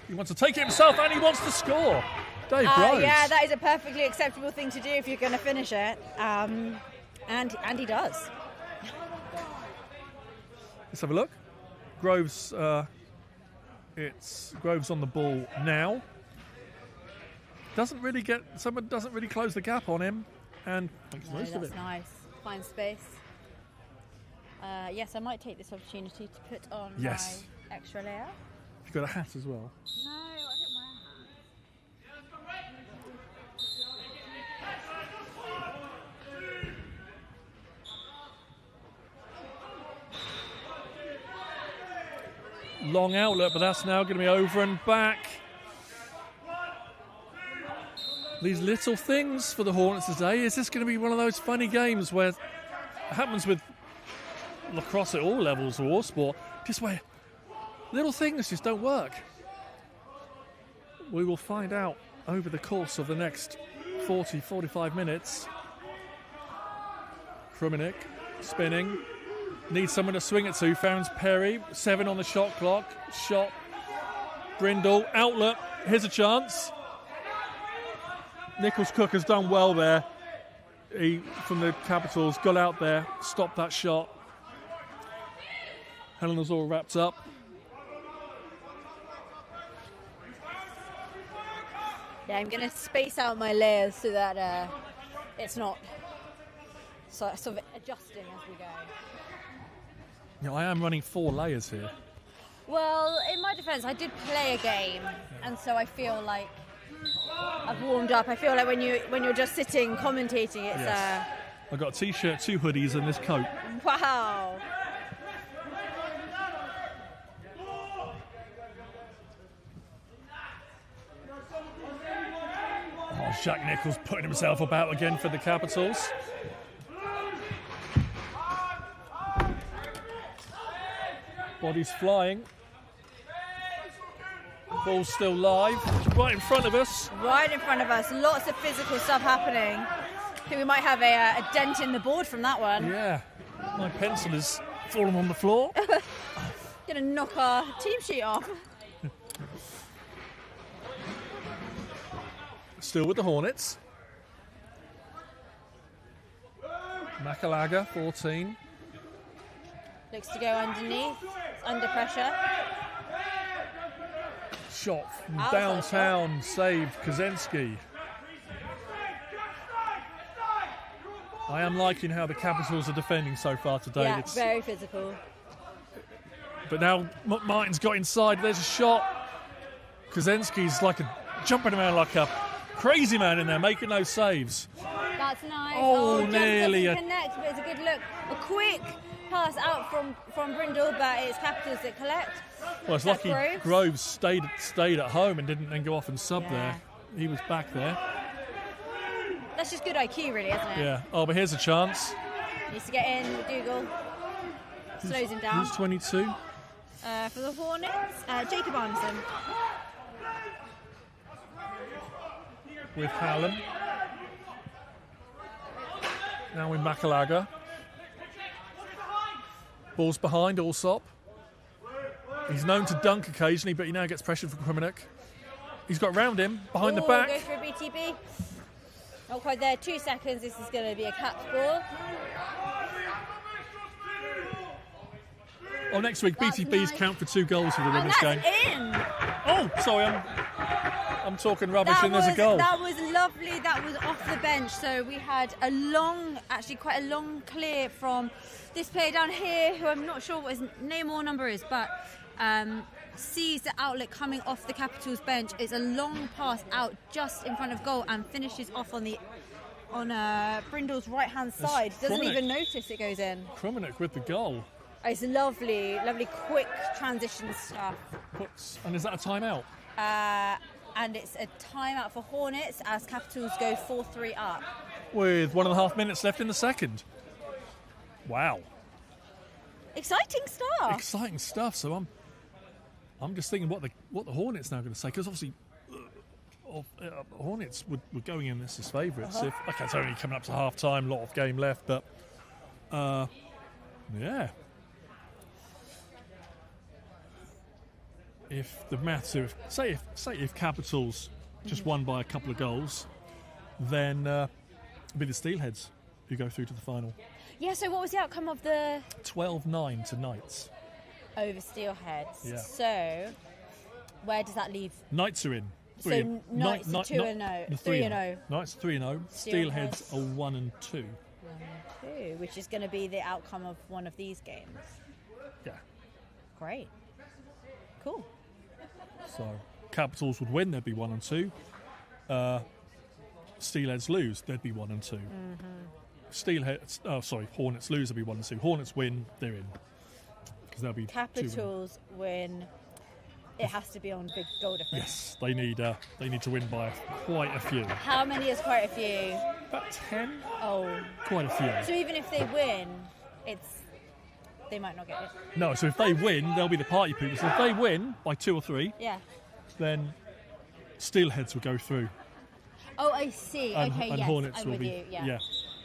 He wants to take it himself and he wants to score. Dave Groves. Yeah, that is a perfectly acceptable thing to do if you're going to finish it. And he does. Let's have a look. Groves, it's Groves on the ball now. Someone doesn't really close the gap on him, and makes No, most of that's it. nice. Find space. Yes, I might take this opportunity to put on Yes. my extra layer. You've got a hat as well. No, I don't mind Long outlet, but that's now going to be over and back. These little things for the Hornets today. Is this going to be one of those funny games where it happens with lacrosse at all levels or all sport, just where little things just don't work? We will find out over the course of the next 45 minutes. Kruminick spinning. Needs someone to swing it to. Found Perry. 7 on the shot clock. Shot. Brindle. Outlet. Here's a chance. Nichols Cook has done well there. He, from the Capitals, got out there, stopped that shot. Helena's all wrapped up. Yeah, I'm going to space out my layers so that it's not sort of adjusting as we go. Yeah, I am running 4 layers here. Well, in my defence, I did play a game, and so I feel like I've warmed up. I feel like when you're just sitting commentating, it's Yes. I've got a t-shirt, 2 hoodies, and this coat. Wow. Oh, Jack Nichols putting himself about again for the Capitals. Bodies flying. Ball's still live, right in front of us. Right in front of us. Lots of physical stuff happening. I think we might have a dent in the board from that one. Yeah, my pencil has fallen on the floor. Gonna knock our team sheet off. Still with the Hornets. Makalaga, 14. Looks to go underneath, under pressure. Shot from Outside downtown, saved Kaczynski. I am liking how the Capitals are defending so far today. Yeah, very physical. But now Martin's got inside, there's a shot. Kaczynski's jumping around like a crazy man in there, making those saves. That's nice. Oh, just nearly doesn't connect, but it's a good look. A quick pass out from Brindle, but it's Capitals that collect. Well, it's That's lucky Groves stayed at home and didn't then go off and sub there. He was back there. That's just good IQ, really, isn't it? Yeah. Oh, but here's a chance. Needs to get in with Dougal. Slows him down. Who's 22? For the Hornets, Jacob Arneson. With Hallam. Now with Makalaga. Ball's behind Allsop. He's known to dunk occasionally, but he now gets pressured from Kruminick. He's got round him, behind the back. Go for a BTB. Not quite there. 2 seconds. This is going to be a Caps ball. Oh, next week, BTBs count for 2 goals for the women's game. In. Oh, sorry, I'm talking rubbish and there's a goal. That was lovely. That was off the bench. So we had quite a long clear from this player down here, who I'm not sure what his name or number is, but sees the outlet coming off the Capitals bench. It's a long pass out just in front of goal and finishes off on Brindle's right-hand side. Doesn't even notice it goes in. Kruminick with the goal. It's lovely, quick transition stuff. And is that a timeout? And it's a timeout for Hornets as Capitals go 4-3 up. With 1.5 minutes left in the second. Wow. Exciting stuff. Exciting stuff. So I'm just thinking what the Hornets now going to say, because obviously Hornets were going in this as favourites. It's only coming up to half time, lot of game left, but yeah. If the maths are, say if Capitals just won by a couple of goals, then it'll be the Steelheads who go through to the final. Yeah, so what was the outcome of the 12-9 to Knights. over Steelheads? Yeah. So where does that leave? Knights are in. So Knights are 2-0. 3-0. Knights 3-0. Steelheads are 1-2. 1-2, which is going to be the outcome of one of these games. Yeah. Great. Cool. So Capitals would win, they'd be 1-2. Steelheads lose, they'd be 1-2. Hornets lose, they'd be 1-2. Hornets win, they're in. Because they'll be Capitals win. It has to be on big goal difference. Yes, they need to win by quite a few. How many is quite a few? About 10. Oh. Quite a few. So even if they win, they might not get it. No, so if they win, they'll be the party people. So if they win by 2 or 3, yeah, then Steelheads will go through. Oh, I see. And, okay, and yes, Hornets I'm will with be. you. Yeah.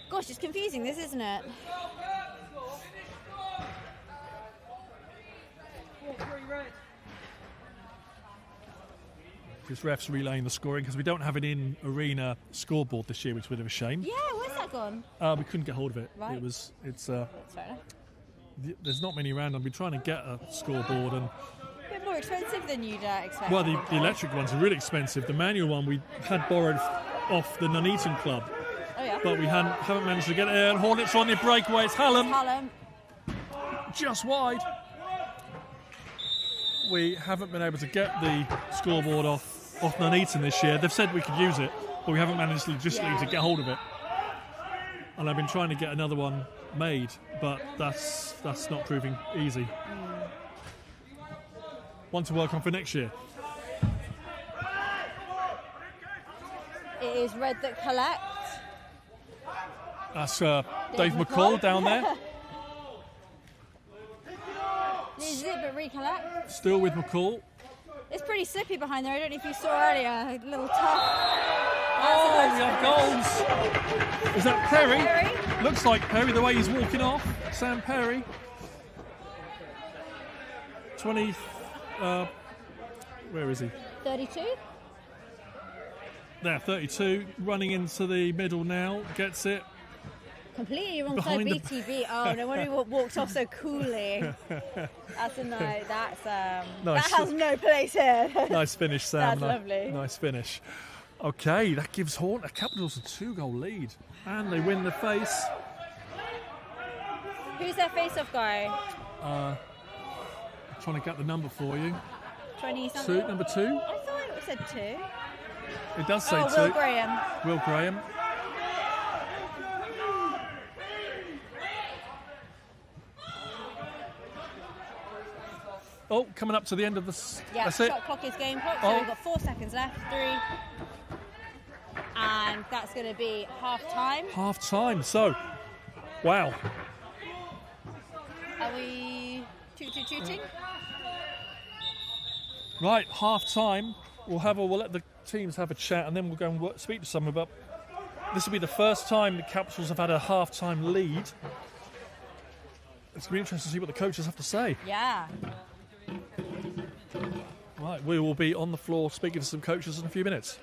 Gosh, it's confusing, this, isn't it? Just refs relaying the scoring because we don't have an in-arena scoreboard this year, which is a bit of a shame. Yeah, where's that gone? We couldn't get hold of it. Right. It's That's fair enough. there's not many around. I've been trying to get a scoreboard, and A bit more expensive than you'd expect. well, the electric ones are really expensive. The manual one we had borrowed off the Nuneaton Club, Oh yeah. but we haven't managed to get it. And Hornets on the breakaway. It's Hallam. Hallam. Just wide. We haven't been able to get the scoreboard off Nuneaton this year. They've said we could use it, but we haven't managed logistically to get hold of it. And I've been trying to get another one made, but that's not proving easy. One to work on for next year. It is Red that collect. That's Dave McCall down there. Needs it, but recollect. Still with McCall. It's pretty slippy behind there. I don't know if you saw earlier. A little tough. Oh, we have goals. Is that Perry? Looks like Perry, the way he's walking off. Sam Perry. 20. Where is he? 32. There, 32. Running into the middle now. Gets it. Completely wrong side Behind the- BTV. Oh, no wonder he walked off so coolly. That's a no. That's Nice. That has no place here. Nice finish, Sam. That's lovely. Nice finish. Okay, that gives Capitals a 2-goal lead, and they win the face. Who's their face-off guy? Trying to get the number for you. 20 something. Number 2. I thought it said 2. It does say 2. Will Graham. Will Graham. Oh, coming up to the end of the. Yeah, that's it. shot clock is game clock, so we've got 4 seconds left. 3. And that's going to be half time. Half time. So, wow. Are we tooting? Right, half time. We'll let the teams have a chat, and then we'll go and speak to someone. But this will be the first time the Capitals have had a half time lead. It's going to be interesting to see what the coaches have to say. Yeah. Right, we will be on the floor speaking to some coaches in a few minutes.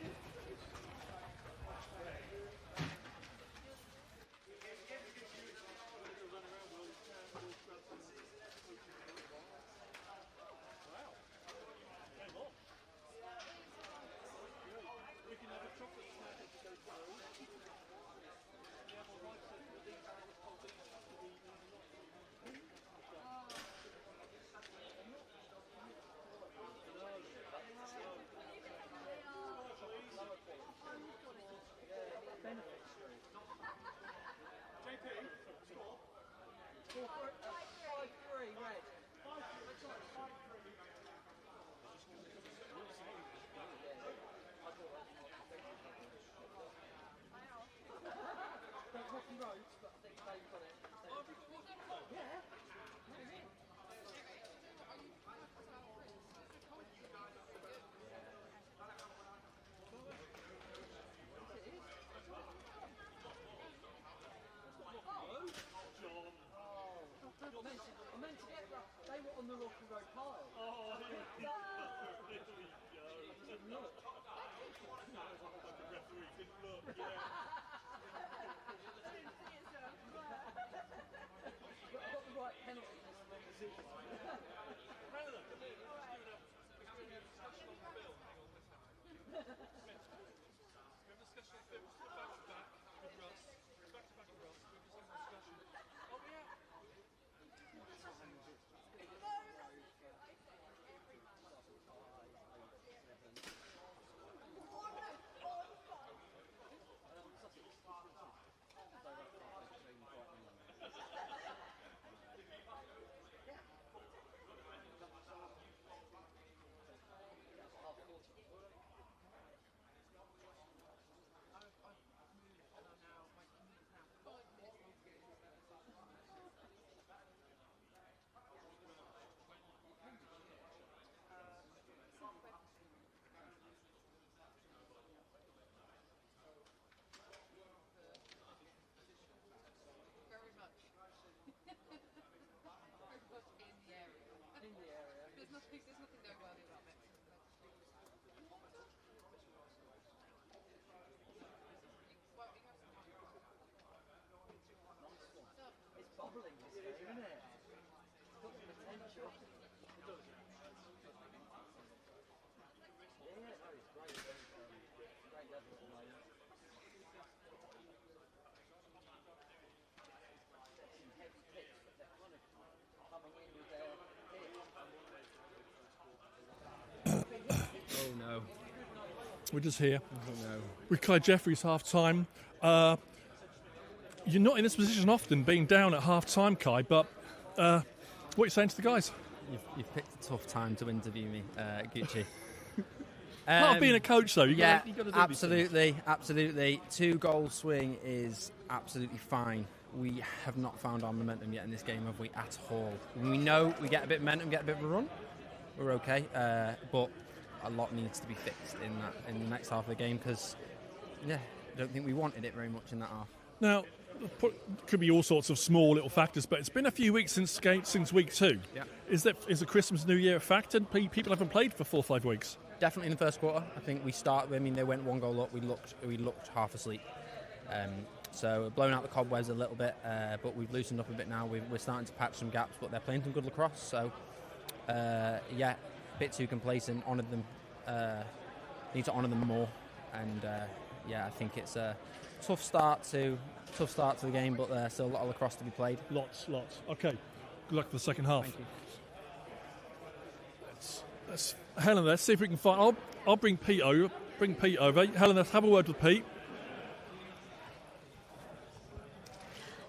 Oh no. We're just here Oh no. with Kai Jeffries half time. You're not in this position often, being down at half time, Kai, but what are you saying to the guys? You've picked a tough time to interview me, Gucci. Part of being a coach, though, you got to do absolutely, absolutely. 2-goal swing is absolutely fine. We have not found our momentum yet in this game, have we, at all? We know we get a bit of momentum, get a bit of a run. We're okay, but a lot needs to be fixed in the next half of the game because, I don't think we wanted it very much in that half. Now, could be all sorts of small little factors, but it's been a few weeks since week 2. Yeah. Is the Christmas New Year a factor? People haven't played for 4 or 5 weeks. Definitely in the first quarter. I think they went 1 goal up. We looked half asleep. So we've blown out the cobwebs a little bit, but we've loosened up a bit now. We're starting to patch some gaps, but they're playing some good lacrosse. So a bit too complacent. Need to honour them more. And I think it's a tough start to the game, but there's still a lot of lacrosse to be played. Lots. Okay. Good luck for the second half. Thank you. Helen, let's see if we can find. I'll bring Pete over. Helen, let's have a word with Pete.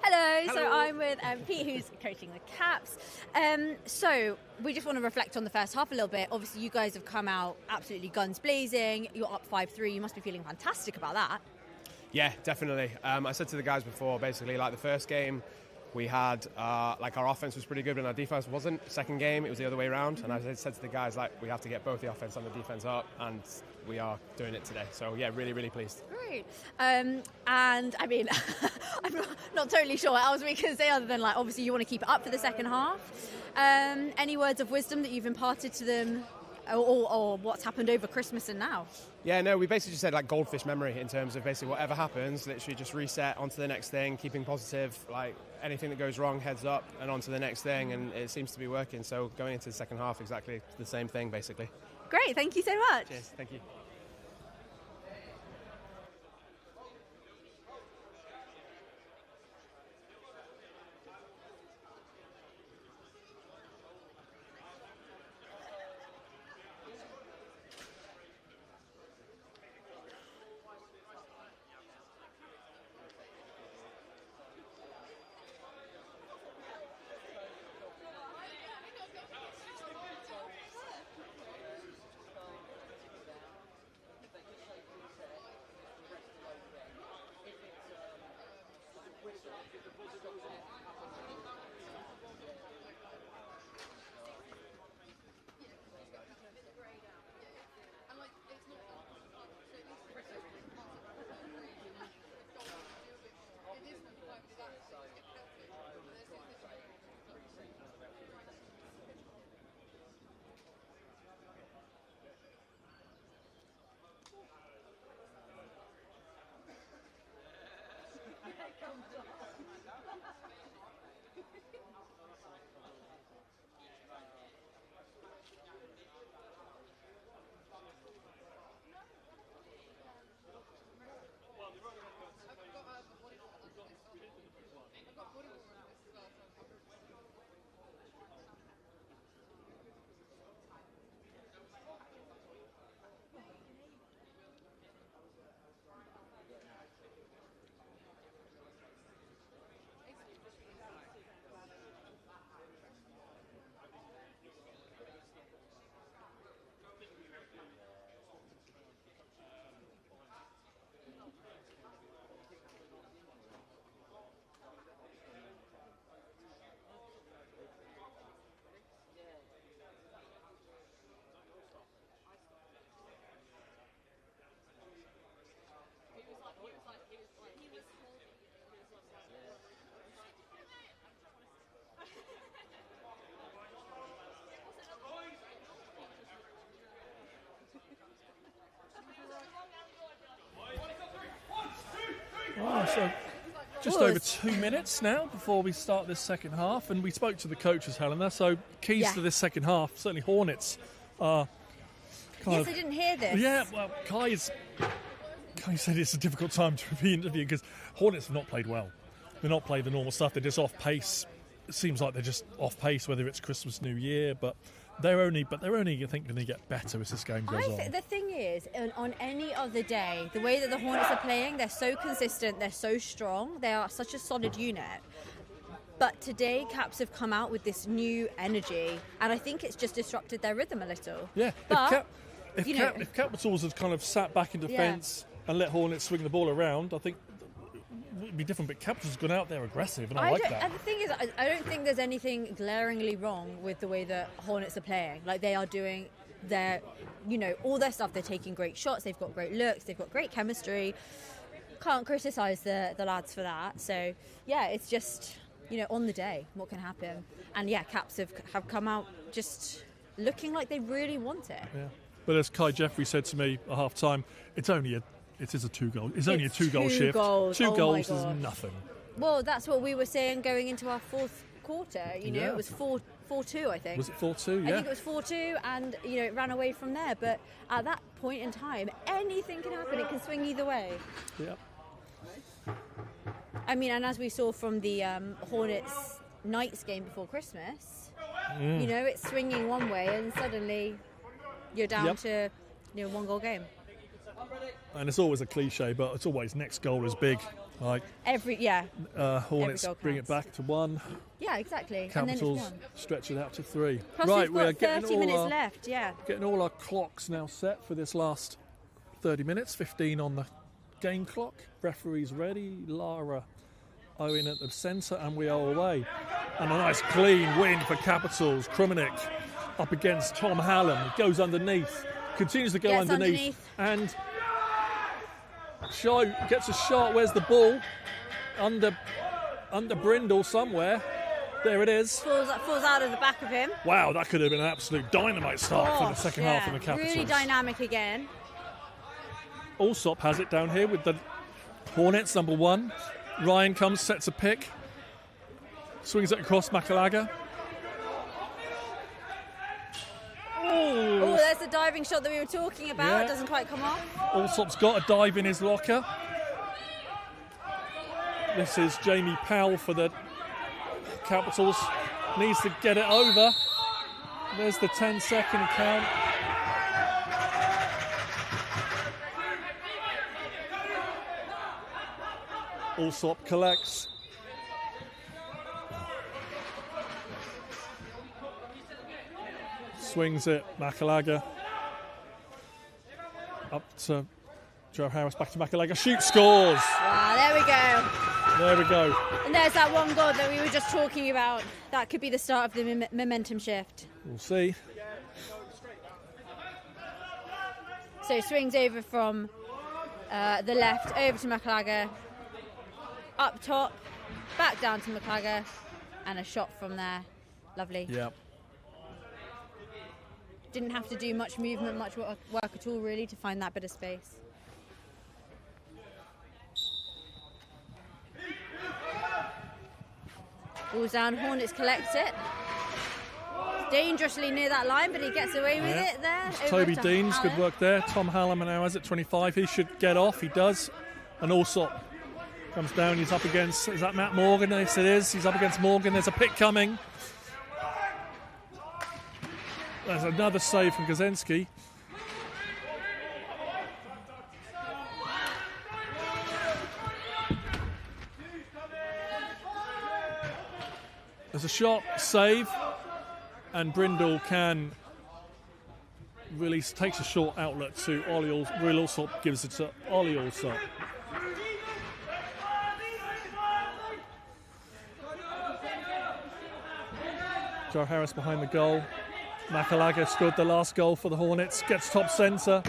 Hello. So I'm with Pete, who's coaching the Caps. So we just want to reflect on the first half a little bit. Obviously, you guys have come out absolutely guns blazing. You're up 5-3. You must be feeling fantastic about that. Yeah, definitely. I said to the guys before, basically, like the first game, we had, our offense was pretty good, but our defense wasn't. Second game, it was the other way around. And I said to the guys, we have to get both the offense and the defense up, and we are doing it today. So, yeah, really, really pleased. Great. And, I mean, I'm not totally sure what else we can say other than, obviously you want to keep it up for the second half. Any words of wisdom that you've imparted to them or what's happened over Christmas and now? Yeah, no, we basically just said goldfish memory in terms of basically whatever happens, literally just reset onto the next thing, keeping positive, anything that goes wrong, heads up and onto the next thing, and it seems to be working. So going into the second half, exactly the same thing, basically. Great, thank you so much. Cheers, thank you. So just over 2 minutes now before we start this second half, and we spoke to the coaches, Helena. So keys to this second half, certainly Hornets are Yes, I didn't hear this. Yeah, well, Kai said it's a difficult time to be interviewing because Hornets have not played well. They're not playing the normal stuff. They're just off pace. It seems like they're just off pace, whether it's Christmas, New Year, but they're only, I think, going to get better as this game goes on. The thing is, on any other day, the way that the Hornets are playing, they're so consistent, they're so strong, they are such a solid unit. But today, Caps have come out with this new energy, and I think it's just disrupted their rhythm a little. Yeah, but if Capitals had kind of sat back in defence and let Hornets swing the ball around, I think it would be different. But Capitals have gone out there aggressive, and I like that. And the thing is, I don't think there's anything glaringly wrong with the way that Hornets are playing. Like, they are doing their, all their stuff. They're taking great shots. They've got great looks. They've got great chemistry. Can't criticise the lads for that. So, yeah, it's just, on the day, what can happen. And, yeah, Caps have come out just looking like they really want it. Yeah. But as Kai Jeffrey said to me at half time, it is a 2-goal. It's only a 2-goal shift. Two goals is nothing. Well, that's what we were saying going into our fourth quarter. It was 4-2, I think. Was it 4-2? Yeah. I think it was 4-2, and it ran away from there. But at that point in time, anything can happen. It can swing either way. Yep. I mean, and as we saw from the Hornets Knights game before Christmas, it's swinging one way, and suddenly you're down to 1-goal game. And it's always a cliche, but it's always next goal is big. Like Hornets bring it back to 1. Yeah, exactly. Capitals and then it's 1. Stretch it out to 3. Plus right, we've got 30 minutes left. Yeah. Getting all our clocks now set for this last 30 minutes. 15 on the game clock. Referees ready. Lara Owen at the centre, and we are away. And a nice clean win for Capitals. Krumenic up against Tom Hallam. Goes underneath. Continues to go underneath. And Shaw gets a shot. Where's the ball? Under Brindle somewhere. There it is. Falls out of the back of him. Wow, that could have been an absolute dynamite start for the second half from the Capitals. Really dynamic again. Allsop has it down here with the Hornets, number 1. Ryan comes, sets a pick. Swings it across Makalaga. Oh, there's the diving shot that we were talking about. Yeah. It doesn't quite come off. Allsop's got a dive in his locker. This is Jamie Powell for the Capitals. Needs to get it over. There's the 10-second count. Allsop collects. Swings it, Makalaga. Up to Joe Harris, back to Makalaga. Shoots, scores! Wow, there we go. There we go. And there's that one goal that we were just talking about. That could be the start of the momentum shift. We'll see. So swings over from the left, over to Makalaga. Up top, back down to Makalaga. And a shot from there. Lovely. Yeah. Didn't have to do much movement, much work at all, really, to find that bit of space. Ball's down, Hornets collects it. Dangerously near that line, but he gets away with it there. Toby Deans, good work there. Tom Hallam now has it, 25. He should get off, he does. And Allsop comes down, he's up against, is that Matt Morgan? Yes, it is. He's up against Morgan. There's a pick coming. There's another save from Kaczynski. There's a shot, save, and Brindle can release, takes a short outlet to Ollie Allsop, gives it to Ollie Allsop. Joe Harris behind the goal. Makalaga scored the last goal for the Hornets. Gets top centre.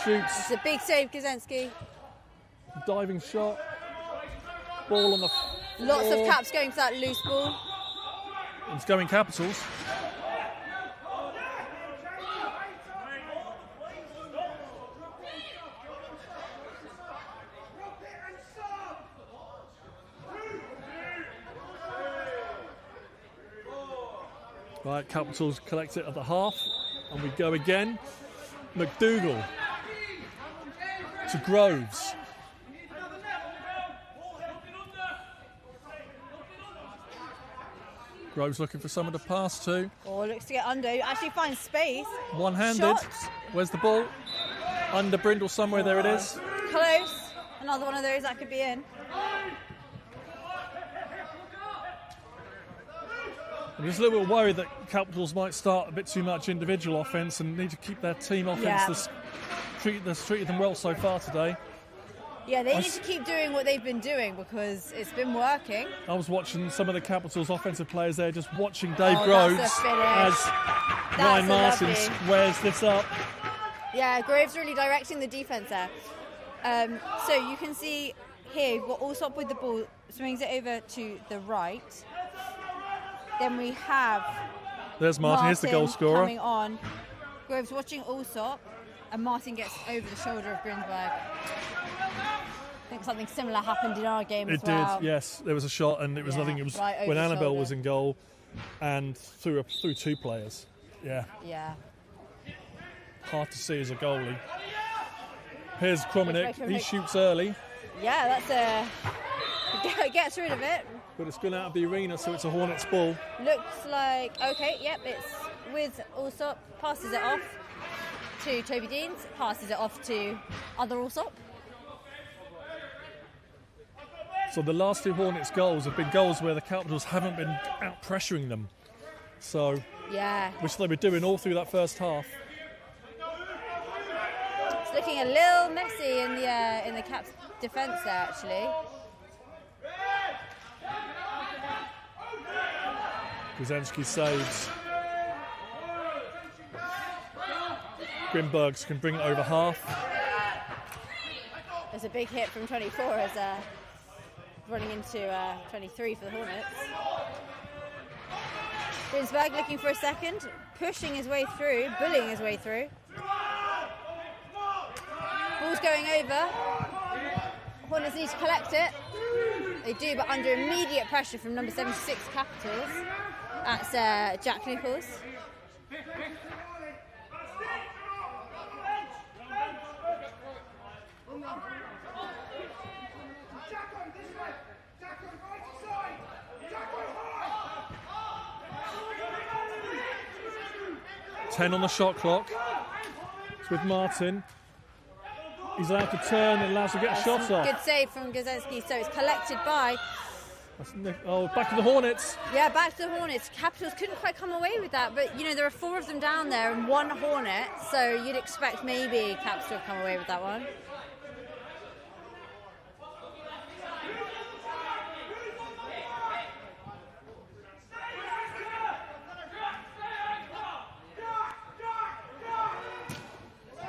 Shoots. It's a big save, Kaczynski. Diving shot. Ball on the floor. Lots of Caps going for that loose ball. It's going Capitals. Right, Capitals collect it at the half, and we go again. McDougall to Groves. Groves looking for someone to pass to. Oh, looks to get under. Actually finds space. One-handed. Shot. Where's the ball? Under Brindle somewhere. There it is. Close. Another one of those that could be in. I'm just a little bit worried that Capitals might start a bit too much individual offence and need to keep their team offence that's treated them well so far today. Yeah, they need to keep doing what they've been doing because it's been working. I was watching some of the Capitals offensive players there, just watching Dave Groves as Ryan Martin squares this up. Yeah, Groves really directing the defence there. So you can see here, we've got Allsop with the ball, swings it over to the right. Then we have there's Martin, here's the goal scorer. Coming on. Groves watching Allsop, and Martin gets over the shoulder of Grinsberg. I think something similar happened in our game as well. It did, yes. There was a shot, and it was I think it was right when Annabelle was in goal, and through two players. Yeah. Yeah. Hard to see as a goalie. Here's Kromenik. He shoots early. Yeah, that's gets rid of it. But it's gone out of the arena, so it's a Hornets ball. Looks like, okay, yep, it's with Allsop, passes it off to Toby Deans, passes it off to other Allsop. So the last two Hornets goals have been goals where the Capitals haven't been out pressuring them. So, yeah, which they were doing all through that first half. It's looking a little messy in the Caps defence there, actually. Kuzenski saves. Grimbergs can bring it over half. There's a big hit from 24 as running into 23 for the Hornets. Grinsberg looking for a second, pushing his way through, bullying his way through. Ball's going over. Hornets need to collect it. They do, but under immediate pressure from number 76 Capitals. That's Jack Nichols. Ten on the shot clock. It's with Martin. He's allowed to turn and allows to get shots off. Good save from Gazensky, so it's collected by... back to the Hornets. Yeah, back to the Hornets. Capitals couldn't quite come away with that, but there are four of them down there and one Hornet, so you'd expect maybe Caps to have come away with that one.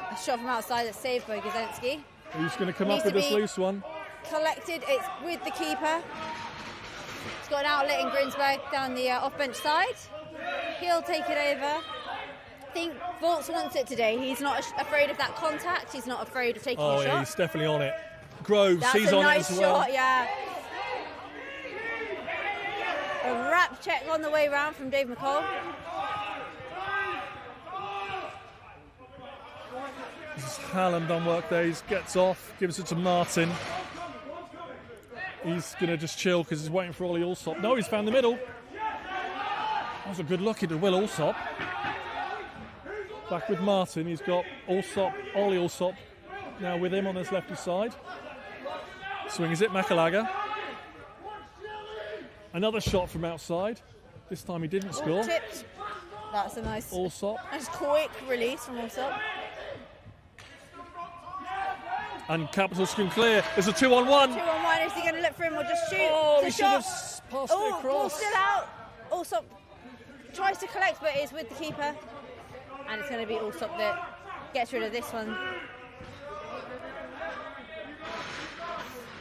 A shot from outside that's saved by Gazensky. He's going to come up with this loose one. Collected, it's with the keeper. He's got an outlet in Grinsberg down the off-bench side. He'll take it over. I think Volts wants it today. He's not afraid of that contact. He's not afraid of taking a shot. Yeah, he's definitely on it. Groves, he's on nice it as well. Shot, yeah. A wrap check on the way round from Dave McCall. This is Hallam done work there. He gets off, gives it to Martin. He's going to just chill because he's waiting for Ollie Allsop. No, he's found the middle. That was a good look into Will Allsop. Back with Martin. He's got Allsop, Ollie Allsop now with him on his lefty side. Swings it, Makalaga. Another shot from outside. This time he didn't score. Tipped. That's a nice Allsop. Nice quick release from Allsop. And Capitals can clear. It's a 2-on-1. 2-on-1. Is he going to look for him or just shoot? Oh, he should have passed it across. Ball still out. Allsop tries to collect, but it's with the keeper. And it's going to be Allsop that gets rid of this one.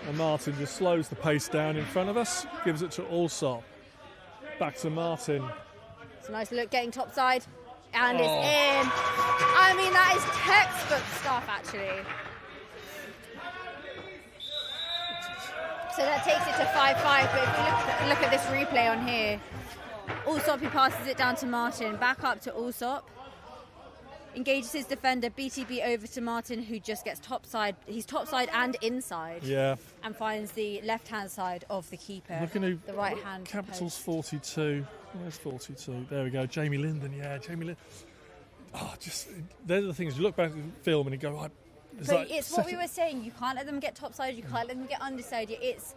And Martin just slows the pace down in front of us. Gives it to Allsop. Back to Martin. It's a nice look getting topside. And it's in. I mean, that is textbook stuff, actually. So that takes it to 5-5, but if you look at this replay on here, Allsop, who passes it down to Martin, back up to Allsop. Engages his defender, BTB over to Martin, who just gets topside. He's topside and inside. Yeah. And finds the left-hand side of the keeper. Looking at the right-hand Capitals 42. Where's 42? There we go. Jamie Linden. Yeah, Jamie Linden. Oh, just they're the things you look back at the film and you go, but it's what we were saying. You can't let them get topside. You can't let them get underside. It's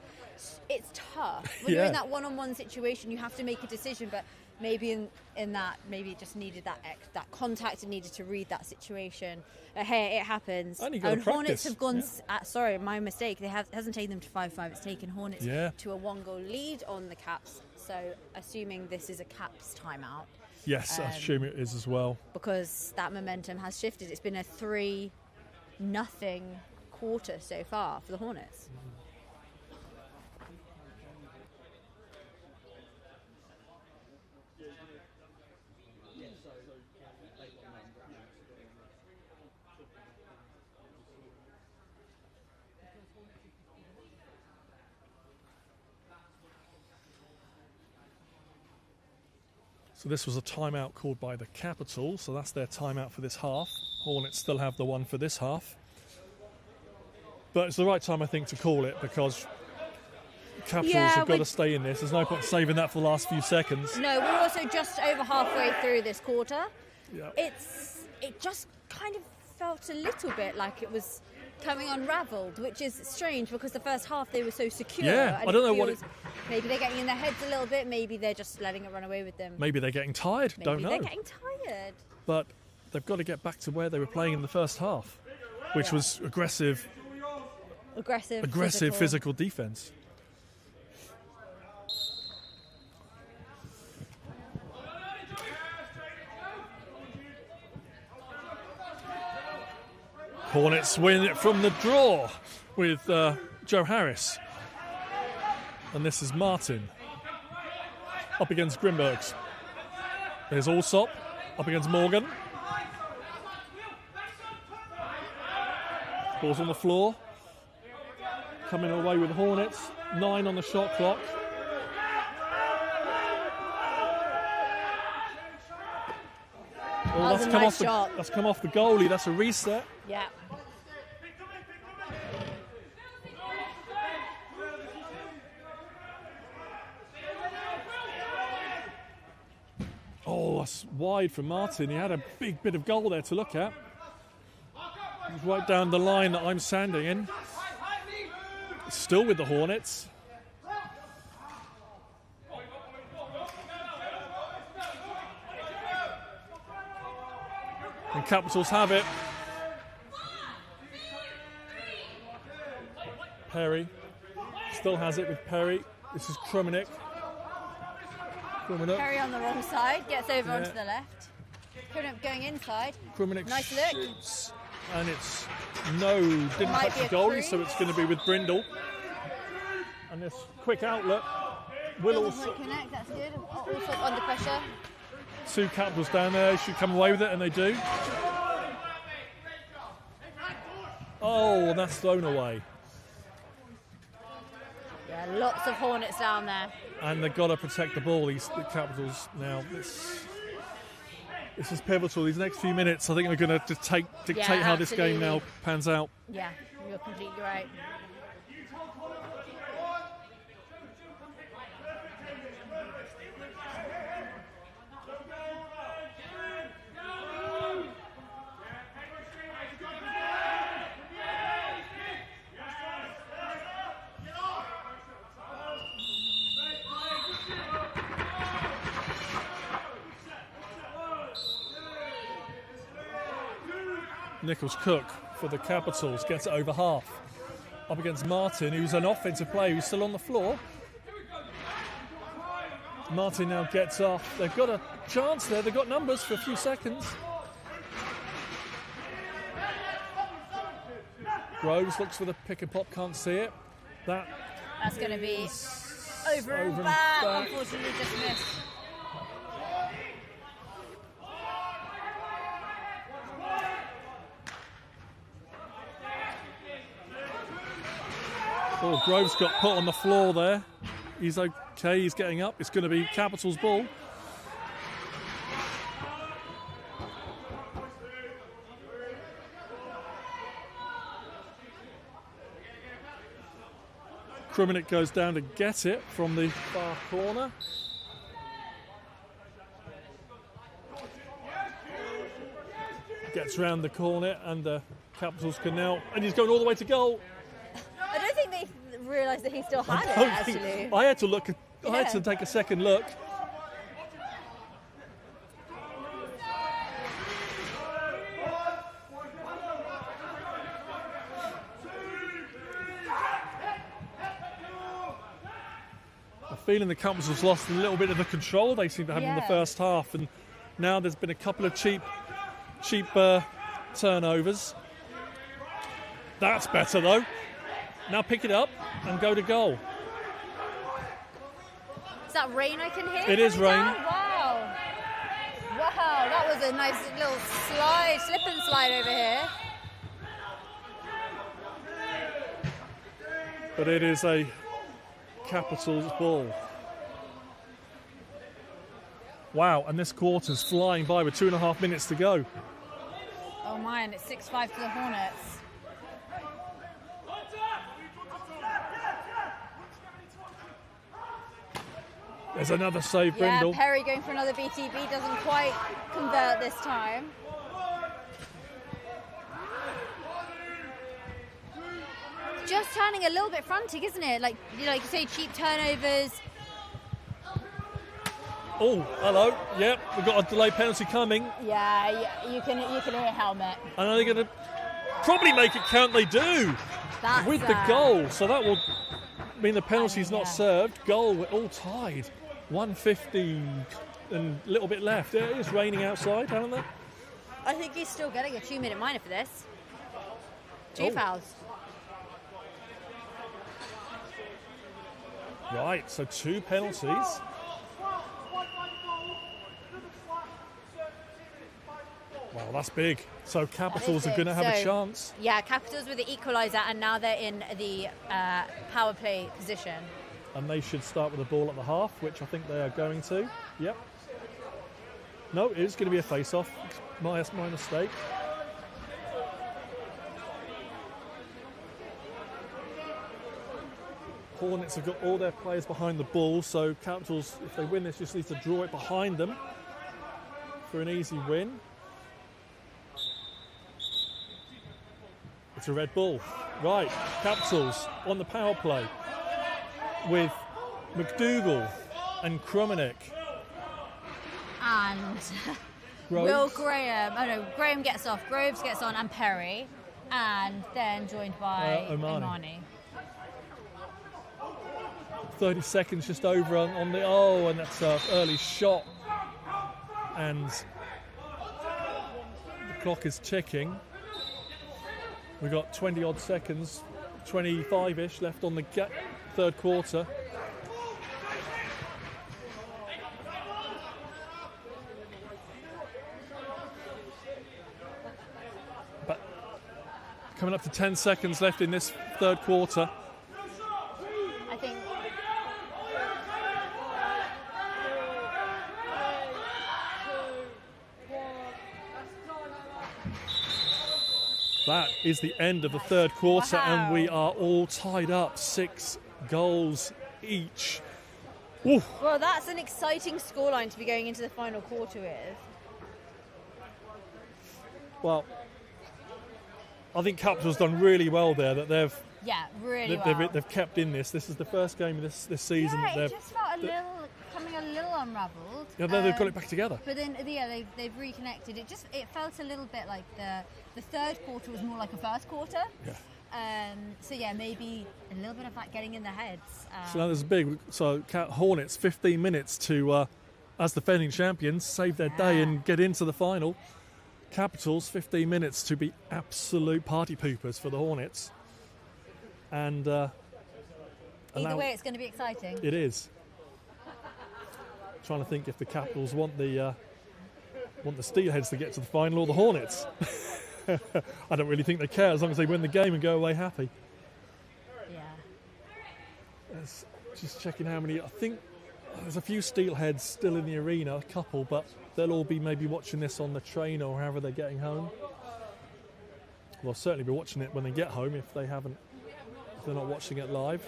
tough. When you're in that one-on-one situation, you have to make a decision. But maybe in that, maybe it just needed that contact. It needed to read that situation. Hey, it happens. And Hornets have gone. Sorry, my mistake. It hasn't taken them to 5-5. It's taken Hornets to a 1-goal lead on the Caps. So assuming this is a Caps timeout. Yes, I assume it is as well. Because that momentum has shifted. It's been a 3-0 quarter so far for the Hornets. So this was a timeout called by the Capitals, so that's their timeout for this half. Hornets still have the one for this half. But it's the right time, I think, to call it, because Capitals have got to stay in this. There's no point saving that for the last few seconds. No, we're also just over halfway through this quarter. Yeah. It just kind of felt a little bit like it was coming unravelled, which is strange because the first half they were so secure. Yeah, I don't know what maybe they're getting in their heads a little bit. Maybe they're just letting it run away with them. Maybe they're getting tired. Don't know. Maybe they're getting tired. But they've got to get back to where they were playing in the first half, which was aggressive physical defence. Hornets win it from the draw with Joe Harris. And this is Martin up against Grimbergs. There's Allsop up against Morgan. Ball's on the floor. Coming away with Hornets. 9 on the shot clock. Oh, that's come off the goalie. That's a reset. Yeah. Oh, that's wide for Martin. He had a big bit of goal there to look at. He's right down the line that I'm standing in. Still with the Hornets. And Capitals have it. Perry still has it with Perry. This is Krumenick. Perry on the wrong side, gets over onto the left. Krumenick going inside. Krumenick nice look. Shoots, and it's didn't touch the goalie, so it's going to be with Brindle. And this quick outlet will also connect. That's good. Also under pressure. 2 Capitals down there, should come away with it, and they do. Oh, and that's thrown away. Yeah, lots of Hornets down there. And they've got to protect the ball, the Capitals now. This is pivotal. These next few minutes, I think, are going to dictate how this game now pans out. Yeah, you're completely right. Nichols-Cook for the Capitals gets it over half. Up against Martin, who's an offensive player who's still on the floor. Martin now gets off. They've got a chance there. They've got numbers for a few seconds. Groves looks for the pick and pop, can't see it. That's going to be over and back. Unfortunately, just missed. Oh, Groves got put on the floor there. He's Kay is getting up. It's going to be Capital's ball. Kruminic goes down to get it from the far corner. Gets round the corner and the Capitals can now... And he's going all the way to goal. I don't think they realised that he still had it, actually. I had to look. I had to take a second look. I'm feeling the Capitals have lost a little bit of the control they seem to have in the first half, and now there's been a couple of cheap turnovers. That's better though. Now pick it up and go to goal. Is that rain I can hear? It is rain. Wow. Wow, that was a nice little slide, slip and slide over here. But it is a Capitals ball. Wow, and this quarter's flying by with 2.5 minutes to go. Oh my, and it's 6-5 to the Hornets. There's another save, Brindle. Yeah, Perry going for another BTB, doesn't quite convert this time. Just turning a little bit frantic, isn't it? Like you say, cheap turnovers. Oh, hello. Yep, we've got a delay penalty coming. Yeah, you can hear Helmet. And are they going to probably make it count? They do. That's with the goal. So that will mean the penalty's not served. Goal, we're all tied. 1:50 and a little bit left. It is raining outside, haven't they? I think he's still getting a 2-minute minor for this. Two fouls. Right, so 2 penalties. Wow, that's big. So Capitals are going to have a chance. Yeah, Capitals with the equaliser, and now they're in the power play position. And they should start with the ball at the half, which I think they are going to. Yep. No, it is going to be a face-off. My mistake. Hornets have got all their players behind the ball, so Capitals, if they win this, just need to draw it behind them for an easy win. It's a red ball. Right, Capitals on the power play with McDougall and Kruminic. And Will Graham. Oh no, Graham gets off, Groves gets on, and Perry. And then joined by Omani. 30 seconds just over on the... Oh, and that's an early shot. And the clock is ticking. We've got 20-odd seconds, 25-ish left on the third quarter. But coming up to 10 seconds left in this third quarter. I think... That is the end of the third quarter, and we are all tied up, 6 goals each. Oof. Well, that's an exciting scoreline to be going into the final quarter with. Well, I think Capitals done really well there. That they've they've kept in this. This is the first game of this season that they've. It just felt coming a little unravelled. Yeah, they've got it back together. But then, they've reconnected. It felt a little bit like the third quarter was more like a first quarter. Yeah. So yeah, maybe a little bit of that getting in their heads. So now there's a big. So Hornets 15 minutes to, as defending champions, save their day and get into the final. Capitals 15 minutes to be absolute party poopers for the Hornets. And either way, it's going to be exciting. It is. Trying to think if the Capitals want the Steelheads to get to the final or the Hornets. I don't really think they care as long as they win the game and go away happy. Yeah. Just checking how many. I think There's a few Steelheads still in the arena, a couple, but they'll all be maybe watching this on the train or however they're getting home. They'll certainly be watching it when they get home if they're not watching it live.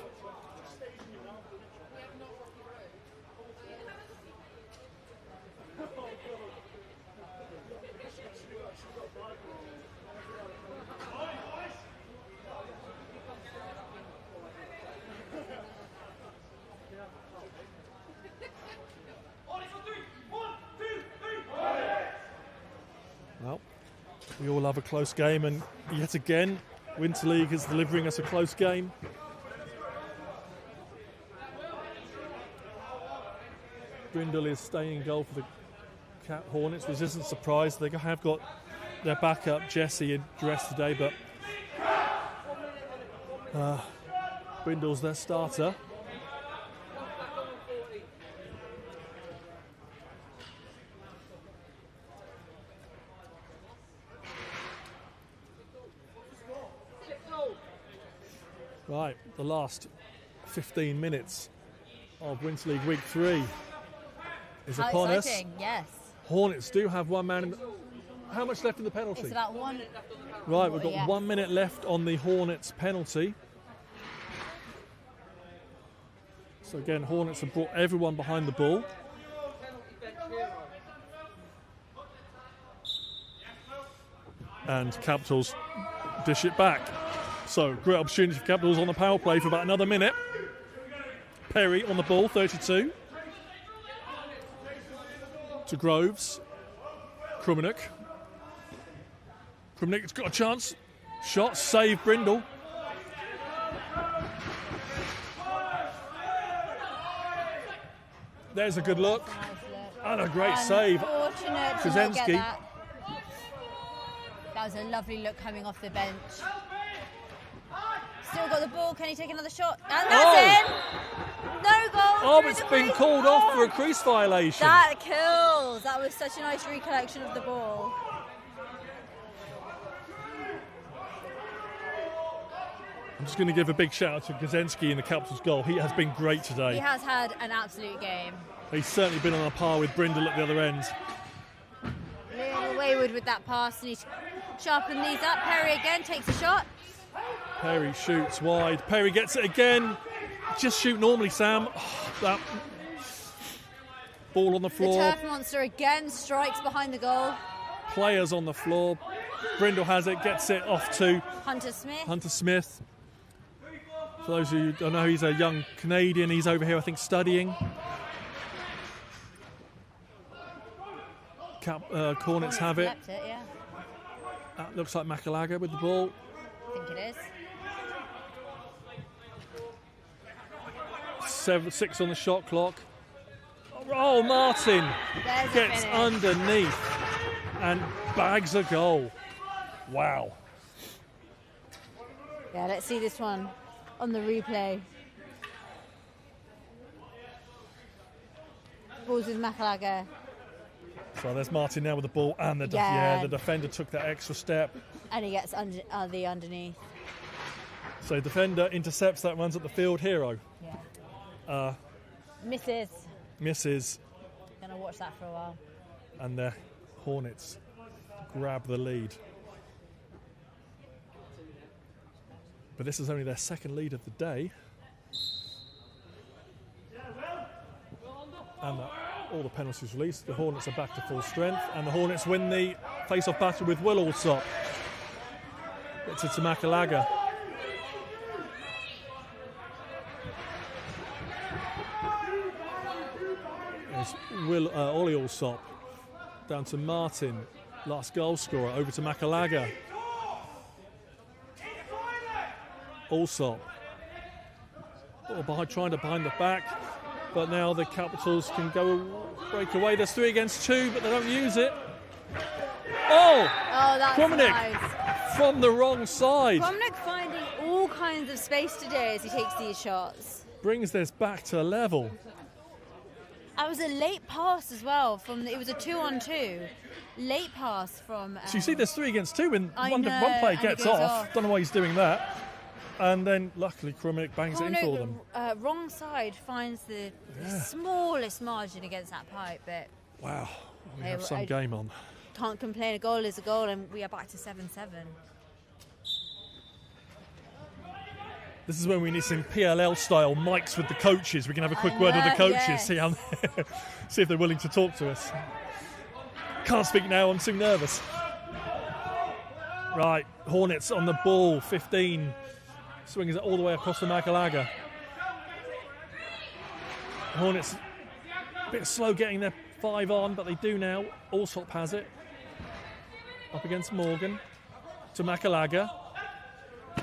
Well, we all love a close game, and yet again, Winter League is delivering us a close game. Brindle is staying in goal for the Hornets, which isn't a surprise. They have got their backup, Jesse, in dress today, but Brindle's their starter. Right, the last 15 minutes of Winter League Week 3 is upon us. Exciting, yes. Hornets do have one man. How much left in the penalty? It's about one. Right, we've got 1 minute left on the Hornets penalty. So again, Hornets have brought everyone behind the ball. And Capitals dish it back. So, great opportunity for Capitals on the power play for about another minute. Perry on the ball, 32. To Groves. Krumeniuk. Krumeniuk's got a chance. Shot, save Brindle. There's a good look. And a great save. Unfortunate to not get that. That was a lovely look coming off the bench. Still got the ball. Can he take another shot? And that's in. No goal. Oh, it's been called off for a crease violation. That kills. That was such a nice recollection of the ball. I'm just going to give a big shout out to Gazensky in the Capitals' goal. He has been great today. He has had an absolute game. He's certainly been on a par with Brindle at the other end. A little wayward with that pass, and he's sharpened these up. Perry again takes a shot. Perry shoots wide. Perry gets it again. Just shoot normally, Sam. Oh, that ball on the floor. The turf monster again strikes behind the goal. Players on the floor. Brindle has it, gets it off to Hunter Smith. For those of you who don't know, he's a young Canadian. He's over here, I think, studying. Hornets have it. Yeah. That looks like Makalaga with the ball. I think it is. 6 on the shot clock. Oh, Martin gets underneath and bags a goal. Wow. Yeah, let's see this one on the replay. Balls with Makalaga. So there's Martin now with the ball, and the defender took that extra step. And he gets the underneath. So defender intercepts that, runs at the field. Hero. Yeah. Misses. Gonna watch that for a while. And the Hornets grab the lead. But this is only their second lead of the day. And all the penalties released. The Hornets are back to full strength, and the Hornets win the face-off battle with Will Allsop. Gets it to Makalaga. There's Ollie Allsop down to Martin, last goal scorer, over to Makalaga. Allsop trying to bind the back, but now the Capitals can break away. There's 3 against 2, but they don't use it. Oh, that's Krumeniuk nice. From the wrong side. Krumeniuk finding all kinds of space today as he takes these shots. Brings this back to level. That was a late pass as well. It was a 2-on-2. Late pass from... So you see there's 3 against 2 when one player and it gets goes off. Don't know why he's doing that. And then luckily Krumnik bangs it in for them. Wrong side finds the smallest margin against that pipe, but Wow, we have some game on. can't complain. A goal is a goal, and we are back to 7-7. This is when we need some PLL style mics with the coaches. We can have a quick word with the coaches, see if they're willing to talk to us. Can't speak now, I'm too nervous. Right, Hornets on the ball, 15. Swings it all the way across the Makalaga. Hornets a bit slow getting their 5 on, but they do now. Allsop has it. Up against Morgan. To Makalaga.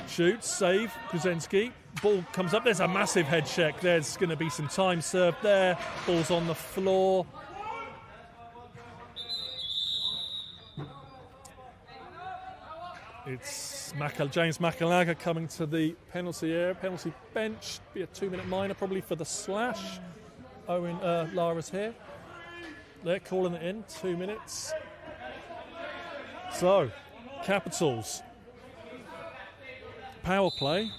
Shoots, save, Kuzenski. Ball comes up. There's a massive head check. There's going to be some time served there. Ball's on the floor. It's James Makalaga coming to the penalty area, penalty bench. Be a 2-minute minor probably for the slash. Lara's here. They're calling it in, 2 minutes. So, Capitals. Power play.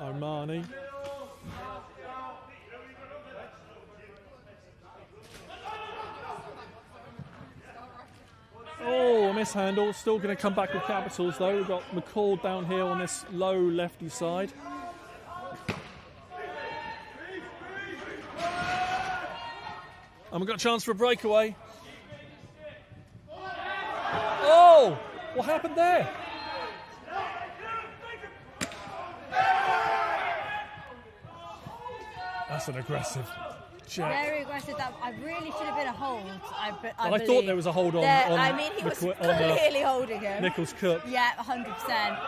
Omani. Oh, a mishandle. Still going to come back with Capitals though. We've got McCall down here on this low lefty side. And we've got a chance for a breakaway. Oh! What happened there? That's an aggressive check. Very aggressive. That I really should have been a hold. I thought there was a hold on. I mean, he was clearly holding him. Nichols Cook. Yeah, 100%.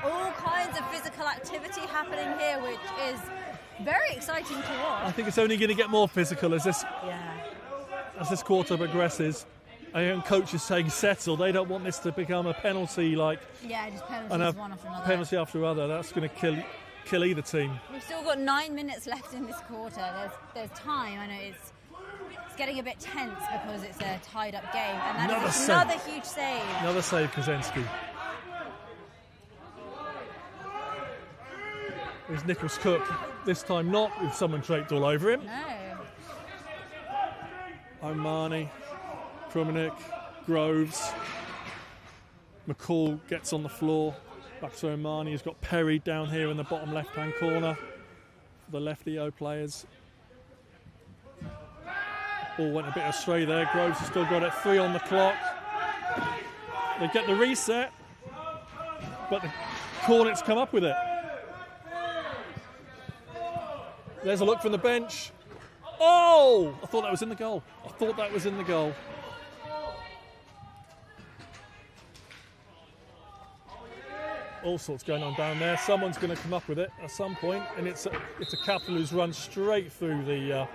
All kinds of physical activity happening here, which is very exciting to watch. I think it's only going to get more physical as this quarter progresses. And coach is saying settle. They don't want this to become a penalty just penalties one after another. Penalty after other. That's going to kill either team. We've still got 9 minutes left in this quarter. There's time. I know it's getting a bit tense because it's a tied up game. And that is another huge save. Another save, Kuzenski. There's Nichols Cook. This time not with someone draped all over him. No. Omani. Krumnik, Groves, McCall gets on the floor. Back to Omani, who's got Perry down here in the bottom left-hand corner for the left EO players. Ball went a bit astray there. Groves has still got it. 3 on the clock. They get the reset, but the Hornets come up with it. There's a look from the bench. Oh! I thought that was in the goal. All sorts going on down there. Someone's going to come up with it at some point, and it's a Capital who's run straight through the.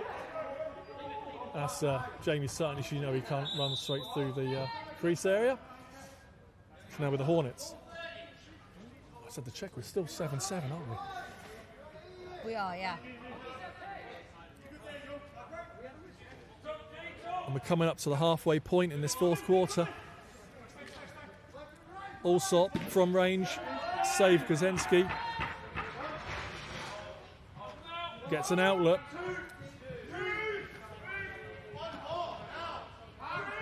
That's Jamie Sutton. As you know, he can't run straight through the crease area. It's now with the Hornets. I said the check was still 7-7, aren't we? We are, yeah. And we're coming up to the halfway point in this fourth quarter. Allsop from range, save Kuzenski. Gets an outlet.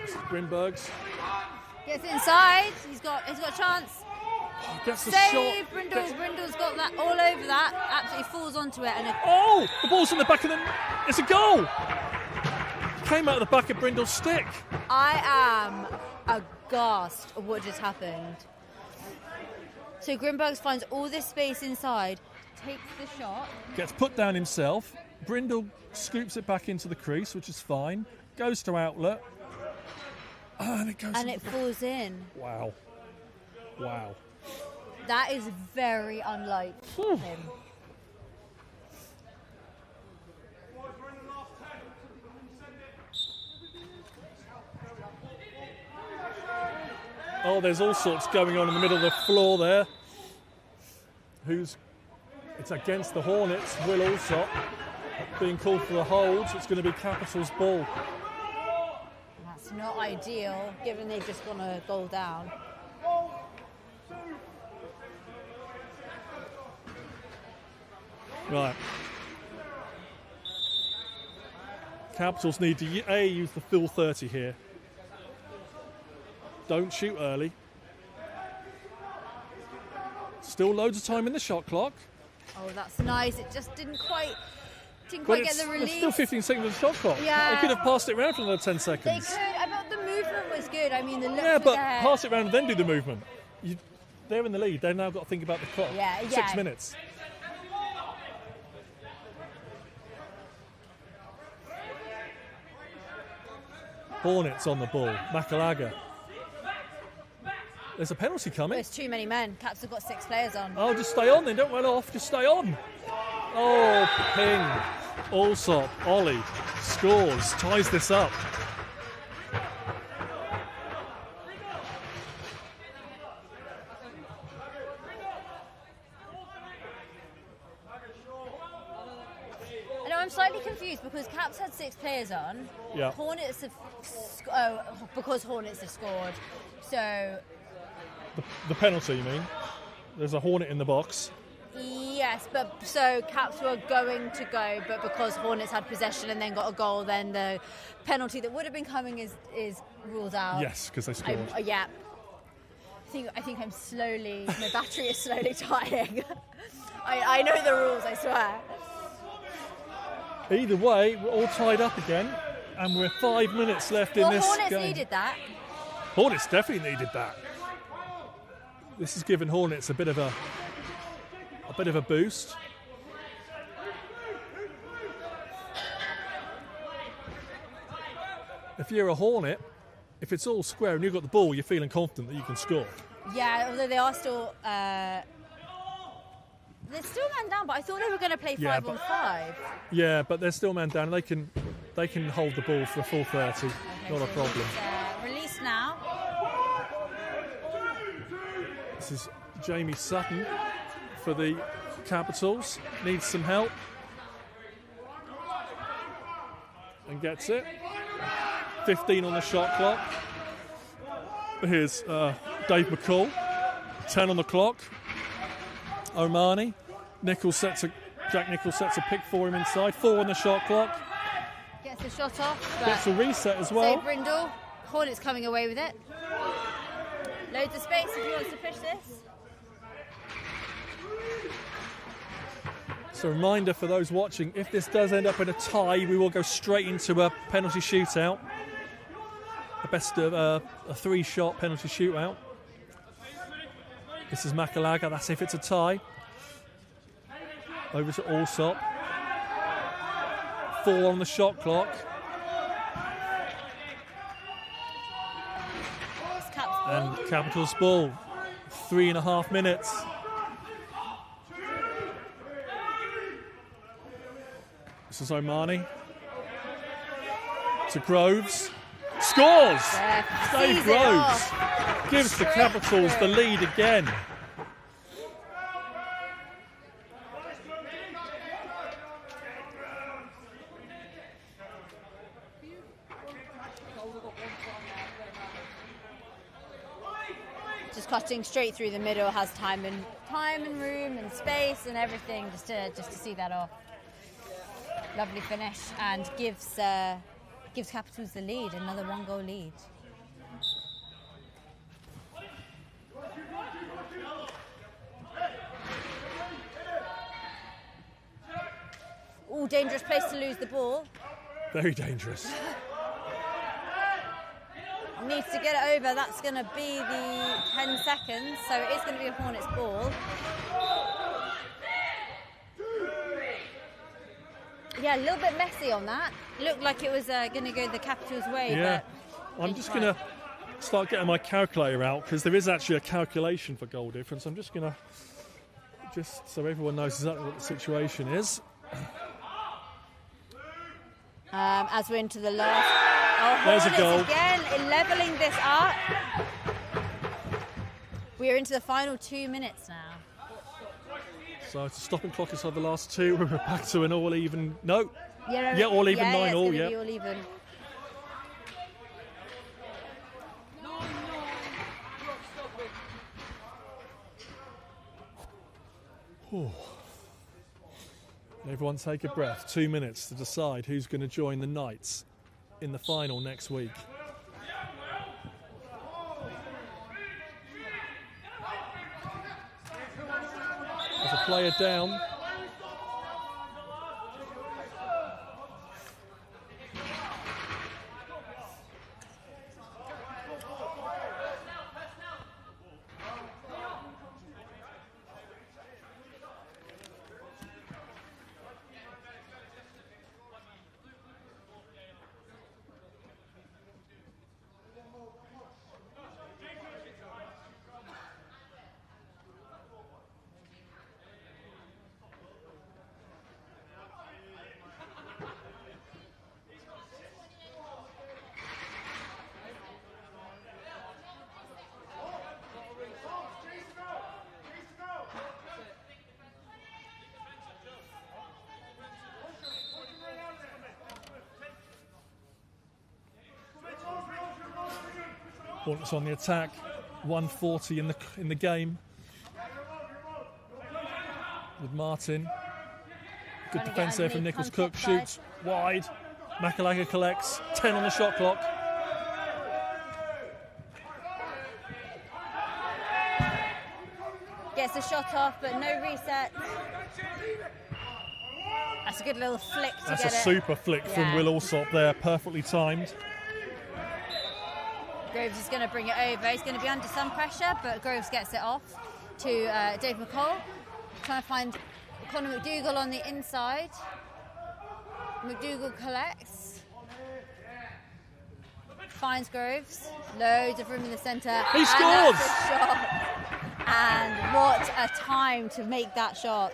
This is Grimbergs. Gets inside. He's got a chance. Gets the save. shot. Brindle's got that all over that. Absolutely falls onto it. And the ball's in the back of the. It's a goal. Came out of the back of Brindle's stick. I am aghast at what just happened. So Grimbergs finds all this space inside, takes the shot. Gets put down himself. Brindle scoops it back into the crease, which is fine. Goes to outlet. And it goes. And it falls in. Wow. That is very unlike him. Oh, there's all sorts going on in the middle of the floor there. It's against the Hornets. Will Allsop being called for the hold. It's going to be Capital's ball. That's not ideal, given they've just gone a goal down. Right. Capitals need to use the full 30 here. Don't shoot early. Still loads of time in the shot clock. Oh, that's nice. It just didn't quite get the There's release. still 15 seconds of the shot clock. Yeah. They could have passed it around for another 10 They seconds. could. I thought the movement was good. I mean, the looks Yeah, were but there. pass it around and then do the movement. They're in the lead. They've now got to think about the clock. Yeah, 6 minutes. Hornets on the ball. Makalaga. There's a penalty coming. There's too many men. Caps have got 6 players on. Oh, just stay on then. Don't run off. Just stay on. Oh, ping. Allsop. Ollie scores. Ties this up. I know I'm slightly confused because Caps had 6 players on. Yeah. Hornets have because Hornets have scored. So The penalty, you mean? There's a Hornet in the box. yes, but so Caps were going to go, but because Hornets had possession and then got a goal, then the penalty that would have been coming is ruled out. Yes, because they scored. Yeah. I think I'm slowly. My battery is slowly dying. I know the rules. I swear. Either way, we're all tied up again, and we're 5 minutes left in this Hornets game. needed that. Hornets definitely needed that. This has given Hornets a bit of a boost. If you're a Hornet, if it's all square and you've got the ball, you're feeling confident that you can score. Yeah, although they are still. They're still man down, but I thought they were going to play 5 on 5. Yeah, but they're still man down. They can hold the ball for a full 30. Not a problem. Release now. This is Jamie Sutton for the Capitals. Needs some help. And gets it. 15 on the shot clock. Here's Dave McCall. 10 on the clock. Omani. Jack Nichols sets a pick for him inside. 4 on the shot clock. Gets the shot off. Gets a reset as well. Save Brindle. Hornets coming away with it. Loads of space if he wants to push this. So a reminder for those watching, if this does end up in a tie, we will go straight into a penalty shootout. A best of a 3-shot penalty shootout. This is Makalaga, that's if it's a tie. Over to Allsop. 4 on the shot clock. And Capitals ball. 3.5 minutes. This is Omani. To Groves. Scores! Dave Groves gives the Capitals the lead again. Just cutting straight through the middle, has time and room and space and everything just to see that off. Lovely finish and gives Capitals the lead, another 1-goal lead. Ooh, dangerous place to lose the ball. Very dangerous. Needs to get it over. That's going to be the 10 seconds, so it is going to be a Hornets ball. Yeah, a little bit messy on that. Looked like it was going to go the Capitals' way. Yeah, but I'm just going to start getting my calculator out because there is actually a calculation for goal difference. I'm just going to, just so everyone knows exactly what the situation is. As we're into the last. Oh, There's a Hornets goal. again, levelling this up. We are into the final 2 minutes now. So it's a stopping clock inside the last 2. We're back to an all even. No. Yeah, all even, 9 it's all. gonna Yeah. be all even. Everyone take a breath. 2 minutes to decide who's going to join the Knights in the final next week. There's a player down. Hornets on the attack, 1:40 in the game. With Martin. Good defence there from Nichols. Cook shoots wide. Makalaga collects. 10 on the shot clock. Gets a shot off, but no reset. That's a good little flick to That's get a it. super flick from Will Alsop there, perfectly timed. Groves is going to bring it over. He's going to be under some pressure, but Groves gets it off to Dave McCall. Trying to find Conor McDougall on the inside. McDougall collects. Finds Groves. Loads of room in the centre. He scores! And what a time to make that shot.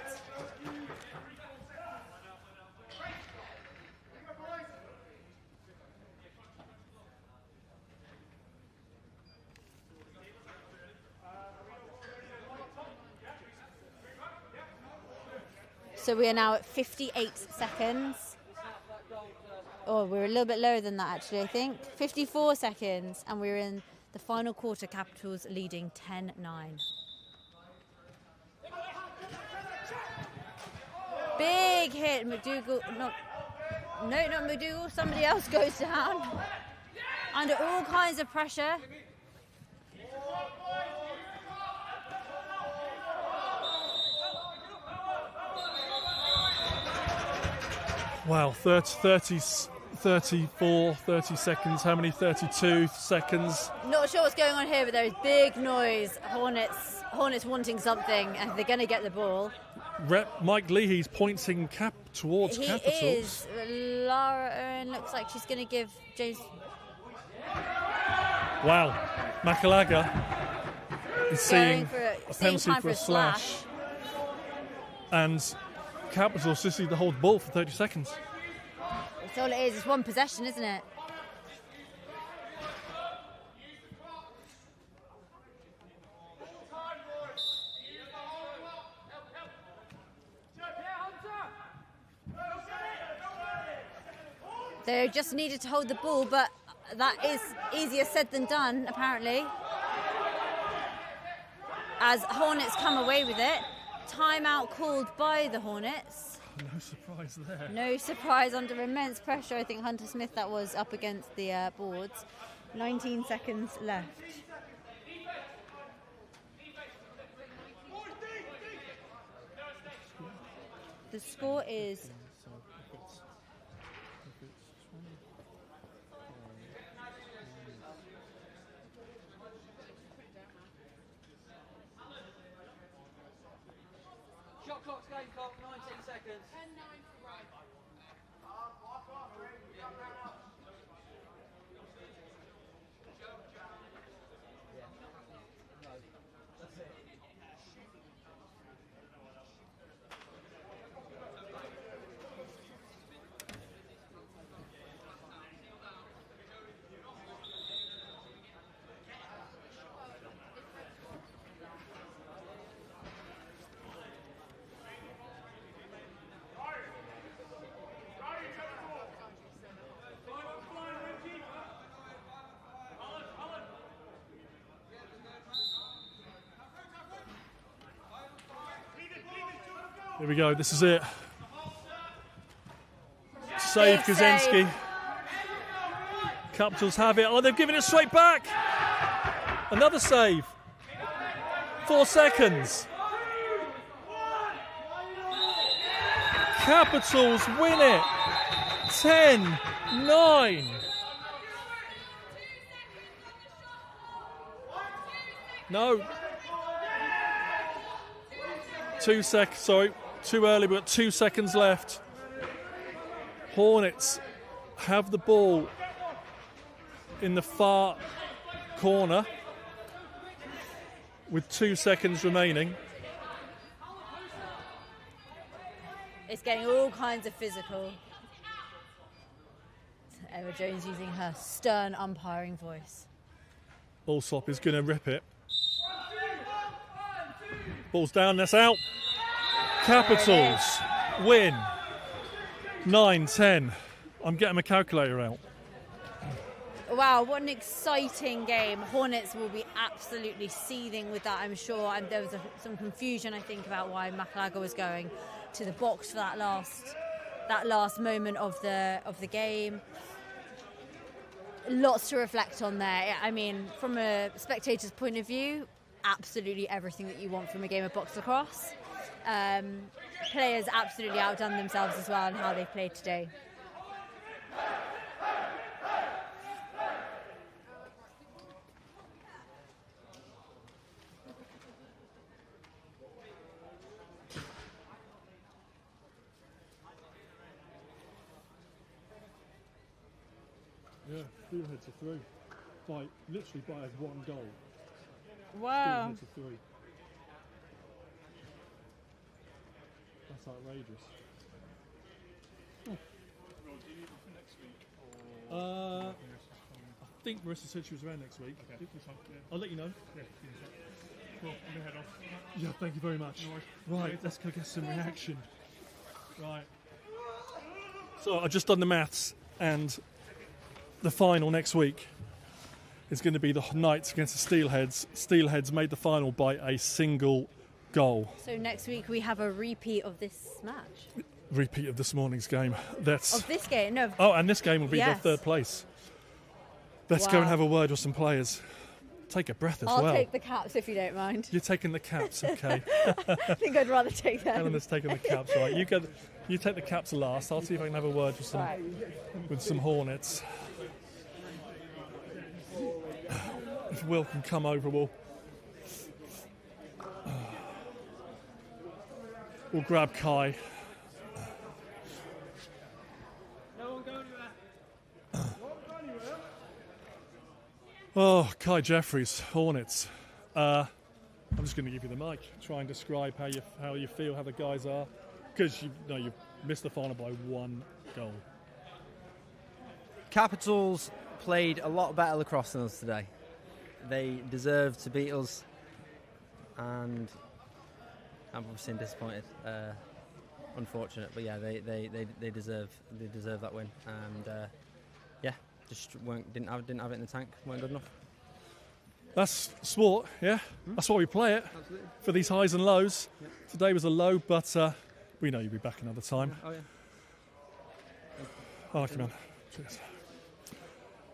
So we are now at 58 seconds. Oh, we're a little bit lower than that actually, I think. 54 seconds, and we're in the final quarter, Capitals leading 10-9. Big hit, McDougall, not McDougall, somebody else goes down. Under all kinds of pressure. Wow, 30 seconds. How many? 32 seconds. Not sure what's going on here, but there is big noise. Hornets wanting something, and they're going to get the ball. Mike Leahy's pointing towards He Capitals. is. Lara Owen looks like she's going to give James. Wow, Makalaga is seeing a penalty time for a slash. And Capitals just need to hold the ball for 30 seconds. That's all it is. It's one possession, isn't it? They just needed to hold the ball, but that is easier said than done, apparently. As Hornets come away with it. Timeout called by the Hornets. No surprise there. No surprise under immense pressure. I think Hunter Smith that was up against the boards. 19 seconds left. The score is... Shot clock's game clock, 19 seconds. 10-9 for right. Here we go, this is it. save, Big Kaczynski. save. Capitals have it. Oh, they've given it straight back. Another save. 4 seconds. Capitals win it. 10-9. No. 2 seconds. Sorry, too early. We've got 2 seconds left. Hornets have the ball in the far corner with 2 seconds remaining. It's getting all kinds of physical. Emma Jones using her stern umpiring voice. Allsop is going to rip it. Ball's down, that's out. Capitals win 9-10. I'm getting my calculator out. Wow, what an exciting game. Hornets will be absolutely seething with that, I'm sure. And there was some confusion, I think, about why Makalaga was going to the box for that last moment of the game. Lots to reflect on there. I mean, from a spectator's point of view, absolutely everything that you want from a game of box lacrosse. Players absolutely outdone themselves as well in how they played today. Yeah, Steelheads are through. Literally by 1 goal. Wow. Steelheads are through. That's outrageous. I think Marissa said she was around next week. Okay. I'll let you know. Well, I'm going to head off. Yeah, thank you very much. Right, let's go get some reaction. Right. So I've just done the maths, and the final next week is going to be the Knights against the Steelheads. Steelheads made the final by a single goal. So next week we have a repeat of this match. Repeat of this morning's game. Of this game? No. Oh, and this game will be Yes. the 3rd place. Let's go and Wow. have a word with some players. Take a breath as I'll well. take the caps if you don't mind. You're taking the caps, okay. I think I'd rather take them. Eleanor's taking the caps, right. You take the caps last. I'll see if I can have a word with some Hornets. If Will can come over, we'll grab Kai. Oh, Kai Jeffries, Hornets. I'm just going to give you the mic. Try and describe how you feel, how the guys are, because you've missed the final by 1 goal. Capitals played a lot better lacrosse than us today. They deserved to beat us, and I'm obviously disappointed. Unfortunate, but yeah, they deserve that win, and just didn't have it in the tank. Weren't good enough. That's sport, yeah. That's why we play it. Absolutely. For these highs and lows. Yeah. Today was a low, but we know you'll be back another time. Oh yeah. I like you, man. Cheers.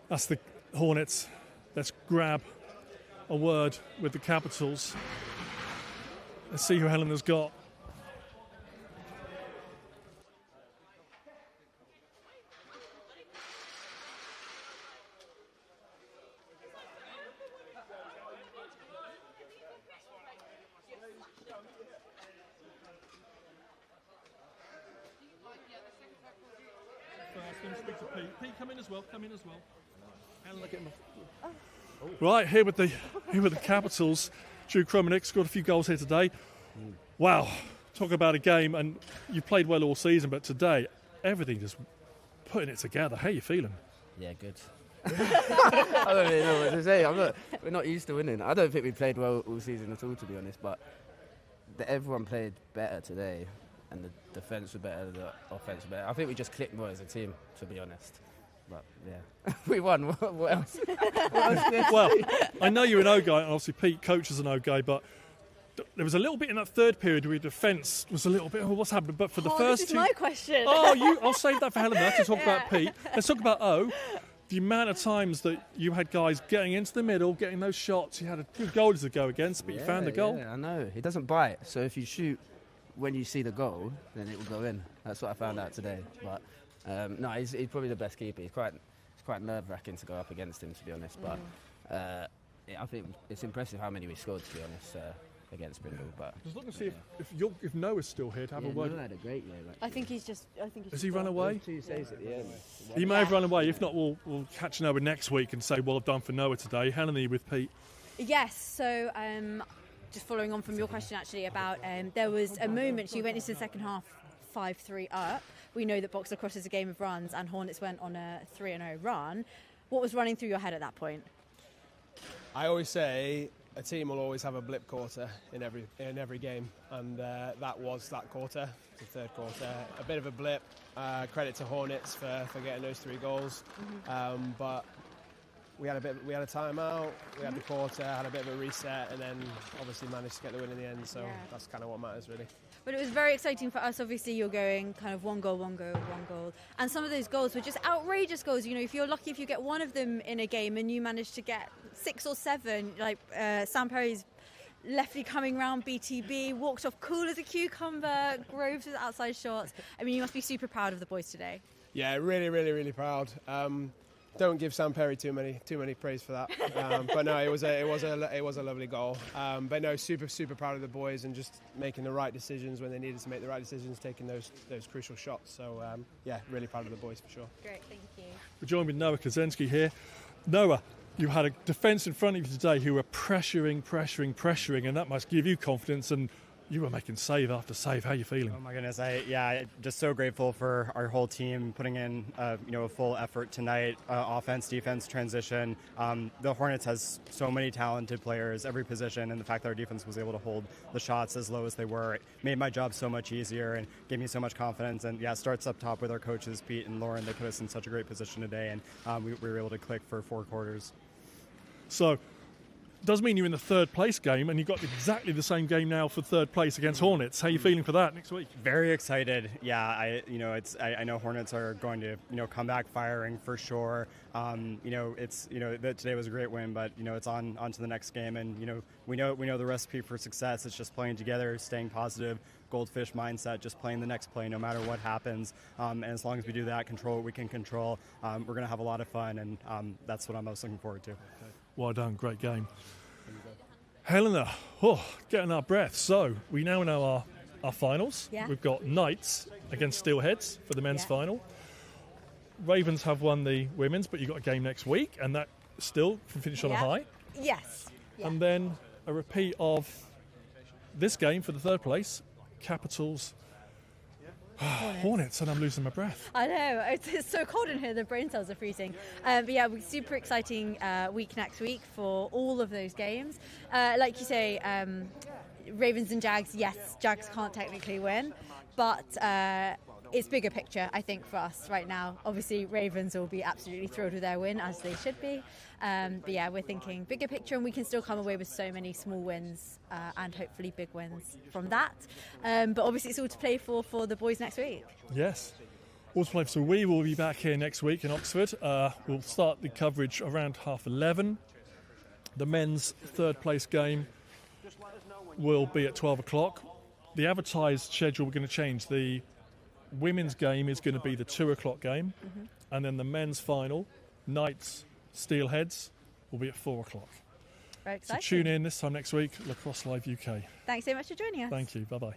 That's the Hornets. Let's grab a word with the Capitals. Let's see who Helena's got. Pete, come in as well. And look at him. Right, here with the Capitals. Drew Krumenick scored a few goals here today. Wow, talk about a game, and you played well all season, but today everything just putting it together. How are you feeling? Yeah, good. I don't really know what to say. We're not used to winning. I don't think we played well all season at all, to be honest. But everyone played better today, and the defence was better, the offence was better. I think we just clicked more as a team, to be honest. But yeah, we won. What else? Well, I know you're an O guy, and obviously Pete coaches an O guy, but there was a little bit in that third period where defence was a little bit, what's happened? But for the first this is two... my question. I'll save that for Helena to talk about Pete. Let's talk about the amount of times that you had guys getting into the middle, getting those shots. You had a good goal to go against, but you found the goal. Yeah, I know. He doesn't bite. So if you shoot when you see the goal, then it will go in. That's what I found out today. But no, he's probably the best keeper. It's quite nerve-wracking to go up against him, to be honest. But I think it's impressive how many we scored, to be honest, against Brindle. But just look and see if Noah's still here to have a word. Noah had a great game. I think he's just. Has he run away? 2 saves at the end. He may have run away. If not, we'll catch Noah next week and say well done for Noah today. Helena with Pete. Yes. So just following on from your question actually about there was a moment you went into the second half 5-3 up. We know that box lacrosse is a game of runs, and Hornets went on a 3-0 run. What was running through your head at that point? I always say a team will always have a blip quarter in every game, and that was that quarter, the third quarter. A bit of a blip. Credit to Hornets for getting those 3 goals, but we had a timeout. We had the quarter, had a bit of a reset, and then obviously managed to get the win in the end. So that's kind of what matters, really. But it was very exciting for us. Obviously, you're going kind of one goal. And some of those goals were just outrageous goals. You know, if you're lucky if you get one of them in a game and you manage to get 6 or 7, like Sam Perry's lefty coming round BTB, walked off cool as a cucumber, Groves with outside shots. I mean, you must be super proud of the boys today. Yeah, really, really, really proud. Don't give Sam Perry too many praise for that. But no, it was a lovely goal. But no, super proud of the boys and just making the right decisions when they needed to make the right decisions, taking those crucial shots. So yeah, really proud of the boys for sure. Great, thank you. We're joined with Noah Kaczynski here. Noah, you had a defence in front of you today who were pressuring, and that must give you confidence. And you were making save after save. How are you feeling? Oh my goodness, just so grateful for our whole team putting in a full effort tonight. Offense, defense, transition. The Hornets has so many talented players, every position, and the fact that our defense was able to hold the shots as low as they were, it made my job so much easier and gave me so much confidence. And yeah, it starts up top with our coaches, Pete and Lauren. They put us in such a great position today, and we were able to click for 4 quarters. So, does mean you're in the third place game, and you've got exactly the same game now for third place against Hornets. How are you feeling for that next week? Very excited. Yeah, I know Hornets are going to come back firing for sure. Today was a great win, but it's on to the next game, and we know the recipe for success. It's just playing together, staying positive, goldfish mindset, just playing the next play no matter what happens. And as long as we do that, control what we can control, we're going to have a lot of fun, and that's what I'm most looking forward to. Well done, great game. Helena, getting our breath. So we now know our finals. Yeah. We've got Knights against Steelheads for the men's final. Ravens have won the women's, but you've got a game next week, and that still can finish on a high. Yes. Yeah. And then a repeat of this game for the third place, Capitals. Hornets, and I'm losing my breath. I know, it's so cold in here, the brain cells are freezing. But yeah, we're super exciting week next week for all of those games. Like you say, Ravens and Jags, yes, Jags can't technically win, but it's bigger picture, I think, for us right now. Obviously, Ravens will be absolutely thrilled with their win, as they should be. But yeah, we're thinking bigger picture, and we can still come away with so many small wins and hopefully big wins from that. But obviously, it's all to play for the boys next week. Yes. All to play for. So we will be back here next week in Oxford. We'll start the coverage around 11:30. The men's third place game will be at 12 o'clock. The advertised schedule, we're going to change. The women's game is going to be the 2 o'clock game, and then the men's final, Knights Steelheads, will be at 4 o'clock. Very exciting. So tune in this time next week, Lacrosse Live UK. Thanks so much for joining us. Thank you. Bye-bye.